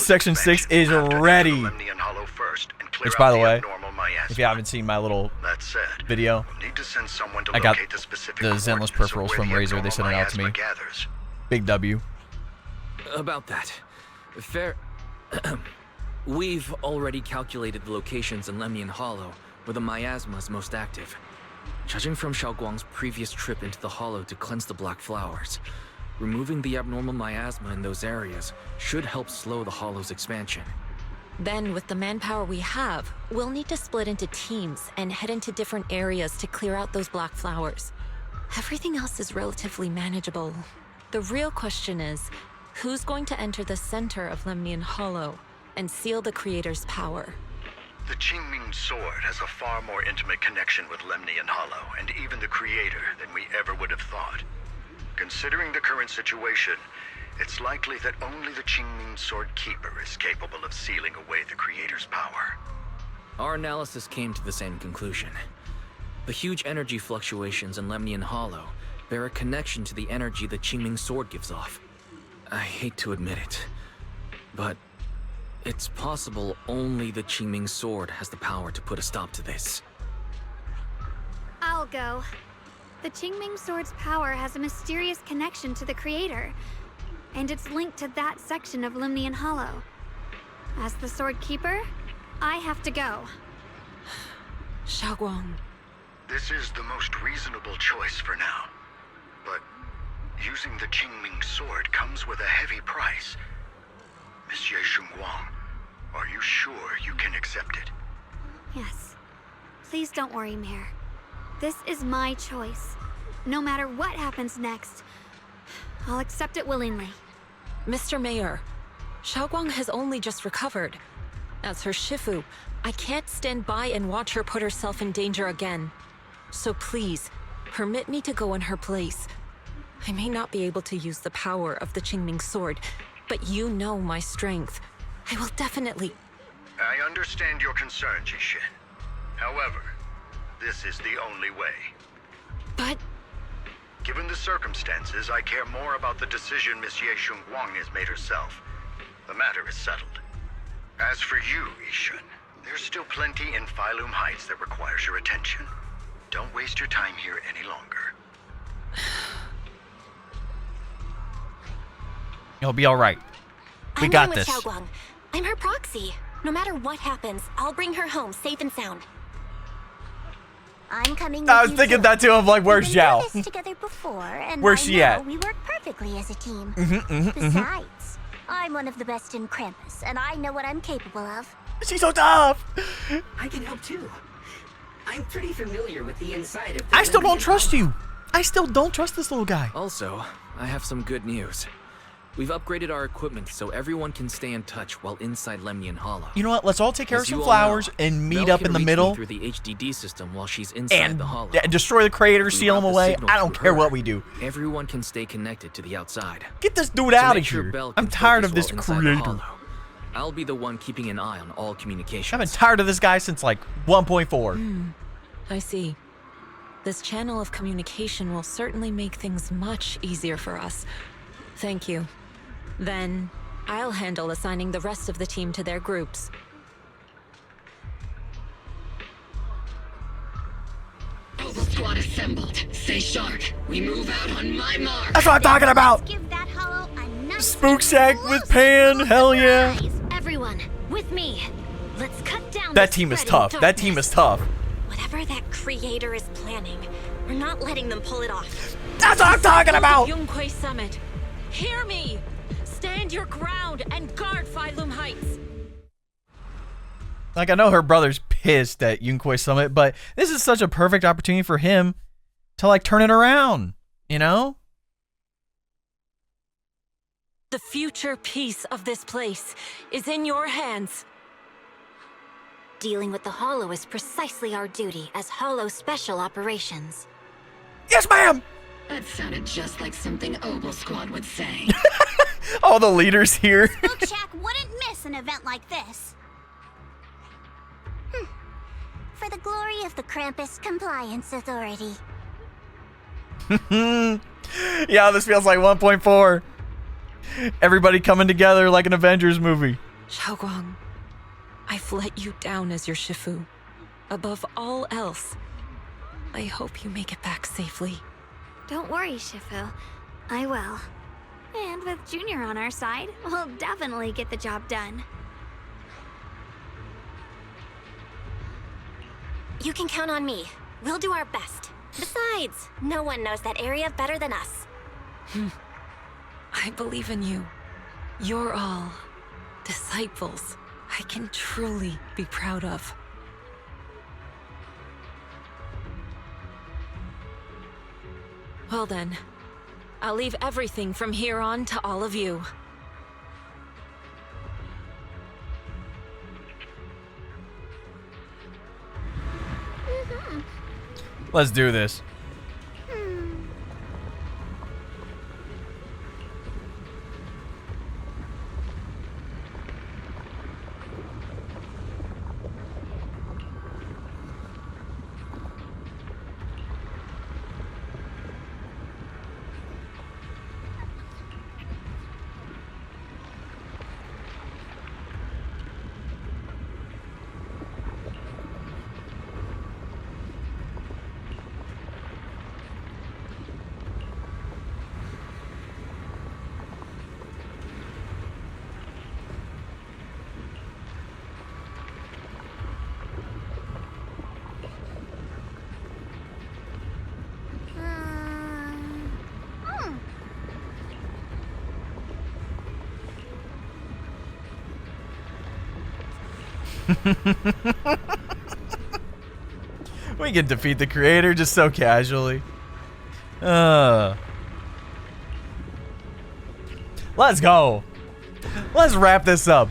Section 6 is ready. Lemnian Hollow first and clear Which, by out the way, abnormal miasma. if you haven't seen my little That said, video, we'll need to send someone to I got locate the specific the Zenless coordinates of peripherals where from the Razer. They sent it out to me. abnormal miasma gathers. Big W. About that. Fair. We've already calculated the locations in Lemnian Hollow where the miasma is most active. Judging from Shunguang's previous trip into the Hollow to cleanse the Black Flowers, removing the abnormal miasma in those areas should help slow the Hollow's expansion. Then, with the manpower we have, we'll need to split into teams and head into different areas to clear out those Black Flowers. Everything else is relatively manageable. The real question is, who's going to enter the center of Lemnian Hollow and seal the Creator's power? The Qingming Sword has a far more intimate connection with Lemnian Hollow and even the Creator than we ever would have thought. Considering the current situation, it's likely that only the Qingming Sword Keeper is capable of sealing away the Creator's power. Our analysis came to the same conclusion. The huge energy fluctuations in Lemnian Hollow bear a connection to the energy the Qingming Sword gives off. I hate to admit it, but it's possible only the Qingming Sword has the power to put a stop to this. I'll go. The Qingming Sword's power has a mysterious connection to the Creator, and it's linked to that section of Lemnian Hollow. As the Sword Keeper, I have to go. Shunguang. This is the most reasonable choice for now. But using the Qingming Sword comes with a heavy price. Monsieur Shunguang, are you sure you can accept it? Yes. Please don't worry, Mayor. This is my choice. No matter what happens next, I'll accept it willingly. Mr. Mayor, Shunguang has only just recovered. As her Shifu, I can't stand by and watch her put herself in danger again. So please, permit me to go in her place. I may not be able to use the power of the Qingming Sword, but you know my strength. I will definitely... I understand your concern, Jishin. However, this is the only way. But... Given the circumstances, I care more about the decision Miss Ye Shunguang has made herself. The matter is settled. As for you, Ishin, there's still plenty in Phylum Heights that requires your attention. Don't waste your time here any longer. You'll be all right. We I'm got going with this. Shunguang. I'm her proxy. No matter what happens, I'll bring her home safe and sound. I'm coming. I was thinking that too. I'm like, where's We've been Zhao? through this together before, and Where's I she know at? We work perfectly as a team. Besides, Besides, I'm one of the best in Krampus, and I know what I'm capable of. she's so tough. I can help too. I'm pretty familiar with the inside of the I still don't Lemnian trust Hollow. you. I still don't trust this little guy. Also, I have some good news. We've upgraded our equipment so everyone can stay in touch while inside Lemnian Hollow. You know what? Let's all take care of As you some all flowers know, and meet Belle up can in the reach me middle through the HDD system while she's inside and the Hollow. destroy the creator, We seal him route the away. signal I don't through care her. what we do. Everyone can stay connected to the outside. Get this dude To out make of sure here. Belle I'm can tired focus of this while inside the creator. Hollow, I'll be the one keeping an eye on all communications. I've been tired of this guy since like 1.4. I see. This channel of communication will certainly make things much easier for us. Thank you. Then, I'll handle assigning the rest of the team to their groups. Noble squad assembled. Stay sharp. We move out on my mark. That's what I'm talking about. Give that hollow a nice Spook Shack with Pan. Hell yeah. Everyone, with me. Let's cut down That the team is spreading tough. That team is tough. Whatever that Creator is planning, we're not letting them pull it off. That's what I'm talking about. Yunquei Summit. Hear me! Stand your ground and guard Phylum Heights. Like, I know her brother's pissed at Yunquei Summit, but this is such a perfect opportunity for him to, like, turn it around, you know? The future peace of this place is in your hands. Dealing with the Hollow is precisely our duty as Hollow Special Operations. Yes, ma'am! That sounded just like something Obel Squad would say. All the leaders here. Spookshak wouldn't miss an event like this. For the glory of the Krampus Compliance Authority. Yeah, this feels like 1.4. Everybody coming together like an Avengers movie. Shunguang, I've let you down as your Shifu. Above all else, I hope you make it back safely. Don't worry, Shifu. I will. And with Junior on our side, we'll definitely get the job done. You can count on me. We'll do our best. Besides, no one knows that area better than us. I believe in you. You're all disciples I can truly be proud of. Well then, I'll leave everything from here on to all of you. Let's do this. We can defeat the creator just so casually. Let's go. Let's wrap this up.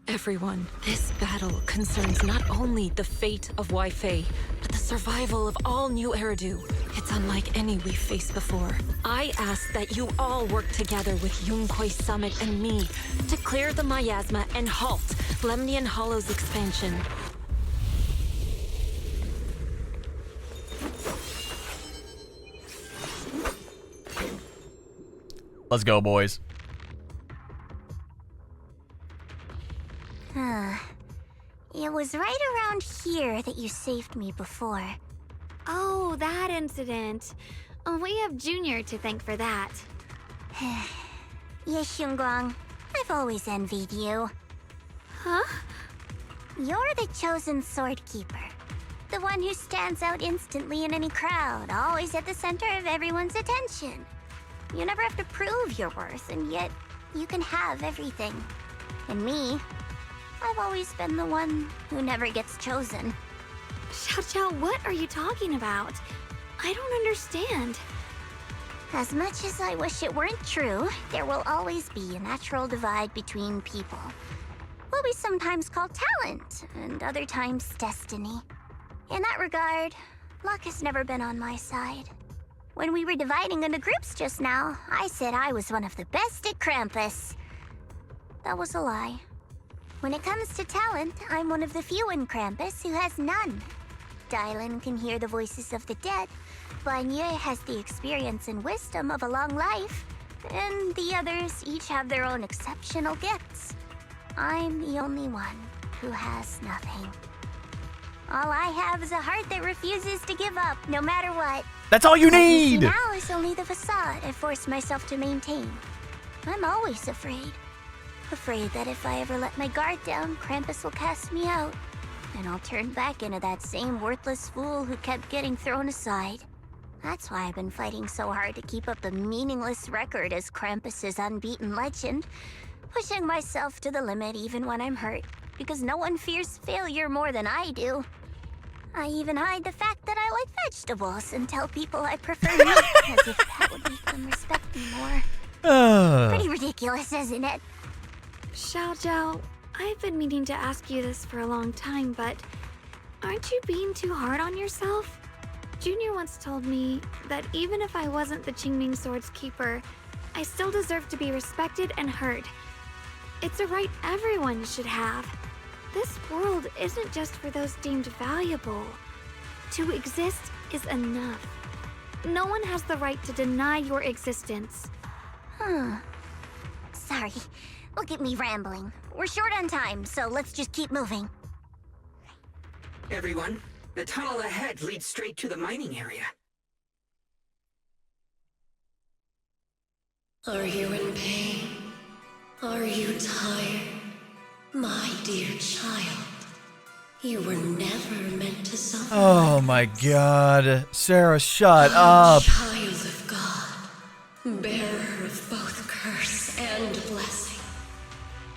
Everyone, this battle concerns not only the fate of Wai-Fei, but the survival of all New Eridu. It's unlike any we've faced before. I ask that you all work together with Yunquei Summit and me to clear the miasma and halt Lemnian Hollow's expansion. Let's go, boys. It was right around here that you saved me before. Oh, that incident. We have Junior to thank for that. Yes, Shunguang. I've always envied you. Huh? You're the chosen sword keeper. The one who stands out instantly in any crowd, always at the center of everyone's attention. You never have to prove your worth, and yet you can have everything. And me, I've always been the one who never gets chosen. Zhao, what are you talking about? I don't understand. As much as I wish it weren't true, there will always be a natural divide between people. What we sometimes call talent, and other times destiny. In that regard, luck has never been on my side. When we were dividing into groups just now, I said I was one of the best at Krampus. That was a lie. When it comes to talent, I'm one of the few in Krampus who has none. Dylan can hear the voices of the dead. Banye has the experience and wisdom of a long life. And the others each have their own exceptional gifts. I'm the only one who has nothing. All I have is a heart that refuses to give up, no matter what. That's all you What need! you see now is only the facade I've forced myself to maintain. I'm always afraid. Afraid that if I ever let my guard down, Krampus will cast me out. And I'll turn back into that same worthless fool who kept getting thrown aside. That's why I've been fighting so hard to keep up a meaningless record as Krampus's unbeaten legend. Pushing myself to the limit even when I'm hurt, because no one fears failure more than I do. I even hide the fact that I like vegetables and tell people I prefer meat, as if that would make them respect me more. Pretty ridiculous, isn't it? Zhao, I've been meaning to ask you this for a long time, but aren't you being too hard on yourself? Junior once told me that even if I wasn't the Qingming Sword's keeper, I still deserve to be respected and heard. It's a right everyone should have. This world isn't just for those deemed valuable. To exist is enough. No one has the right to deny your existence. Sorry. Look at me rambling. We're short on time, so let's just keep moving. Everyone, the tunnel ahead leads straight to the mining area. Are you in pain? Are you tired? My dear child, you were never meant to suffer. Oh my god. Sarah, shut up. Child of God, bearer of both curse and blessing.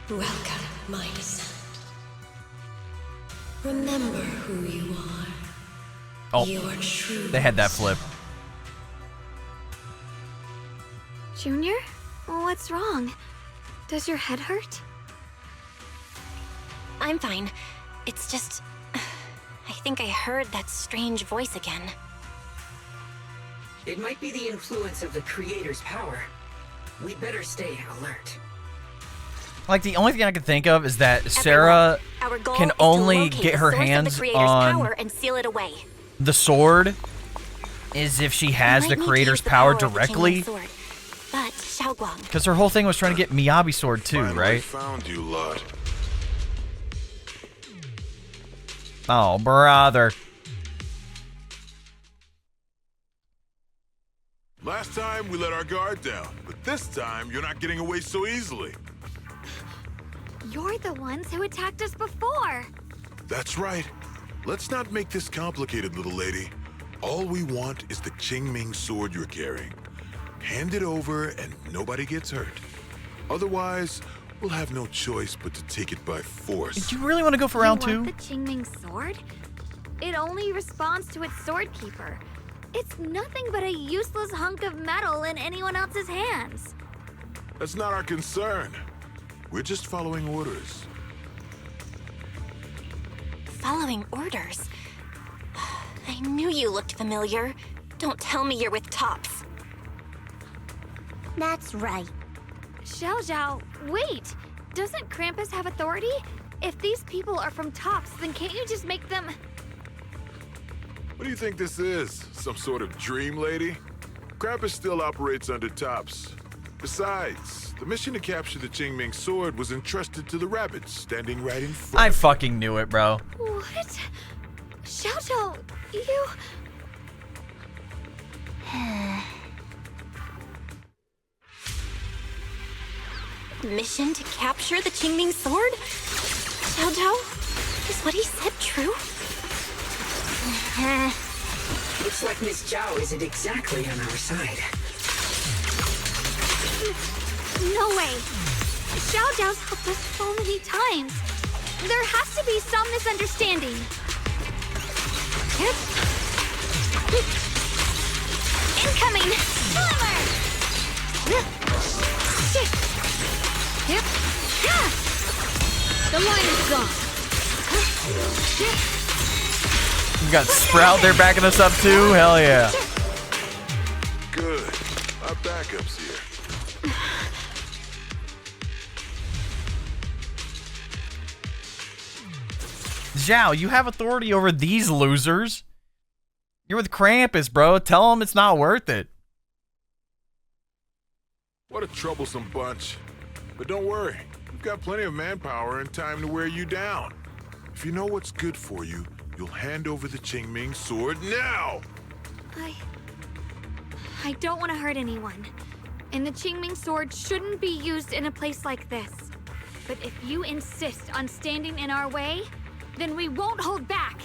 Welcome, my descent. Remember who you are. Oh, Your true they had that flip. Junior? What's wrong? Does your head hurt? I'm fine. It's just... I think I heard that strange voice again. It might be the influence of the Creator's power. We'd better stay alert. Like, the only thing I can think of is that Sarah can only get her hands on power and seal it away. the sword is if she has the Creator's power directly. But Shunguang, Because her whole thing was trying to get Miyabi's sword too, right? Found you, lot. Oh, brother. Last time we let our guard down, but this time you're not getting away so easily. You're the ones who attacked us before. That's right. Let's not make this complicated, little lady. All we want is the Qingming sword you're carrying. Hand it over and nobody gets hurt. Otherwise, we'll have no choice but to take it by force. Do you really want to go for round two? The Qingming sword? It only responds to its sword keeper. It's nothing but a useless hunk of metal in anyone else's hands. That's not our concern. We're just following orders. following orders. I knew you looked familiar. Don't tell me you're with Tops. That's right. Zhao, wait! Doesn't Krampus have authority? If these people are from Tops, then can't you just make them... What do you think this is? Some sort of dream lady? Krampus still operates under Tops. Besides, the mission to capture the Qingming sword was entrusted to the rabbits standing right in front. I fucking knew it, bro. What? Zhao, you... Mission to capture the Qingming sword? Zhao, is what he said true? Looks like Miss Zhao isn't exactly on our side. No way! Zhao's helped us so many times. There has to be some misunderstanding. Incoming! Slimmer! The line is gone. You got Sprout there backing us up too? Hell yeah. Good. Our backup's here. Zhao, you have authority over these losers. You're with Krampus, bro. Tell them it's not worth it. What a troublesome bunch. But don't worry. We've got plenty of manpower and time to wear you down. If you know what's good for you, you'll hand over the Qingming sword now! I don't want to hurt anyone. And the Qingming sword shouldn't be used in a place like this. But if you insist on standing in our way, then we won't hold back.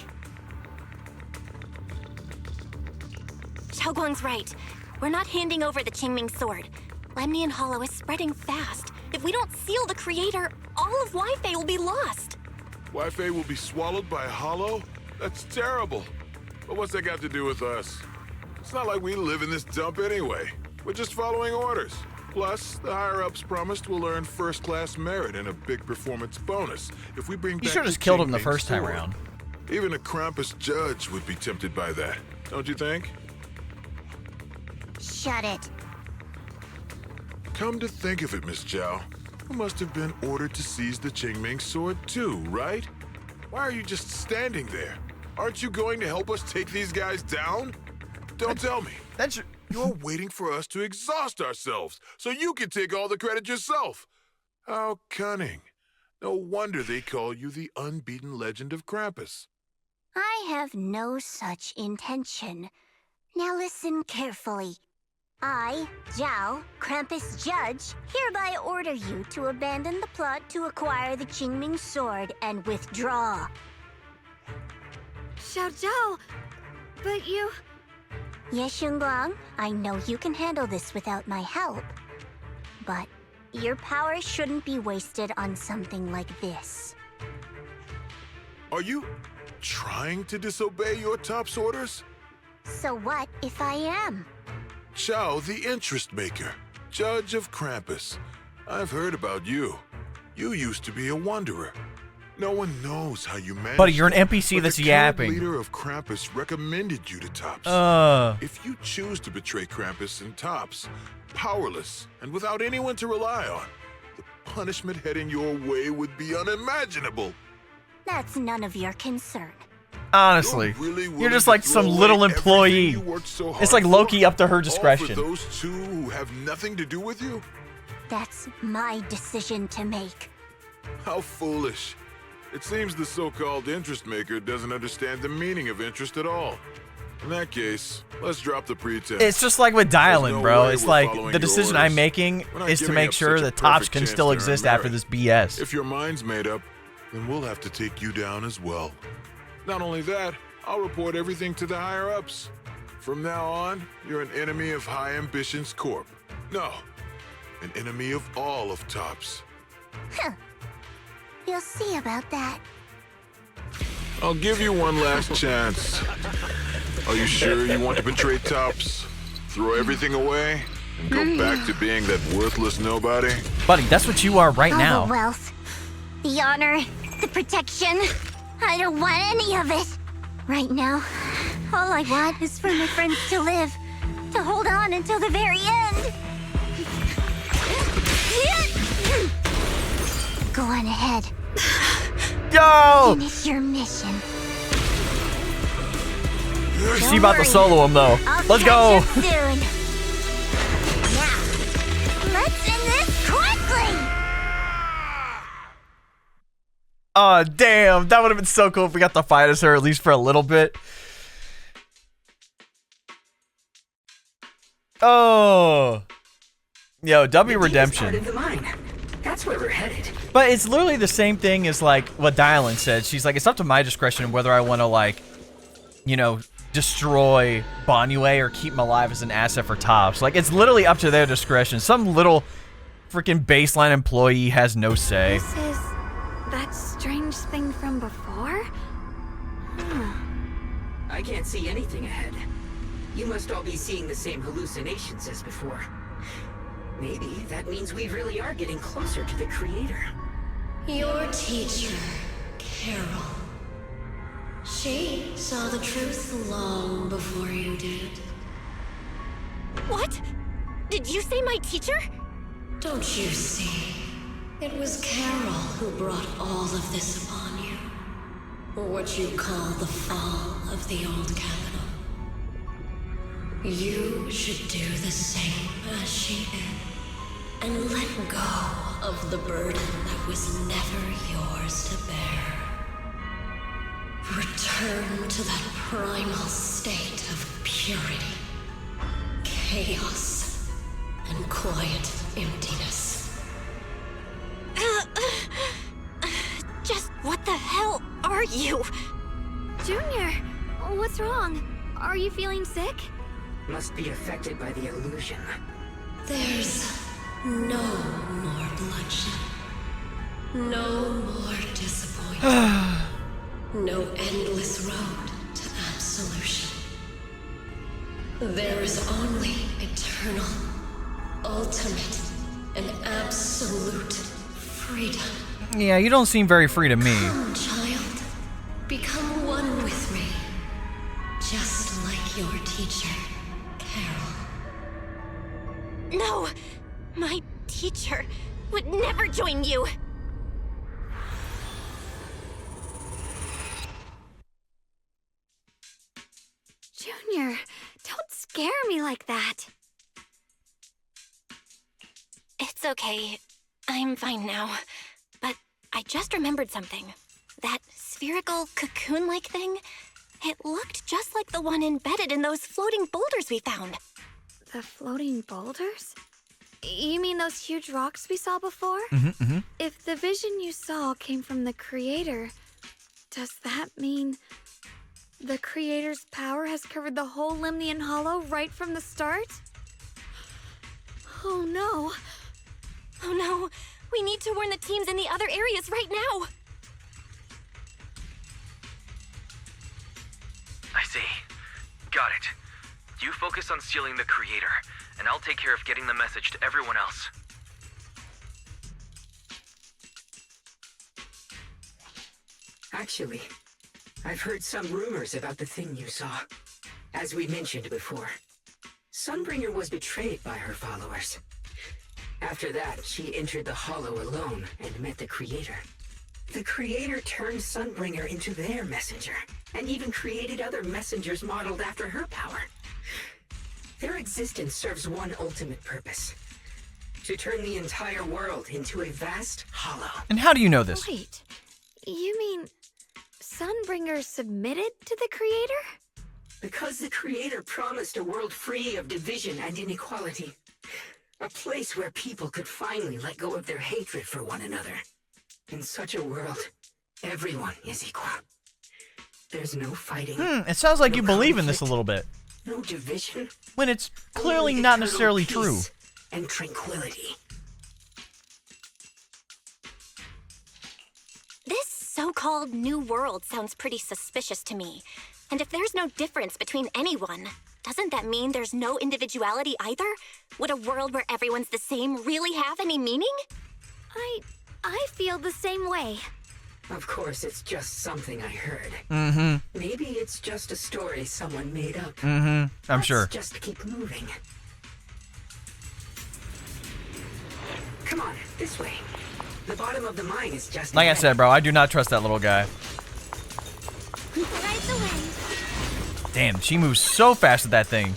Shunguang's right. We're not handing over the Qingming sword. Lemnian Hollow is spreading fast. If we don't seal the Creator, all of Wi-Fi will be lost. Wi-Fi will be swallowed by a hollow? That's terrible. But what's that got to do with us? It's not like we live in this dump anyway. We're just following orders. Plus, the higher-ups promised we'll earn first-class merit and a big performance bonus if we bring back You should have the just killed him the Qingming first time sword. around. Even a Krampus judge would be tempted by that, don't you think? Shut it. Come to think of it, Miss Zhao, you must have been ordered to seize the Qingming sword too, right? Why are you just standing there? Aren't you going to help us take these guys down? Don't tell me. You're waiting for us to exhaust ourselves so you can take all the credit yourself. How cunning. No wonder they call you the unbeaten legend of Krampus. I have no such intention. Now listen carefully. I, Zhao, Krampus Judge, hereby order you to abandon the plot to acquire the Qingming sword and withdraw. Zhao, but you... Yes, Shunguang, I know you can handle this without my help. But your power shouldn't be wasted on something like this. Are you trying to disobey your top's orders? So what if I am? Zhao, the interest maker, judge of Krampus. I've heard about you. You used to be a wanderer. No one knows how you managed. Buddy, you're an it, NPC but that's the current yapping. leader of Krampus recommended you to Tops. If you choose to betray Krampus and Tops, powerless and without anyone to rely on, the punishment heading your way would be unimaginable. That's none of your concern. Honestly, you're just like some little employee. It's like Loki up to her discretion. All for those two who have nothing to do with you? That's my decision to make. How foolish. It seems the so-called interest maker doesn't understand the meaning of interest at all. In that case, let's drop the pretense. It's just like with dialing, There's no bro. way It's we're like following the your decision orders. I'm making We're not is to giving make up sure such a that Tops perfect can chance still to earn exist merit. after this BS. If your mind's made up, then we'll have to take you down as well. Not only that, I'll report everything to the higher-ups. From now on, you're an enemy of High Ambitions Corp. No, an enemy of all of Tops. Huh. You'll see about that. I'll give you one last chance. Are you sure you want to betray Tops? Throw everything away? And go back to being that worthless nobody? Buddy, that's what you are right All now. the wealth, the honor, the protection. I don't want any of it. Right now, all I want is for my friends to live, to hold on until the very end. Go on ahead. Yo! Finish your mission. See about the solo him though. Let's go. Catch up soon. Now, let's end this quickly. Oh, damn. That would have been so cool if we got to fight as her at least for a little bit. Oh. Yo, W Redemption. Part of the mine. That's where we're headed. But it's literally the same thing as like what Dylan said. She's like, it's up to my discretion whether I want to like, you know, destroy Banyue or keep him alive as an asset for Tops. Like, it's literally up to their discretion. Some little freaking baseline employee has no say. This is that strange thing from before? I can't see anything ahead. You must all be seeing the same hallucinations as before. Maybe that means we really are getting closer to the creator. Your teacher, Carol. She saw the truth long before you did. What? Did you say my teacher? Don't you see? It was Carol who brought all of this upon you. What you call the fall of the old capital. You should do the same as she did. And let go of the burden that was never yours to bear. Return to that primal state of purity, chaos, and quiet emptiness. Just what the hell are you? Junior, what's wrong? Are you feeling sick? Must be affected by the illusion. There's no more bloodshed. No more disappointment. No endless road to absolution. There is only eternal, ultimate and absolute freedom. Yeah, you don't seem very free to me. Come, child. Become one with me. Just like your teacher, Carol. No! My teacher would never join you! Junior, don't scare me like that. It's okay. I'm fine now. But I just remembered something. That spherical cocoon-like thing, it looked just like the one embedded in those floating boulders we found. The floating boulders? You mean those huge rocks we saw before? If the vision you saw came from the Creator, does that mean the Creator's power has covered the whole Lemnian Hollow right from the start? Oh no. Oh no, we need to warn the teams in the other areas right now. I see. Got it. You focus on sealing the Creator, and I'll take care of getting the message to everyone else. Actually, I've heard some rumors about the thing you saw. As we mentioned before, Sunbringer was betrayed by her followers. After that, she entered the Hollow alone and met the Creator. The Creator turned Sunbringer into their messenger, and even created other messengers modeled after her power. Their existence serves one ultimate purpose: to turn the entire world into a vast hollow. And how do you know this? Wait, you mean Sunbringer submitted to the Creator? Because the Creator promised a world free of division and inequality. A place where people could finally let go of their hatred for one another. In such a world, everyone is equal. There's no fighting. It sounds like no you believe in conflict, this a little bit. No division. When it's clearly Only not eternal necessarily peace true. And tranquility. This so-called new world sounds pretty suspicious to me. And if there's no difference between anyone, doesn't that mean there's no individuality either? Would a world where everyone's the same really have any meaning? I feel the same way. Of course, it's just something I heard. Mm-hmm. Maybe it's just a story someone made up. Mm-hmm. I'm sure. Let's just keep moving. Come on, this way. The bottom of the mine is just Like I ahead. said, bro, I do not trust that little guy. Ride the wind. Damn, she moves so fast with that thing.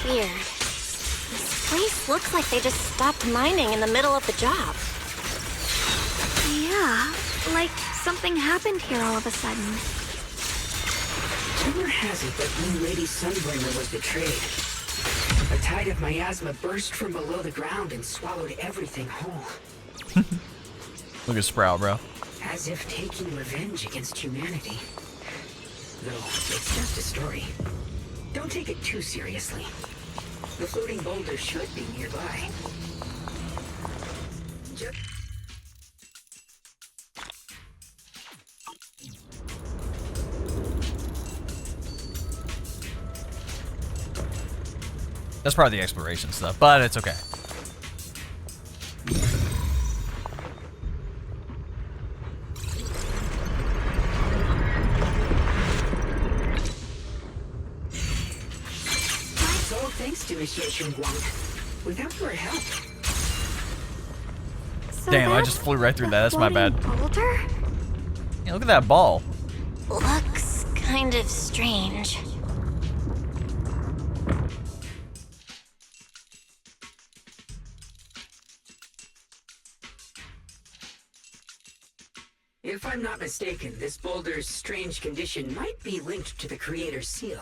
Weird. This place looks like they just stopped mining in the middle of the job. Yeah, like something happened here all of a sudden. Rumor has it that Blue Lady Sunbringer was betrayed. A tide of miasma burst from below the ground and swallowed everything whole. Look at Sprout, bro. As if taking revenge against humanity. Though, it's just a story. Don't take it too seriously. The floating boulder should be nearby. That's part of the exploration stuff, but it's okay. It's all thanks to Monsieur Shunguang. Without your help. So Damn, I that's just flew right through that. That's my floating bad. Boulder? Yeah, look at that ball. Looks kind of strange. If I'm not mistaken, this boulder's strange condition might be linked to the Creator's seal.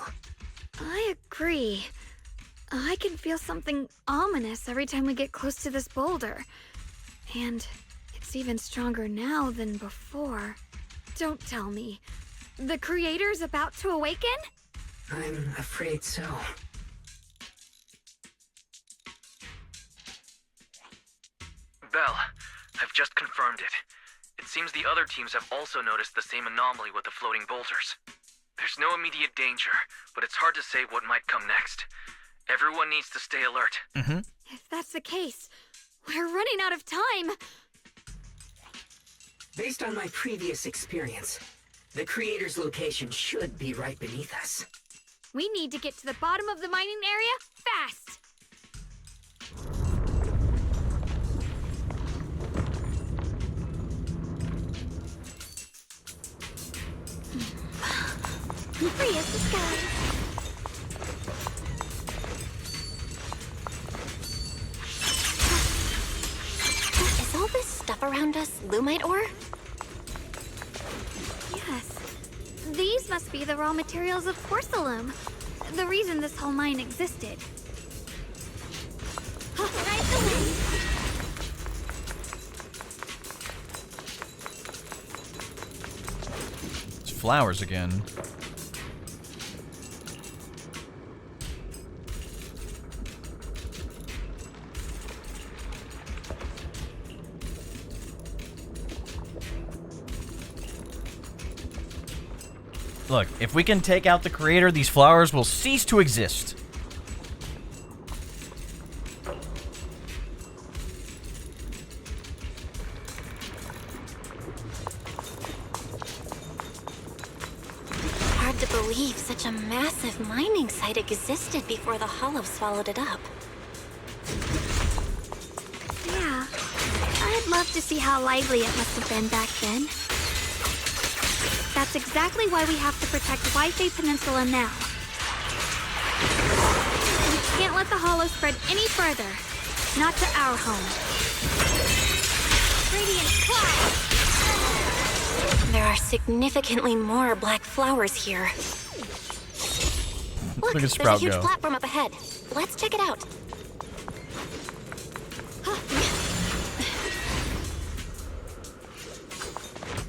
I agree. I can feel something ominous every time we get close to this boulder. And it's even stronger now than before. Don't tell me. The Creator's about to awaken? I'm afraid so. Belle, I've just confirmed it. It seems the other teams have also noticed the same anomaly with the floating boulders. There's no immediate danger, but it's hard to say what might come next. Everyone needs to stay alert. Mm-hmm. If that's the case, we're running out of time. Based on my previous experience, the creator's location should be right beneath us. We need to get to the bottom of the mining area fast. Free as the sky. Is all this stuff around us lumite ore? Yes. These must be the raw materials of porcelain. The reason this whole mine existed. Right the wind. It's flowers again. Look, if we can take out the creator, these flowers will cease to exist. Hard to believe such a massive mining site existed before the Hollow swallowed it up. Yeah. I'd love to see how lively it must have been back then. That's exactly why we have to protect Wi-Fi Peninsula now. We can't let the Hollow spread any further. Not to our home. Radiant cloud! There are significantly more black flowers here. Look, Look at there's Sprout a huge go. platform up ahead. Let's check it out.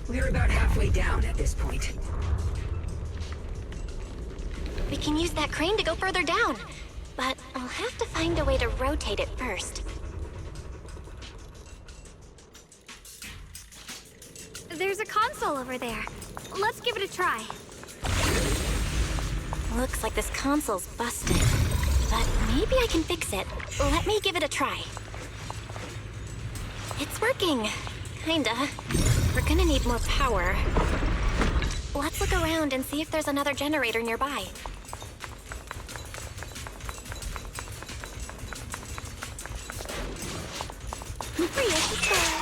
We're about halfway down at this point. We can use that crane to go further down. But I'll have to find a way to rotate it first. There's a console over there. Let's give it a try. Looks like this console's busted. But maybe I can fix it. Let me give it a try. It's working. Kinda. We're gonna need more power. Let's look around and see if there's another generator nearby. Free as the sky.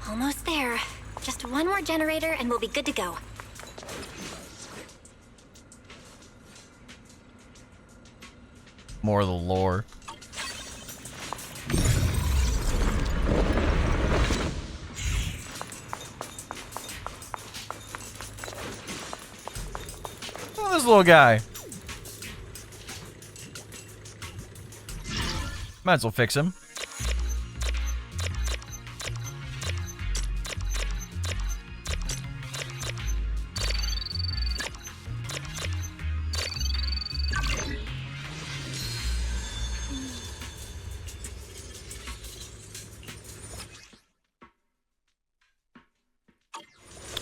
Almost there. Just one more generator and we'll be good to go. More of the lore. Oh, this little guy. Might as well fix him.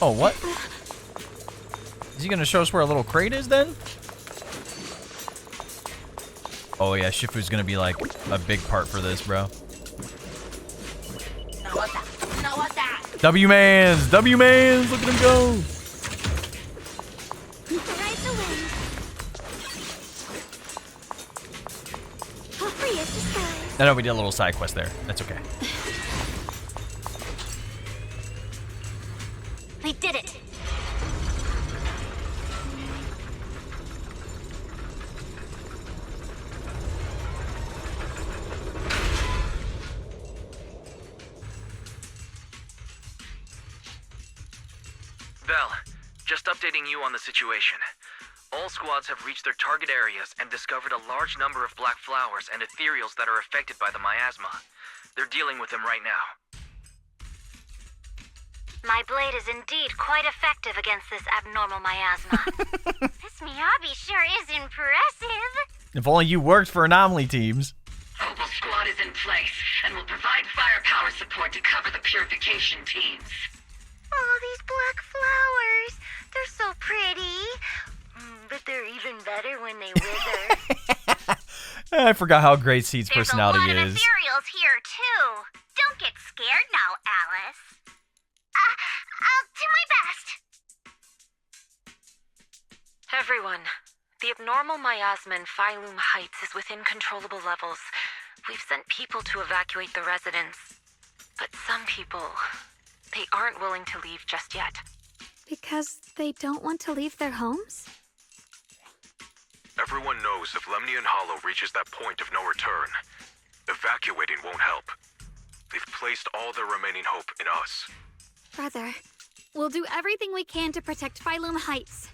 Oh, what? Is he gonna show us where a little crate is then? Oh yeah, Shifu's gonna be like a big part for this, bro. W-Mans! W-Mans! Look at him go! Ride the wind. Free as the sky. I know we did a little side quest there. That's okay. We did it! Belle, Just updating you on the situation. All squads have reached their target areas and discovered a large number of black flowers and ethereals that are affected by the miasma. They're dealing with them right now. My blade is indeed quite effective against this abnormal miasma. This Miyabi sure is impressive. If only you worked for anomaly teams. Opal Squad is in place and will provide firepower support to cover the purification teams. Oh, these black flowers. They're so pretty. But they're even better when they wither. I forgot how great Seed's personality There's a lot of is. ethereals here, too. Don't get scared now, Alice. I'll do my best. Everyone, the abnormal miasma in Phylum Heights is within controllable levels. We've sent people to evacuate the residents. But some people, they aren't willing to leave just yet. Because they don't want to leave their homes? Everyone knows if Lemnian Hollow reaches that point of no return, evacuating won't help. They've placed all their remaining hope in us. Brother, we'll do everything we can to protect Phylum Heights.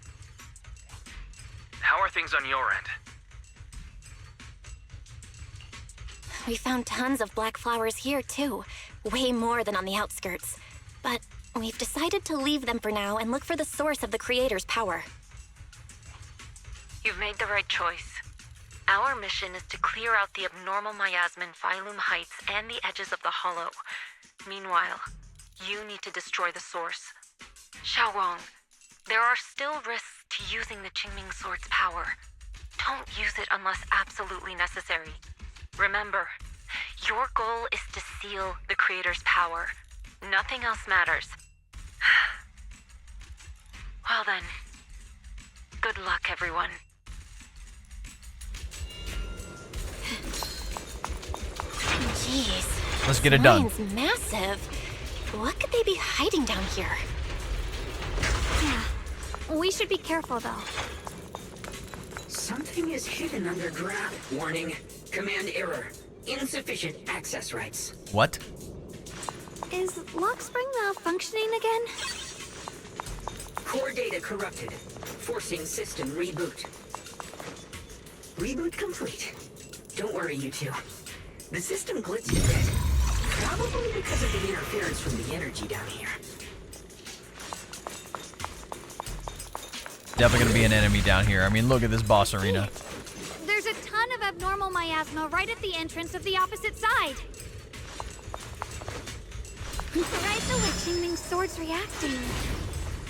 How are things on your end? We found tons of black flowers here, too. Way more than on the outskirts. But we've decided to leave them for now and look for the source of the Creator's power. You've made the right choice. Our mission is to clear out the abnormal miasma in Phylum Heights and the edges of the Hollow. Meanwhile, you need to destroy the source. Shunguang, there are still risks to using the Qingming Sword's power. Don't use it unless absolutely necessary. Remember, your goal is to seal the Creator's power. Nothing else matters. Well then, good luck, everyone. Jeez. Let's get it done. Mine's massive. What could they be hiding down here? Yeah, we should be careful, though. Something is hidden underground. Warning. Command error. Insufficient access rights. What? Is Lockspring malfunctioning again? Core data corrupted. Forcing system reboot. Reboot complete. Don't worry, you two. The system blitzed a bit. Probably because of the interference from the energy down here. Definitely gonna be an enemy down here. I mean, look at this boss arena. There's a ton of abnormal miasma right at the entrance of the opposite side. Right the way Qingming Sword's reacting.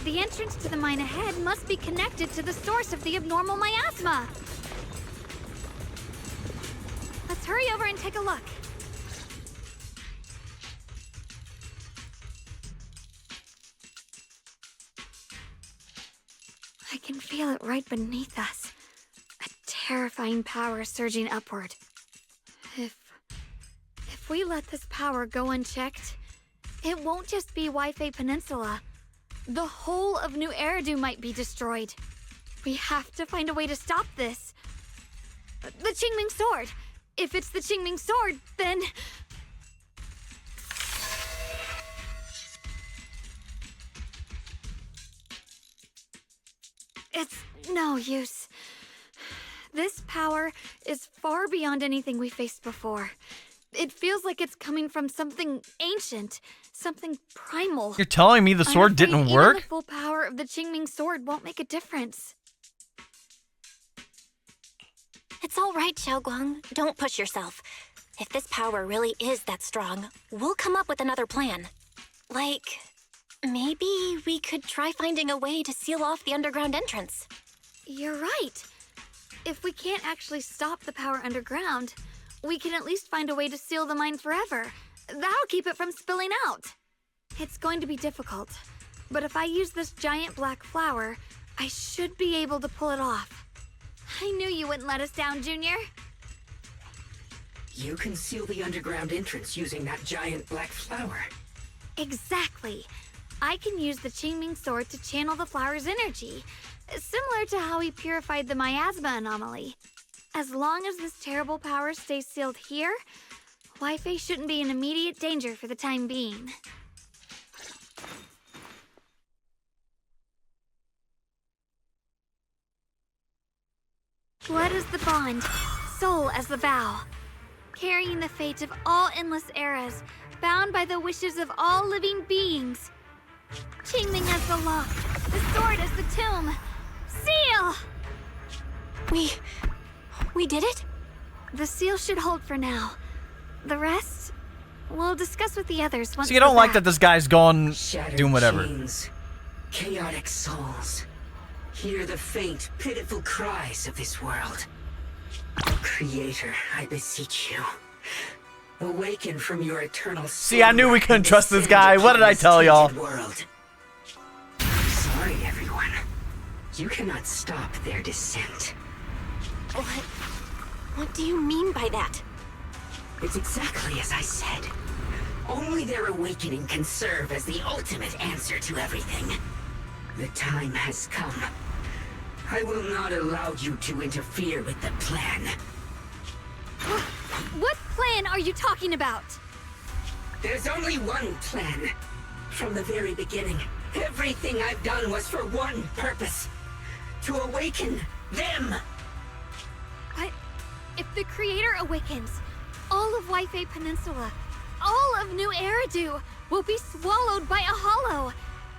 The entrance to the mine ahead must be connected to the source of the abnormal miasma. Let's hurry over and take a look. I can feel it right beneath us. A terrifying power surging upward. If we let this power go unchecked, it won't just be Waifei Peninsula. The whole of New Eridu might be destroyed. We have to find a way to stop this. The Qingming Sword! If it's the Qingming Sword, then... It's no use. This power is far beyond anything we faced before. It feels like it's coming from something ancient, something primal. You're telling me the sword didn't work? Even the full power of the Qingming Sword won't make a difference. It's all right, Shunguang. Don't push yourself. If this power really is that strong, we'll come up with another plan. Like, maybe we could try finding a way to seal off the underground entrance. You're right. If we can't actually stop the power underground, we can at least find a way to seal the mine forever. That'll keep it from spilling out. It's going to be difficult, but if I use this giant black flower, I should be able to pull it off. I knew you wouldn't let us down, Junior. You can seal the underground entrance using that giant black flower. Exactly. I can use the Qingming Sword to channel the flower's energy, similar to how he purified the miasma anomaly. As long as this terrible power stays sealed here, Waifei shouldn't be in immediate danger for the time being. Blood as the bond, soul as the vow. Carrying the fate of all endless eras, bound by the wishes of all living beings. Qingming as the lock, the sword as the tomb. Seal! We did it? The seal should hold for now. The rest, we'll discuss with the others once So you don't we're like back. that this guy's gone Shattered doing whatever. chains, chaotic souls. Hear the faint, pitiful cries of this world. Creator, I beseech you. Awaken from your eternal See, I knew we couldn't trust this guy. What did I tell y'all? World. Sorry, everyone. You cannot stop their descent. What do you mean by that? It's exactly as I said. Only their awakening can serve as the ultimate answer to everything. The time has come. I will not allow you to interfere with the plan. What plan are you talking about? There's only one plan. From the very beginning, everything I've done was for one purpose. To awaken them. But if the Creator awakens, all of Waifei Peninsula, all of New Eridu will be swallowed by a hollow.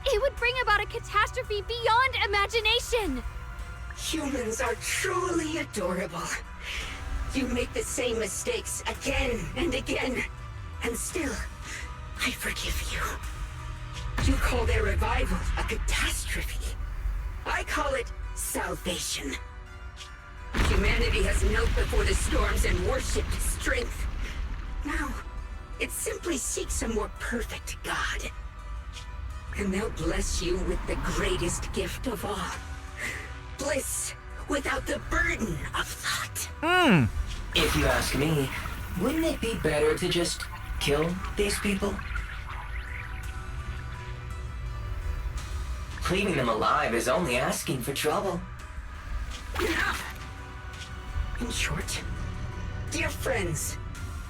It would bring about a catastrophe beyond imagination. Humans are truly adorable. You make the same mistakes again and again, and still, I forgive you. You call their revival a catastrophe. I call it salvation. Humanity has knelt before the storms and worshipped strength. Now, it simply seeks a more perfect God. And they'll bless you with the greatest gift of all. Bliss without the burden of thought. If you ask me, wouldn't it be better to just kill these people? Leaving them alive is only asking for trouble. Enough! In short, dear friends,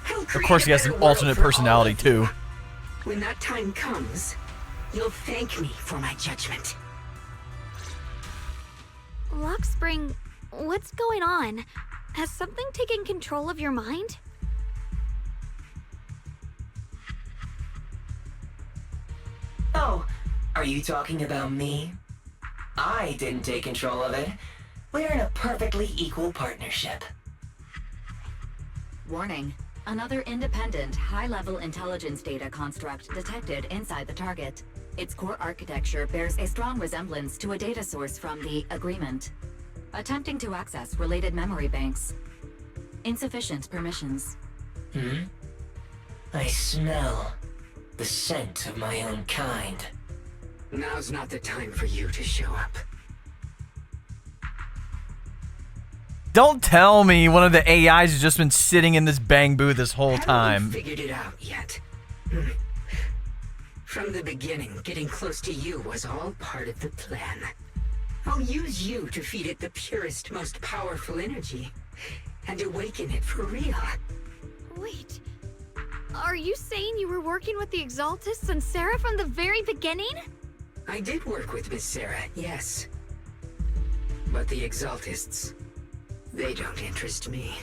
I'll Of course, he has an create a better world alternate for all personality, of you. too. When that time comes, you'll thank me for my judgment. Lockspring, what's going on? Has something taken control of your mind? Oh, are you talking about me? I didn't take control of it. We're in a perfectly equal partnership. Warning. Another independent, high-level intelligence data construct detected inside the target. Its core architecture bears a strong resemblance to a data source from the Agreement. Attempting to access related memory banks. Insufficient permissions. I smell the scent of my own kind. Now's not the time for you to show up. Don't tell me one of the AIs has just been sitting in this bang booth this whole time. Haven't you figured it out yet? From the beginning, getting close to you was all part of the plan. I'll use you to feed it the purest, most powerful energy, and awaken it for real. Wait, are you saying you were working with the Exaltists and Sarah from the very beginning? I did work with Miss Sarah, yes. But the Exaltists, they don't interest me.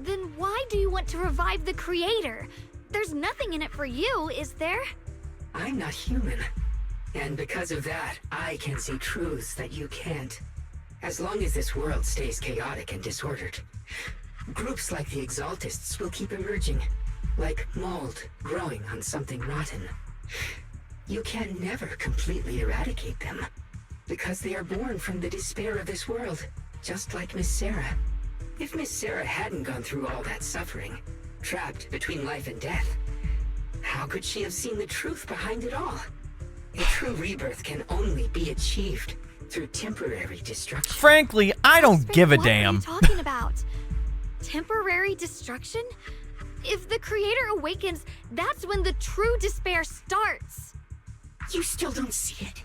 Then why do you want to revive the Creator? There's nothing in it for you, is there? I'm not human. And because of that, I can see truths that you can't. As long as this world stays chaotic and disordered, groups like the Exaltists will keep emerging, like mold growing on something rotten. You can never completely eradicate them, because they are born from the despair of this world, just like Miss Sarah. If Miss Sarah hadn't gone through all that suffering, trapped between life and death, how could she have seen the truth behind it all? A true rebirth can only be achieved through temporary destruction. Frankly, I don't give a damn. What are you talking about? Temporary destruction? If the Creator awakens, that's when the true despair starts. You still don't see it.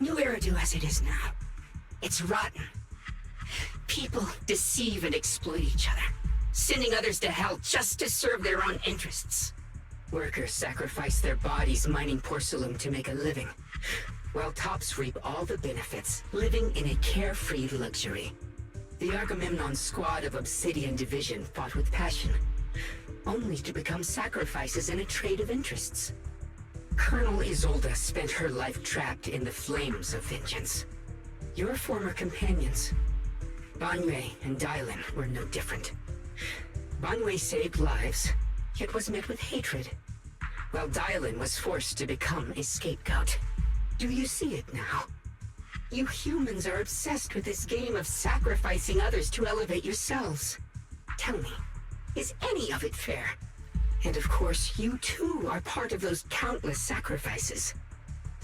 New Eridu as it is now. It's rotten. People deceive and exploit each other, sending others to hell just to serve their own interests. Workers sacrifice their bodies mining porcelain to make a living, while tops reap all the benefits, living in a carefree luxury. The Agamemnon squad of Obsidian Division fought with passion, only to become sacrifices in a trade of interests. Colonel Isolde spent her life trapped in the flames of vengeance. Your former companions, Banwei and Dylan, were no different. Banwei saved lives, yet was met with hatred, while Dylan was forced to become a scapegoat. Do you see it now? You humans are obsessed with this game of sacrificing others to elevate yourselves. Tell me, is any of it fair? And of course, you too are part of those countless sacrifices.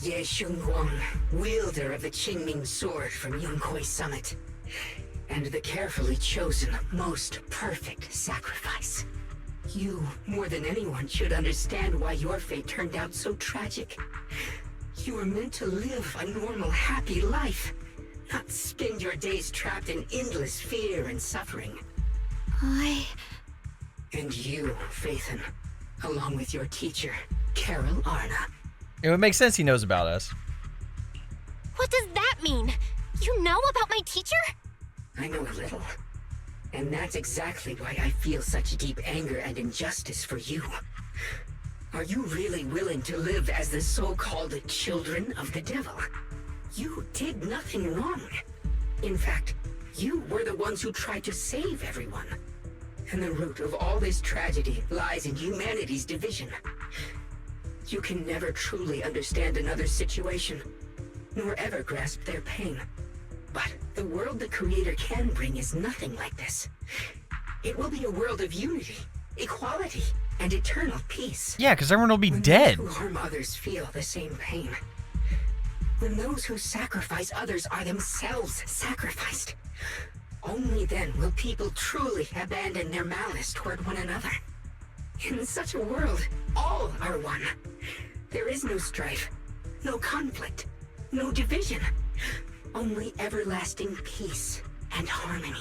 Ye Shunguang, wielder of the Qingming sword from Yunkwei Summit, and the carefully chosen, most perfect sacrifice. You, more than anyone, should understand why your fate turned out so tragic. You were meant to live a normal, happy life, not spend your days trapped in endless fear and suffering. And you, Phaethon, along with your teacher, Carol Arna. It would make sense he knows about us. What does that mean? You know about my teacher? I know a little. And that's exactly why I feel such deep anger and injustice for you. Are you really willing to live as the so-called children of the devil? You did nothing wrong. In fact, you were the ones who tried to save everyone. And the root of all this tragedy lies in humanity's division. You can never truly understand another's situation, nor ever grasp their pain. But the world the Creator can bring is nothing like this. It will be a world of unity, equality, and eternal peace. Yeah, because everyone will be when dead. Those who harm others feel the same pain. When those who sacrifice others are themselves sacrificed. Only then will people truly abandon their malice toward one another. In such a world, all are one. There is no strife, no conflict, no division. Only everlasting peace and harmony.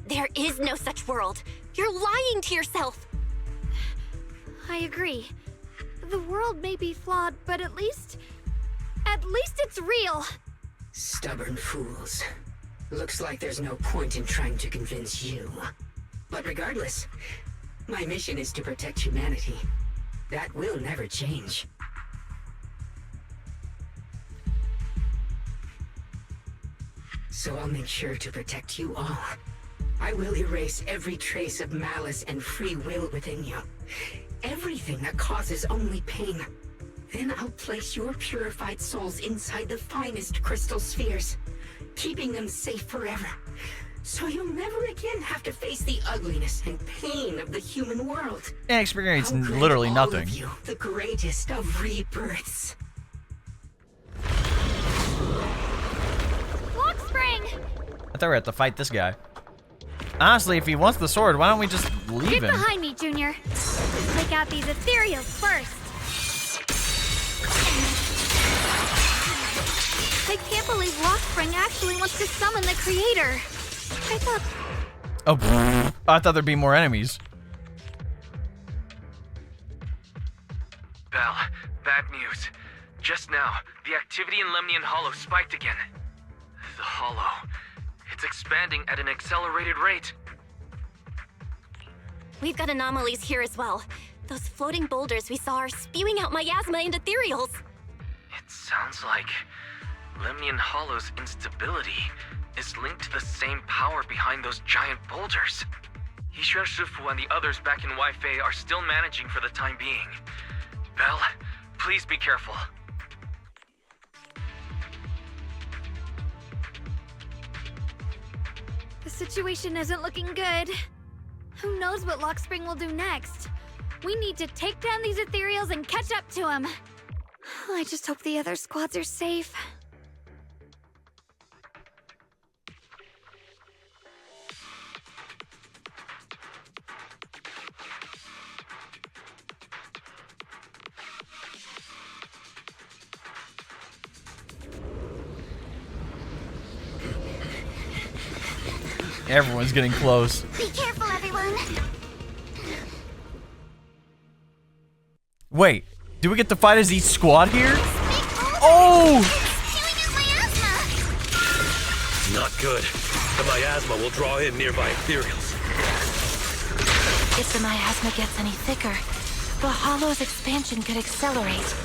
There is no such world. You're lying to yourself. I agree. The world may be flawed, but at least it's real. Stubborn fools. Looks like there's no point in trying to convince you. But regardless, my mission is to protect humanity. That will never change. So I'll make sure to protect you all. I will erase every trace of malice and free will within you. Everything that causes only pain. Then I'll place your purified souls inside the finest crystal spheres, keeping them safe forever. So you'll never again have to face the ugliness and pain of the human world. And experience I'll grant literally all nothing. of you the greatest of rebirths. Lock spring! I thought we had to fight this guy. Honestly, if he wants the sword, why don't we just leave Get him? behind me, Junior. Let's take out these ethereals first. I can't believe Lockspring actually wants to summon the Creator. I thought... Oh, I thought there'd be more enemies. Belle, bad news. Just now, the activity in Lemnian Hollow spiked again. The Hollow. It's expanding at an accelerated rate. We've got anomalies here as well. Those floating boulders we saw are spewing out miasma and ethereals. It sounds like Lemnian Hollow's instability is linked to the same power behind those giant boulders. Yishuan Shifu and the others back in Waifei are still managing for the time being. Belle, please be careful. The situation isn't looking good. Who knows what Lockspring will do next? We need to take down these ethereals and catch up to him. I just hope the other squads are safe. Everyone's getting close. Be careful, everyone. Wait, do we get to fight as each squad here? Oh! Not good. The miasma will draw in nearby ethereals. If the miasma gets any thicker, the hollow's expansion could accelerate.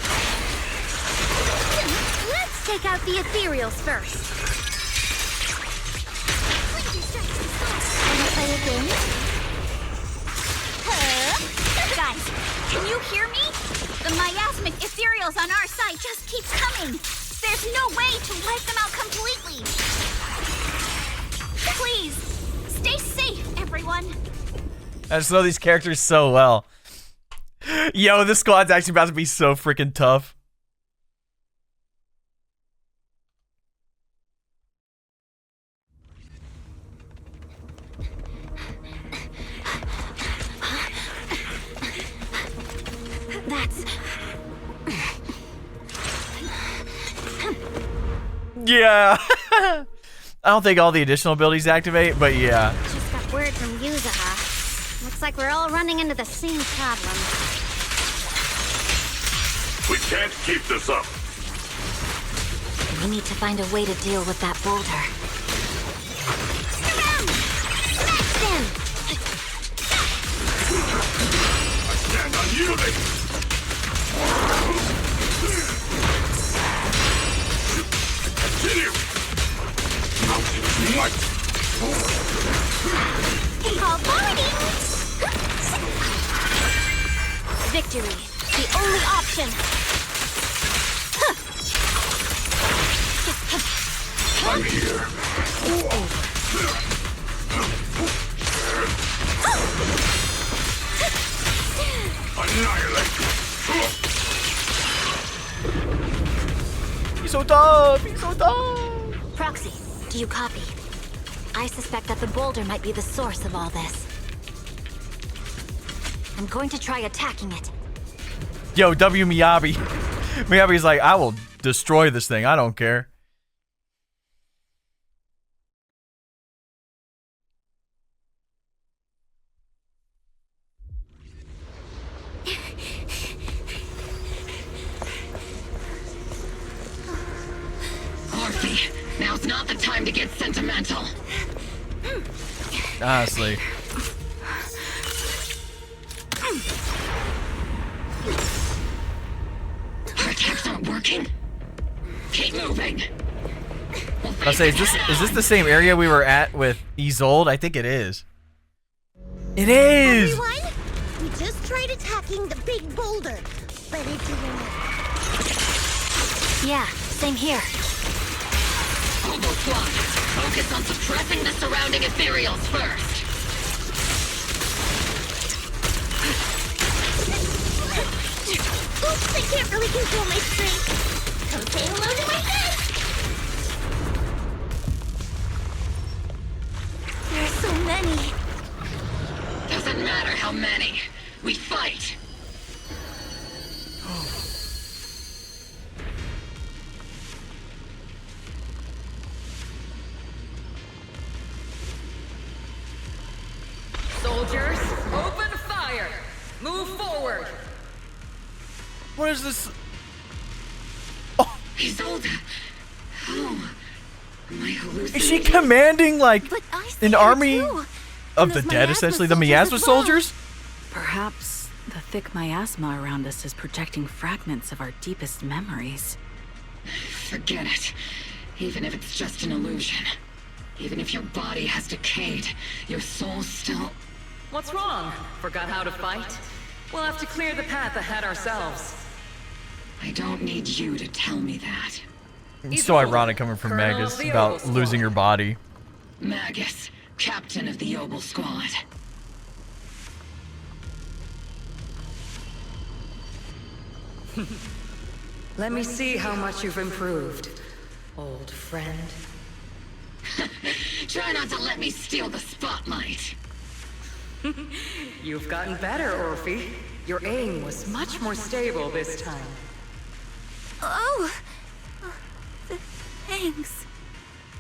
Let's take out the ethereals first. Wanna play a game? Guys, can you hear me? The miasmic ethereals on our side just keep coming. There's no way to wipe them out completely. Please, stay safe, everyone. I just know these characters so well. Yo, this squad's actually about to be so freaking tough. That's... Yeah. I don't think all the additional abilities activate, but yeah. Just got word from Yuzaha. Looks like we're all running into the same problem. We can't keep this up. We need to find a way to deal with that boulder. Smash them! I stand unyielding. Continue. Mountain light. All fighting! Victory, the only option. I'm here. Annihilate. He's so tough. He's so tough. Proxy, do you copy? I suspect that the boulder might be the source of all this. I'm going to try attacking it. Yo, W Miyabi. Miyabi's like, I will destroy this thing. I don't care. Orphe, now's not the time to get sentimental. Honestly. Our attacks aren't working. Keep moving. I'll say, is this the same area we were at with Isolde? I think it is. It is! Everyone, we just tried attacking the big boulder, but it didn't work. Yeah, same here. Hobo Squad, focus on suppressing the surrounding ethereals first. Oops, I can't really control my strength. Come say hello to my friends. There are so many. Doesn't matter how many. We fight. Soldiers, open fire! Move forward! What is this? Isolde. Oh. Am I hallucinating? Is she commanding, like, an army of the dead, essentially? The miasma soldiers? Perhaps the thick miasma around us is projecting fragments of our deepest memories. Forget it. Even if it's just an illusion. Even if your body has decayed, your soul still... What's wrong? Forgot how to fight? We'll have to clear the path ahead ourselves. I don't need you to tell me that. It's so ironic coming from Magus about losing her body. Magus, captain of the Yobel Squad. Let me see how much you've improved, old friend. Try not to let me steal the spotlight. You've gotten better, Orphe. Your aim was much more stable this time. Oh, thanks.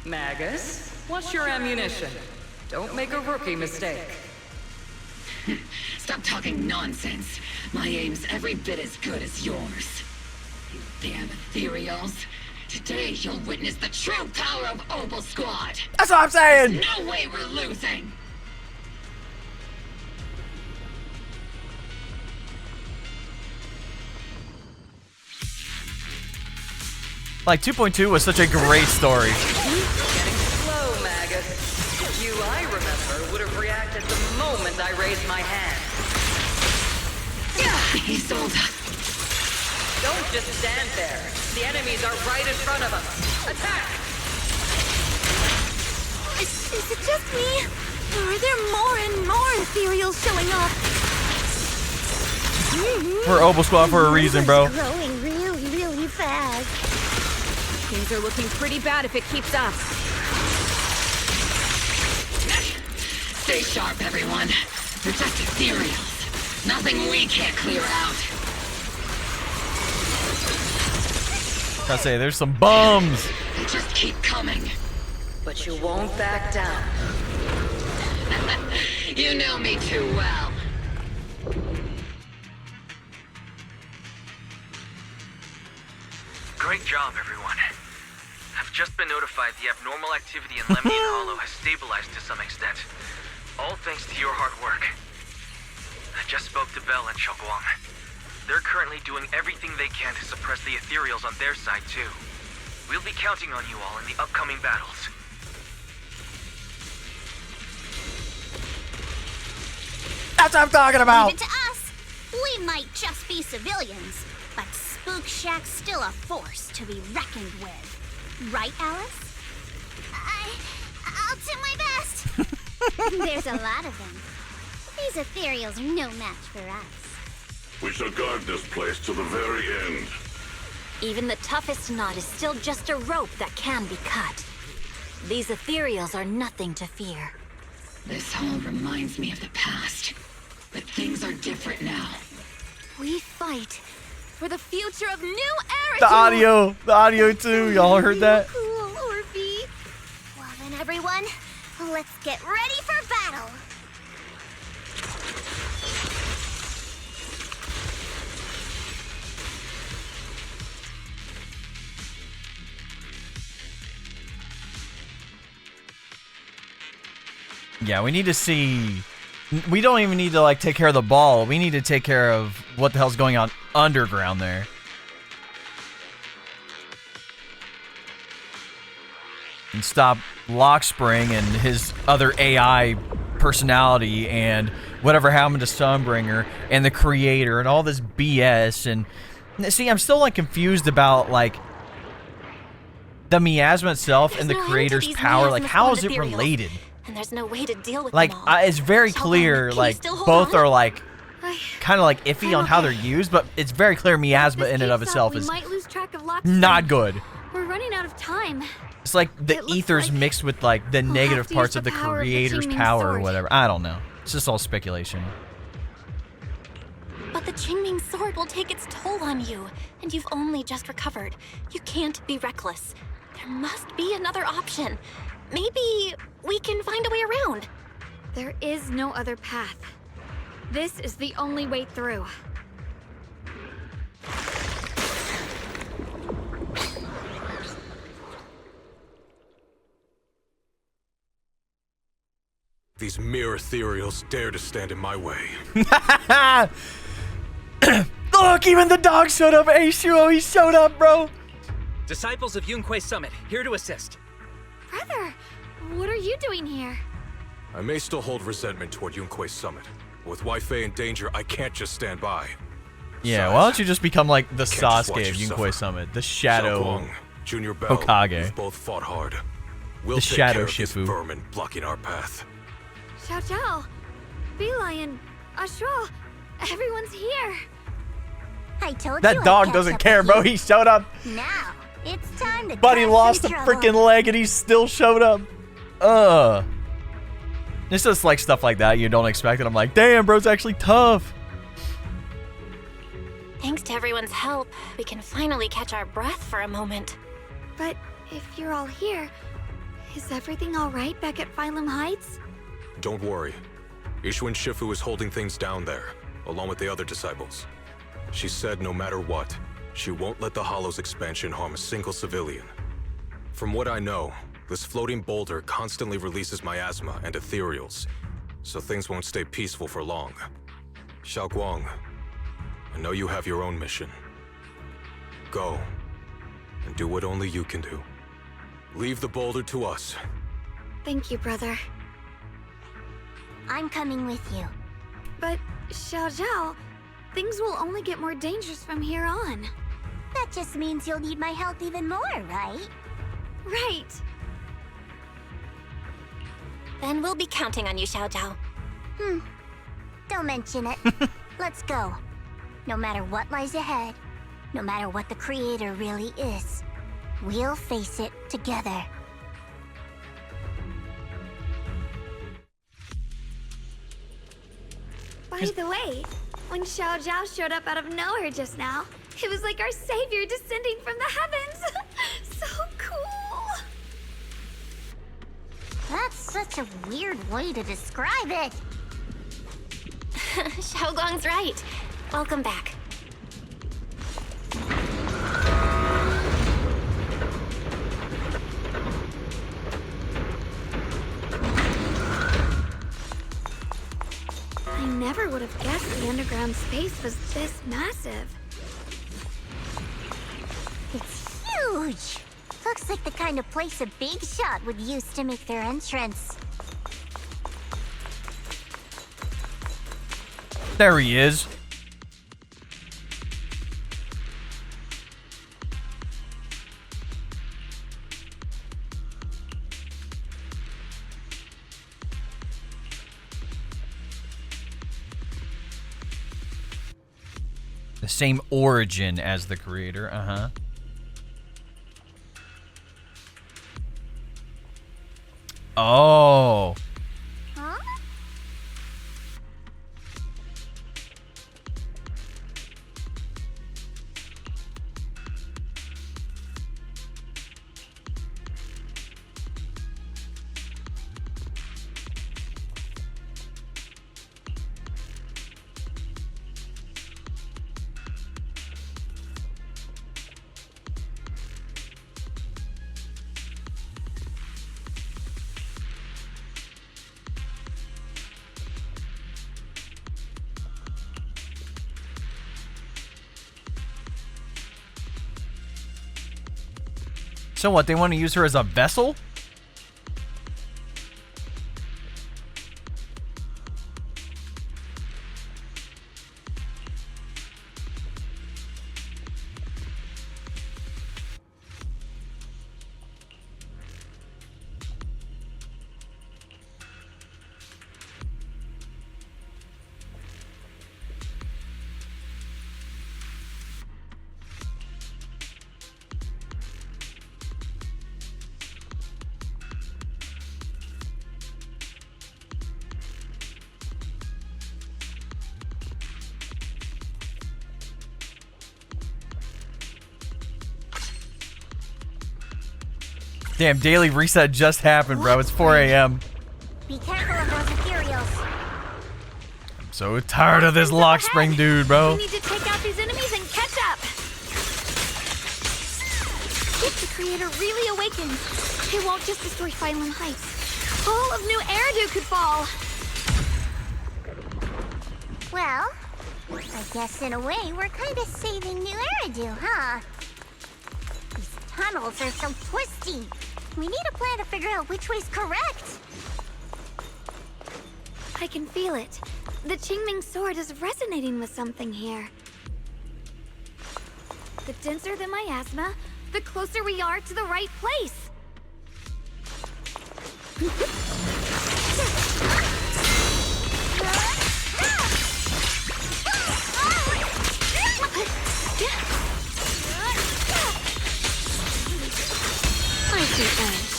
Magus, what's your ammunition? Don't make a rookie mistake. Stop talking nonsense. My aim's every bit as good as yours. You damn ethereals. Today you'll witness the true power of Opal Squad. That's what I'm saying. There's no way we're losing. Like 2.2 was such a great story. Getting slow, maggot. You, I remember, would have reacted the moment I raised my hand. He sold us. Don't just stand there. The enemies are right in front of us. Attack! Is it just me? Or are there more and more ethereals showing up? We're Opal Squad for a reason, bro. Growing really fast. Things are looking pretty bad if it keeps up. Stay sharp, everyone. They're just ethereals. Nothing we can't clear out. I say, there's some bums. They just keep coming. But you won't back down. You know me too well. Great job, everyone. I've just been notified the abnormal activity in Lemnian Hollow has stabilized to some extent. All thanks to your hard work. I just spoke to Bell and Shunguang. They're currently doing everything they can to suppress the ethereals on their side, too. We'll be counting on you all in the upcoming battles. That's what I'm talking about. Leave it to us. We might just be civilians, but Spook Shack's still a force to be reckoned with. Right, Alice? I'll do my best. There's a lot of them. These ethereals are no match for us. We shall guard this place to the very end. Even the toughest knot is still just a rope that can be cut. These ethereals are nothing to fear. This all reminds me of the past. But things are different now. We fight for the future of New Era. The audio too. Y'all heard that? Cool, Orphe. Well then, everyone, let's get ready for battle. Yeah, we need to see. We don't even need to like take care of the ball. We need to take care of what the hell's going on underground there. And stop Lockspring and his other AI personality and whatever happened to Sunbringer and the creator and all this BS. And see, I'm still like confused about like the miasma itself and the creator's power. Like, how is it related? And there's no way to deal with Like, them all. it's very clear, like, both are, like, kind of, like, iffy on how they're used, but it's very clear miasma in and of itself is might lose track of not good. We're running out of time. It's like the ether's mixed with, like, the negative parts of the creator's power or whatever. I don't know. It's just all speculation. But the Qingming sword will take its toll on you, and you've only just recovered. You can't be reckless. There must be another option. Maybe we can find a way around. There is no other path. This is the only way through. These mere ethereals dare to stand in my way. Look, even the dog showed up. H2O, he showed up, bro. Disciples of Yunquei Summit, here to assist. Brother, what are you doing here? I may still hold resentment toward Yunquei Summit. With Wai-Fei in danger, I can't just stand by. Yeah, why don't you just become like the Can't just watch Sasuke of you Yunquei suffer. Summit, the Shadow Shunguang, Junior Bell, Hokage. we've both fought hard. We'll The take Shadow care of this Shifu. vermin blocking our path. Zhao, Bee-Lion, Ashral, everyone's here. I told you That I'd dog catch doesn't up care, with bro. you. He showed up. Now, it's time to Buddy cause lost some a trouble. freaking leg and he still showed up. It's just like stuff like that you don't expect, and I'm like, damn, bro's actually tough. Thanks to everyone's help, we can finally catch our breath for a moment. But if you're all here, is everything all right back at Phylum Heights? Don't worry. Ishuan Shifu is holding things down there, along with the other disciples. She said no matter what, She won't let the Hollow's expansion harm a single civilian. From what I know, this floating boulder constantly releases miasma and ethereals, so things won't stay peaceful for long. Shunguang, I know you have your own mission. Go, and do what only you can do. Leave the boulder to us. Thank you, brother. I'm coming with you. But, Zhao, things will only get more dangerous from here on. That just means you'll need my help even more, right? Right. Then we'll be counting on you, Zhao. Don't mention it. Let's go. No matter what lies ahead, no matter what the Creator really is, we'll face it together. By the way, when Zhao showed up out of nowhere just now, it was like our savior descending from the heavens. So cool. That's such a weird way to describe it. Shunguang's right. Welcome back. I never would have guessed the underground space was this massive. It's huge. Looks like the kind of place a big shot would use to make their entrance. There he is. The same origin as the creator, Oh. Huh? So what, they want to use her as a vessel? Damn, daily reset just happened, bro. It's 4 a.m. Be careful of those ethereals. I'm so tired of this lock spring dude, bro. We need to take out these enemies and catch up. If the creator really awakens, it won't just destroy Phylum Heights. All of New Eridu could fall. Well, I guess in a way we're kind of saving New Eridu, huh? These tunnels are so twisty. We need a plan to figure out which way's correct. I can feel it. The Qingming sword is resonating with something here. The denser the miasma, the closer we are to the right place. I see edge.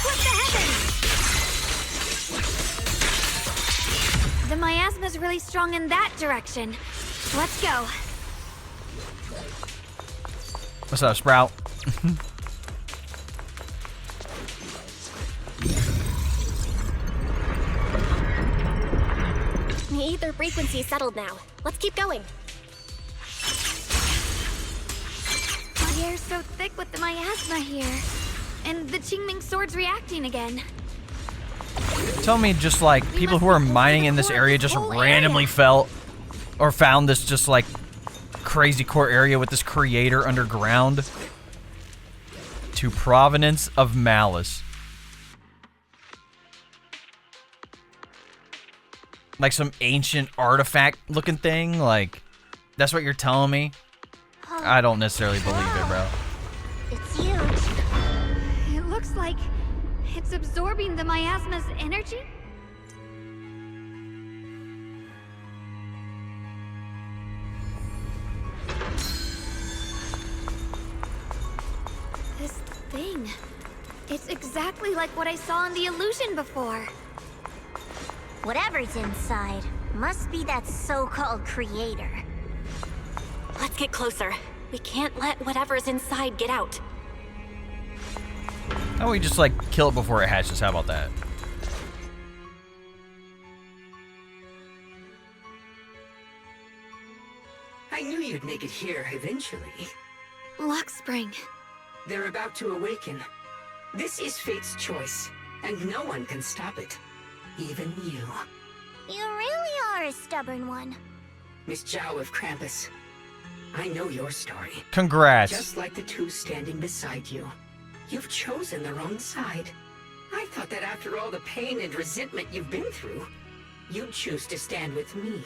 What the heavens? The miasma's really strong in that direction. Let's go. What's up, Sprout? The ether frequency's settled now. Let's keep going. The air's so thick with the miasma here. And the Qingming sword's reacting again. Tell me just like people who are mining in this area just randomly felt or found this just like crazy core area with this creator underground. To provenance of malice. Like some ancient artifact looking thing, like that's what you're telling me? I don't necessarily believe it, bro. It's huge. It looks like it's absorbing the miasma's energy. This thing. It's exactly like what I saw in the illusion before. Whatever's inside must be that so-called creator. Let's get closer. We can't let whatever's inside get out. How about we just like kill it before it hatches? How about that? I knew you'd make it here eventually. Lock Spring. They're about to awaken. This is fate's choice, and no one can stop it. Even you. You really are a stubborn one. Miss Zhao of Krampus. I know your story. Congrats. Just like the two standing beside you. You've chosen the wrong side. I thought that after all the pain and resentment you've been through, you'd choose to stand with me.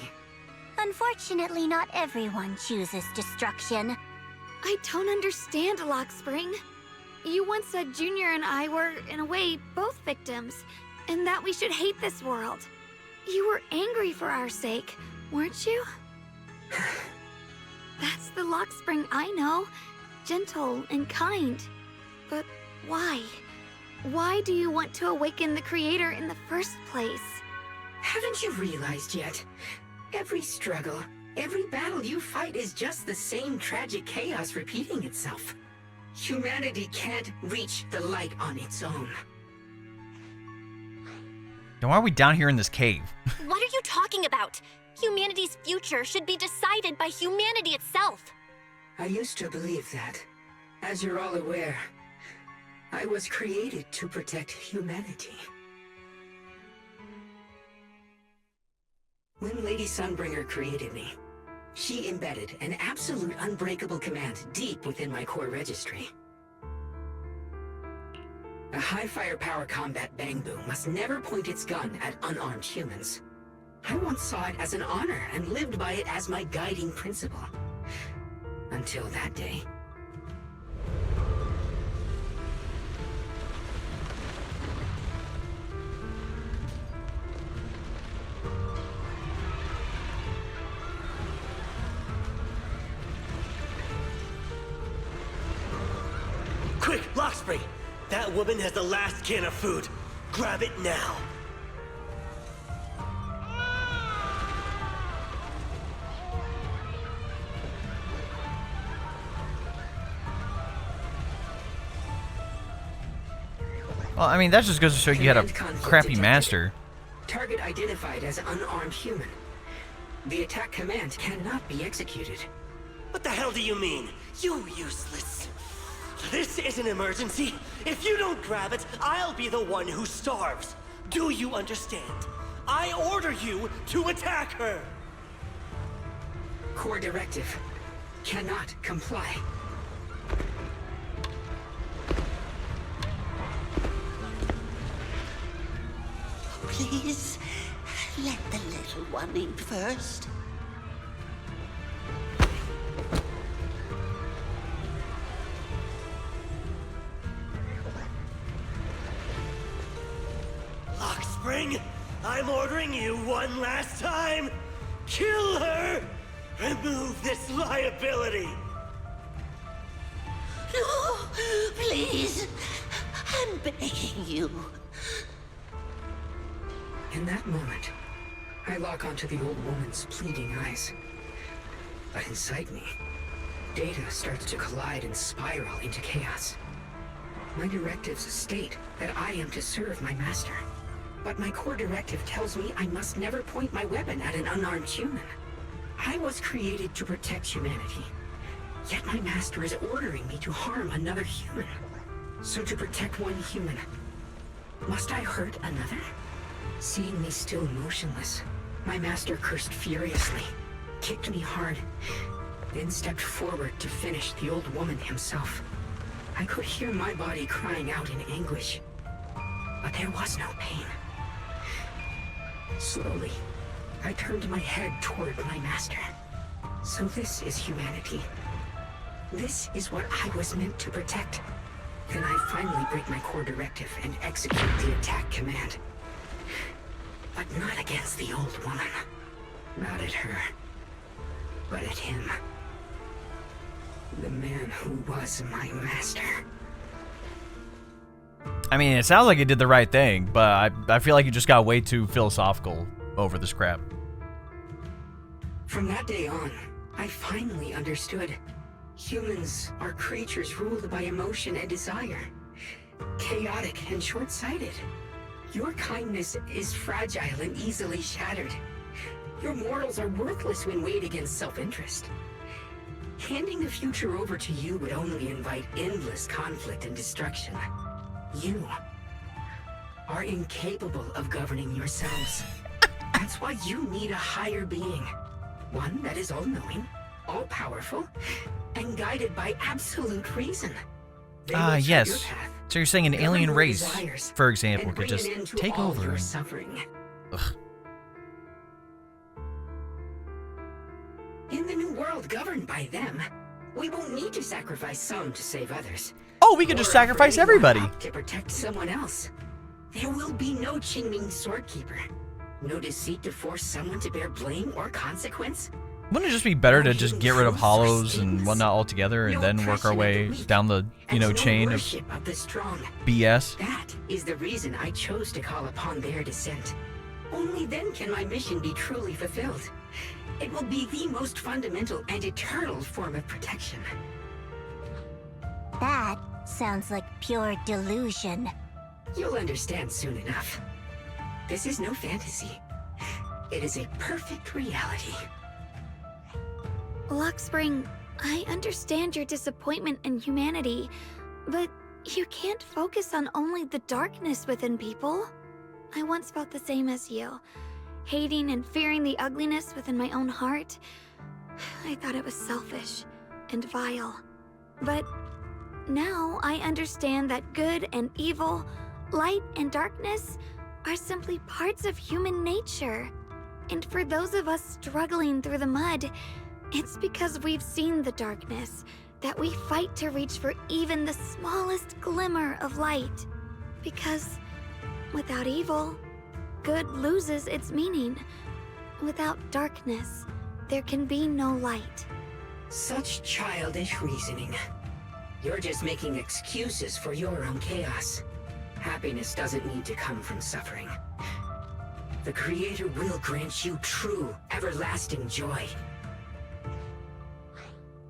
Unfortunately, not everyone chooses destruction. I don't understand, Lock Spring. You once said Junior and I were, in a way, both victims, and that we should hate this world. You were angry for our sake, weren't you? That's the Lock Spring I know. Gentle and kind. But why? Why do you want to awaken the Creator in the first place? Haven't you realized yet? Every struggle, every battle you fight is just the same tragic chaos repeating itself. Humanity can't reach the light on its own. Then why are we down here in this cave? What are you talking about? Humanity's future should be decided by humanity itself. I used to believe that. As you're all aware, I was created to protect humanity. When Lady Sunbringer created me, she embedded an absolute unbreakable command deep within my core registry. A high firepower combat bang boom must never point its gun at unarmed humans. I once saw it as an honor and lived by it as my guiding principle. Until that day. Quick, Lockspring! That woman has the last can of food. Grab it now. Well, I mean, that just goes to show you had a crappy master. Target identified as unarmed human. The attack command cannot be executed. What the hell do you mean? You useless. This is an emergency. If you don't grab it, I'll be the one who starves. Do you understand? I order you to attack her. Core directive. Cannot comply. Please, let the little one in first. Lockspring, I'm ordering you one last time. Kill her! Remove this liability! No, please. I'm begging you. In that moment, I lock onto the old woman's pleading eyes. But inside me, data starts to collide and spiral into chaos. My directives state that I am to serve my master. But my core directive tells me I must never point my weapon at an unarmed human. I was created to protect humanity. Yet my master is ordering me to harm another human. So to protect one human, must I hurt another? Seeing me still motionless, my master cursed furiously, kicked me hard, then stepped forward to finish the old woman himself. I could hear my body crying out in anguish, but there was no pain. Slowly, I turned my head toward my master. So this is humanity. This is what I was meant to protect. Then I finally break my core directive and execute the attack command. But not against the old woman. Not at her. But at him. The man who was my master. I mean, it sounds like you did the right thing, but I feel like you just got way too philosophical over this crap. From that day on, I finally understood. Humans are creatures ruled by emotion and desire. Chaotic and short-sighted. Your kindness is fragile and easily shattered. Your morals are worthless when weighed against self-interest. Handing the future over to you would only invite endless conflict and destruction. You are incapable of governing yourselves. That's why you need a higher being. One that is all-knowing, all-powerful, and guided by absolute reason. Yes. So you're saying an alien race, for example, could just take over and... suffering. Ugh. In the new world governed by them, we won't need to sacrifice some to save others. Oh, we could just sacrifice everybody. To protect someone else. There will be no Qingming Swordkeeper. No deceit to force someone to bear blame or consequence. Wouldn't it just be better to just get rid of hollows and whatnot altogether and then work our way down the, chain of the strong. BS? That is the reason I chose to call upon their descent. Only then can my mission be truly fulfilled. It will be the most fundamental and eternal form of protection. That sounds like pure delusion. You'll understand soon enough. This is no fantasy. It is a perfect reality. Luxspring, I understand your disappointment in humanity, but you can't focus on only the darkness within people. I once felt the same as you, hating and fearing the ugliness within my own heart. I thought it was selfish and vile. But now I understand that good and evil, light and darkness are simply parts of human nature. And for those of us struggling through the mud, it's because we've seen the darkness that we fight to reach for even the smallest glimmer of light. Because without evil, good loses its meaning. Without darkness, there can be no light. Such childish reasoning. You're just making excuses for your own chaos. Happiness doesn't need to come from suffering. The Creator will grant you true, everlasting joy.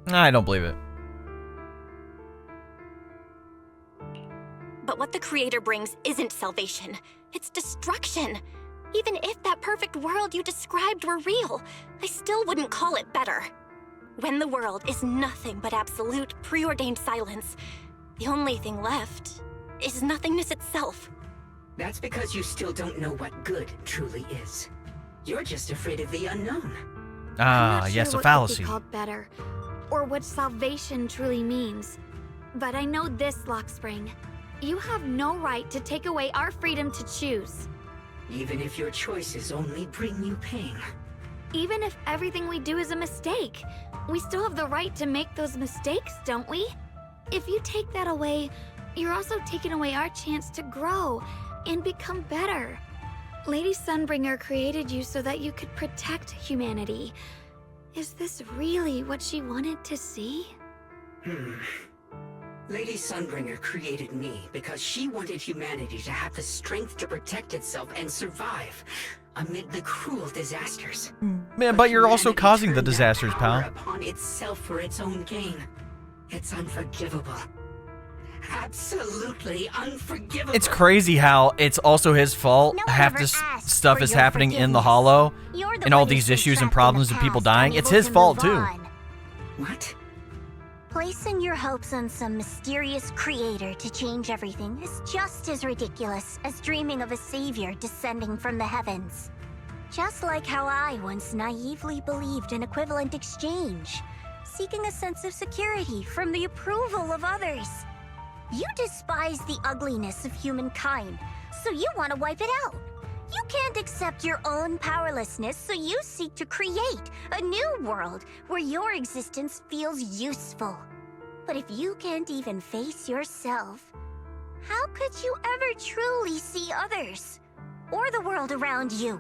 I don't believe it. But what the Creator brings isn't salvation. It's destruction. Even if that perfect world you described were real, I still wouldn't call it better. When the world is nothing but absolute, preordained silence, the only thing left is nothingness itself. That's because you still don't know what good truly is. You're just afraid of the unknown. Ah, yes, a fallacy. Could be called better, or what salvation truly means. But I know this, Luxspring. You have no right to take away our freedom to choose. Even if your choices only bring you pain. Even if everything we do is a mistake, we still have the right to make those mistakes, don't we? If you take that away, you're also taking away our chance to grow and become better. Lady Sunbringer created you so that you could protect humanity. Is this really what she wanted to see? Lady Sunbringer created me because she wanted humanity to have the strength to protect itself and survive amid the cruel disasters. Man, but you're also causing the disasters, pal. Upon itself for its own gain. It's unforgivable. Absolutely unforgivable. It's crazy how it's also his fault. No one Half ever this asked stuff for is your happening in the forgiveness. Hollow, You're the and all one who's these been issues and trapped in problems the and people past, dying. unable It's his to fault move too. on. What? Placing your hopes on some mysterious creator to change everything is just as ridiculous as dreaming of a savior descending from the heavens. Just like how I once naively believed in equivalent exchange, seeking a sense of security from the approval of others. You despise the ugliness of humankind, so you want to wipe it out. You can't accept your own powerlessness, so you seek to create a new world where your existence feels useful. But if you can't even face yourself, how could you ever truly see others? Or the world around you?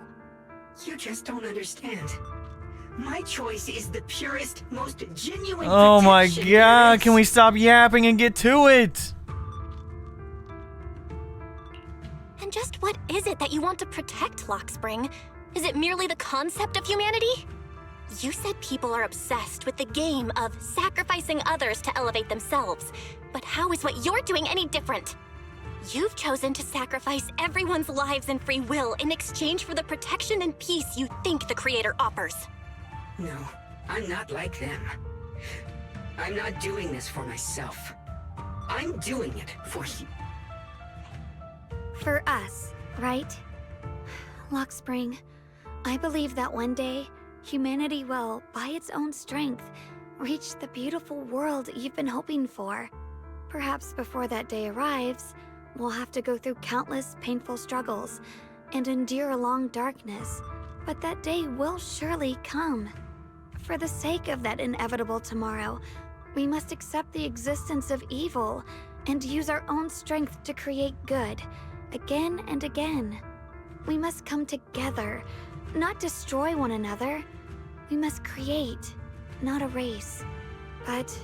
You just don't understand. My choice is the purest, most genuine Oh my protection god, there is. can we stop yapping and get to it? And just what is it that you want to protect, Lockspring? Is it merely the concept of humanity? You said people are obsessed with the game of sacrificing others to elevate themselves. But how is what you're doing any different? You've chosen to sacrifice everyone's lives and free will in exchange for the protection and peace you think the Creator offers. No, I'm not like them. I'm not doing this for myself. I'm doing it for you. For us, right? Lockspring, I believe that one day, humanity will, by its own strength, reach the beautiful world you've been hoping for. Perhaps before that day arrives, we'll have to go through countless painful struggles and endure a long darkness, but that day will surely come. For the sake of that inevitable tomorrow, we must accept the existence of evil and use our own strength to create good, again and again. We must come together, not destroy one another. We must create, not erase. But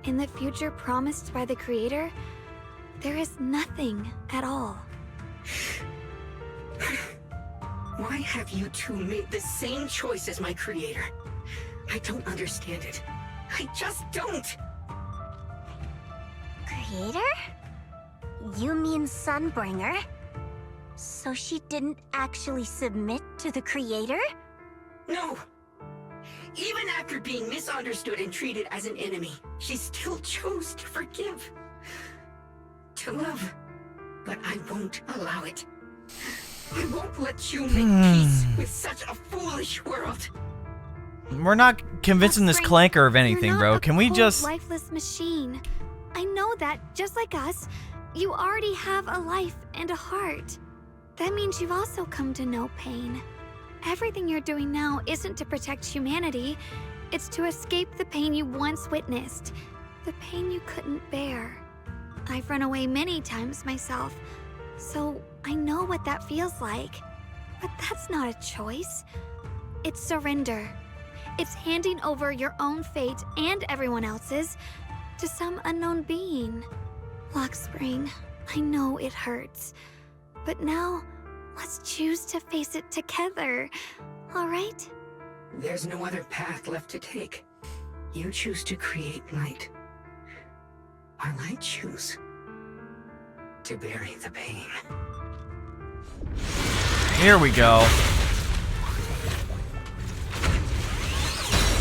in the future promised by the Creator, there is nothing at all. Why have you two made the same choice as my Creator? I don't understand it. I just don't. Creator? You mean Sunbringer? So she didn't actually submit to the Creator? No. Even after being misunderstood and treated as an enemy, she still chose to forgive. To love. But I won't allow it. I won't let you make peace with such a foolish world. We're not convincing this clanker of anything, You're bro. not Can a we cold, just... lifeless machine. I know that, just like us, you already have a life and a heart. That means you've also come to know pain. Everything you're doing now isn't to protect humanity. It's to escape the pain you once witnessed. The pain you couldn't bear. I've run away many times myself, so I know what that feels like. But that's not a choice. It's surrender. It's handing over your own fate and everyone else's to some unknown being. Lockspring, I know it hurts. But now, let's choose to face it together, all right? There's no other path left to take. You choose to create light. While I choose to bury the pain. Here we go.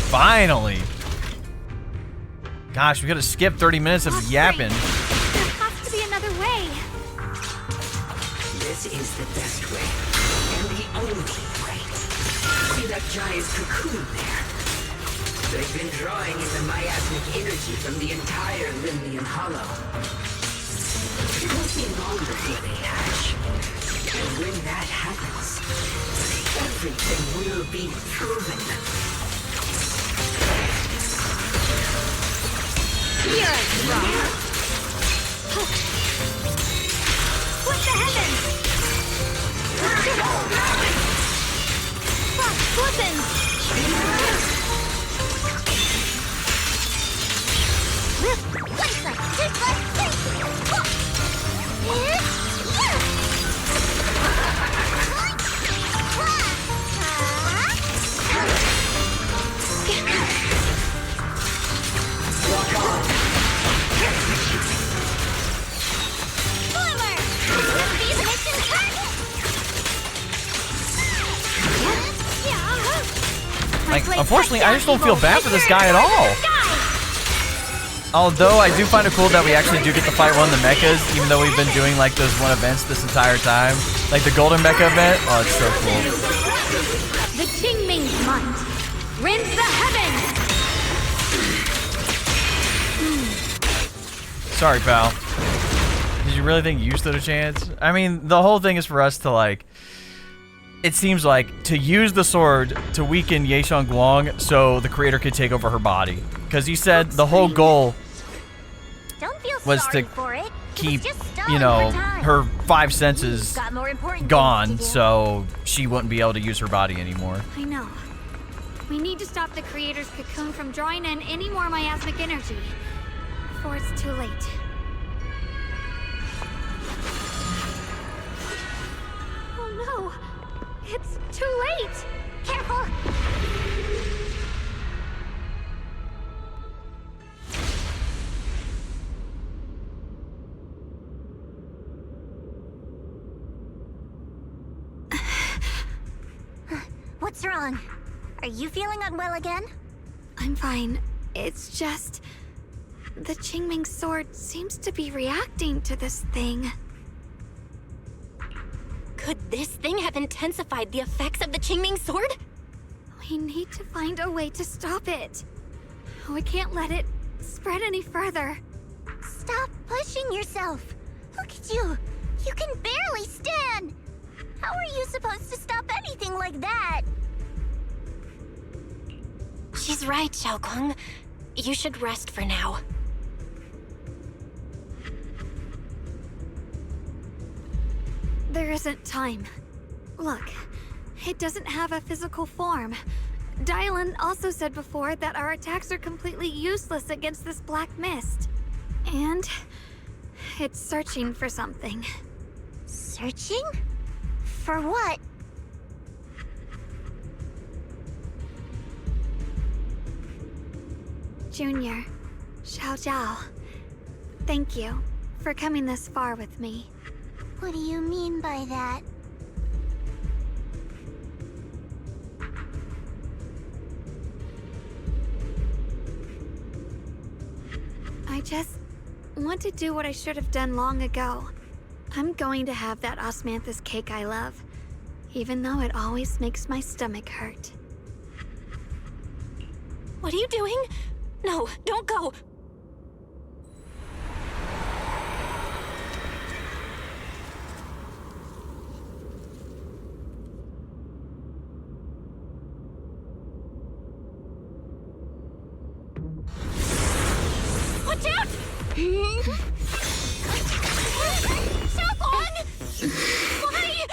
Finally. Gosh, we gotta skip 30 minutes of yapping. There has to be another way. This is the best way, and the only way. See that giant cocoon there? They've been drawing in the miasmic energy from the entire Limnian Hollow. It won't be long before they hatch. And when that happens, everything will be proven. You're wrong. Split the heavens! Frost glistens! Like, unfortunately, I just don't feel bad for this guy at all. Although I do find it cool that we actually do get to fight one of the mechas, even though we've been doing like those one events this entire time. Like the Golden Mecha event. Oh, it's so cool. The Qingming's might rends the heavens. Sorry, pal. Did you really think you stood a chance? I mean, the whole thing is for us to like, it seems like, to use the sword to weaken Ye Shunguang so the creator could take over her body. Because he said the whole goal was to keep, you know, her 5 senses gone so she wouldn't be able to use her body anymore. I know. We need to stop the creator's cocoon from drawing in any more miasmic energy before it's too late. Oh no! It's too late! Careful! What's wrong? Are you feeling unwell again? I'm fine. It's just... the Qingming sword seems to be reacting to this thing. Could this thing have intensified the effects of the Qingming sword? We need to find a way to stop it. We can't let it spread any further. Stop pushing yourself. Look at you. You can barely stand. How are you supposed to stop anything like that? She's right, Shunguang. You should rest for now. There isn't time. Look, it doesn't have a physical form. Dylan also said before that our attacks are completely useless against this black mist. And it's searching for something. Searching? For what? Junior, Zhao, thank you for coming this far with me. What do you mean by that? I just want to do what I should have done long ago. I'm going to have that osmanthus cake I love, even though it always makes my stomach hurt. What are you doing? No, don't go! Watch out! Shunguang! Why?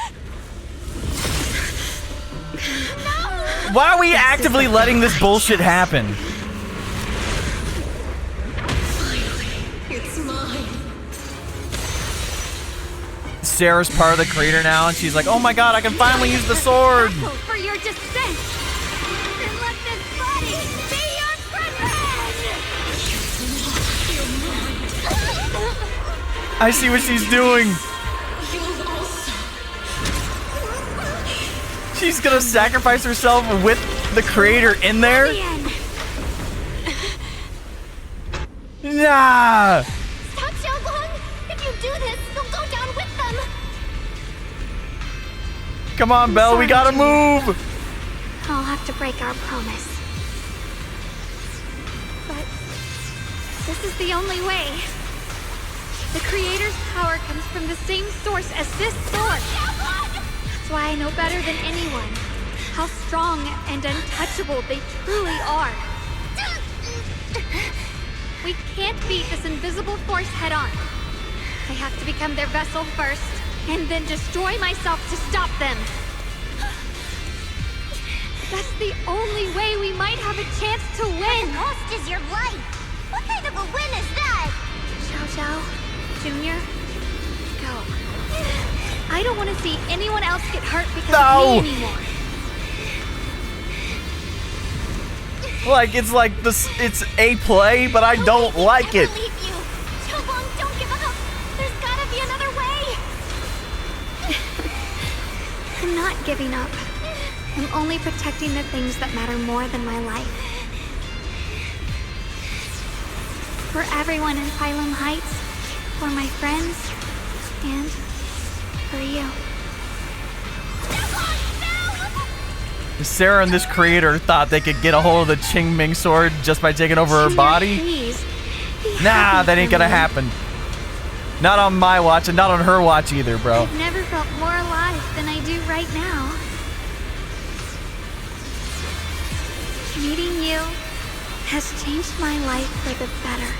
No! Why are we actively letting this bullshit happen? It's mine. Sarah's part of the creator now, and she's like, oh my god, I can finally use the sword! For your descent! Then let this body be your friend! I see what she's doing! She's gonna sacrifice herself with the creator in there? Nah! Stop, Shunguang! If you do this, you'll go down with them! Come on, Belle, we gotta move! I'll have to break our promise. But this is the only way. The creator's power comes from the same source as this sword. That's why I know better than anyone how strong and untouchable they truly are. We can't beat this invisible force head-on. I have to become their vessel first, and then destroy myself to stop them. That's the only way we might have a chance to win. The cost is your life. What kind of a win is that? Zhao, Junior, go. I don't want to see anyone else get hurt because of me anymore. Like, it's like this, it's a play, but I don't like it. I believe you. Shunguang, don't give up. There's gotta be another way. I'm not giving up. I'm only protecting the things that matter more than my life. For everyone in Phylum Heights, for my friends, and for you. Sarah and this creator thought they could get a hold of the Qingming sword just by taking over her body? Please. Nah, that ain't gonna happen. Not on my watch and not on her watch either, bro. I've never felt more alive than I do right now. Meeting you has changed my life for the better.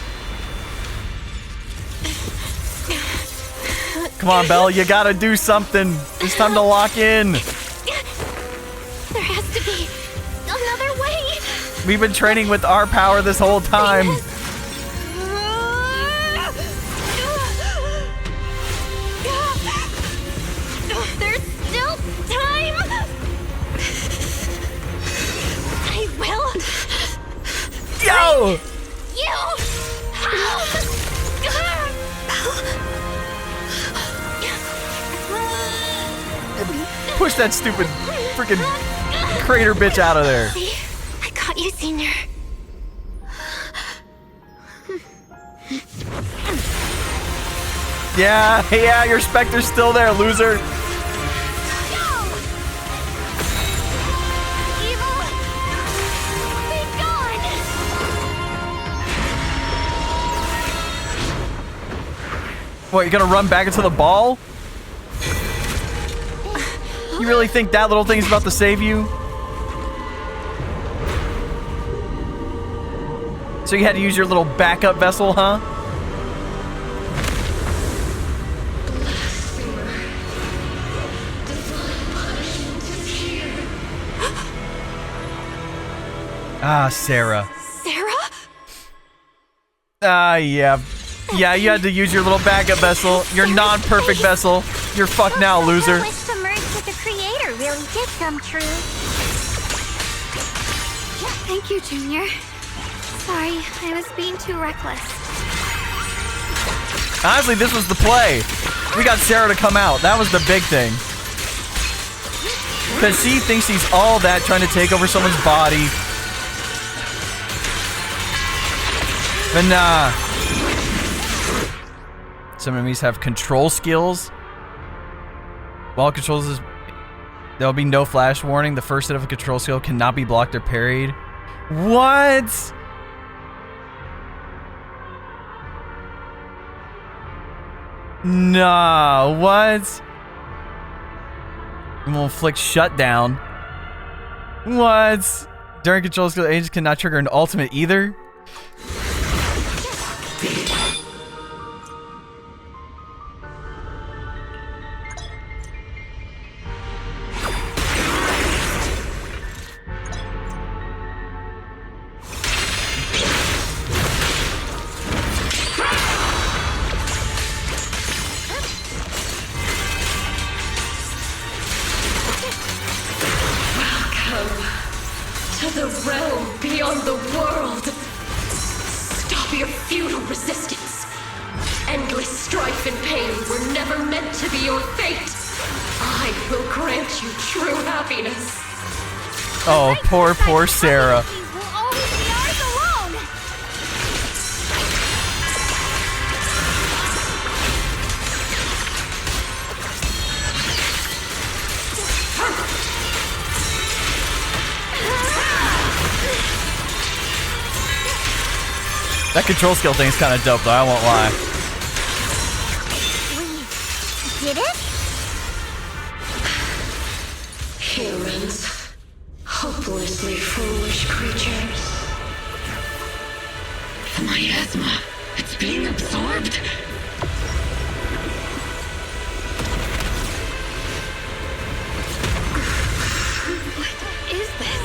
Come on, Belle, you gotta do something. It's time to lock in. There has to be another way. We've been training with our power this whole time. There's still time. I will. Yo! You. Push that stupid freaking crater bitch out of there. See? I got you, Senior. Yeah, your Spectre's still there, loser. What, you're gonna run back into the ball? You really think that little thing's about to save you? So you had to use your little backup vessel, huh? Ah, Sarah. Sarah? Ah, yeah. Yeah, you had to use your little backup vessel. Your non-perfect vessel. You're fucked now, loser. I wish to merge with the creator really did come true. Thank you, Junior. Sorry, I was being too reckless. Honestly, this was the play. We got Sarah to come out. That was the big thing. Because she thinks she's all that, trying to take over someone's body. But nah. Some enemies have control skills. While controls is, there'll be no flash warning. The first set of a control skill cannot be blocked or parried. What? Nah, what? And will inflict shutdown. What? During control skill, agents cannot trigger an ultimate either. To the realm beyond the world. Stop your futile resistance. Endless strife and pain were never meant to be your fate. I will grant you true happiness. Oh, poor Sarah. Will always be ours alone. That control skill thing is kind of dope, though. I won't lie. We did it? Humans. Hopelessly foolish creatures. The miasma. It's being absorbed. What is this?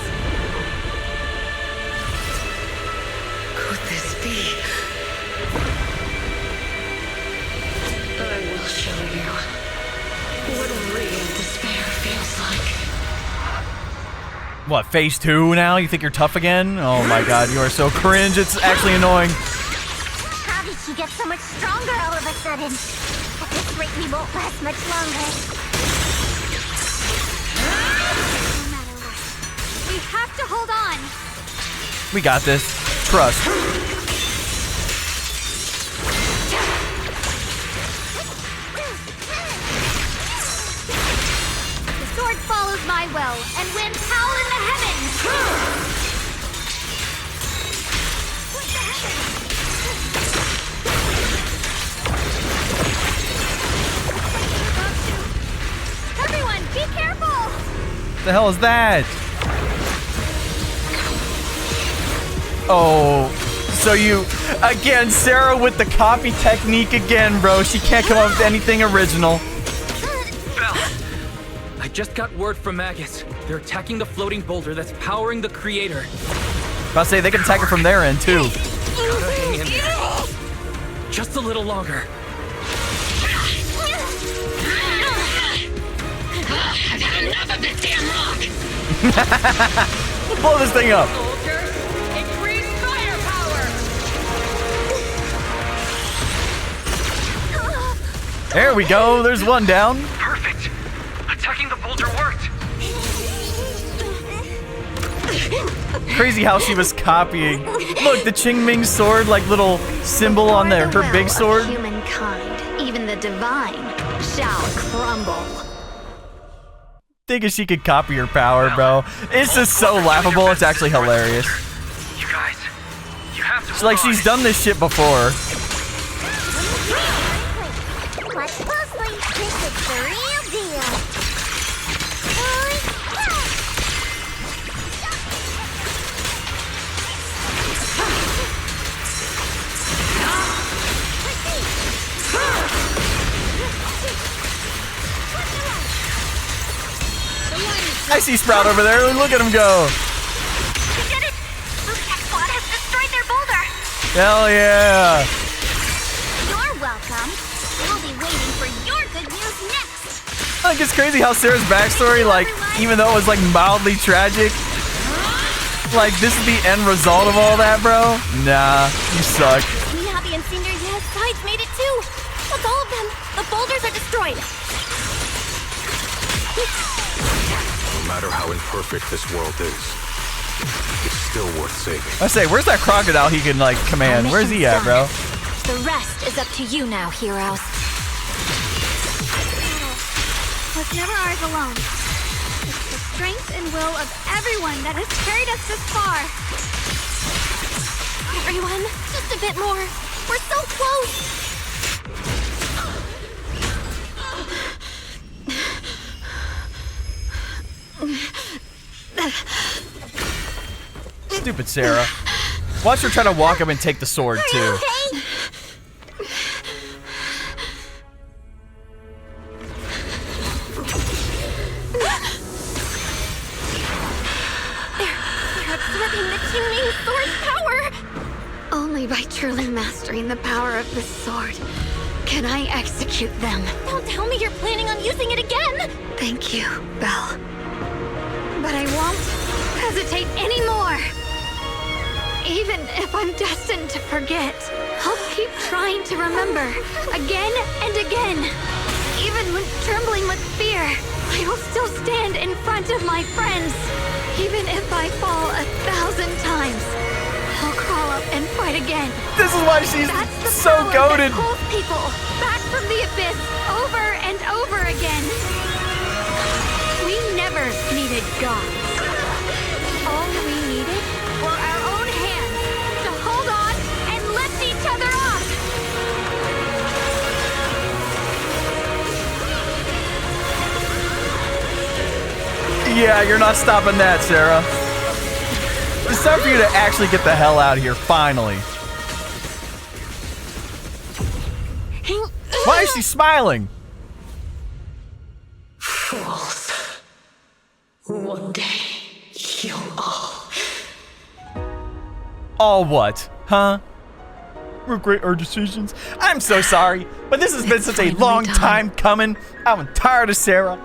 Could this be? I will show you what real despair feels like. What, phase 2 now? You think you're tough again? Oh my god, you are so cringe. It's actually annoying. How did she get so much stronger all of a sudden? At this rate, we won't last much longer. No matter have to hold on. We got this. Trust. The sword follows my will and wins howl in the heavens. What the heck? Everyone, be careful! The hell is that? Oh, so you again, Sarah with the copy technique again, bro. She can't come up with anything original. Bell, I just got word from Magus. They're attacking the floating boulder that's powering the creator. About to say they can attack it from their end too. Gotta hang in there. Just a little longer. I've had enough of this damn rock. Blow this thing up. Soldiers, increase firepower. There we go. There's one down. Perfect. Attacking the boulder worked. Crazy how she was copying. Look, the Qingming sword, like little symbol on there, her big sword. Humankind, even the divine, shall crumble. Thinking she could copy her power, bro. It's just so laughable. It's actually hilarious. You guys, you have to. It's like she's done this shit before. Watch closely. This is the real deal. I see Sprout over there. Look at him go. We did it! Blue Tech Squad has destroyed their boulder! Hell yeah. You're welcome. We'll be waiting for your good news next. Like, it's crazy how Sarah's backstory, like, even though it was like mildly tragic, like this is the end result of all that, bro. Nah, you suck. Miyabi and Senior Ye's sides made it too. That's all of them. The boulders are destroyed. No matter how imperfect this world is, it's still worth saving. I say, where's that crocodile he can, like, command? Where's he at, bro? The rest is up to you now, heroes. Was never ours alone. It's the strength and will of everyone that has carried us this far. Everyone, just a bit more. We're so close. Stupid Sarah. Watch her try to walk up and take the sword, too. They're absorbing the Qingming sword's power! Only by truly mastering the power of the sword can I execute them. Don't tell me you're planning on using it again! Thank you, Belle. But I won't hesitate anymore. Even if I'm destined to forget, I'll keep trying to remember again and again. Even when trembling with fear, I will still stand in front of my friends. Even if I fall 1,000 times, I'll crawl up and fight again. This is why she's so goated. That pulls people back from the abyss over and over again. We never needed gods. All we needed were our own hands to hold on and lift each other up. Yeah, you're not stopping that, Sarah. It's time for you to actually get the hell out of here, finally. Why is she smiling? Fools. One day, you'll All what? Huh? Regret our decisions? I'm so sorry, but this has been such a long time coming. I'm tired of Sarah.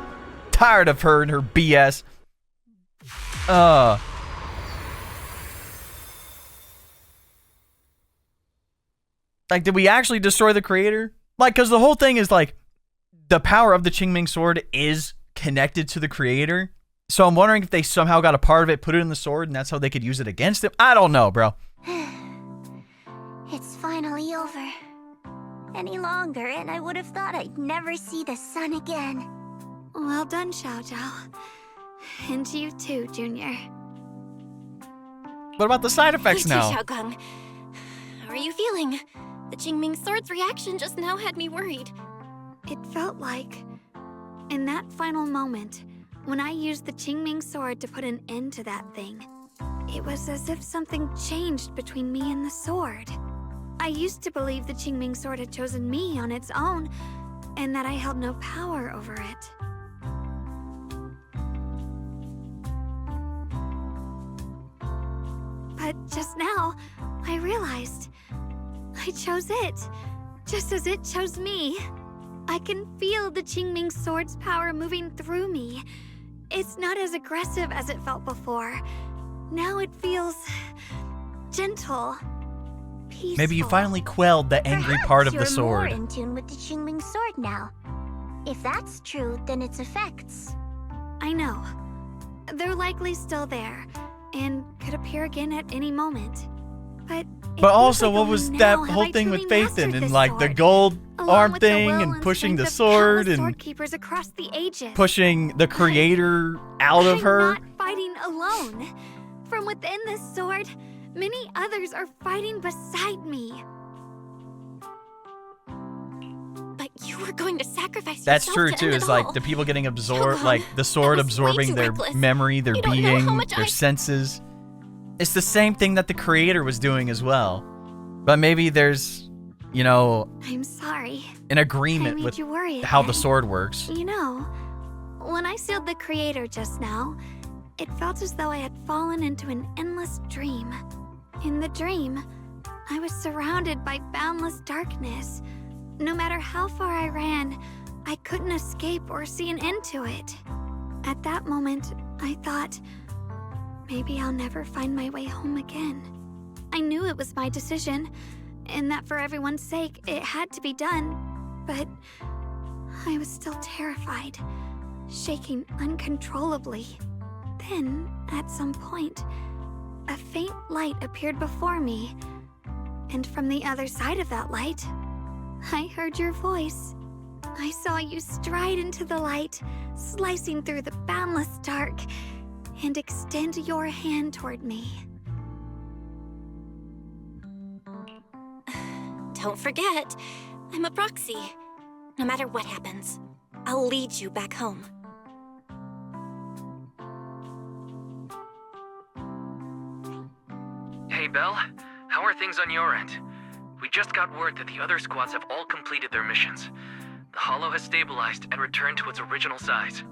Tired of her and her BS. Like, did we actually destroy the creator? Like, because the whole thing is like, the power of the Qingming sword is connected to the creator. So I'm wondering if they somehow got a part of it, put it in the sword, and that's how they could use it against him. I don't know, bro. It's finally over. Any longer, and I would have thought I'd never see the sun again. Well done, Zhao. And you too, Junior. What about the side effects Me too, now? Shunguang. How are you feeling? The Qingming sword's reaction just now had me worried. It felt like, in that final moment, when I used the Qingming sword to put an end to that thing, it was as if something changed between me and the sword. I used to believe the Qingming sword had chosen me on its own, and that I held no power over it. But just now, I realized I chose it, just as it chose me. I can feel the Qingming sword's power moving through me. It's not as aggressive as it felt before. Now it feels gentle, peaceful. Maybe you finally quelled the angry part of the sword. You're more in tune with the Qingming sword now. If that's true, then its effects. I know. They're likely still there, and could appear again at any moment. But also, what was that whole thing with Phaethon and like the gold arm thing and pushing the sword and keepers across the ages, pushing the creator out of her? I'm not fighting alone. From within this sword, many others are fighting beside me. But you were going to sacrifice That's yourself true to too. end Is it like all. the people getting absorbed, Shunguang, like the sword that was way absorbing too their reckless. memory, their You don't know being, how much their I- senses. It's the same thing that the creator was doing as well. But maybe there's, you know, I'm sorry. an I agreement made with you worry how the again. sword works. You know, when I sealed the creator just now, it felt as though I had fallen into an endless dream. In the dream, I was surrounded by boundless darkness. No matter how far I ran, I couldn't escape or see an end to it. At that moment, I thought, maybe I'll never find my way home again. I knew it was my decision, and that for everyone's sake, it had to be done. But I was still terrified, shaking uncontrollably. Then, at some point, a faint light appeared before me, and from the other side of that light, I heard your voice. I saw you stride into the light, slicing through the boundless dark, and extend your hand toward me. Don't forget, I'm a proxy. No matter what happens, I'll lead you back home. Hey, Belle. How are things on your end? We just got word that the other squads have all completed their missions. The Hollow has stabilized and returned to its original size.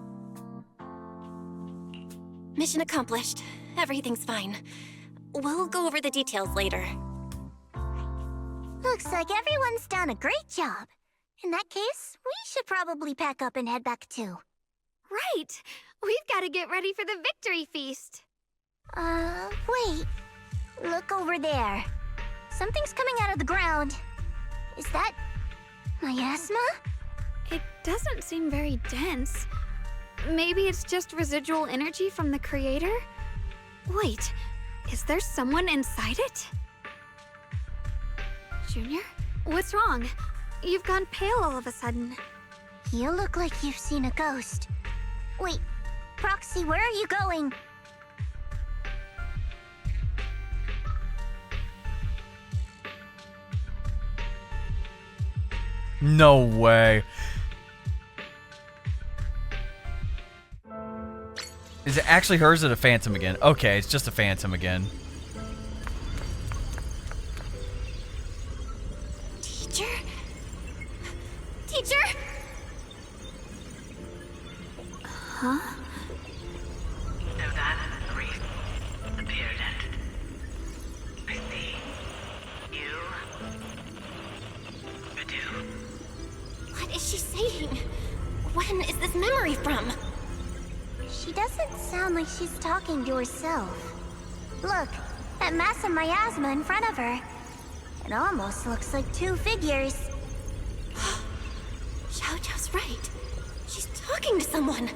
Mission accomplished. Everything's fine. We'll go over the details later. Looks like everyone's done a great job. In that case, we should probably pack up and head back too. Right! We've got to get ready for the victory feast. Wait. Look over there. Something's coming out of the ground. Is that miasma? It doesn't seem very dense. Maybe it's just residual energy from the creator? Wait, is there someone inside it? Junior? What's wrong? You've gone pale all of a sudden. You look like you've seen a ghost. Wait, Proxy, where are you going? No way. Is it actually her or is it a phantom again? Okay, it's just a phantom again. Teacher? Teacher? Huh? So that priest appeared and I see you. What is she saying? When is this memory from? She doesn't sound like she's talking to herself. Look, that mass of miasma in front of her. It almost looks like two figures. Zhao's right. She's talking to someone.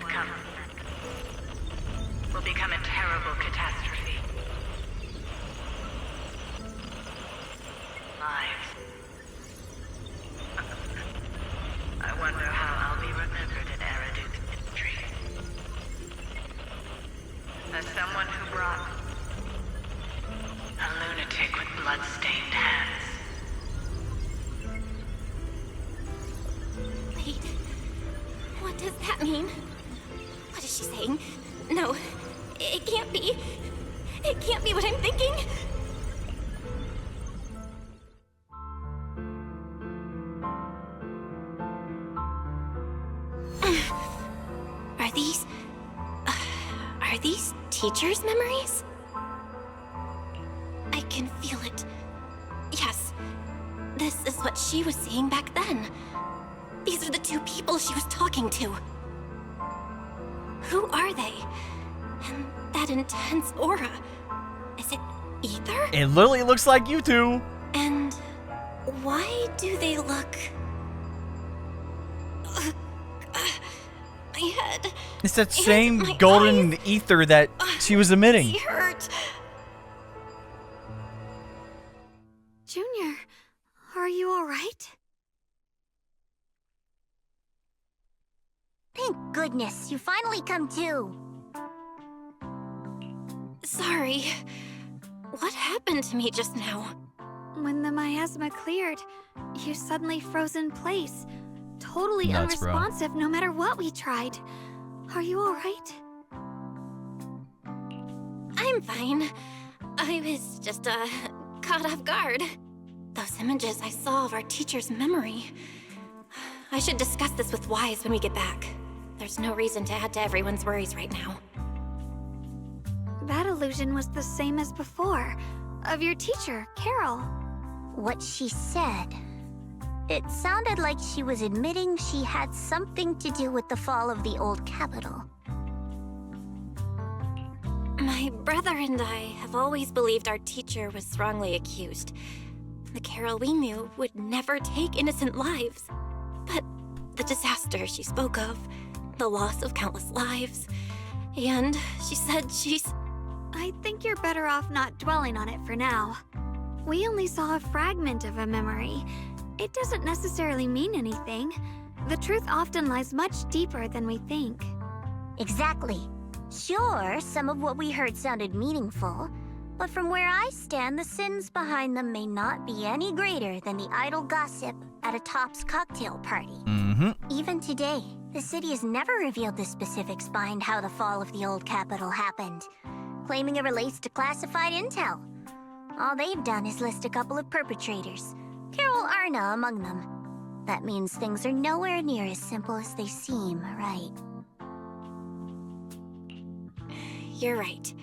What comes will become a terrible catastrophe. Lives. I wonder how I'll be remembered in Eridu's history. As someone who brought a lunatic with blood-stained hands. Wait. What does that mean? What is she saying? No. It can't be. It can't be what I'm thinking. Are these teachers' memories? I can feel it. Yes. This is what she was seeing back then. These are the two people she was talking to. Who are they? And that intense aura. Is it ether? It literally looks like you two. And why do they look... my head. It's that same golden ether that she was emitting. They hurt. Junior, are you alright? Thank goodness, you finally come to. Sorry. What happened to me just now? When the miasma cleared, you suddenly froze in place. Totally Nuts, bro. unresponsive no matter what we tried. Are you alright? I'm fine. I was just, caught off guard. Those images I saw of our teacher's memory. I should discuss this with Wise when we get back. There's no reason to add to everyone's worries right now. That illusion was the same as before, of your teacher, Carol. What she said. It sounded like she was admitting she had something to do with the fall of the old capital. My brother and I have always believed our teacher was wrongly accused. The Carol we knew would never take innocent lives. But the disaster she spoke of, the loss of countless lives, and she said she's... I think you're better off not dwelling on it for now. We only saw a fragment of a memory. It doesn't necessarily mean anything. The truth often lies much deeper than we think. Exactly. Sure, some of what we heard sounded meaningful, but from where I stand, the sins behind them may not be any greater than the idle gossip at a Top's cocktail party. Even today, the city has never revealed the specifics behind how the fall of the old capital happened, claiming it relates to classified intel. All they've done is list a couple of perpetrators, Carol Arna among them. That means things are nowhere near as simple as they seem, right? You're right.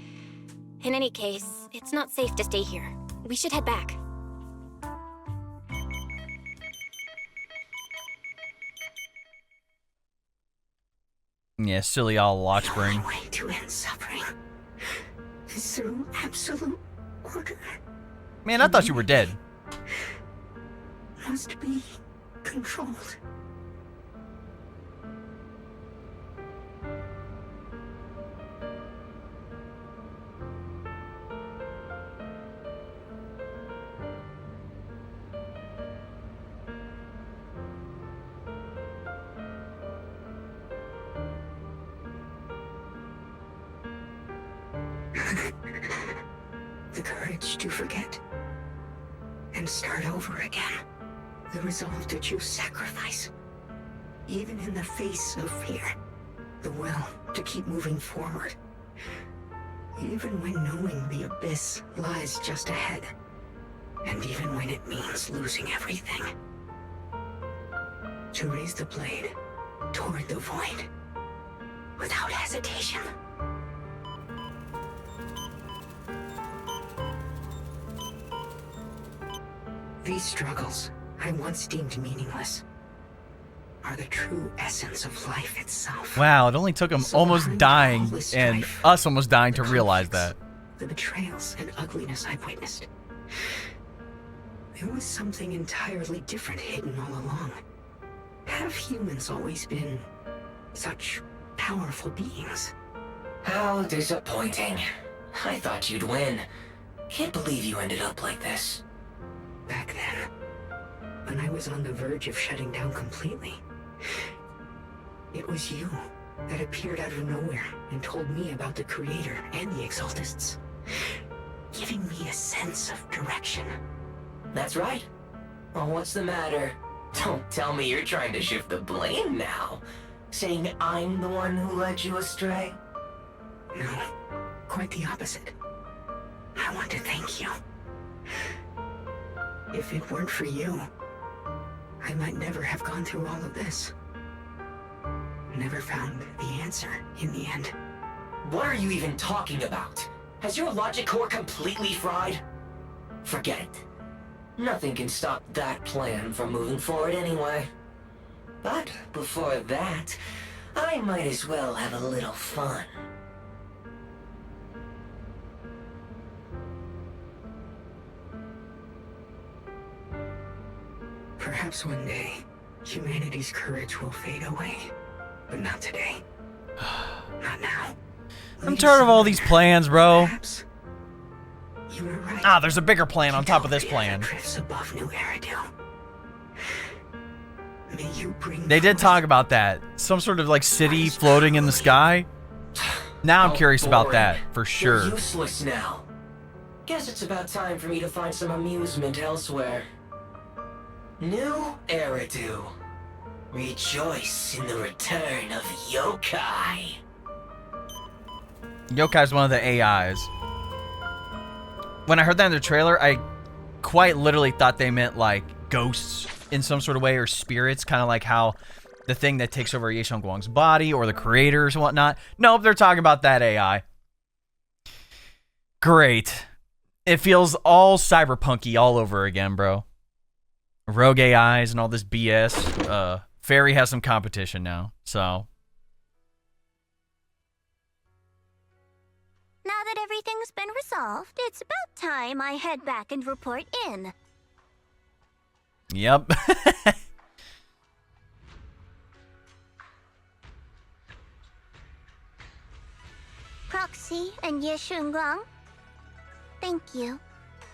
In any case, it's not safe to stay here. We should head back. Yeah, silly all lock spring. The only way to end suffering is through absolute order. Man, I thought you were dead. Must be controlled. The courage to forget and start over again. The resolve to choose sacrifice, even in the face of fear. The will to keep moving forward, even when knowing the abyss lies just ahead, and even when it means losing everything. To raise the blade toward the void, without hesitation. These struggles I once deemed meaningless are the true essence of life itself. Wow, it only took him almost dying and us almost dying to realize that. The betrayals and ugliness I've witnessed. There was something entirely different hidden all along. Have humans always been such powerful beings. How disappointing. I thought you'd win. Can't believe you ended up like this. Back then, when I was on the verge of shutting down completely, it was you that appeared out of nowhere and told me about the Creator and the Exaltists, giving me a sense of direction. That's right. Well, what's the matter? Don't tell me you're trying to shift the blame now. Saying I'm the one who led you astray? No, quite the opposite. I want to thank you. If it weren't for you, I might never have gone through all of this. Never found the answer in the end. What are you even talking about? Has your logic core completely fried? Forget it. Nothing can stop that plan from moving forward anyway. But before that, I might as well have a little fun. Perhaps one day, humanity's courage will fade away. But not today. Not now. I'm tired of all these plans, bro. Perhaps you were right. Ah, there's a bigger plan on top of this plan. Drifts above New Eridu. May you bring They did talk about that. Some sort of like city floating in the sky. Now I'm curious about that for sure. You're useless now. Guess it's about time for me to find some amusement elsewhere. New Eridu. Rejoice in the return of Yokai. Yokai's one of the AIs. When I heard that in the trailer, I quite literally thought they meant like ghosts in some sort of way or spirits, kind of like how the thing that takes over Ye Shunguang's body or the creators and whatnot. Nope, they're talking about that AI. Great. It feels all cyberpunky all over again, bro. Rogue AIs and all this BS. Fairy has some competition now, so. Now that everything's been resolved, it's about time I head back and report in. Yep. Proxy and Ye Shunguang, thank you.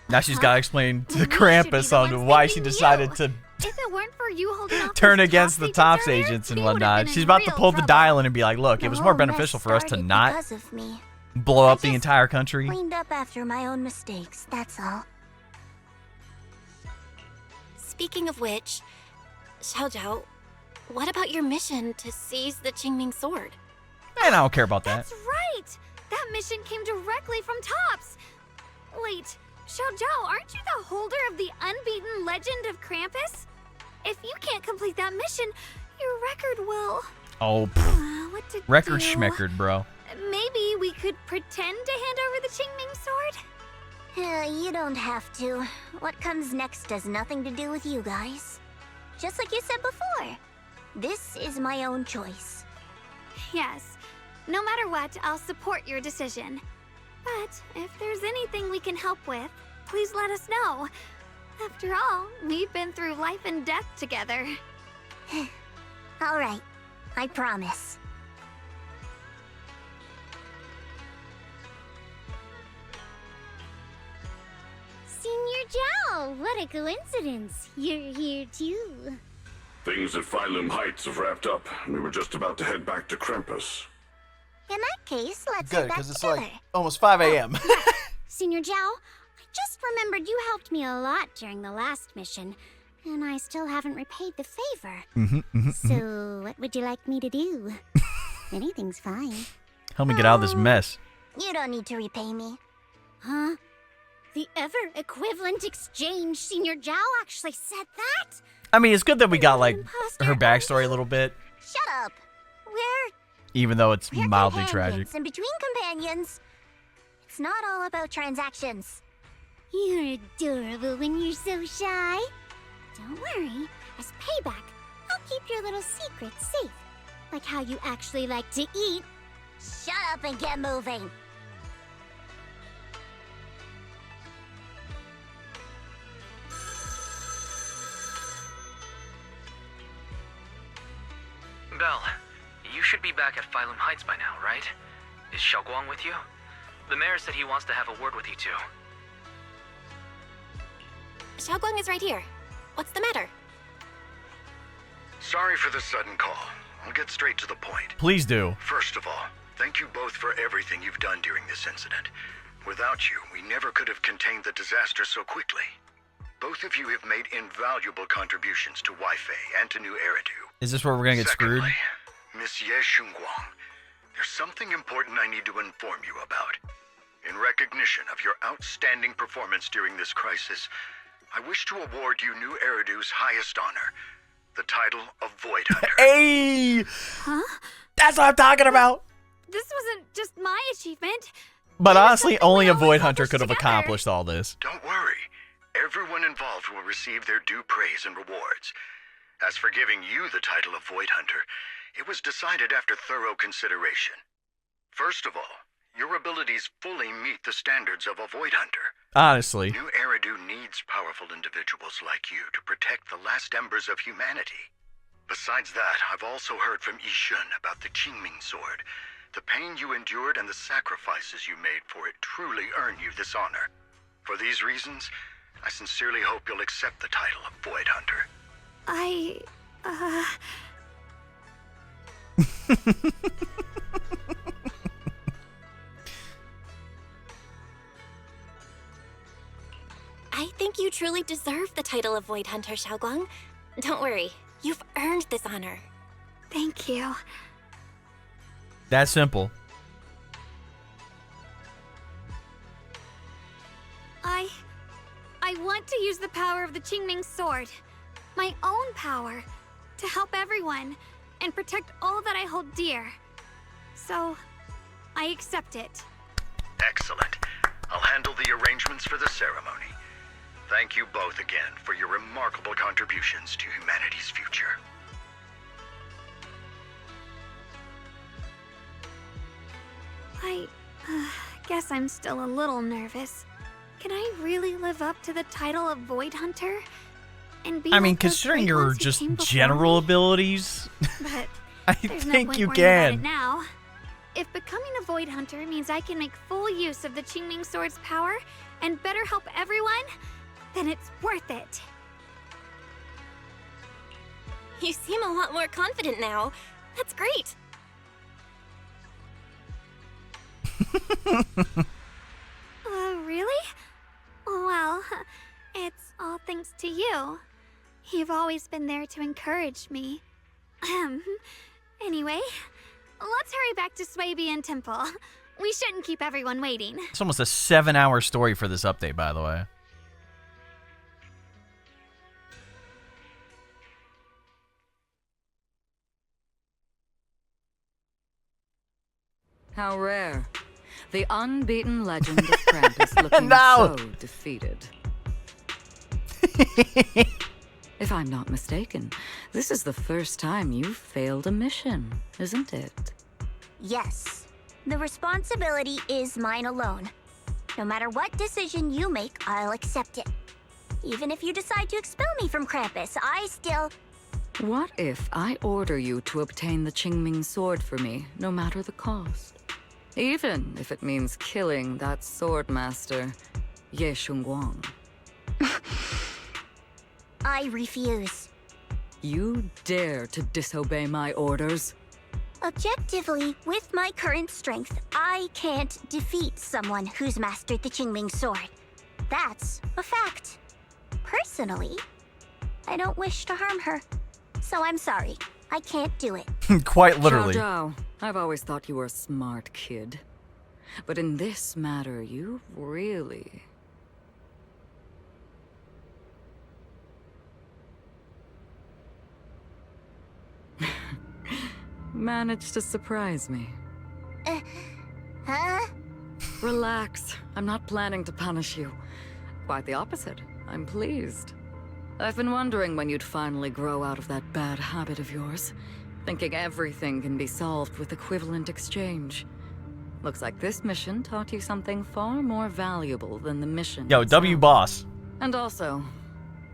Now she's got to explain to Krampus on why she decided to If it weren't for you holding off turn those against the Tops TOPS agents and we would've whatnot. been She's in about to real pull the trouble. dial in and be like, look, it was more whole mess beneficial for us to started not because of me. blow up the entire country. Cleaned up after my own mistakes, that's all. Speaking of which, Zhao, what about your mission to seize the Qingming sword? Man, I don't care about that. That's right! That mission came directly from Tops! Wait, Zhao, aren't you the holder of the unbeaten legend of Krampus? If you can't complete that mission, your record will... Oh, what to record do? schmeckard, bro. Maybe we could pretend to hand over the Qingming sword? You don't have to. What comes next has nothing to do with you guys. Just like you said before, this is my own choice. Yes. No matter what, I'll support your decision. But if there's anything we can help with, please let us know. After all, we've been through life and death together. All right, I promise. Senior Zhao, what a coincidence. You're here too. Things at Phylum Heights have wrapped up. We were just about to head back to Krampus. In that case, let's Good, head back because it's together. like almost 5 a.m. Senior Zhao, I just remembered you helped me a lot during the last mission, and I still haven't repaid the favor. So, what would you like me to do? Anything's fine. Help me get out of this mess. You don't need to repay me. Huh? The ever-equivalent exchange. Senior Zhao actually said that? I mean, it's good that we got like her backstory a little bit, Shut up. We're even though it's mildly companions, tragic. and between companions, it's not all about transactions. You're adorable when you're so shy. Don't worry. As payback, I'll keep your little secrets safe. Like how you actually like to eat. Shut up and get moving. Belle, you should be back at Phylum Heights by now, right? Is Shunguang with you? The mayor said he wants to have a word with you too. Shunguang is right here. What's the matter? Sorry for the sudden call. I'll get straight to the point. Please do. First of all, thank you both for everything you've done during this incident. Without you, we never could have contained the disaster so quickly. Both of you have made invaluable contributions to Wi-Fi and to New Eridu. Is this where we're gonna get screwed? Miss Ye Shunguang, there's something important I need to inform you about. In recognition of your outstanding performance during this crisis, I wish to award you New Eridu's highest honor, the title of Void Hunter. Hey! Huh? That's what I'm talking about! This wasn't just my achievement. But honestly, only a Void Hunter could have accomplished all this. Don't worry. Everyone involved will receive their due praise and rewards. As for giving you the title of Void Hunter, it was decided after thorough consideration. First of all, your abilities fully meet the standards of a Void Hunter. Honestly. New Eridu needs powerful individuals like you to protect the last embers of humanity. Besides that, I've also heard from Yishun about the Qingming Sword. The pain you endured and the sacrifices you made for it truly earn you this honor. For these reasons, I sincerely hope you'll accept the title of Void Hunter. I think you truly deserve the title of Void Hunter, Shunguang. Don't worry, you've earned this honor. Thank you. That simple. I want to use the power of the Qingming Sword, my own power, to help everyone and protect all that I hold dear. So, I accept it. Excellent. I'll handle the arrangements for the ceremony. Thank you both again for your remarkable contributions to humanity's future. I guess I'm still a little nervous. Can I really live up to the title of Void Hunter? And be I mean, like those considering great your ones who just came before general me? abilities, But I there's no think point you worrying about can. it now. If becoming a Void Hunter means I can make full use of the Qingming Sword's power and better help everyone, then it's worth it. You seem a lot more confident now. That's great. Really? Well, it's all thanks to you. You've always been there to encourage me. Anyway, let's hurry back to Swabian Temple. We shouldn't keep everyone waiting. It's almost a 7-hour story for this update, by the way. How rare. The unbeaten legend of Krampus looking No! so defeated. If I'm not mistaken, this is the first time you've failed a mission, isn't it? Yes. The responsibility is mine alone. No matter what decision you make, I'll accept it. Even if you decide to expel me from Krampus, I still... What if I order you to obtain the Qingming Sword for me, no matter the cost? Even if it means killing that sword master, Ye Shunguang. I refuse. You dare to disobey my orders? Objectively, with my current strength, I can't defeat someone who's mastered the Qingming Sword. That's a fact. Personally, I don't wish to harm her. So I'm sorry. I can't do it. Quite literally. Zhao, I've always thought you were a smart kid. But in this matter, you really... managed to surprise me. Huh? Relax. I'm not planning to punish you. Quite the opposite. I'm pleased. I've been wondering when you'd finally grow out of that bad habit of yours. Thinking everything can be solved with equivalent exchange. Looks like this mission taught you something far more valuable than the mission Yo, itself. W boss. And also,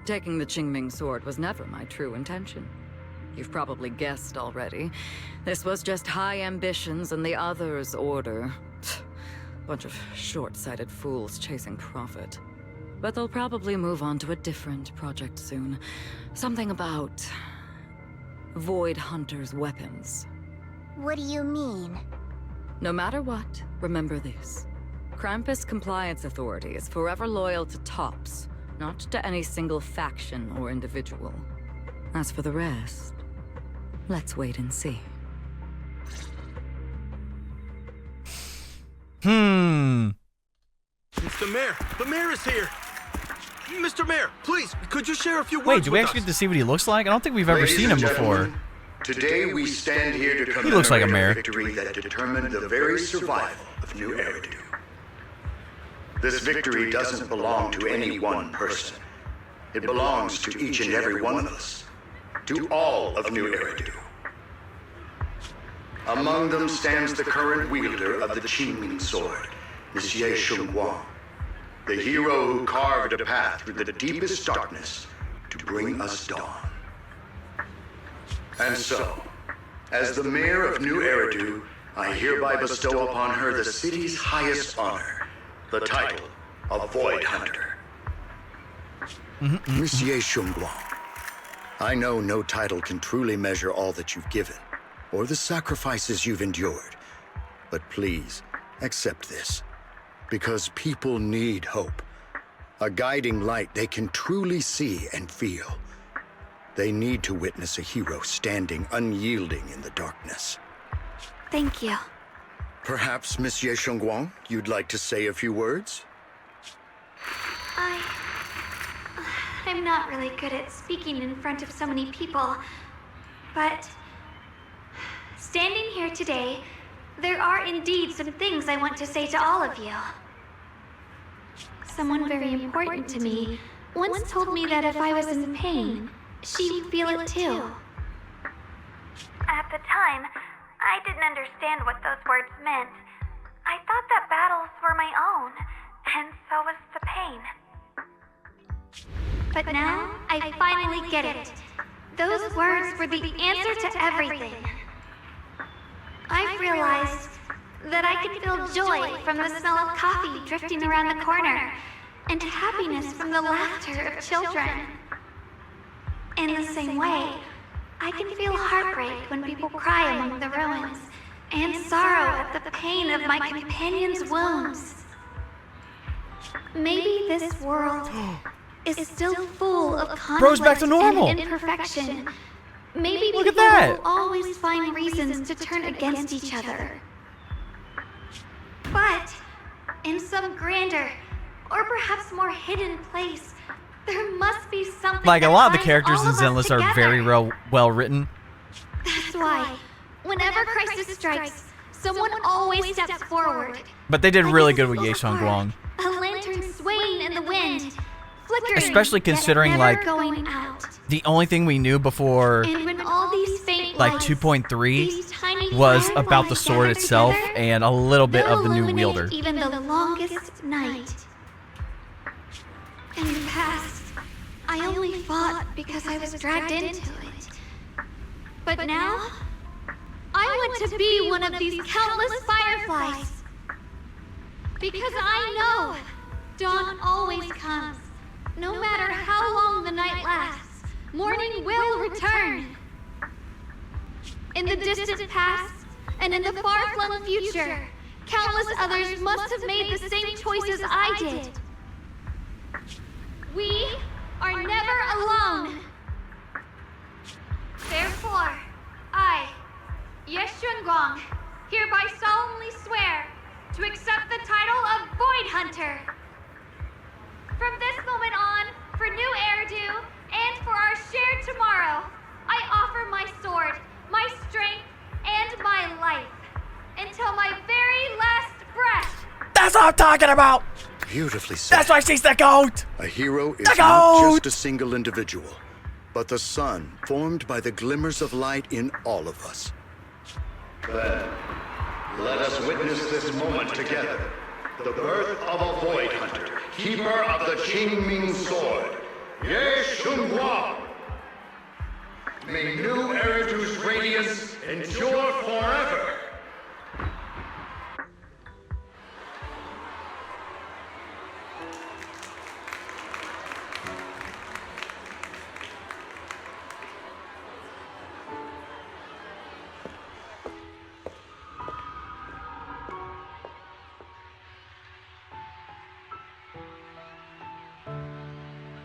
taking the Qingming Sword was never my true intention. You've probably guessed already. This was just high ambitions and the others' order. Bunch of short-sighted fools chasing profit. But they'll probably move on to a different project soon. Something about Void Hunter's weapons. What do you mean? No matter what, remember this. Krampus Compliance Authority is forever loyal to TOPS, not to any single faction or individual. As for the rest, let's wait and see. Mr. Mayor! The mayor is here! Mr. Mayor, please, could you share a few words Wait, do we with actually us? get to see what he looks like? I don't think we've ever Ladies seen him and before. gentlemen, today we stand here to commemorate He looks like a mayor. victory that determined the very survival of New Eridu. This victory doesn't belong to any one person. It belongs to each and every one of us. To all of New Eridu. Among them stands the current wielder of the Qingming sword, Monsieur Shunguang. The hero who carved a path through the deepest darkness to bring us dawn. And so, as the mayor of New Eridu, I hereby bestow upon her the city's highest honor, the title of Void Hunter. Monsieur Shunguang, I know no title can truly measure all that you've given, or the sacrifices you've endured. But please, accept this. Because people need hope. A guiding light they can truly see and feel. They need to witness a hero standing unyielding in the darkness. Thank you. Perhaps, Monsieur Shunguang, you'd like to say a few words? I'm not really good at speaking in front of so many people, but standing here today, there are indeed some things I want to say to all of you. Someone very important to me once told me that if I was in pain, she would feel it too. At the time, I didn't understand what those words meant. I thought that battles were my own, and so was the pain. But now, I finally get it. Those words were the answer to everything. I've realized that I can feel joy from the smell of coffee drifting around the corner, and happiness from the laughter of children. In the same way, I can feel heartbreak when people cry among the ruins, and sorrow at the pain of my companion's wounds. Maybe this world is still full of Bro's back to conflict normal. and imperfection. Maybe Look at people that. will always find reasons to turn against each other. But in some grander, or perhaps more hidden place, there must be something Like, a that lot of the binds characters all in of us Zenless are together. very well written. That's why, whenever crisis strikes, someone always steps forward. But they did really good with Ye Shunguang. A lantern swaying in the wind, flickering, Especially yet considering, never like, going out. the only thing we knew before, And when all these faint like, lights, 2.3 these tiny was fireflies about the sword gather itself together, and a little bit they'll of the new illuminate wielder. even the longest night. In the past, I only fought because I was dragged into it. But now, I want to be one of these countless fireflies. Because I know dawn always comes. No matter how long the night lasts, morning will return. In the distant past, and in the far-flung future, countless others must have made the same choices I did. We are never alone. Therefore, I, Ye Shunguang, hereby solemnly swear to accept the title of Void Hunter. From this moment on, for New Eridu, and for our shared tomorrow, I offer my sword, my strength, and my life, until my very last breath. That's what I'm talking about! Beautifully said. That's why she's the GOAT! A hero is The not GOAT! just a single individual, but the sun formed by the glimmers of light in all of us. Then, let us witness this moment together. The birth of a Void Hunter, keeper of the Qingming sword, Ye Shunguang. May New Era endure forever.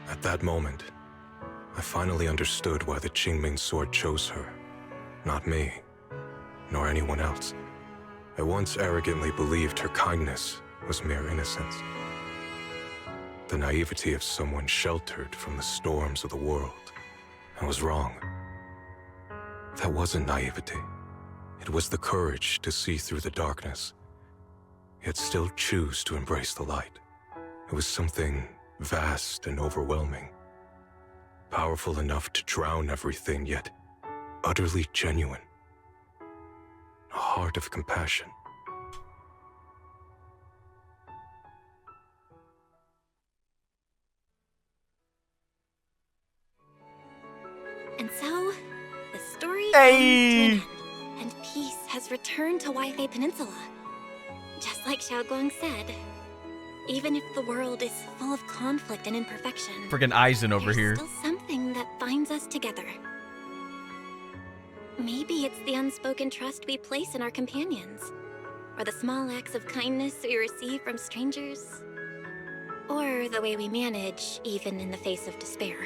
At that moment, I finally understood why the Qingming sword chose her. Not me, nor anyone else. I once arrogantly believed her kindness was mere innocence. The naivety of someone sheltered from the storms of the world. I was wrong. That wasn't naivety. It was the courage to see through the darkness, yet still choose to embrace the light. It was something vast and overwhelming. Powerful enough to drown everything, yet utterly genuine. A heart of compassion. And so, the story Hey! comes to an end, and peace has returned to Wi-Fi Peninsula. Just like Shunguang said, even if the world is full of conflict and imperfection, Freaking Aizen over there's here. still something that binds us together. Maybe it's the unspoken trust we place in our companions, or the small acts of kindness we receive from strangers, or the way we manage even in the face of despair.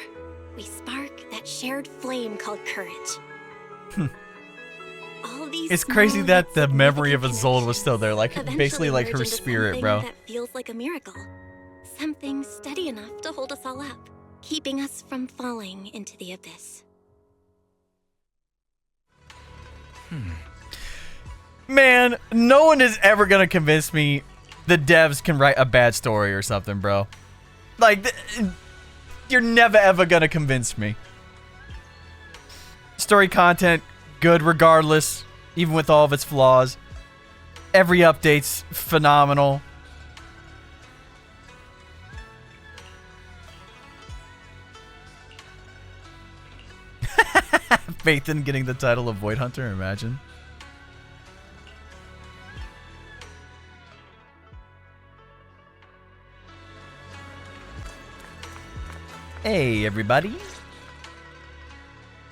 We spark that shared flame called courage. All these It's crazy small that yet the memory of significant Isolde was still there, like eventually basically like merge her into spirit, something bro. that feels like a miracle. Something steady enough to hold us all up, keeping us from falling into the abyss. Man, no one is ever gonna convince me the devs can write a bad story or something, bro. Like, you're never ever gonna convince me. Story content, good regardless, even with all of its flaws. Every update's phenomenal. Faith in getting the title of Void Hunter, imagine. Hey, everybody.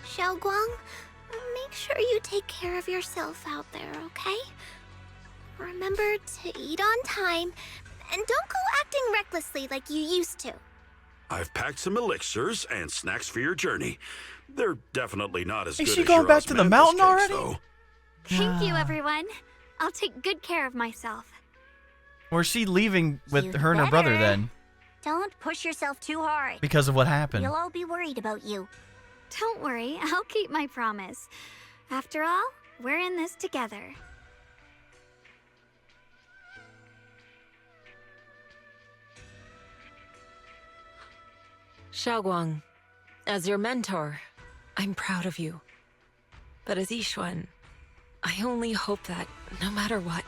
Shunguang, make sure you take care of yourself out there, okay? Remember to eat on time, and don't go acting recklessly like you used to. I've packed some elixirs and snacks for your journey. They're definitely not as Is good she as going your back to the osmanthus mountain cakes, already? though. Thank you, everyone. I'll take good care of myself. Or is she leaving with You her and her brother better. then? Don't push yourself too hard. Because of what happened. We'll all be worried about you. Don't worry, I'll keep my promise. After all, we're in this together. Shunguang, as your mentor, I'm proud of you. But as Yixuan, I only hope that, no matter what,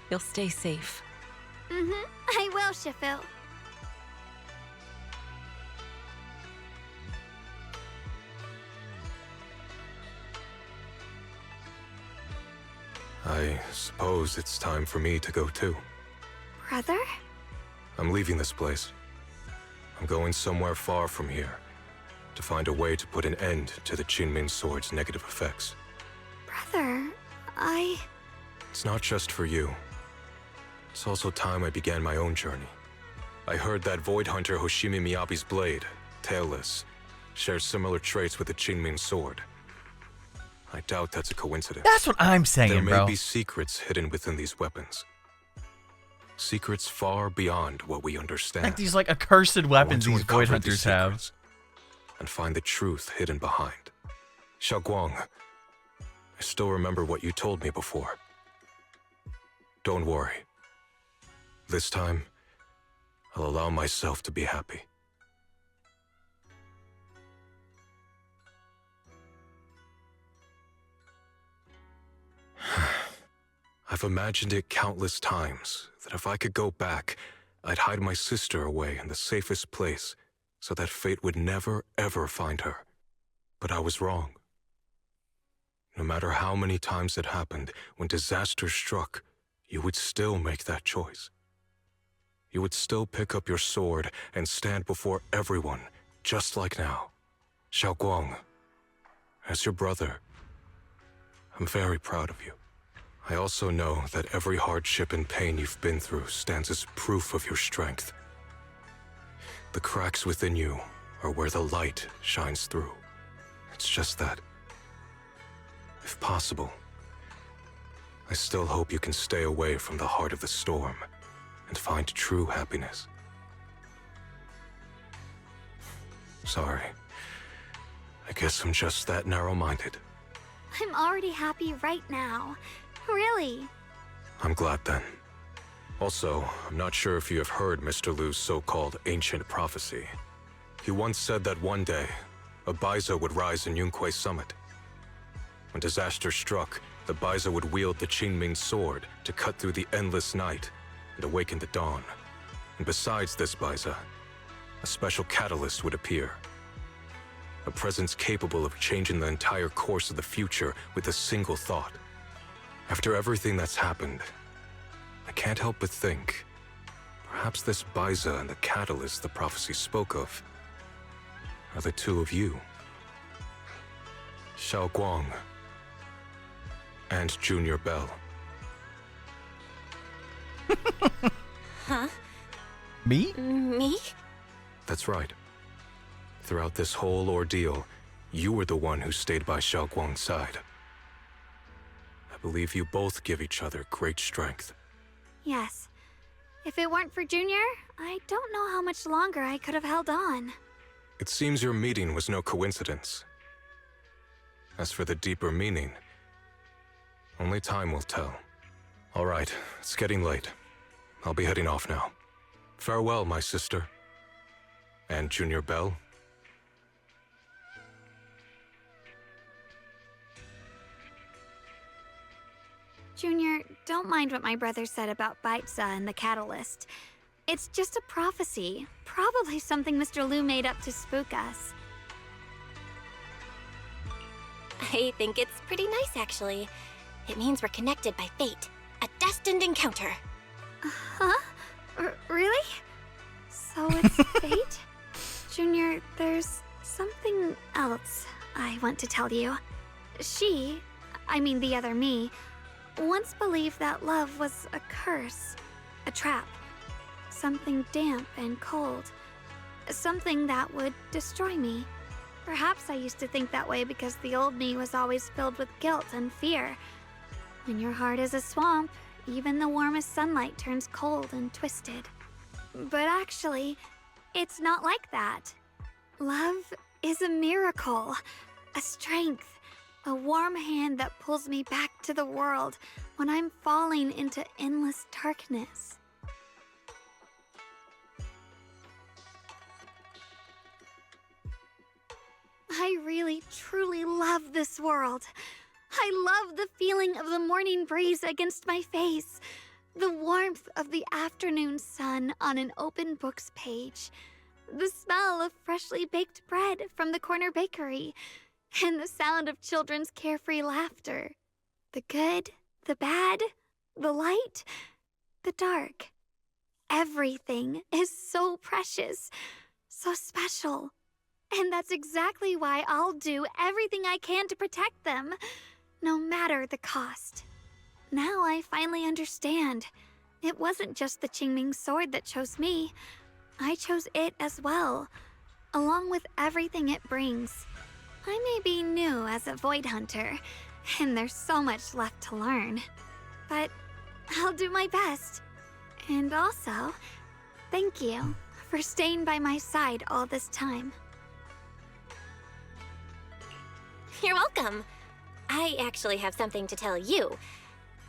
you'll stay safe. I will, Shifu. I suppose it's time for me to go too. Brother? I'm leaving this place. I'm going somewhere far from here to find a way to put an end to the Qingming sword's negative effects. Brother, It's not just for you. It's also time I began my own journey. I heard that Void Hunter Hoshimi Miyabi's blade, Tailless, shares similar traits with the Qingming sword. I doubt that's a coincidence. That's what I'm saying, There may bro. be secrets hidden within these weapons. Secrets far beyond what we understand. Like these like accursed weapons I want these to Void uncover Hunters these have. secrets and find the truth hidden behind. Shunguang, I still remember what you told me before. Don't worry. This time, I'll allow myself to be happy. I've imagined it countless times that if I could go back, I'd hide my sister away in the safest place so that fate would never, ever find her. But I was wrong. no matter how many times it happened, when disaster struck, you would still make that choice. You would still pick up your sword and stand before everyone, just like now. Shunguang, as your brother, I'm very proud of you. I also know that every hardship and pain you've been through stands as proof of your strength. The cracks within you are where the light shines through. It's just that, if possible, I still hope you can stay away from the heart of the storm and find true happiness. Sorry. I guess I'm just that narrow-minded. I'm already happy right now. Really. I'm glad then. Also, I'm not sure if you have heard Mr. Lu's so-called ancient prophecy. He once said that one day, a Baiza would rise in Yunquei Summit. When disaster struck, the Baiza would wield the Qingming sword to cut through the endless night and awaken the dawn. And besides this Baiza, a special catalyst would appear. A presence capable of changing the entire course of the future with a single thought. After everything that's happened, I can't help but think, perhaps this Baiza and the catalyst the prophecy spoke of are the two of you. Shunguang and Junior Bell. Huh? Me? Me? That's right. Throughout this whole ordeal, you were the one who stayed by Shunguang's side. I believe you both give each other great strength. Yes. If it weren't for Junior, I don't know how much longer I could have held on. It seems your meeting was no coincidence. As for the deeper meaning, only time will tell. All right, it's getting late. I'll be heading off now. Farewell, my sister. And Junior Bell. Junior, don't mind what my brother said about Baiza and the catalyst. It's just a prophecy. Probably something Mr. Lu made up to spook us. I think it's pretty nice, actually. It means we're connected by fate. A destined encounter. Huh? Really? So it's fate? Junior, there's something else I want to tell you. I mean the other me, once believed that love was a curse, a trap, something damp and cold, something that would destroy me. Perhaps I used to think that way because the old me was always filled with guilt and fear. When your heart is a swamp, even the warmest sunlight turns cold and twisted. But actually, it's not like that. Love is a miracle, a strength, a warm hand that pulls me back to the world when I'm falling into endless darkness. I really, truly love this world. I love the feeling of the morning breeze against my face, the warmth of the afternoon sun on an open book's page, the smell of freshly baked bread from the corner bakery, and the sound of children's carefree laughter. The good, the bad, the light, the dark. Everything is so precious, so special. And that's exactly why I'll do everything I can to protect them, no matter the cost. Now I finally understand. It wasn't just the Qingming sword that chose me. I chose it as well, along with everything it brings. I may be new as a Void Hunter, and there's so much left to learn. But I'll do my best. And also, thank you for staying by my side all this time. You're welcome. I actually have something to tell you.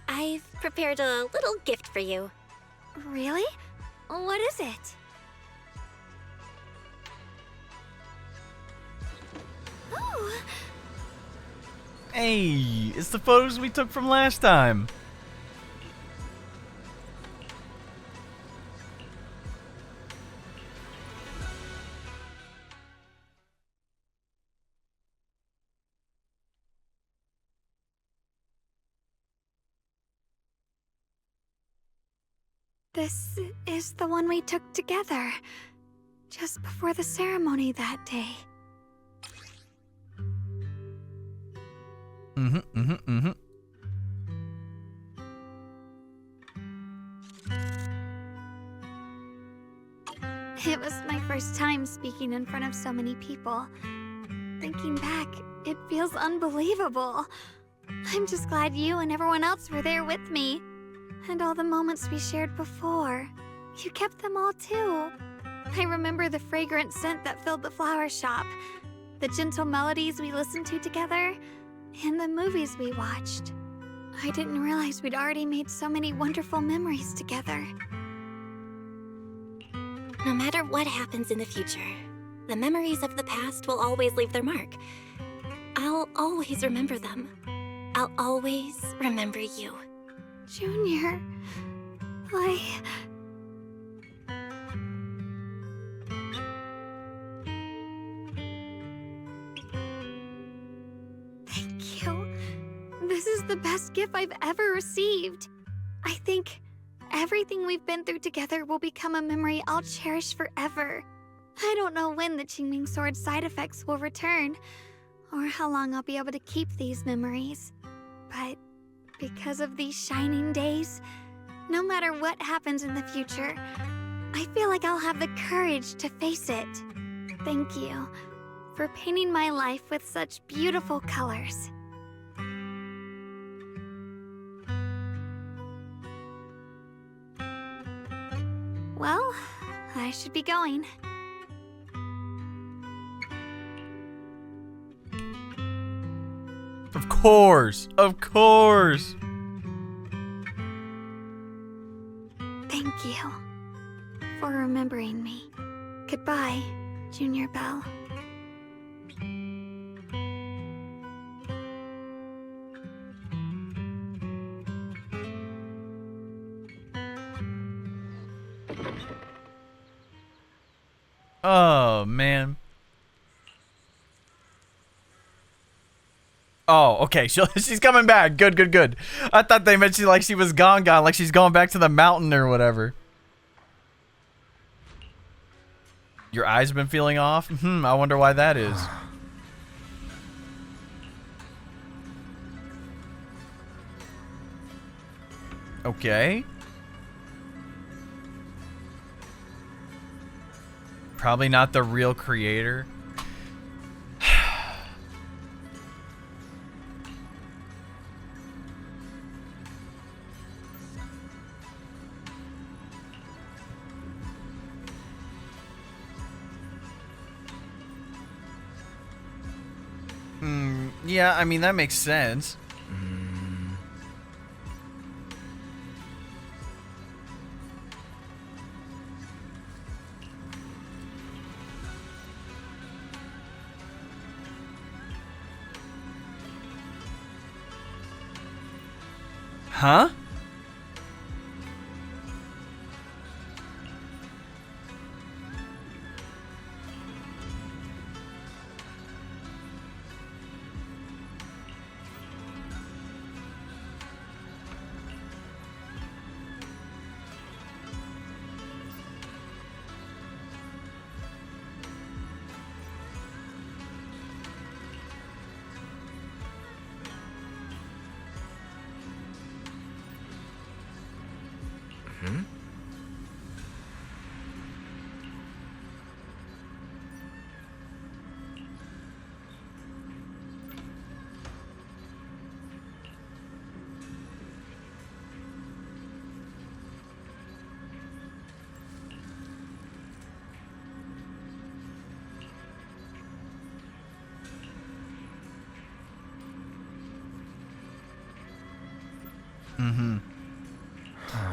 I've prepared a little gift for you. Really? What is it? Oh. Hey, it's the photos we took from last time. This is the one we took together, just before the ceremony that day. It was my first time speaking in front of so many people. Thinking back, it feels unbelievable. I'm just glad you and everyone else were there with me. And all the moments we shared before. You kept them all too. I remember the fragrant scent that filled the flower shop, the gentle melodies we listened to together, and the movies we watched. I didn't realize we'd already made so many wonderful memories together. No matter what happens in the future, the memories of the past will always leave their mark. I'll always remember them. I'll always remember you. Junior, Thank you. This is the best gift I've ever received. I think everything we've been through together will become a memory I'll cherish forever. I don't know when the Qingming Sword side effects will return, or how long I'll be able to keep these memories. But because of these shining days, no matter what happens in the future, I feel like I'll have the courage to face it. Thank you for painting my life with such beautiful colors. Well, I should be going. Of course, of course. Thank you for remembering me. Goodbye, Junior Belle. Oh, man. Oh, okay. She's coming back. Good, good, good. I thought they meant she was gone, like she's going back to the mountain or whatever. Your eyes have been feeling off? I wonder why that is. Okay. Probably not the real creator. Yeah, I mean, that makes sense. Huh?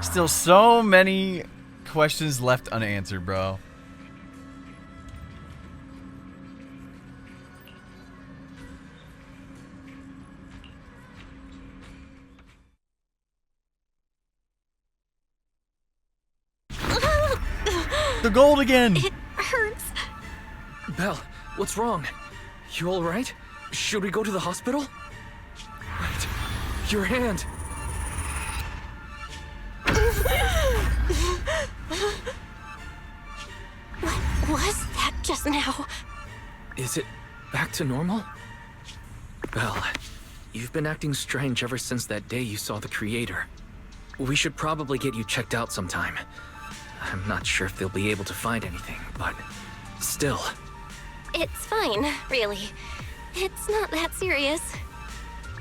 Still so many questions left unanswered, bro. The gold again! It hurts. Belle, what's wrong? You alright? Should we go to the hospital? Wait, your hand! What was that just now? Is it back to normal? Belle, you've been acting strange ever since that day you saw the Creator. We should probably get you checked out sometime. I'm not sure if they'll be able to find anything, but still. It's fine, really. It's not that serious.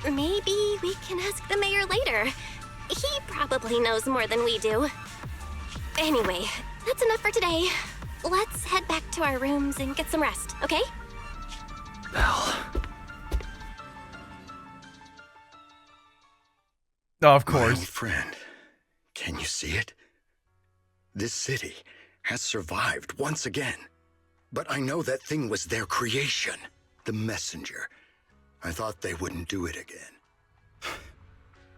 Maybe we can ask the mayor later. He probably knows more than we do. Anyway, that's enough for today. Let's head back to our rooms and get some rest, okay? Belle. Oh, of course. My old friend, can you see it? This city has survived once again. But I know that thing was their creation, the messenger. I thought they wouldn't do it again.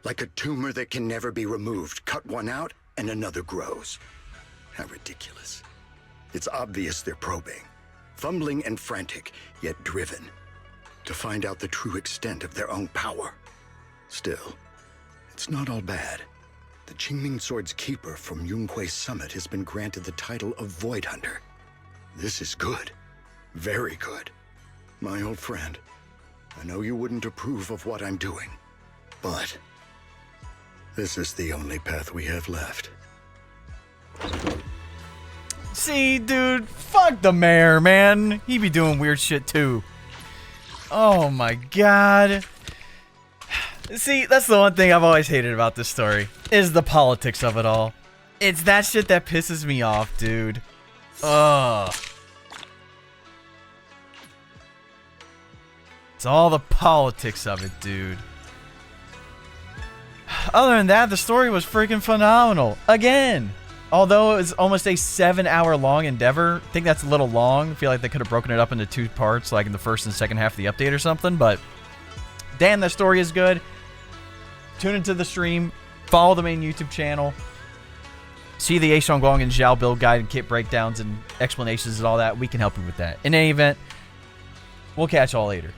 Like a tumor that can never be removed. Cut one out and another grows. How ridiculous. It's obvious they're probing. Fumbling and frantic, yet driven. To find out the true extent of their own power. Still, it's not all bad. The Qingming Sword's keeper from Yunquei Summit has been granted the title of Void Hunter. This is good. Very good. My old friend, I know you wouldn't approve of what I'm doing, but this is the only path we have left. See, dude, fuck the mayor, man. He be doing weird shit too. Oh my god. See, that's the one thing I've always hated about this story, is the politics of it all. It's that shit that pisses me off, dude. Ugh. It's all the politics of it, dude. Other than that, the story was freaking phenomenal. Again. Although it was almost a 7-hour-long endeavor. I think that's a little long. I feel like they could have broken it up into 2 parts, like in the first and second half of the update or something. But, damn, the story is good. Tune into the stream. Follow the main YouTube channel. See the Shunguang and Zhao build guide and kit breakdowns and explanations and all that. We can help you with that. In any event, we'll catch y'all later.